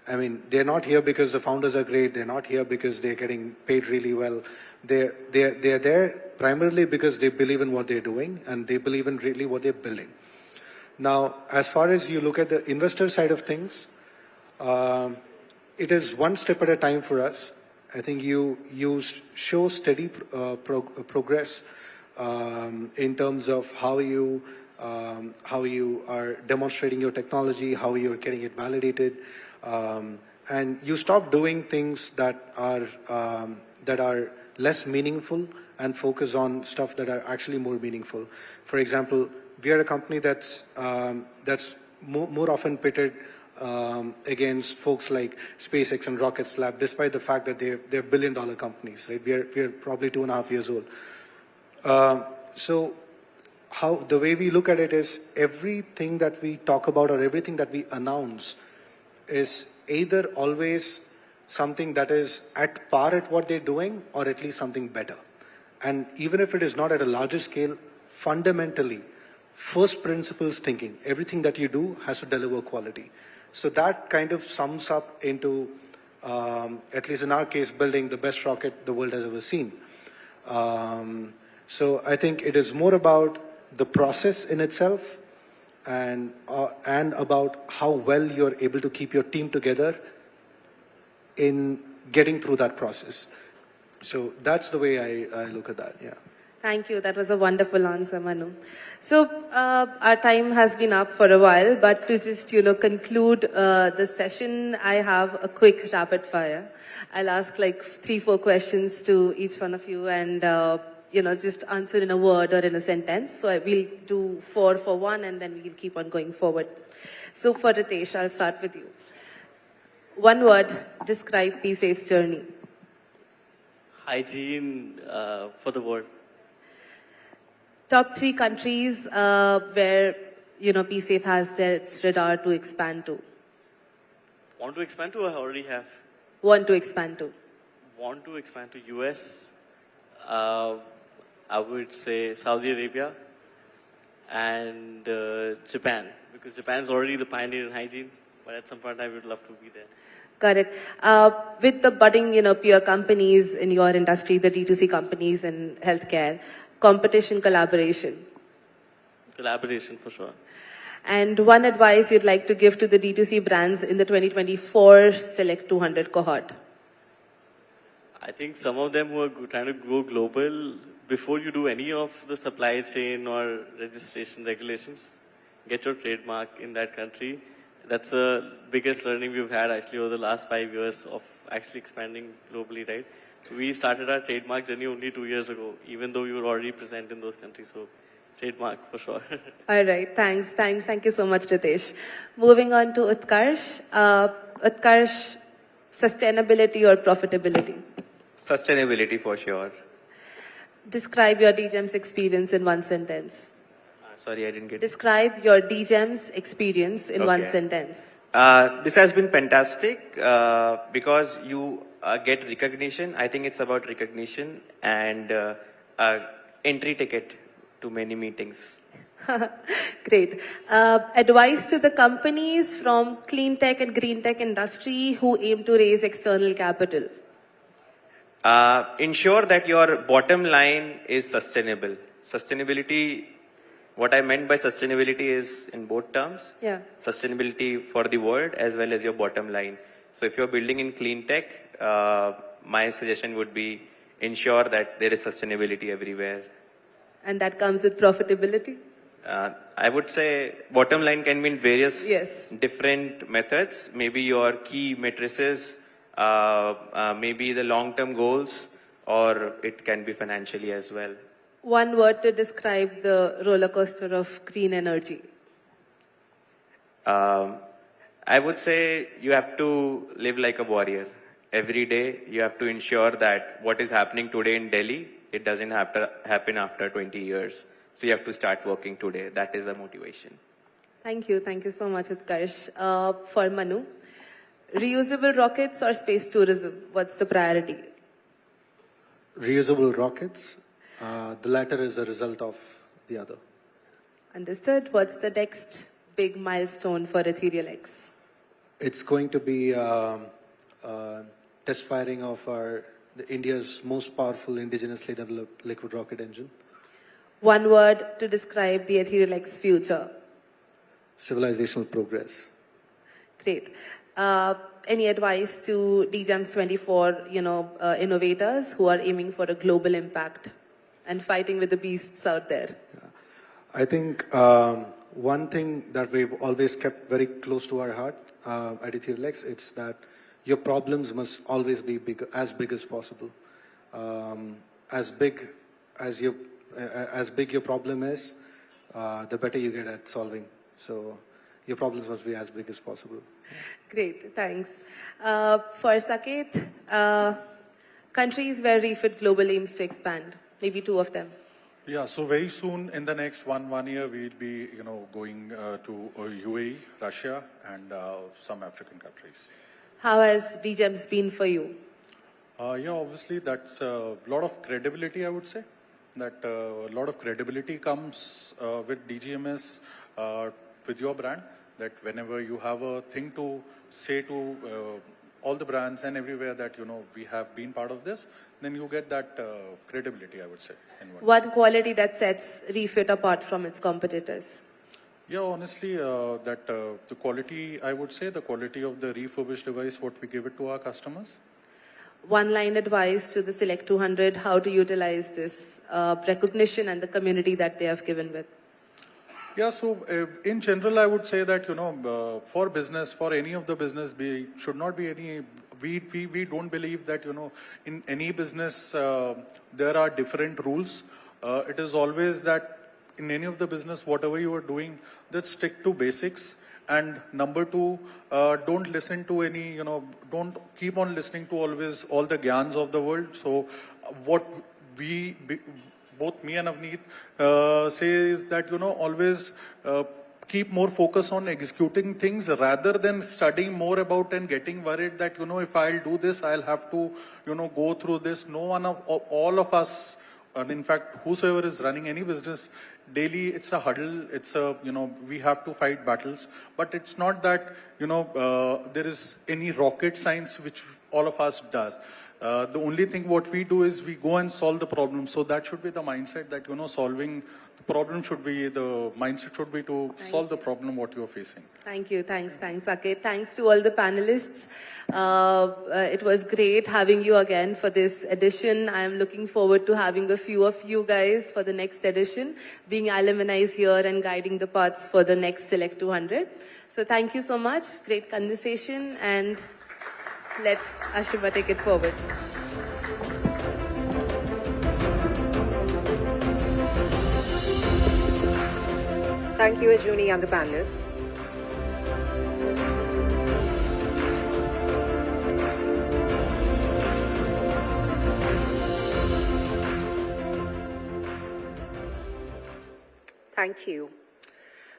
I mean, they're not here because the founders are great. They're not here because they're getting paid really well. They're there primarily because they believe in what they're doing and they believe in really what they're building. Now, as far as you look at the investor side of things, it is one step at a time for us. I think you show steady progress in terms of how you are demonstrating your technology, how you're getting it validated, and you stop doing things that are less meaningful and focus on stuff that are actually more meaningful. For example, we are a company that's more often pitted against folks like SpaceX and Rocket Lab, despite the fact that they're billion-dollar companies. Right? We're probably 2.5 years old. So the way we look at it is everything that we talk about or everything that we announce is either always something that is at par at what they're doing or at least something better. And even if it is not at a larger scale, fundamentally, first principles thinking, everything that you do has to deliver quality. So that kind of sums up into, at least in our case, building the best rocket the world has ever seen. So I think it is more about the process in itself and about how well you're able to keep your team together in getting through that process. So that's the way I look at that, yeah. Thank you. That was a wonderful answer, Manu. So our time has been up for a while, but to just, conclude the session, I have a quick rapid fire. I'll ask like 3-4 questions to each one of you and, just answer in a word or in a sentence. So I will do 4 for one and then we'll keep on going forward. So for Ritesh, I'll start with you. One word, describe PSafe's journey. Hygiene for the world. Top 3 countries where, PSafe has its radar to expand to. Want to expand to or already have? Want to expand to. Want to expand to US. I would say Saudi Arabia and Japan, because Japan is already the pioneer in hygiene, but at some point I would love to be there. Got it. With the budding, peer companies in your industry, the D2C companies in healthcare, competition, collaboration. Collaboration for sure. And one advice you'd like to give to the D2C brands in the 2024 Select 200 cohort? I think some of them who are trying to go global, before you do any of the supply chain or registration regulations, get your trademark in that country. That's the biggest learning we've had actually over the last 5 years of actually expanding globally, right? So we started our trademark journey only 2 years ago, even though we were already present in those countries. So trademark for sure. All right, thanks. Thank you so much, Ritesh. Moving on to Utkarsh. Utkarsh, sustainability or profitability? Sustainability for sure. Describe your DGEMS experience in one sentence. Sorry, I didn't get it. Describe your DGEMS experience in one sentence. This has been fantastic because you get recognition. I think it's about recognition and entry ticket to many meetings. Great. Advice to the companies from clean tech and green tech industry who aim to raise external capital. Ensure that your bottom line is sustainable. Sustainability, what I meant by sustainability is in both terms. Yeah. Sustainability for the world as well as your bottom line. So if you're building in clean tech, my suggestion would be ensure that there is sustainability everywhere. And that comes with profitability? I would say bottom line can mean various Yes. different methods. Maybe your key matrices, maybe the long-term goals, or it can be financially as well. One word to describe the roller coaster of green energy. I would say you have to live like a warrior. Every day you have to ensure that what is happening today in Delhi, it doesn't have to happen after 20 years. So you have to start working today. That is the motivation. Thank you so much, Utkarsh. For Manu, reusable rockets or space tourism? What's the priority? Reusable rockets. The latter is a result of the other. Understood. What's the next big milestone for Ethereal X? It's going to be test firing of India's most powerful indigenously developed liquid rocket engine. One word to describe the Ethereal X future. Civilizational progress. Great. Any advice to DGEMS 24, innovators who are aiming for a global impact and fighting with the beasts out there? I think one thing that we've always kept very close to our heart at Ethereal X, it's that your problems must always be as big as possible. As big your problem is, the better you get at solving. So your problems must be as big as possible. Great, thanks. For Saket, countries where Refit Global aims to expand, maybe 2 of them. Yeah, so very soon in the next one year, we'll be, going to UAE, Russia, and some African countries. How has DGEMS been for you? Yeah, obviously that's a lot of credibility, I would say. That a lot of credibility comes with DGEMS, with your brand, that whenever you have a thing to say to all the brands and everywhere that, we have been part of this, then you get that credibility, I would say. One quality that sets Refit apart from its competitors? Yeah, honestly, the quality, I would say, the quality of the refurbished device, what we give it to our customers. One line advice to the Select 200, how to utilize this recognition and the community that they have given with? Yeah, so in general, I would say that, for business, for any of the business, should not be any, we don't believe that, in any business, there are different rules. It is always that in any of the business, whatever you are doing, that stick to basics. And number 2, don't listen to any, don't keep on listening to always all the gyans of the world. So what both me and Avneet say is that, always keep more focus on executing things rather than studying more about and getting worried that, if I'll do this, I'll have to, go through this. No one of all of us, and in fact, whosoever is running any business, daily it's a huddle, it's a, we have to fight battles, but it's not that, there is any rocket science which all of us does. The only thing what we do is we go and solve the problem. So that should be the mindset that, solving the problem should be, the mindset should be to solve the problem what you are facing. Thank you. Thanks, Saket. Thanks to all the panelists. It was great having you again for this edition. I am looking forward to having a few of you guys for the next edition, being alumni here and guiding the paths for the next Select 200. So thank you so much. Great conversation, and let Ashima take it forward. Thank you, Ajuni and the panelists. Thank you.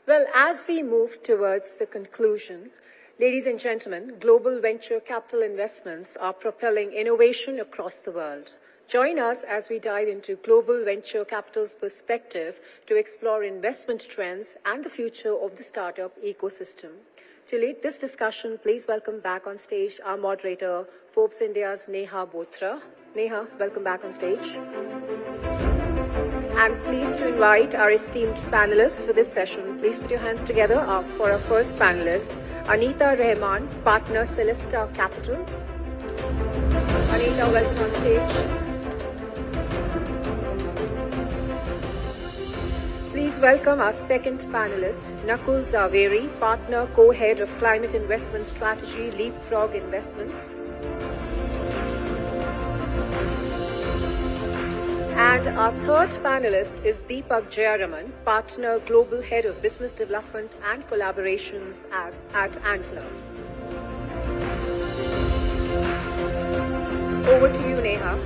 Well, as we move towards the conclusion, ladies and gentlemen, global venture capital investments are propelling innovation across the world. Join us as we dive into global venture capital's perspective to explore investment trends and the future of the startup ecosystem. To lead this discussion, please welcome back on stage our moderator, Forbes India's Neha Bothra. Neha, welcome back on stage. I'm pleased to invite our esteemed panelists for this session. Please put your hands together for our first panelist, Anita Rahman, partner Celesta Capital. Anita, welcome on stage. Please welcome our second panelist, Nakul Zaveri, partner, co-head of Climate Investment Strategy, Leapfrog Investments. And our third panelist is Deepak Jayaraman, partner, global head of business development and collaborations at Antler. Over to you, Neha.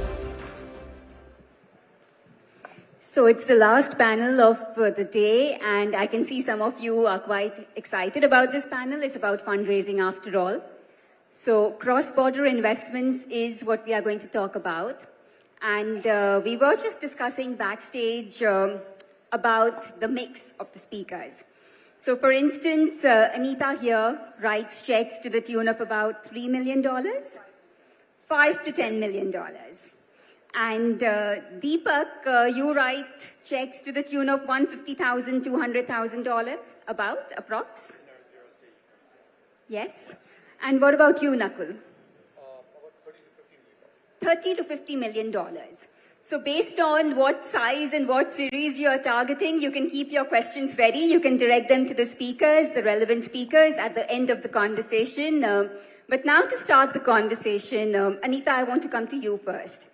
So it's the last panel of the day, and I can see some of you are quite excited about this panel. It's about fundraising after all. So cross-border investments is what we are going to talk about. And we were just discussing backstage about the mix of the speakers. So for instance, Anita here writes checks to the tune of about $3 million, $5 to $10 million. And Deepak, you write checks to the tune of $150,000, $200,000, about, approx? Yes. And what about you, Nakul? $30 to $50 million. So based on what size and what series you are targeting, you can keep your questions ready. You can direct them to the speakers, the relevant speakers at the end of the conversation. But now to start the conversation, Anita, I want to come to you first.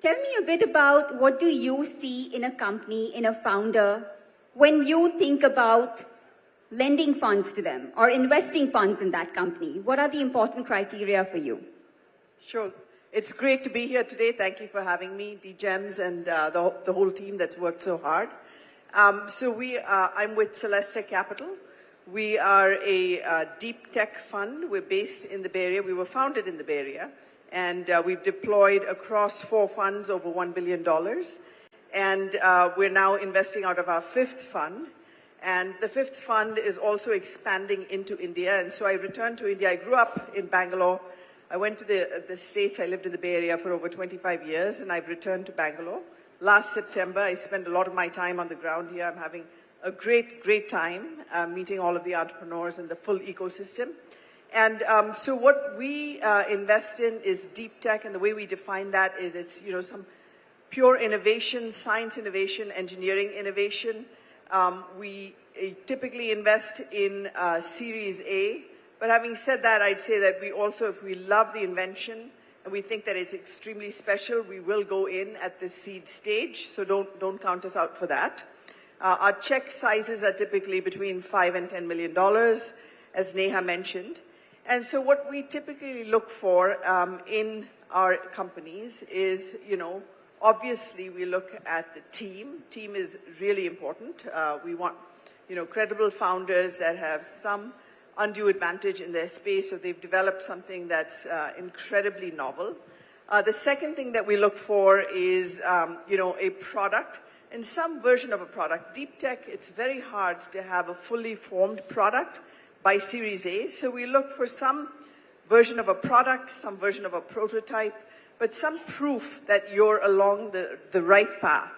Tell me a bit about what do you see in a company, in a founder, when you think about lending funds to them or investing funds in that company. What are the important criteria for you? Sure. It's great to be here today. Thank you for having me, DGEMS, and the whole team that's worked so hard. I'm with Celeste Capital. We are a deep tech fund. We're based in the Bay Area. We were founded in the Bay Area. And we've deployed across 4 funds over $1 billion. And we're now investing out of our 5th fund. And the 5th fund is also expanding into India. And so I returned to India. I grew up in Bangalore. I went to the States. I lived in the Bay Area for over 25 years. And I've returned to Bangalore. Last September, I spent a lot of my time on the ground here. I'm having a great time meeting all of the entrepreneurs and the full ecosystem. And so what we invest in is deep tech, and the way we define that is it's some pure innovation, science innovation, engineering innovation. We typically invest in Series A, but having said that, I'd say that we also, if we love the invention and we think that it's extremely special, we will go in at the seed stage. So don't count us out for that. Our check sizes are typically between $5 and $10 million, as Neha mentioned. And so what we typically look for in our companies is, obviously we look at the team. Team is really important. We want, credible founders that have some undue advantage in their space, so they've developed something that's incredibly novel. The second thing that we look for is, a product and some version of a product. Deep tech, it's very hard to have a fully formed product by Series A. So we look for some version of a product, some version of a prototype, but some proof that you're along the right path.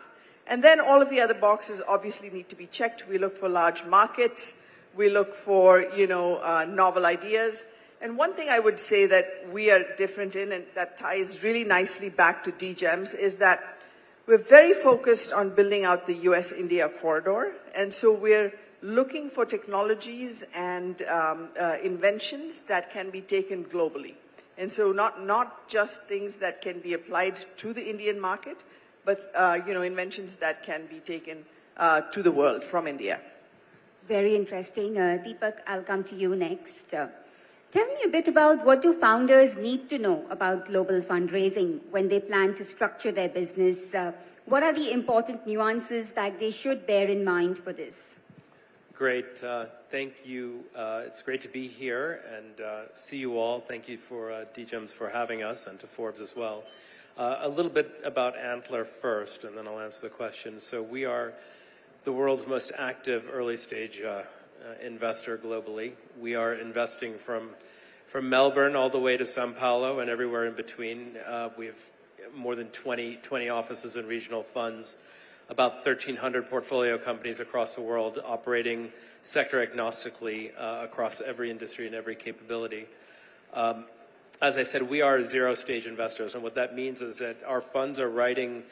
And then all of the other boxes obviously need to be checked. We look for large markets. We look for, novel ideas. And one thing I would say that we are different in, and that ties really nicely back to DGEMS, is that we're very focused on building out the US-India corridor. And so we're looking for technologies and inventions that can be taken globally. And so not just things that can be applied to the Indian market, but inventions that can be taken to the world from India. Very interesting. Deepak, I'll come to you next. Tell me a bit about what do founders need to know about global fundraising when they plan to structure their business? What are the important nuances that they should bear in mind for this? Great. Thank you. It's great to be here and see you all. Thank you for DGEMS for having us, and to Forbes as well. A little bit about Antler first, and then I'll answer the question. So we are the world's most active early stage investor globally. We are investing from Melbourne all the way to Sao Paulo and everywhere in between. We have more than 20 offices and regional funds, about 1,300 portfolio companies across the world operating sector agnostically across every industry and every capability. As I said, we are zero-stage investors, and what that means is that our funds are writing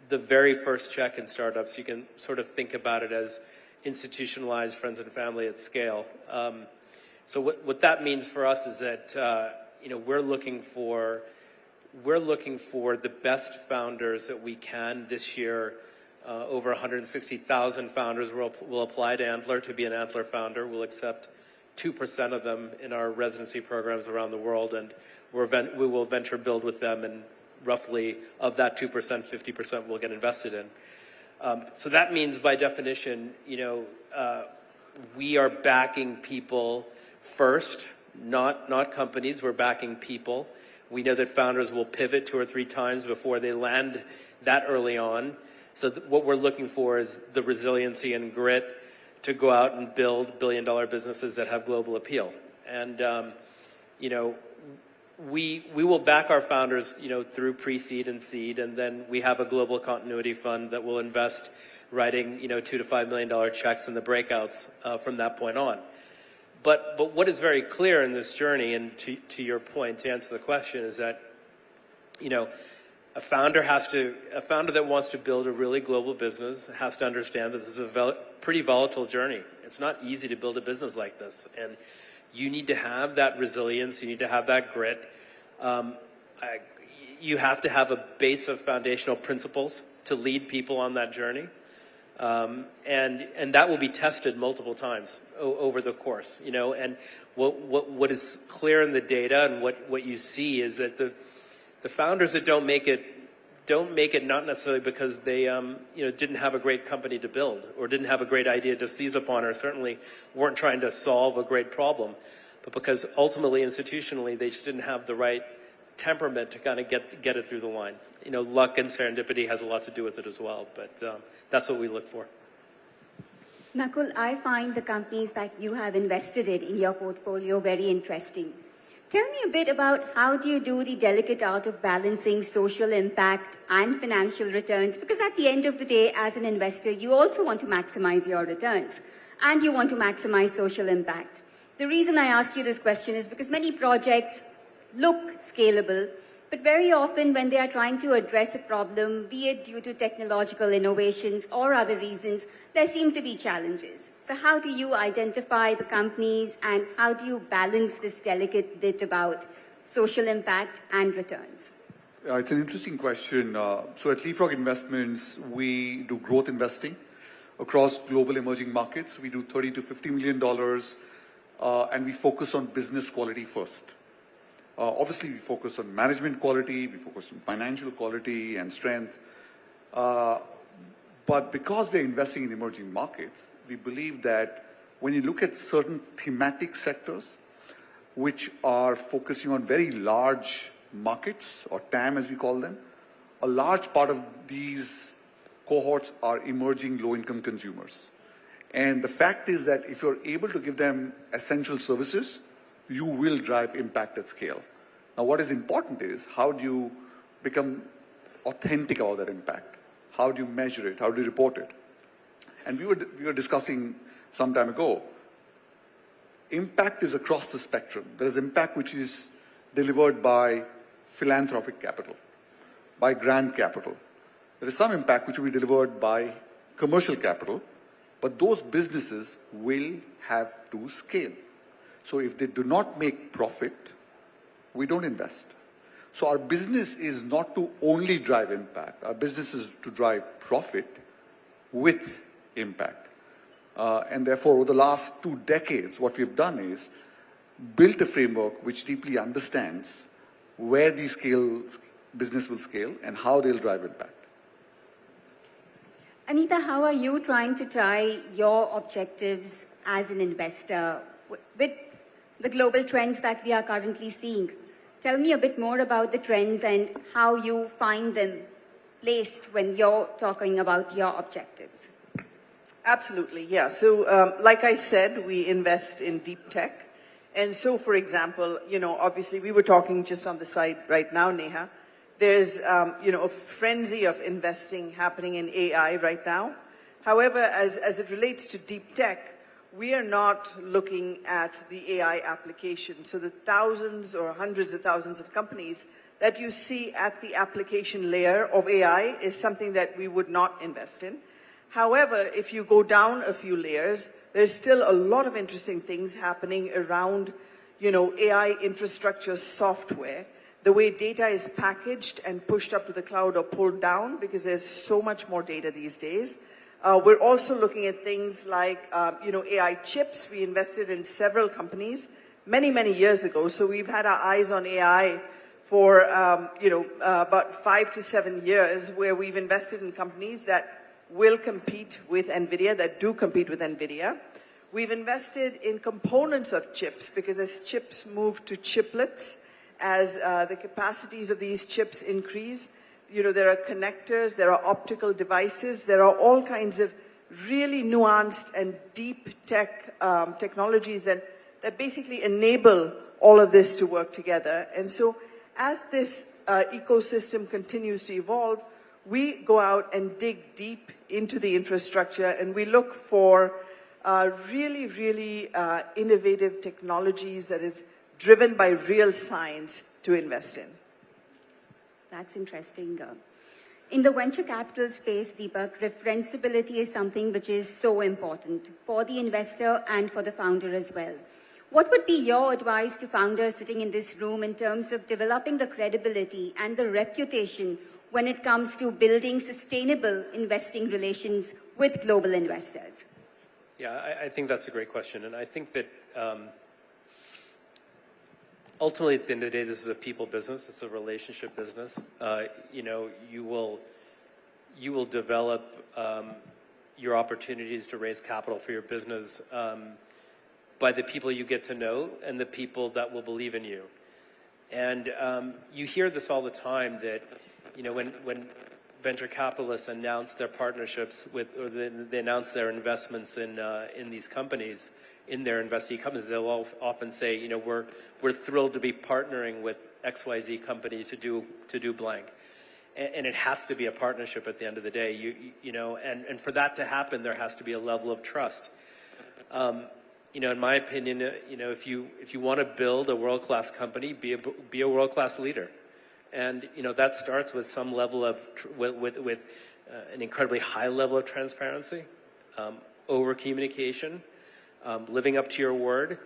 the very first check in startups. You can sort of think about it as, institutionalized friends and family at scale. So what that means for us is that we're looking for the best founders that we can this year. Over 160,000 founders will apply to Antler to be an Antler founder. We'll accept 2% of them in our residency programs around the world, and we will venture build with them, and roughly of that 2%, 50% will get invested in. So that means, by definition, we are backing people first, not companies. We're backing people. We know that founders will pivot 2 or 3 times before they land that early on. So what we're looking for is the resiliency and grit to go out and build billion-dollar businesses that have global appeal. And we will back our founders, through pre-seed and seed, and then we have a global continuity fund that will invest, writing, $2 to $5 million checks in the breakouts from that point on. But what is very clear in this journey, and to your point, to answer the question, is that, a founder that wants to build a really global business has to understand that this is a pretty volatile journey. It's not easy to build a business like this, and you need to have that resilience. You need to have that grit. You have to have a base of foundational principles to lead people on that journey, and that will be tested multiple times over the course. And what is clear in the data and what you see is that the founders that don't make it not necessarily because they didn't have a great company to build or didn't have a great idea to seize upon, or certainly weren't trying to solve a great problem, but because ultimately institutionally they just didn't have the right temperament to kind of get it through the line. Luck and serendipity has a lot to do with it as well, but that's what we look for. Nakul, I find the companies that you have invested in your portfolio very interesting. Tell me a bit about how do you do the delicate art of balancing social impact and financial returns? Because at the end of the day, as an investor, you also want to maximize your returns and you want to maximize social impact. The reason I ask you this question is because many projects look scalable, but very often when they are trying to address a problem, be it due to technological innovations or other reasons, there seem to be challenges. So how do you identify the companies and how do you balance this delicate bit about social impact and returns? It's an interesting question. So at Leapfrog Investments, we do growth investing across global emerging markets. We do $30 to $50 million, and we focus on business quality first. Obviously, we focus on management quality, we focus on financial quality and strength. But because we're investing in emerging markets, we believe that when you look at certain thematic sectors, which are focusing on very large markets, or TAM as we call them, a large part of these cohorts are emerging low-income consumers. And the fact is that if you're able to give them essential services, you will drive impact at scale. Now, what is important is how do you become authentic about that impact? How do you measure it? How do you report it? And we were discussing some time ago, impact is across the spectrum. There is impact which is delivered by philanthropic capital, by grant capital. There is some impact which will be delivered by commercial capital, but those businesses will have to scale. So if they do not make profit, we don't invest. So our business is not to only drive impact. Our business is to drive profit with impact. And therefore, over the last 2 decades, what we've done is built a framework which deeply understands where these business will scale and how they'll drive impact. Anita, how are you trying to tie your objectives as an investor with the global trends that we are currently seeing? Tell me a bit more about the trends and how you find them placed when you're talking about your objectives. Absolutely, yeah. So like I said, we invest in deep tech. And so, for example, obviously we were talking just on the side right now, Neha. There's, a frenzy of investing happening in AI right now. However, as it relates to deep tech, we are not looking at the AI application. So the thousands or hundreds of thousands of companies that you see at the application layer of AI is something that we would not invest in. However, if you go down a few layers, there's still a lot of interesting things happening around, AI infrastructure software, the way data is packaged and pushed up to the cloud or pulled down, because there's so much more data these days. We're also looking at things like, AI chips. We invested in several companies many, many years ago. So we've had our eyes on AI for, about 5 to 7 years, where we've invested in companies that will compete with NVIDIA, that do compete with NVIDIA. We've invested in components of chips, because as chips move to chiplets, as the capacities of these chips increase, there are connectors, there are optical devices, there are all kinds of really nuanced and deep technologies that basically enable all of this to work together. And so as this ecosystem continues to evolve, we go out and dig deep into the infrastructure, and we look for really, really innovative technologies that is driven by real science to invest in. That's interesting. In the venture capital space, Deepak, referenceability is something which is so important for the investor and for the founder as well. What would be your advice to founders sitting in this room in terms of developing the credibility and the reputation when it comes to building sustainable investing relations with global investors? Yeah, I think that's a great question. And I think that ultimately, at the end of the day, this is a people business. It's a relationship business. You will develop your opportunities to raise capital for your business by the people you get to know and the people that will believe in you. And you hear this all the time that, when venture capitalists announce their partnerships with, or they announce their investments in these companies, in their investee companies, they'll often say, we're thrilled to be partnering with XYZ company to do blank. And it has to be a partnership at the end of the day. And for that to happen, there has to be a level of trust. In my opinion, if you want to build a world-class company, be a world-class leader. And, that starts with some level of, with an incredibly high level of transparency, over-communication, living up to your word,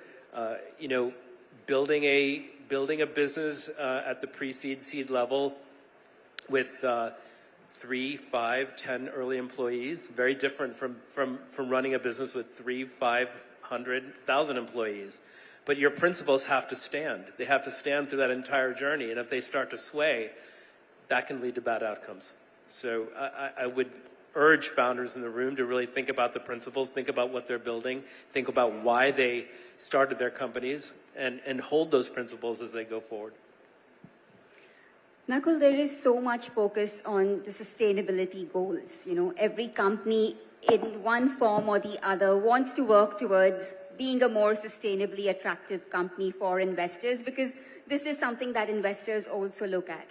building a business at the pre-seed, seed level with 3, 5, 10 early employees, very different from running a business with 3, 500, 1,000 employees. But your principles have to stand. They have to stand through that entire journey. And if they start to sway, that can lead to bad outcomes. So I would urge founders in the room to really think about the principles, think about what they're building, think about why they started their companies, and hold those principles as they go forward. Nakul, there is so much focus on the sustainability goals. Every company in one form or the other wants to work towards being a more sustainably attractive company for investors, because this is something that investors also look at.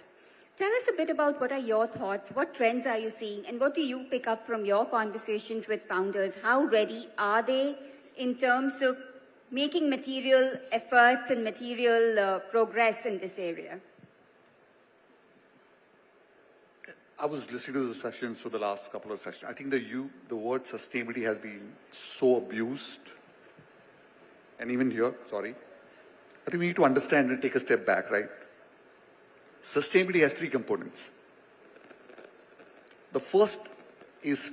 Tell us a bit about what are your thoughts, what trends are you seeing, and what do you pick up from your conversations with founders? How ready are they in terms of making material efforts and material progress in this area? I was listening to the sessions for the last couple of sessions. I think the word sustainability has been so abused. And even here, sorry. I think we need to understand and take a step back, right? Sustainability has 3 components. The first is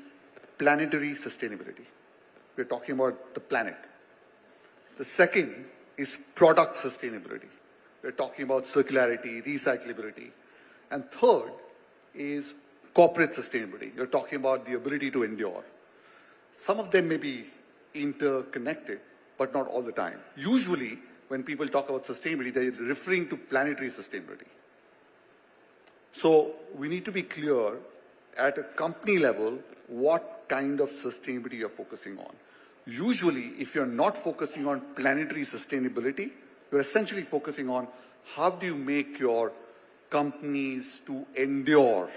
planetary sustainability. We're talking about the planet. The second is product sustainability. We're talking about circularity, recyclability. And third is corporate sustainability. You're talking about the ability to endure. Some of them may be interconnected, but not all the time. Usually, when people talk about sustainability, they're referring to planetary sustainability. So we need to be clear at a company level what kind of sustainability you're focusing on. Usually, if you're not focusing on planetary sustainability, you're essentially focusing on how do you make your companies to endure,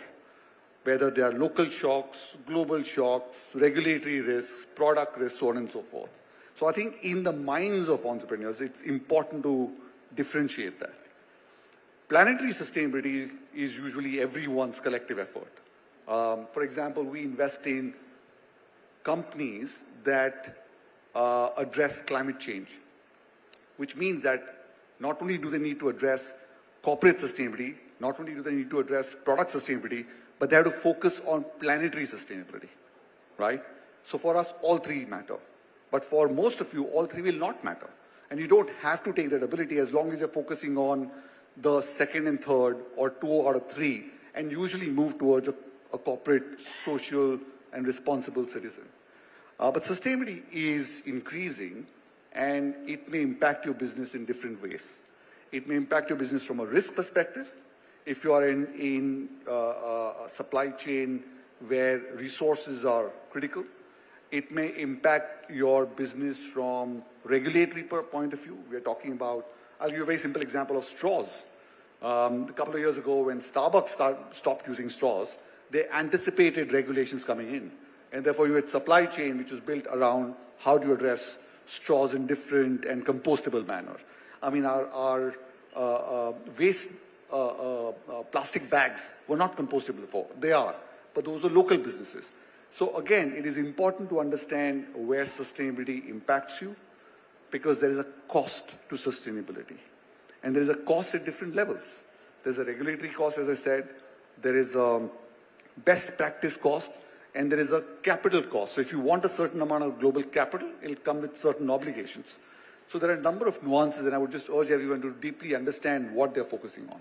whether they are local shocks, global shocks, regulatory risks, product risks, so on and so forth. So I think in the minds of entrepreneurs, it's important to differentiate that. Planetary sustainability is usually everyone's collective effort. For example, we invest in companies that address climate change, which means that not only do they need to address corporate sustainability, not only do they need to address product sustainability, but they have to focus on planetary sustainability, right? So for us, all three matter. But for most of you, all three will not matter. And you don't have to take that ability as long as you're focusing on the second and third or 2 out of 3 and usually move towards a corporate, social, and responsible citizen. But sustainability is increasing and it may impact your business in different ways. It may impact your business from a risk perspective. If you are in a supply chain where resources are critical, it may impact your business from regulatory point of view. We're talking about, I'll give you a very simple example of straws. A couple of years ago when Starbucks stopped using straws, they anticipated regulations coming in. And therefore you had supply chain which was built around how do you address straws in different and compostable manner. I mean, our waste plastic bags were not compostable before. They are, but those are local businesses. So again, it is important to understand where sustainability impacts you because there is a cost to sustainability. And there is a cost at different levels. There's a regulatory cost, as I said. There is a best practice cost. And there is a capital cost. So if you want a certain amount of global capital, it'll come with certain obligations. So there are a number of nuances, and I would just urge everyone to deeply understand what they're focusing on.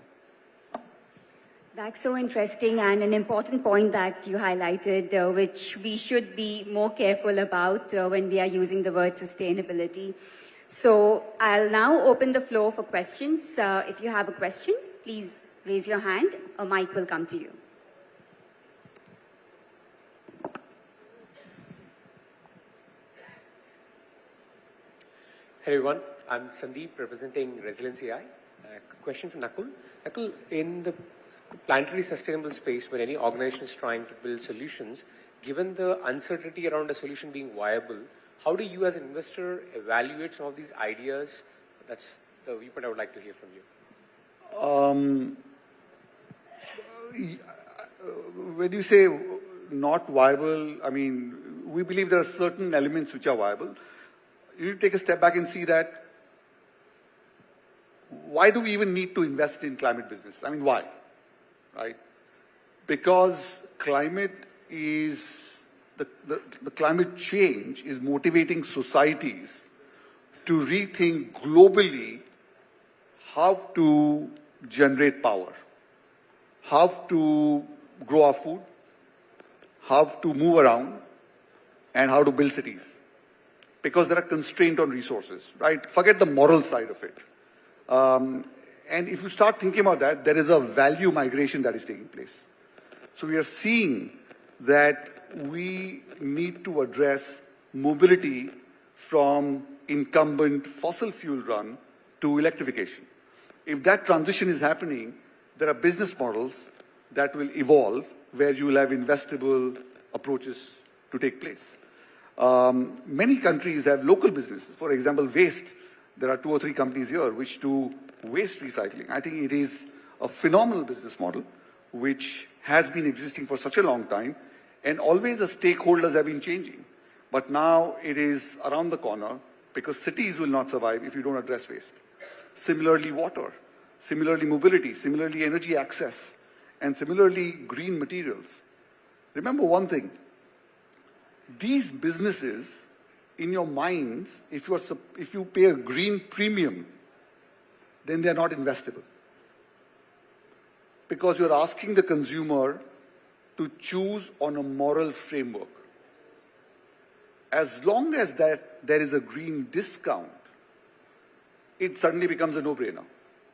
That's so interesting and an important point that you highlighted, which we should be more careful about when we are using the word sustainability. So I'll now open the floor for questions. If you have a question, please raise your hand. A mic will come to you. Hey everyone, I'm Sandeep representing Resilience AI. Question for Nakul. Nakul, in the planetary sustainable space where any organization is trying to build solutions, given the uncertainty around a solution being viable, how do you as an investor evaluate some of these ideas? That's the viewpoint I would like to hear from you. When you say not viable, I mean, we believe there are certain elements which are viable. You need to take a step back and see that why do we even need to invest in climate business? I mean, why? Right? Because climate is, the climate change is motivating societies to rethink globally how to generate power, how to grow our food, how to move around, and how to build cities. Because there are constraints on resources, right? Forget the moral side of it. And if you start thinking about that, there is a value migration that is taking place. So we are seeing that we need to address mobility from incumbent fossil fuel run to electrification. If that transition is happening, there are business models that will evolve where you will have investable approaches to take place. Many countries have local businesses. For example, waste. There are 2 or 3 companies here which do waste recycling. I think it is a phenomenal business model which has been existing for such a long time, and always the stakeholders have been changing. But now it is around the corner because cities will not survive if you don't address waste. Similarly, water. Similarly, mobility. Similarly, energy access. And similarly, green materials. Remember one thing. These businesses, in your minds, if you pay a green premium, then they are not investable. Because you're asking the consumer to choose on a moral framework. As long as that there is a green discount, it suddenly becomes a no-brainer.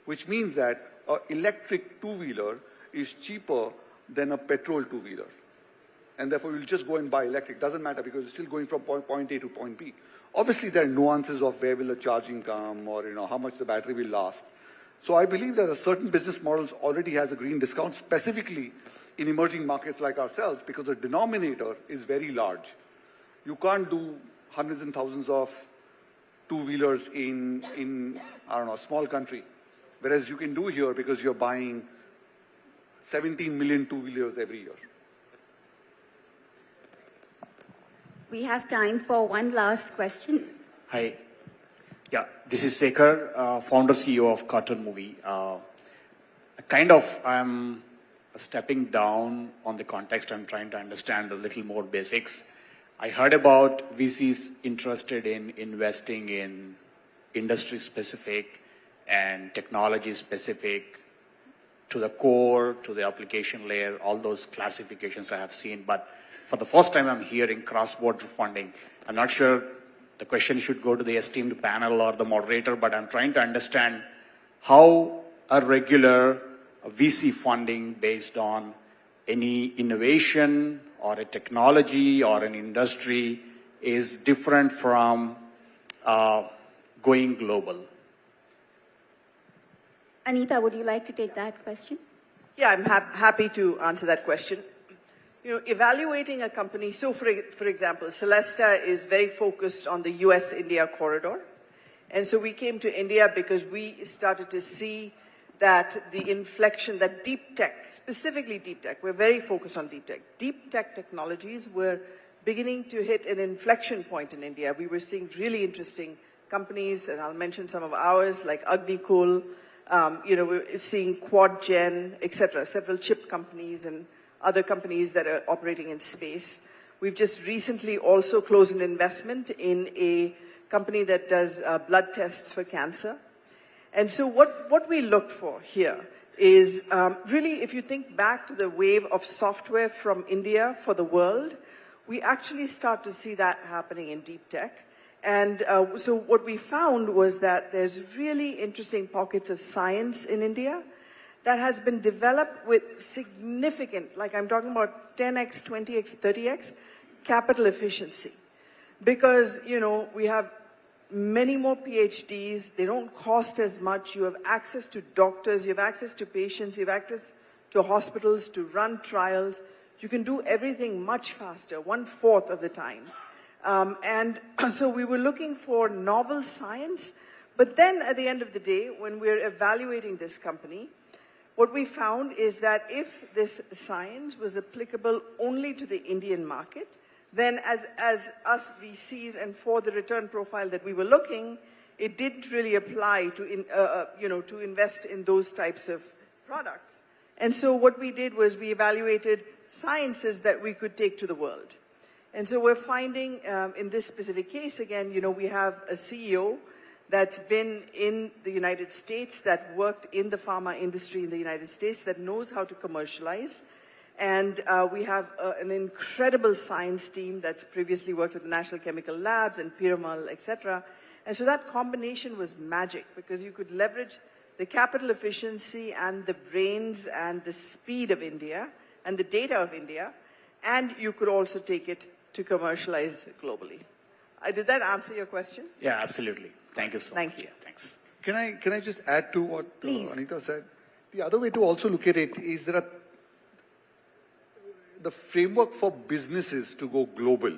Which means that an electric two-wheeler is cheaper than a petrol two-wheeler. And therefore, you'll just go and buy electric. Doesn't matter because it's still going from point A to point B. Obviously, there are nuances of where will the charging come or how much the battery will last. So I believe there are certain business models already has a green discount, specifically in emerging markets like ourselves, because the denominator is very large. You can't do hundreds and thousands of two-wheelers in I don't know, a small country. Whereas you can do here because you're buying 17 million two-wheelers every year. We have time for one last question. Hi. Yeah, this is Sekhar, founder CEO of Cartoon Movie. I'm stepping down on the context. I'm trying to understand a little more basics. I heard about VCs interested in investing in industry-specific and technology-specific to the core, to the application layer, all those classifications I have seen. But for the first time, I'm hearing cross-border funding. I'm not sure the question should go to the esteemed panel or the moderator, but I'm trying to understand how a regular VC funding based on any innovation or a technology or an industry is different from going global. Anita, would you like to take that question? Yeah, I'm happy to answer that question. You know, evaluating a company, so for example, Celesta is very focused on the US-India corridor. And so we came to India because we started to see that the inflection, that deep tech, specifically deep tech, we're very focused on deep tech. Deep tech technologies were beginning to hit an inflection point in India. We were seeing really interesting companies, and I'll mention some of ours, like Agnikul, we're seeing QuadGen, etc., several chip companies and other companies that are operating in space. We've just recently also closed an investment in a company that does blood tests for cancer. And so what we looked for here is really, if you think back to the wave of software from India for the world, we actually start to see that happening in deep tech. And so what we found was that there's really interesting pockets of science in India that has been developed with significant, like I'm talking about 10x, 20x, 30x, capital efficiency. Because, we have many more PhDs, they don't cost as much, you have access to doctors, you have access to patients, you have access to hospitals to run trials. You can do everything much faster, 1/4 of the time. And so we were looking for novel science, but then at the end of the day, when we're evaluating this company, what we found is that if this science was applicable only to the Indian market, then as us VCs and for the return profile that we were looking, it didn't really apply to, to invest in those types of products. And so what we did was we evaluated sciences that we could take to the world. And so we're finding, in this specific case, again, we have a CEO that's been in the United States, that worked in the pharma industry in the United States, that knows how to commercialize. And we have an incredible science team that's previously worked at the National Chemical Labs and Piramal, etc. And so that combination was magic, because you could leverage the capital efficiency and the brains and the speed of India and the data of India, and you could also take it to commercialize globally. Did that answer your question? Yeah, absolutely. Thank you so much. Thank you. Yeah, thanks. Can I just add to what Anita said? The other way to also look at it is the framework for businesses to go global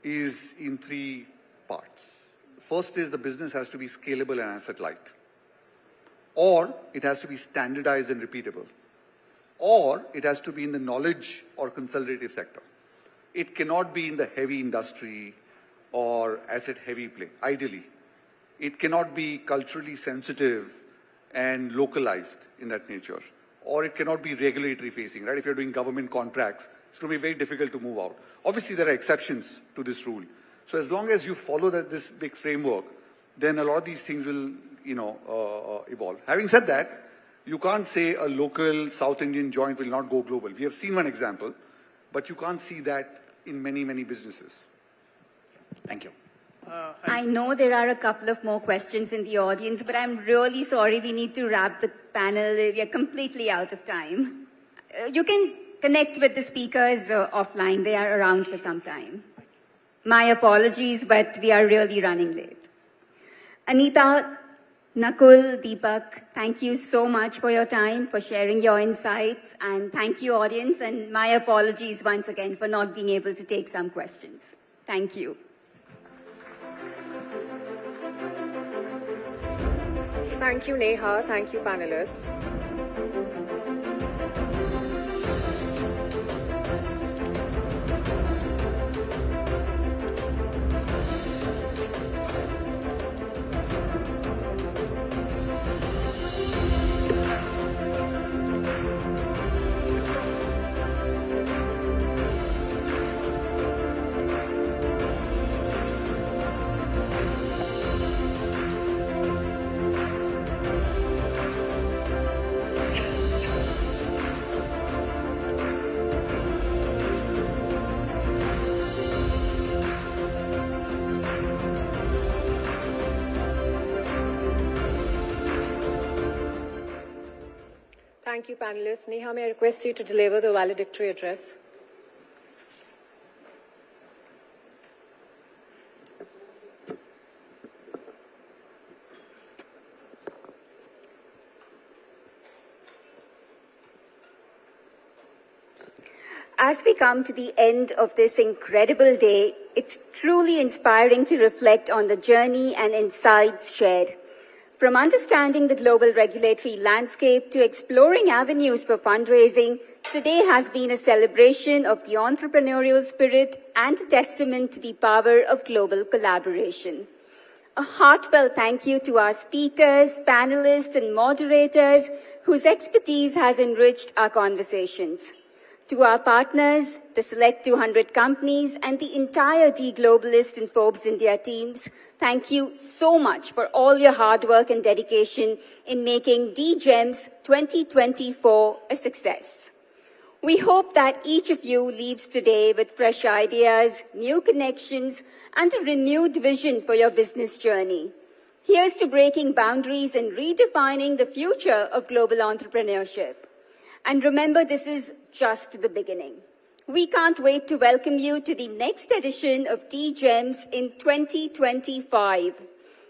is in 3 parts. First is the business has to be scalable and asset light, or it has to be standardized and repeatable, or it has to be in the knowledge or consultative sector. It cannot be in the heavy industry or asset heavy play, ideally. It cannot be culturally sensitive and localized in that nature. Or it cannot be regulatory facing, right? If you're doing government contracts, it's going to be very difficult to move out. Obviously, there are exceptions to this rule. So as long as you follow this big framework, then a lot of these things will, evolve. Having said that, you can't say a local South Indian joint will not go global. We have seen one example, but you can't see that in many, many businesses. Thank you. I know there are a couple of more questions in the audience, but I'm really sorry we need to wrap the panel. We are completely out of time. You can connect with the speakers offline. They are around for some time. My apologies, but we are really running late. Anita, Nakul, Deepak, thank you so much for your time, for sharing your insights, and thank you, audience, and my apologies once again for not being able to take some questions. Thank you. Thank you, Neha. Thank you, panelists. Thank you, panelists. Neha, may I request you to deliver the valedictory address? As we come to the end of this incredible day, it's truly inspiring to reflect on the journey and insights shared. From understanding the global regulatory landscape to exploring avenues for fundraising, today has been a celebration of the entrepreneurial spirit and a testament to the power of global collaboration. A heartfelt thank you to our speakers, panelists, and moderators whose expertise has enriched our conversations. To our partners, the Select 200 companies, and the entire Globalist and Forbes India teams, thank you so much for all your hard work and dedication in making DGEMS 2024 a success. We hope that each of you leaves today with fresh ideas, new connections, and a renewed vision for your business journey. Here's to breaking boundaries and redefining the future of global entrepreneurship. And remember, this is just the beginning. We can't wait to welcome you to the next edition of DGEMS in 2025,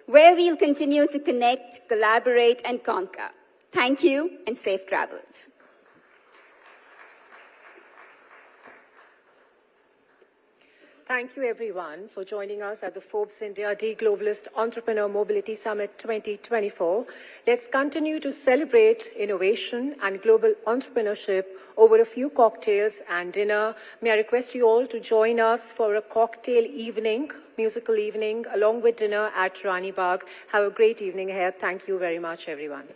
where we'll continue to connect, collaborate, and conquer. Thank you, and safe travels. Thank you, everyone, for joining us at the Forbes India Globalist Entrepreneur Mobility Summit 2024. Let's continue to celebrate innovation and global entrepreneurship over a few cocktails and dinner. May I request you all to join us for a cocktail evening, musical evening, along with dinner at Rani Bagh. Have a great evening ahead. Thank you very much, everyone.